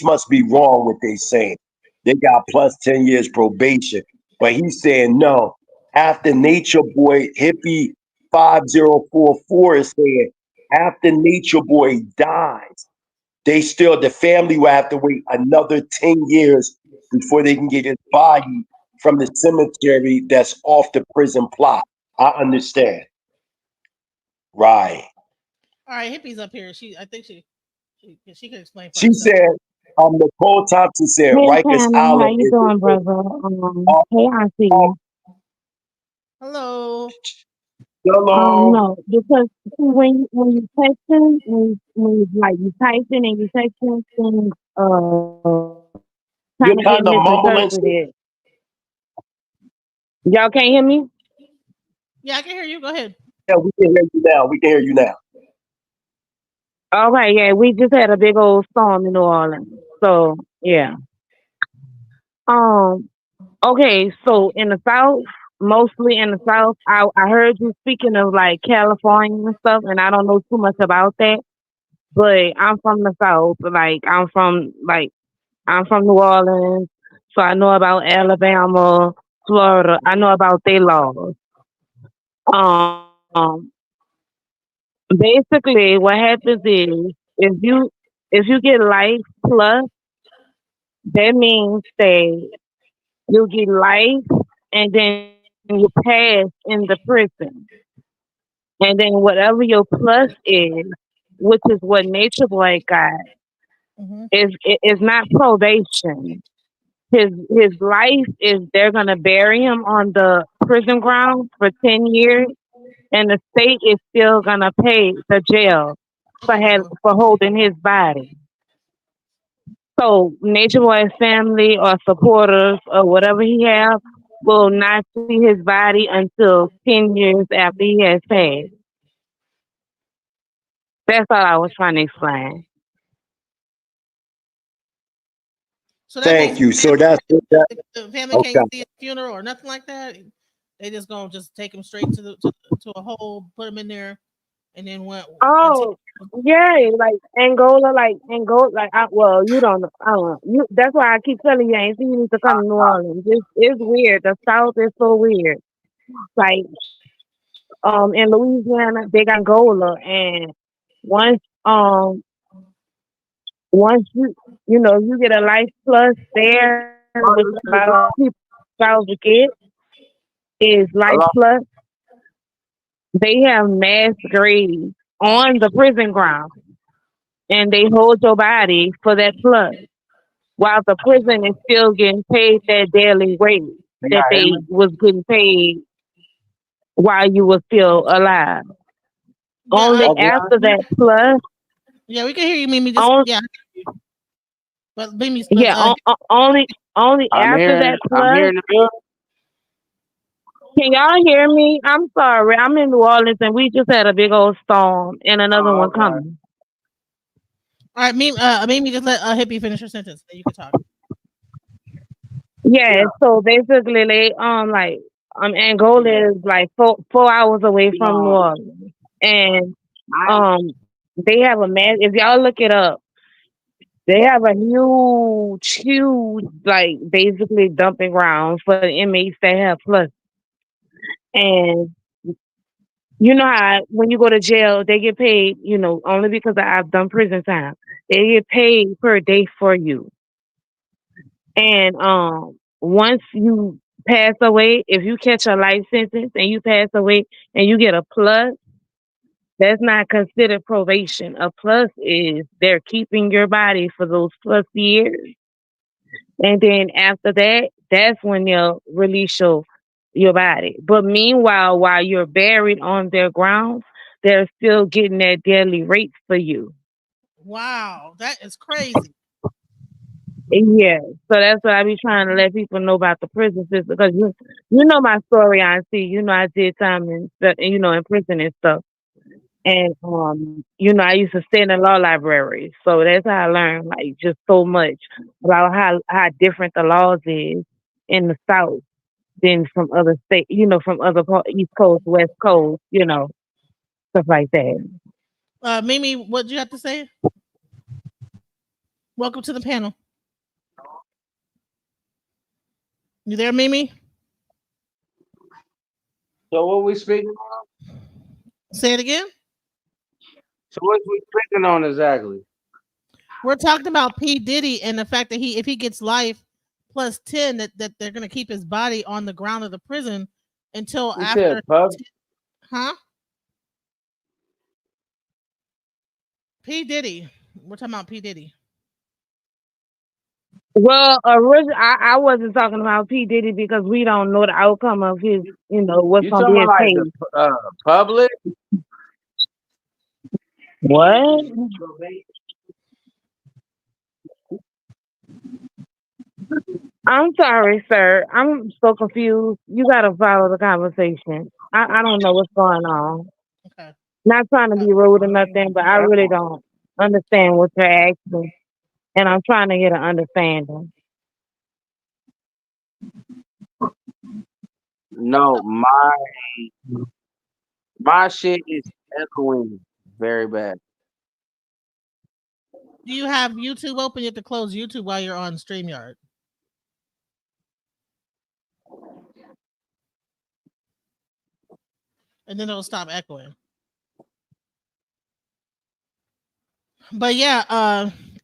must be wrong what they saying. They got plus 10 years probation, but he's saying no. After Nature Boy Hippie 5044 is saying after Nature Boy dies, the family will have to wait another 10 years before they can get his body from the cemetery that's off the prison plot. I understand. Right. All right, Hippie's up here. I think she can explain. She said, Nicole Thompson said, Hey, Rikers Tammy, Island. how you doing, brother? Hey, Auntie. Hello. Hello. No, because when you texting, when you typing and you texting things, kind You're of get kind of mumbling. misinterpreted. Y'all can't hear me? Yeah, I can hear you. Go ahead. Yeah, we can hear you now. We can hear you now. Okay, yeah, we just had a big old storm in New Orleans. So, yeah. Okay, so in the South, mostly in the South, I heard you speaking of like California and stuff, and I don't know too much about that. but I'm from the South. I'm from New Orleans, so I know about Alabama, Florida. I know about their laws. Um, Basically, what happens is if you if you get life plus, that means that you get life and then you pass in the prison, and then whatever your plus is, which is what Nature Boy got, Mm-hmm. is not probation. His life is they're gonna bury him on the prison ground for 10 years, and the state is still gonna pay the jail for holding his body. So Nature Boy's family or supporters or whatever he have will not see his body until 10 years after he has passed. That's all I was trying to explain. So that means Thank you. So that's that. the family Okay. can't see a funeral or nothing like that. They just gonna just take him straight to a hole, put him in there, and then went until. Oh, yeah, like Angola, well, you don't know. I don't know. That's why I keep telling you, I ain't see you need to come to New Orleans. It's weird. The South is so weird. Like, in Louisiana, they got Angola, and once, once you get a life plus there, which a lot of people spouse get, is life plus. They have mass graves on the prison ground, and they hold your body for that plus, while the prison is still getting paid that daily wage that they was getting paid while you were still alive. Only after that plus, Yeah, we can hear you, Mimi. Just on, yeah, but Mimi, yeah, only I'm after here. that I'm here plus. in the building. Can y'all hear me? I'm sorry. I'm in New Orleans and we just had a big old storm and another Oh, one okay. coming. all right, Mimi, just let Hippie finish her sentence, then you can talk. Yeah, so basically they Angola is like four hours away from New No, Orleans. And I um they have a mass if y'all look it up, they have a huge like basically dumping ground for the inmates that have plus. And you know how when you go to jail, they get paid, only because I've done prison time. They get paid per day for you. And once you pass away, if you catch a life sentence and you pass away and you get a plus, that's not considered probation. A plus is they're keeping your body for those plus years. And then after that, that's when they'll release your body. But meanwhile, while you're buried on their grounds, they're still getting that daily rate for you. Wow, that is crazy. Yeah. So that's what I be trying to let people know about the prison system because you know my story, I see. I did time in prison and stuff. And I used to stay in the law library. So that's how I learned like just so much about how different the laws is in the South than from other states, from other East Coast, West Coast, stuff like that. Mimi, what do you have to say? Welcome to the panel. You there, Mimi? So what we speaking? Say it again. So what we speaking on exactly? We're talking about P. Diddy and the fact that if he gets life plus 10, that they're gonna keep his body on the ground of the prison until You said after pub. huh? P. Diddy. We're talking about P. Diddy. Well, I wasn't talking about P. Diddy because we don't know the outcome of his, what's You going to be talking his about like case. the public? What? I'm sorry, sir. I'm so confused. You got to follow the conversation. I don't know what's going on. Okay. Not trying to be rude or nothing, but I really don't understand what you're asking. And I'm trying to get an understanding. No, my shit is echoing very bad. Do you have YouTube open? You have to close YouTube while you're on StreamYard. And then it'll stop echoing. But yeah,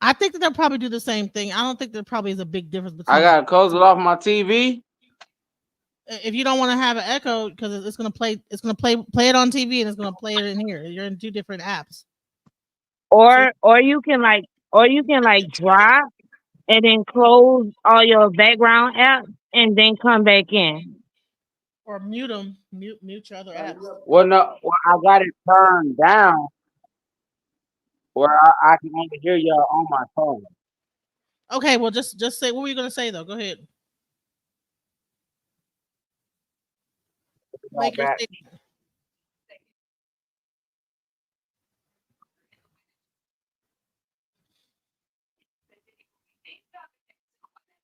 I think that they'll probably do the same thing. I don't think there probably is a big difference between. I gotta close it off my TV. If you don't want to have an echo, because it's gonna play it on TV and it's gonna play it in here. You're in two different apps. Or you can like drop and then close all your background apps and then come back in. Or mute them, mute your other apps. Well, no, I got it turned down where I can only hear y'all on my phone. Okay, well, just say what were you gonna say though. Go ahead. Make your statement.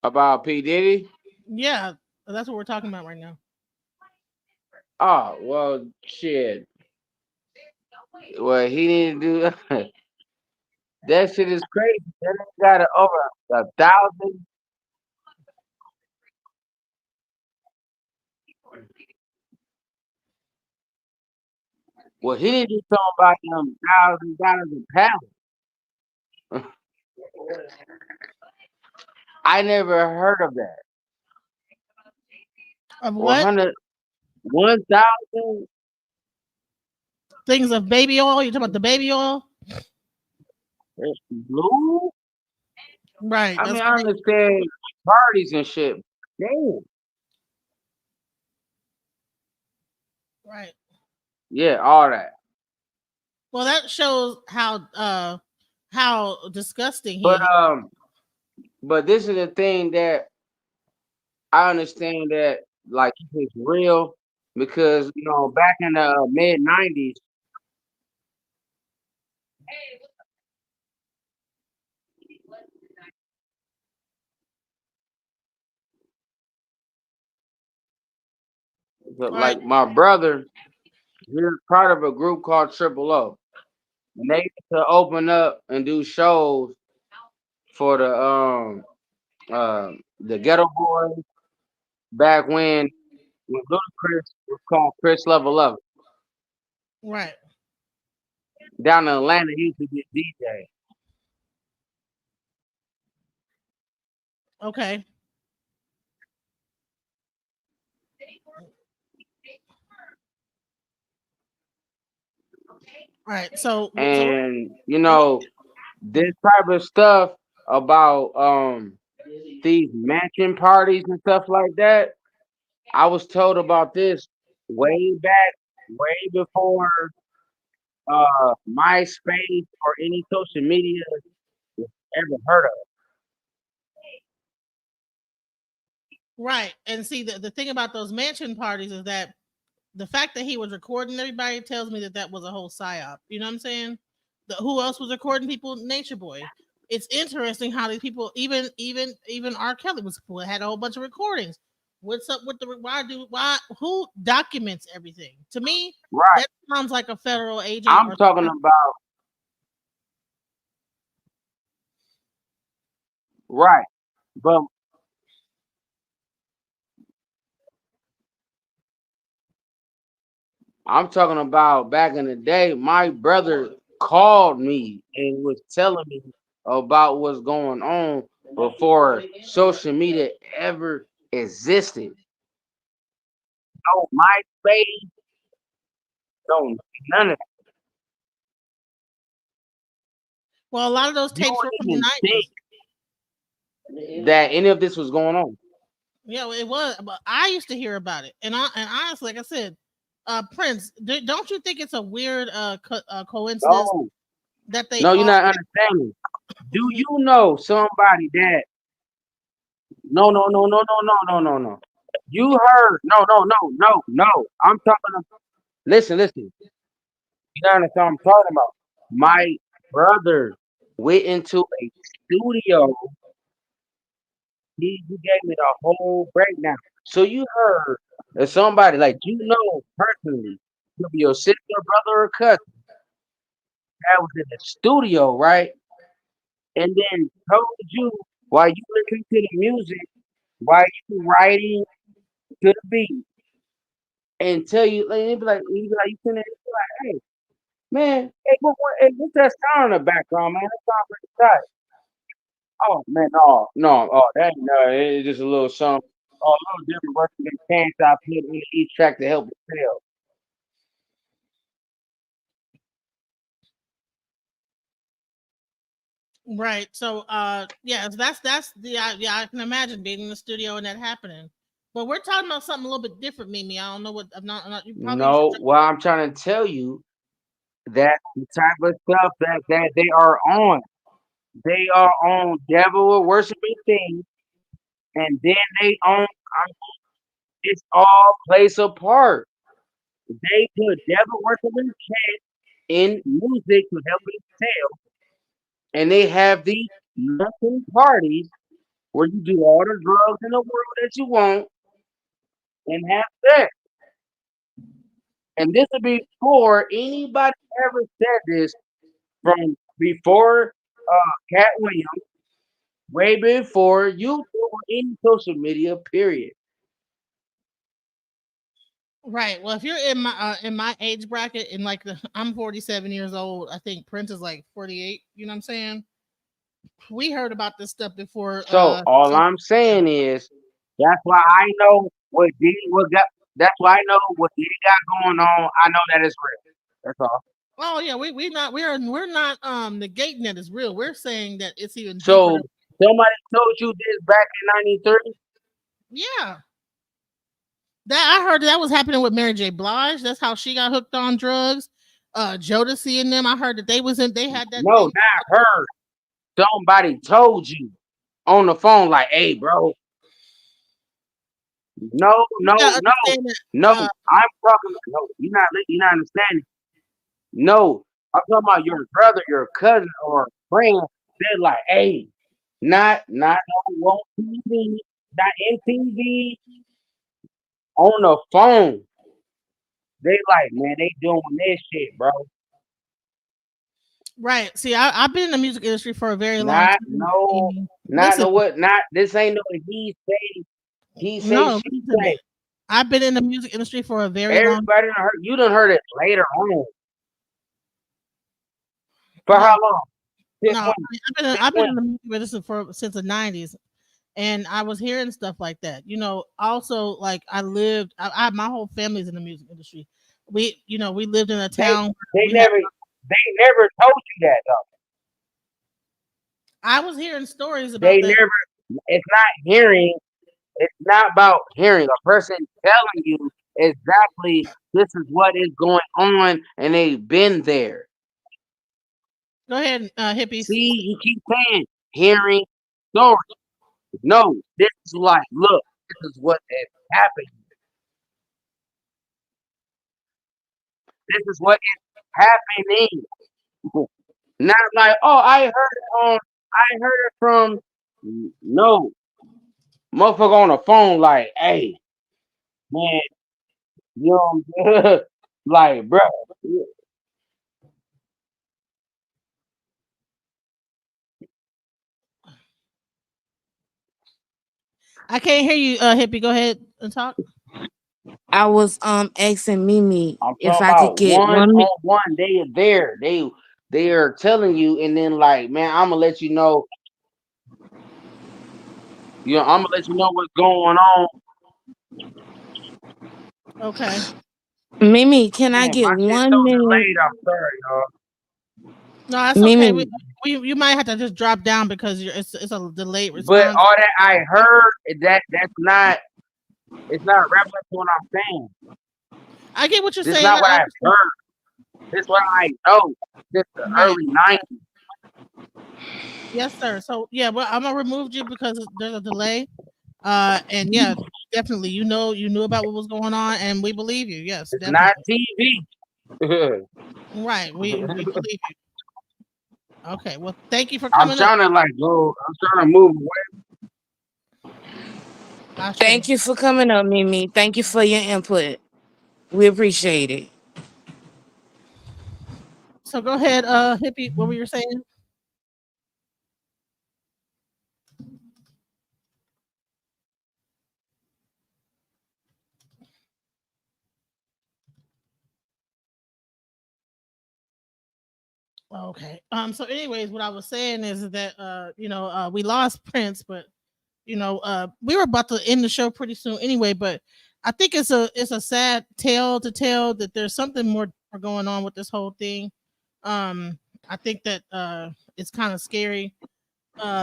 About P. Diddy? Yeah, that's what we're talking about right now. Oh, well, shit. Well, he didn't do that. That shit is crazy. That nigga got over 1,000. Well, he didn't do something about them $1,000 a pound. I never heard of that. Of what? 1,000 things of baby oil. You talking about the baby oil? It's blue. Right. I mean, I understand parties and shit. Damn. Right. Yeah, all that. Well, that shows how disgusting he But is. but this is the thing that I understand that like it's real because back in the mid 90s. Like my brother, he's part of a group called Triple O. And they used to open up and do shows for the Ghetto Boys back when Little Chris was called Chris Level Up. Right. Down in Atlanta, he used to be a DJ. Okay. Right. So and this type of stuff about these mansion parties and stuff like that. I was told about this way back, way before MySpace or any social media was ever heard of. Right. And see, the thing about those mansion parties is that the fact that he was recording everybody tells me that was a whole psyop. You know what I'm saying? Who else was recording people? Nature Boy. It's interesting how these people, even R. Kelly had a whole bunch of recordings. What's up with who documents everything? To me, right, that sounds like a federal agent. I'm talking about right, but I'm talking about back in the day. My brother called me and was telling me about what's going on before social media ever existed. No MySpace, no none of that. Well, a lot of those tapes were from the 90s. That any of this was going on. Yeah, it was. But I used to hear about it, and honestly, like I said, Prince, don't you think it's a weird coincidence that they? No, you're not understanding. Do you know somebody that? No. You heard? No. I'm talking about. Listen. You don't understand what I'm talking about. My brother went into a studio. He gave me the whole breakdown. So you heard that somebody like personally, could be your sister, brother, or cousin, that was in the studio, right? and then told you while you listen to the music, while you writing to the beat, and tell you, like, you be like, you sitting there, you be like, hey, man, hey, what's that sound in the background, man? That sounds pretty tight. Oh man, no, that ain't no, it's just a little something. Oh, a little different version than chance I put in each track to help it sell. Right. So yeah, that's the yeah, I can imagine being in the studio and that happening. But we're talking about something a little bit different, Mimi. I don't know what I'm not you probably No, well, I'm trying to tell you that the type of stuff that they are on. They are on devil worshiping things, and then they own. It's all plays a part. They put devil worshiping chants in music to help it sell, and they have these nothing parties where you do all the drugs in the world that you want and have sex. And this would be before anybody ever said this from before Cat Williams, way before YouTube or any social media, period. right. Well, if you're in my age bracket, in like I'm 47 years old. I think Prince is like 48. You know what I'm saying? We heard about this stuff before. So all I'm saying is that's why I know what Diddy what got. That's why I know what Diddy got going on. I know that it's real. That's all. Oh yeah, we're not negating that it's real. We're saying that it's even deeper. So somebody told you this back in '93. Yeah. That I heard that was happening with Mary J. Blige. That's how she got hooked on drugs. Jodeci and them. I heard that they had that No, thing. not her. Somebody told you on the phone, like, "Hey, bro, no, no, no, no. I'm talking. No, you're not understanding. No, I'm talking about your brother, your cousin, or friend. They're like, hey, not on TV, not MTV, on the phone. They like, man, they doing this shit, bro. Right. See, I've been in the music industry for a very long Not time. not this ain't no he say No, she listen. say. I've been in the music industry for a very long time. Everybody done heard you done heard it later on. For how long? No, I've been in the music industry since the 90s. And I was hearing stuff like that. You know, also like I my whole family's in the music industry. We lived in a town. They never told you that though. I was hearing stories about They that. never. It's not hearing. It's not about hearing. A person telling you exactly this is what is going on, and they've been there. Go ahead, hippies. See, you keep saying hearing stories. No, this is like, look, this is what is happening. This is what is happening. Not like, oh, I heard it from. No, motherfucker on the phone, like, hey, man, you know, like, bro. I can't hear you, hippie. Go ahead and talk. I was asking Mimi I'm if talking I could about get one one. on one. They are there. They are telling you, and then like, man, I'm gonna let you know. You know, I'm gonna let you know what's going on. Okay. Mimi, can I Man, get my shit's 1 so minute? delayed. I'm sorry, y'all. No, that's okay. Mimi, You might have to just drop down because it's a delayed But response. all that I heard, that's not. It's not relevant to what I'm saying. I get what you're This is saying. not what I've heard. This is what I know. This the Right. early '90s. Yes, sir. So yeah, well, I'm gonna remove you because there's a delay. And yeah, definitely, you knew about what was going on, and we believe you. Yes, It's definitely. not TV. Right. We believe you. Okay. Well, thank you for I'm coming trying up. to like go. I'm trying to move away. thank you for coming up, Mimi. Thank you for your input. We appreciate it. So go ahead, hippie. What were you saying? Okay. So, anyways, what I was saying is that we lost Prince, but we were about to end the show pretty soon anyway. But I think it's a sad tale to tell that there's something more going on with this whole thing. I think that it's kind of scary.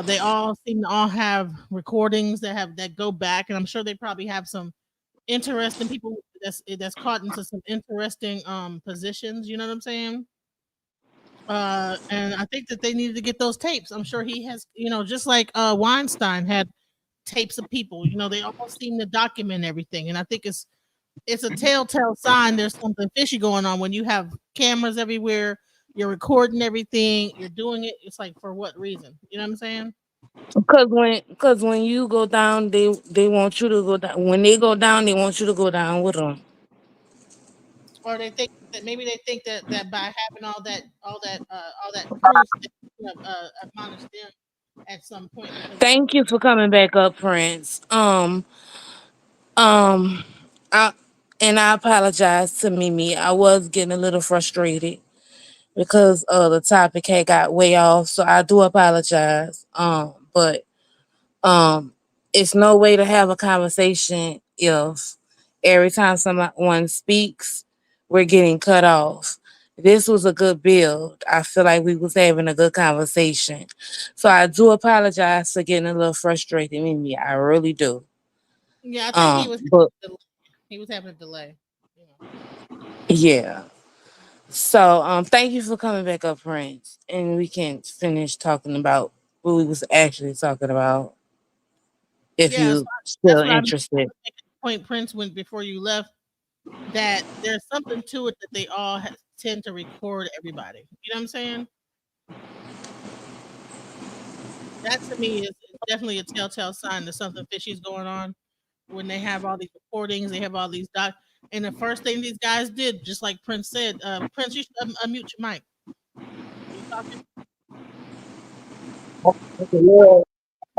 They all seem to all have recordings that go back, and I'm sure they probably have some interesting people that's caught into some interesting positions. You know what I'm saying? And I think that they needed to get those tapes. I'm sure he has, just like Weinstein had tapes of people. They all seem to document everything, and I think it's a telltale sign there's something fishy going on when you have cameras everywhere. You're recording everything. You're doing it. It's like, for what reason? You know what I'm saying? Because when you go down, they want you to go down. When they go down, they want you to go down with them. Or they think that maybe they think that by having all that proof, they could have admonished them at some point because Thank you for coming back up, Prince. Um, I and I apologize to Mimi. I was getting a little frustrated because the topic had got way off, so I do apologize. But um, it's no way to have a conversation if every time someone speaks, we're getting cut off. This was a good build. I feel like we was having a good conversation. So I do apologize for getting a little frustrated, Mimi. I really do. yeah, I think But he was having a delay. You know. yeah. So thank you for coming back up, Prince. And we can finish talking about what we was actually talking about if Yeah, so you that's still what I mean. I interested. was making the point Prince went before you left that there's something to it that they all tend to record everybody. You know what I'm saying? That to me is definitely a telltale sign that something fishy is going on when they have all these recordings, they have all these and the first thing these guys did, just like Prince said, Prince, you should unmute your mic. You talking? Yeah,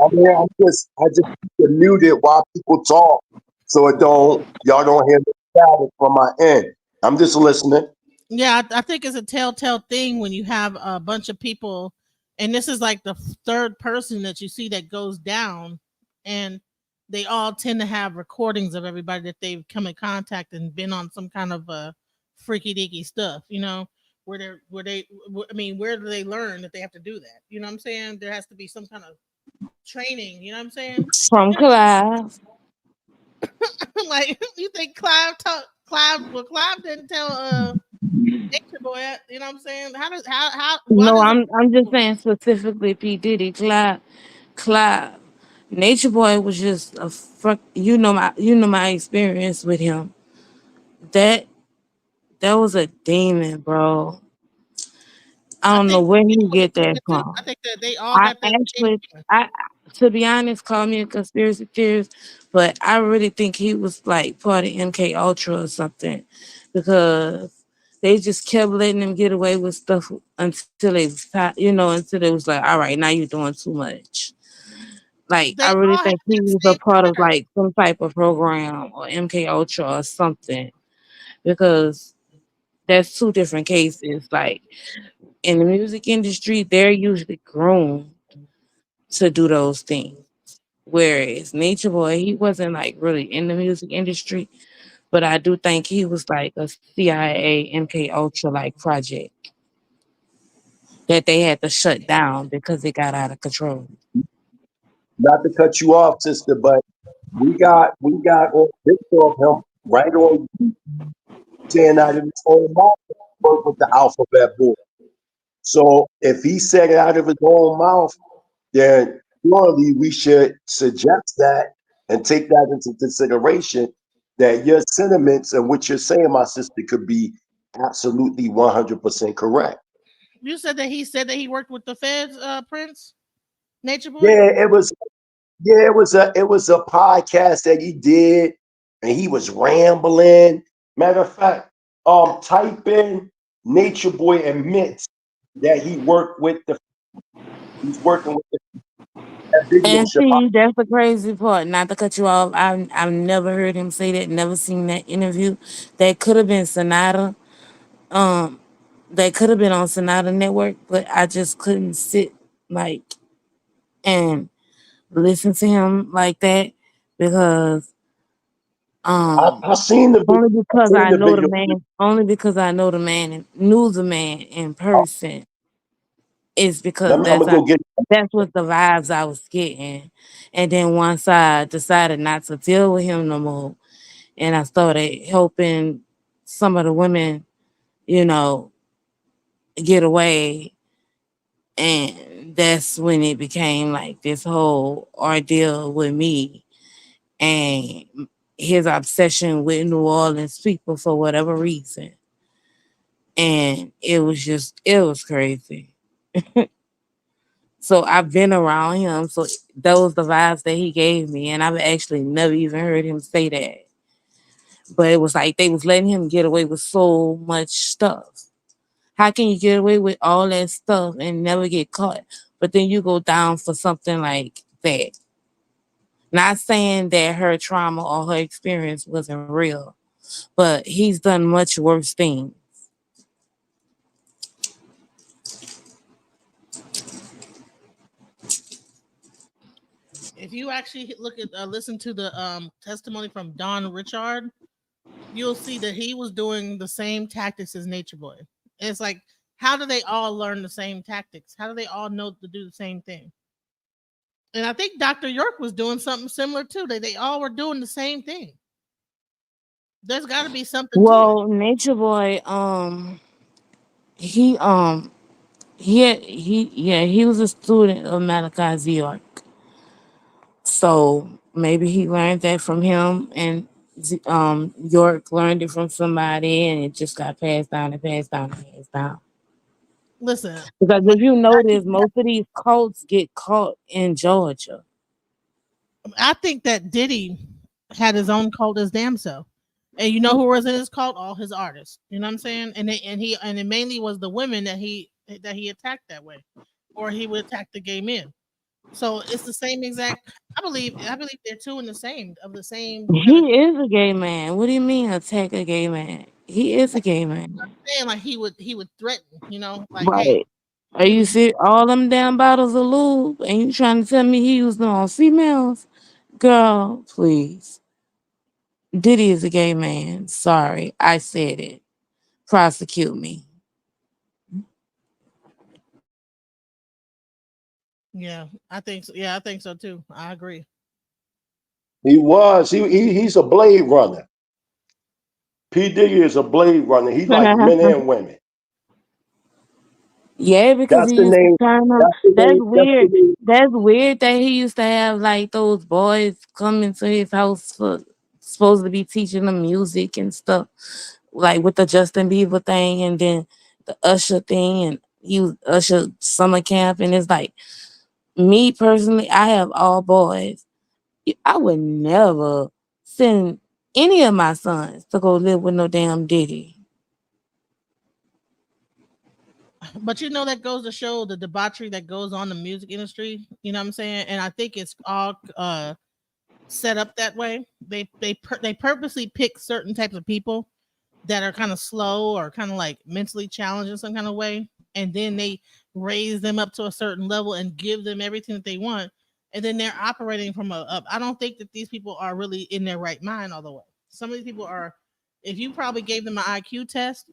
I mean, I just keep it muted while people talk, so y'all don't hear the static from my end. I'm just listening. Yeah, I think it's a telltale thing when you have a bunch of people, and this is like the third person that you see that goes down, and they all tend to have recordings of everybody that they've come in contact and been on some kind of freaky deaky stuff, I mean, where do they learn that they have to do that? You know what I'm saying? There has to be some kind of training. You know what I'm saying? From Clive. Like, you think Clive didn't tell Nature Boy, you know what I'm saying? Why No, does it? I'm just saying specifically P. Diddy. Clive. Nature Boy was just a fuck, my experience with him. That that was a demon, bro. I I don't know think where Nature he Boy get got that that too. I from. think that they all I got that same actually, demon. I to be honest, call me a conspiracy theorist, but I really think he was like part of MK Ultra or something, because they just kept letting him get away with stuff until it was like, all right, now you're doing too much. Like, They I really all have think he that was a same part of pattern. like some type of program or MK Ultra or something, because that's two different cases. Like, in the music industry, they're usually groomed to do those things. Whereas Nature Boy, he wasn't like really in the music industry, but I do think he was like a CIA MK Ultra like project that they had to shut down because it got out of control. Not to cut you off, sister, but we got a picture of him right on saying out of his own mouth work with the alphabet board. So if he said it out of his own mouth, then surely we should suggest that and take that into consideration, that your sentiments and what you're saying, my sister, could be absolutely 100% correct. You said that he worked with the feds, Prince? Nature Boy? Yeah, it was a podcast that he did, and he was rambling. Matter of fact, type in Nature Boy admits that he's working with that video And Shabbat. see, that's the crazy part. Not to cut you off, I've never heard him say that. Never seen that interview. That could have been Sonata. Um, that could have been on Sonata Network, but I just couldn't sit like and listen to him like that because I seen the only I because seen I the know the video. man, only because I know the man and knew the man in person is because I'm gonna go get. that's what the vibes I was getting. And then once I decided not to deal with him no more and I started helping some of the women, you know, get away, and that's when it became like this whole ordeal with me and his obsession with New Orleans people for whatever reason. And it was crazy. So I've been around him. So those the vibes that he gave me. And I've actually never even heard him say that. But it was like they was letting him get away with so much stuff. How can you get away with all that stuff and never get caught? But then you go down for something like that. Not saying that her trauma or her experience wasn't real, but he's done much worse things. If you actually look at listen to the testimony from Don Richard, you'll see that he was doing the same tactics as Nature Boy. And it's like, how do they all learn the same tactics? How do they all know to do the same thing? And I think Dr. York was doing something similar too. They all were doing the same thing. There's got to be something to it. Well, Nature Boy, he he was a student of Malachi Z. York. So maybe he learned that from him, and York learned it from somebody, and it just got passed down and passed down and passed down. Listen, Because if you notice, most of these cults get caught in Georgia. I think that Diddy had his own cult as damn so. And you know who was in his cult? All his artists. You know what I'm saying? And it mainly was the women that he attacked that way, or he would attack the gay men. So it's the same exact. I believe they're two in the same of the same kind of He is a gay man. What do you mean attack a gay man? He is a gay man. thing. Like he would threaten. Like hey, Right. Are he you would. see all them damn bottles of lube and you trying to tell me he used them on females? Girl, please. Diddy is a gay man. Sorry, I said it. Prosecute me. Yeah, I think so. Yeah, I think so too. I agree. He was. He's a blade runner. P Diddy is a blade runner. He like men and women. Yeah, because That's he the used to name. turn up. That's the That's name. That's the weird. name. That's weird that he used to have like those boys coming to his house for supposed to be teaching them music and stuff, like with the Justin Bieber thing and then the Usher thing, and he was Usher summer camp, and it's like me personally, I have all boys. I would never send any of my sons to go live with no damn Diddy. But that goes to show the debauchery that goes on in the music industry. You know what I'm saying? And I think it's all set up that way. They purposely pick certain types of people that are kind of slow or kind of like mentally challenged in some kind of way, and then they raise them up to a certain level and give them everything that they want, and then they're operating from a up. I don't think that these people are really in their right mind all the way. Some of these people are. If you probably gave them an IQ test,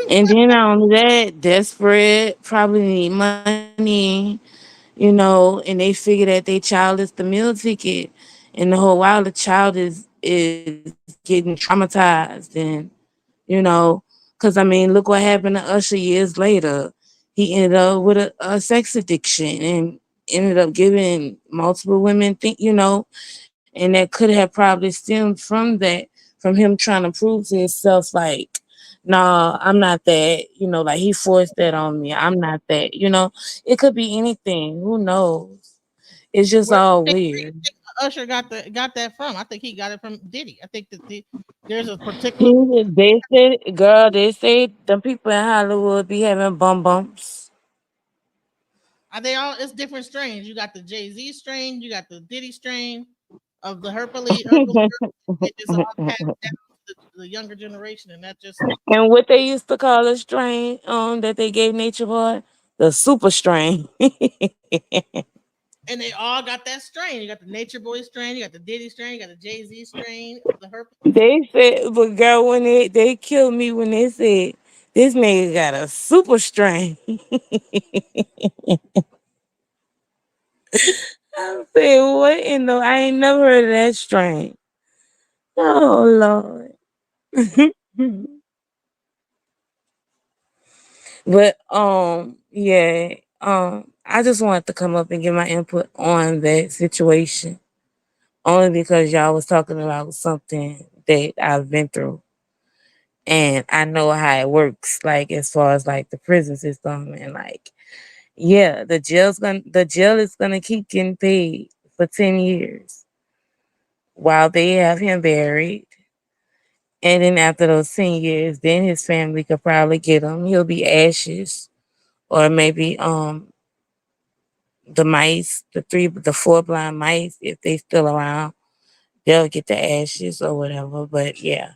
And then not only that, desperate, probably need money, and they figure that their child is the meal ticket. And the whole while the child is getting traumatized and because I mean, look what happened to Usher years later. He ended up with a sex addiction and ended up giving multiple women and that could have probably stemmed from that, from him trying to prove to himself like, nah, I'm not that, like he forced that on me. I'm not that. It could be anything. Who knows? It's just where all do you weird. think Usher got that from? I think he got it from Diddy. I think that there's a particular. They say them people in Hollywood be having bum bumps. Are they all? It's different strains. You got the Jay-Z strain. You got the Diddy strain of the herpily. It just all passed down the younger generation, and that just And what they used to call a strain that they gave Nature Boy, the super strain. and they all got that strain. You got the Nature Boy strain, you got the Diddy strain, you got the Jay-Z strain, the Herp. They said, but girl, when they killed me when they said this nigga got a super strain. I said, what in the? I ain't never heard of that strain. Oh Lord. But yeah, I just wanted to come up and give my input on that situation. Only because y'all was talking about something that I've been through. And I know how it works, like as far as like the prison system and like, yeah, the jail is gonna keep getting paid for 10 years while they have him buried. And then after those 10 years, then his family could probably get him. He'll be ashes. Or maybe the mice, the four blind mice, if they still around, they'll get the ashes or whatever. But yeah,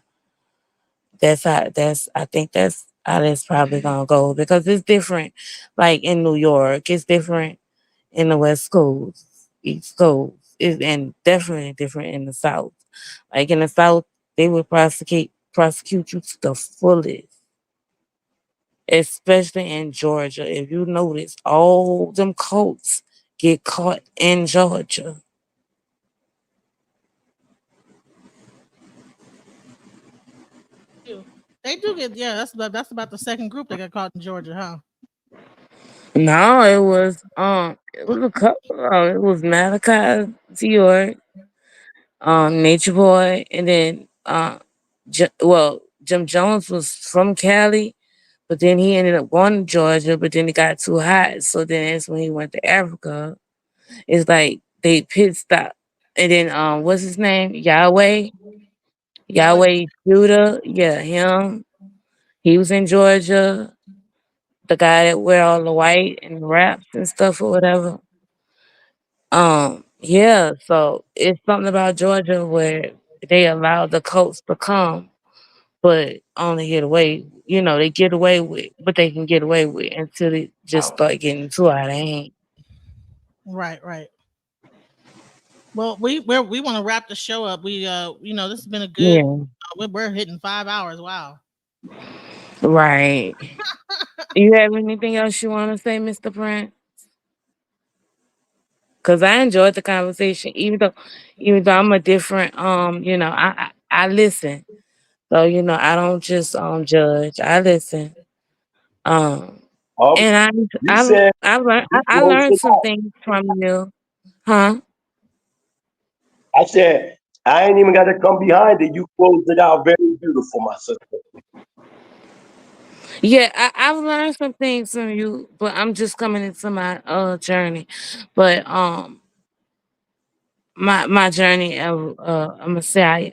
I think that's how that's probably gonna go because it's different. Like in New York, it's different in the West Coast, East Coast, and definitely different in the South. Like in the South, they would prosecute you to the fullest. Especially in Georgia. If you notice, all them cults get caught in Georgia. They do get, yeah. That's about the second group that got caught in Georgia, huh? No, it was a couple. It was Malachi York, Nature Boy, and then Jim Jones was from Cali, but then he ended up going to Georgia, but then it got too hot, so then that's when he went to Africa. It's like they pit stop, and then what's his name? Yahweh. Yahweh Judah, yeah, him. He was in Georgia. The guy that wear all the white and raps and stuff or whatever. Yeah, so it's something about Georgia where they allow the cults to come, but only get away. You know, they get away with, but they can get away with until they just start getting too out of hand. Right, right. Well, we want to wrap the show up. This has been a good. Yeah, We're hitting 5 hours. Wow. right. You have anything else you want to say, Mr. Prince? Because I enjoyed the conversation, even though I'm a different I listen. So, I don't just judge. I listen. Um Um, and you said I close learned it some out. things from you. Huh? I said I ain't even got to come behind it. You closed it out very beautiful, my sister. Yeah, I've learned some things from you, but I'm just coming into my journey. But my journey of Messiah,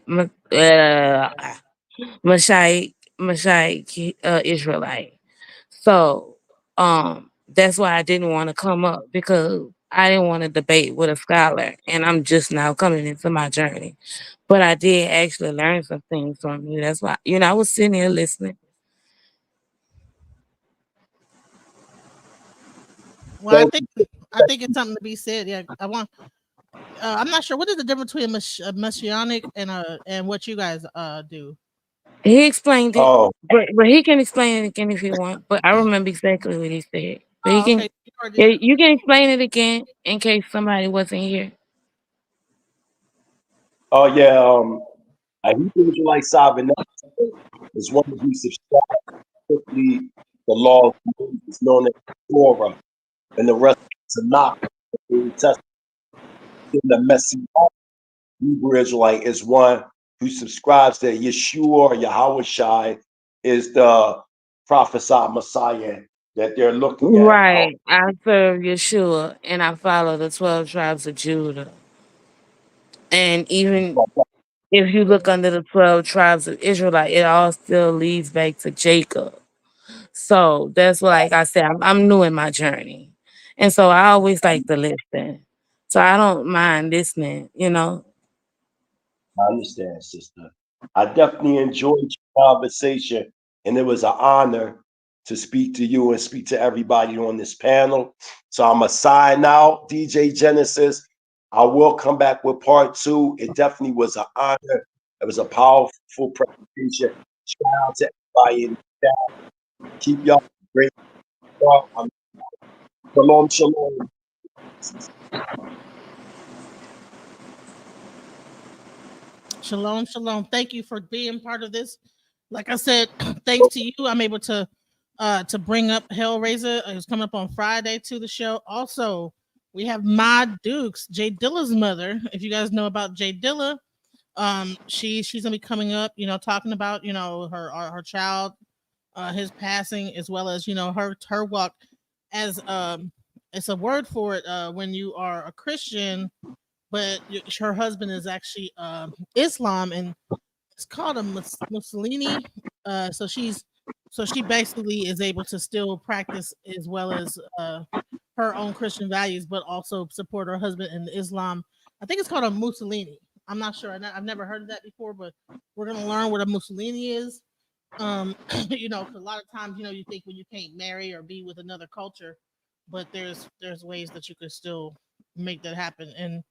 Mashiach, Israelite. So that's why I didn't want to come up because I didn't want to debate with a scholar, and I'm just now coming into my journey. But I did actually learn some things from you. That's why I was sitting here listening. Well, I Thank think you. I think it's something to be said. Yeah, I'm not sure what is the difference between messianic and what you guys do. He explained it, Oh, but he can explain it again if he want. But I remember exactly what he said. But he Oh, can, okay. You already yeah, did. you can explain it again in case somebody wasn't here. oh yeah. A Hebrew Israelite sovereign is one who subscribes strictly the law of Moses, known as Torah, and the rest of the Tanakh, the Old Testament. The Messianic Hebrew Israelite is one who subscribes that Yeshua or Yahushai is the prophesied Messiah that they're looking at. Right. I serve Yeshua and I follow the 12 tribes of Judah. And even if you look under the 12 tribes of Israelite, it all still leads back to Jacob. So that's what, like I said, I'm new in my journey. And so I always like to listen. So I don't mind listening. I understand, sister. I definitely enjoyed your conversation, and it was an honor to speak to you and speak to everybody on this panel. So I'm going to sign out, DJ Genesis. I will come back with part 2. It definitely was an honor. It was a powerful presentation. Shout out to everybody in the chat. Keep y'all great. Shalom, shalom. Shalom, shalom. Thank you for being part of this. Like I said, thanks to you, I'm able to bring up Hellraiser. It's coming up on Friday to the show. Also, we have Ma Dukes, Jay Dilla's mother. If you guys know about Jay Dilla, she's gonna be coming up, talking about her child, his passing, as well as her walk as it's a word for it when you are a Christian, but her husband is actually Islam, and it's called a Mussolini. So she basically is able to still practice as well as her own Christian values, but also support her husband in Islam. I think it's called a Mussolini. I'm not sure. I've never heard of that before, but we're gonna learn what a Mussolini is. Cause a lot of times, you think when you can't marry or be with another culture, but there's ways that you could still make that happen. And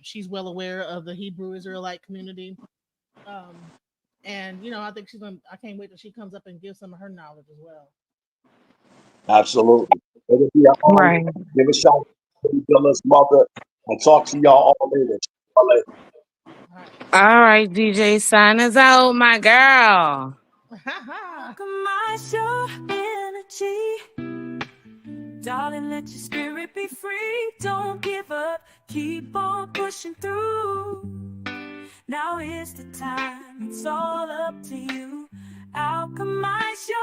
she's well aware of the Hebrew Israelite community. And I think I can't wait till she comes up and gives some of her knowledge as well. Absolutely. It'll be an honor. Right. Give a shout out to Dilla's mother. I'll talk to y'all all later. All right, DJ, sign us out, my girl. Compromise your energy. Darling, let your spirit be free. Don't give up. Keep on pushing through. Now is the time. It's all up to you. Alchemize your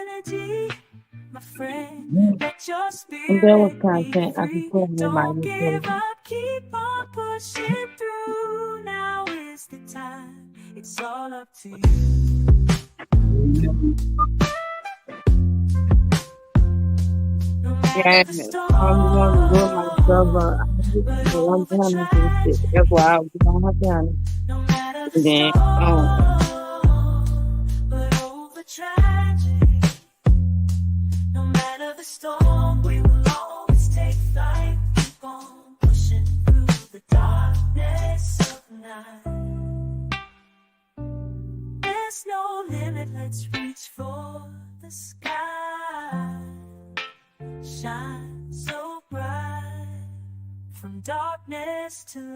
energy. My friend, let your And there was spirit content be I could free. put in my Don't give YouTube. up. Keep on pushing through. Now is the time. It's all up to you. Yeah, I'm going to do it myself. I'm done with this shit. That's why I was on her piano. And then, But over tragedy, no matter the storm, we will always take flight. Keep on pushing through the darkness of night. There's no limit, let's reach for the sky. Shine so bright from darkness to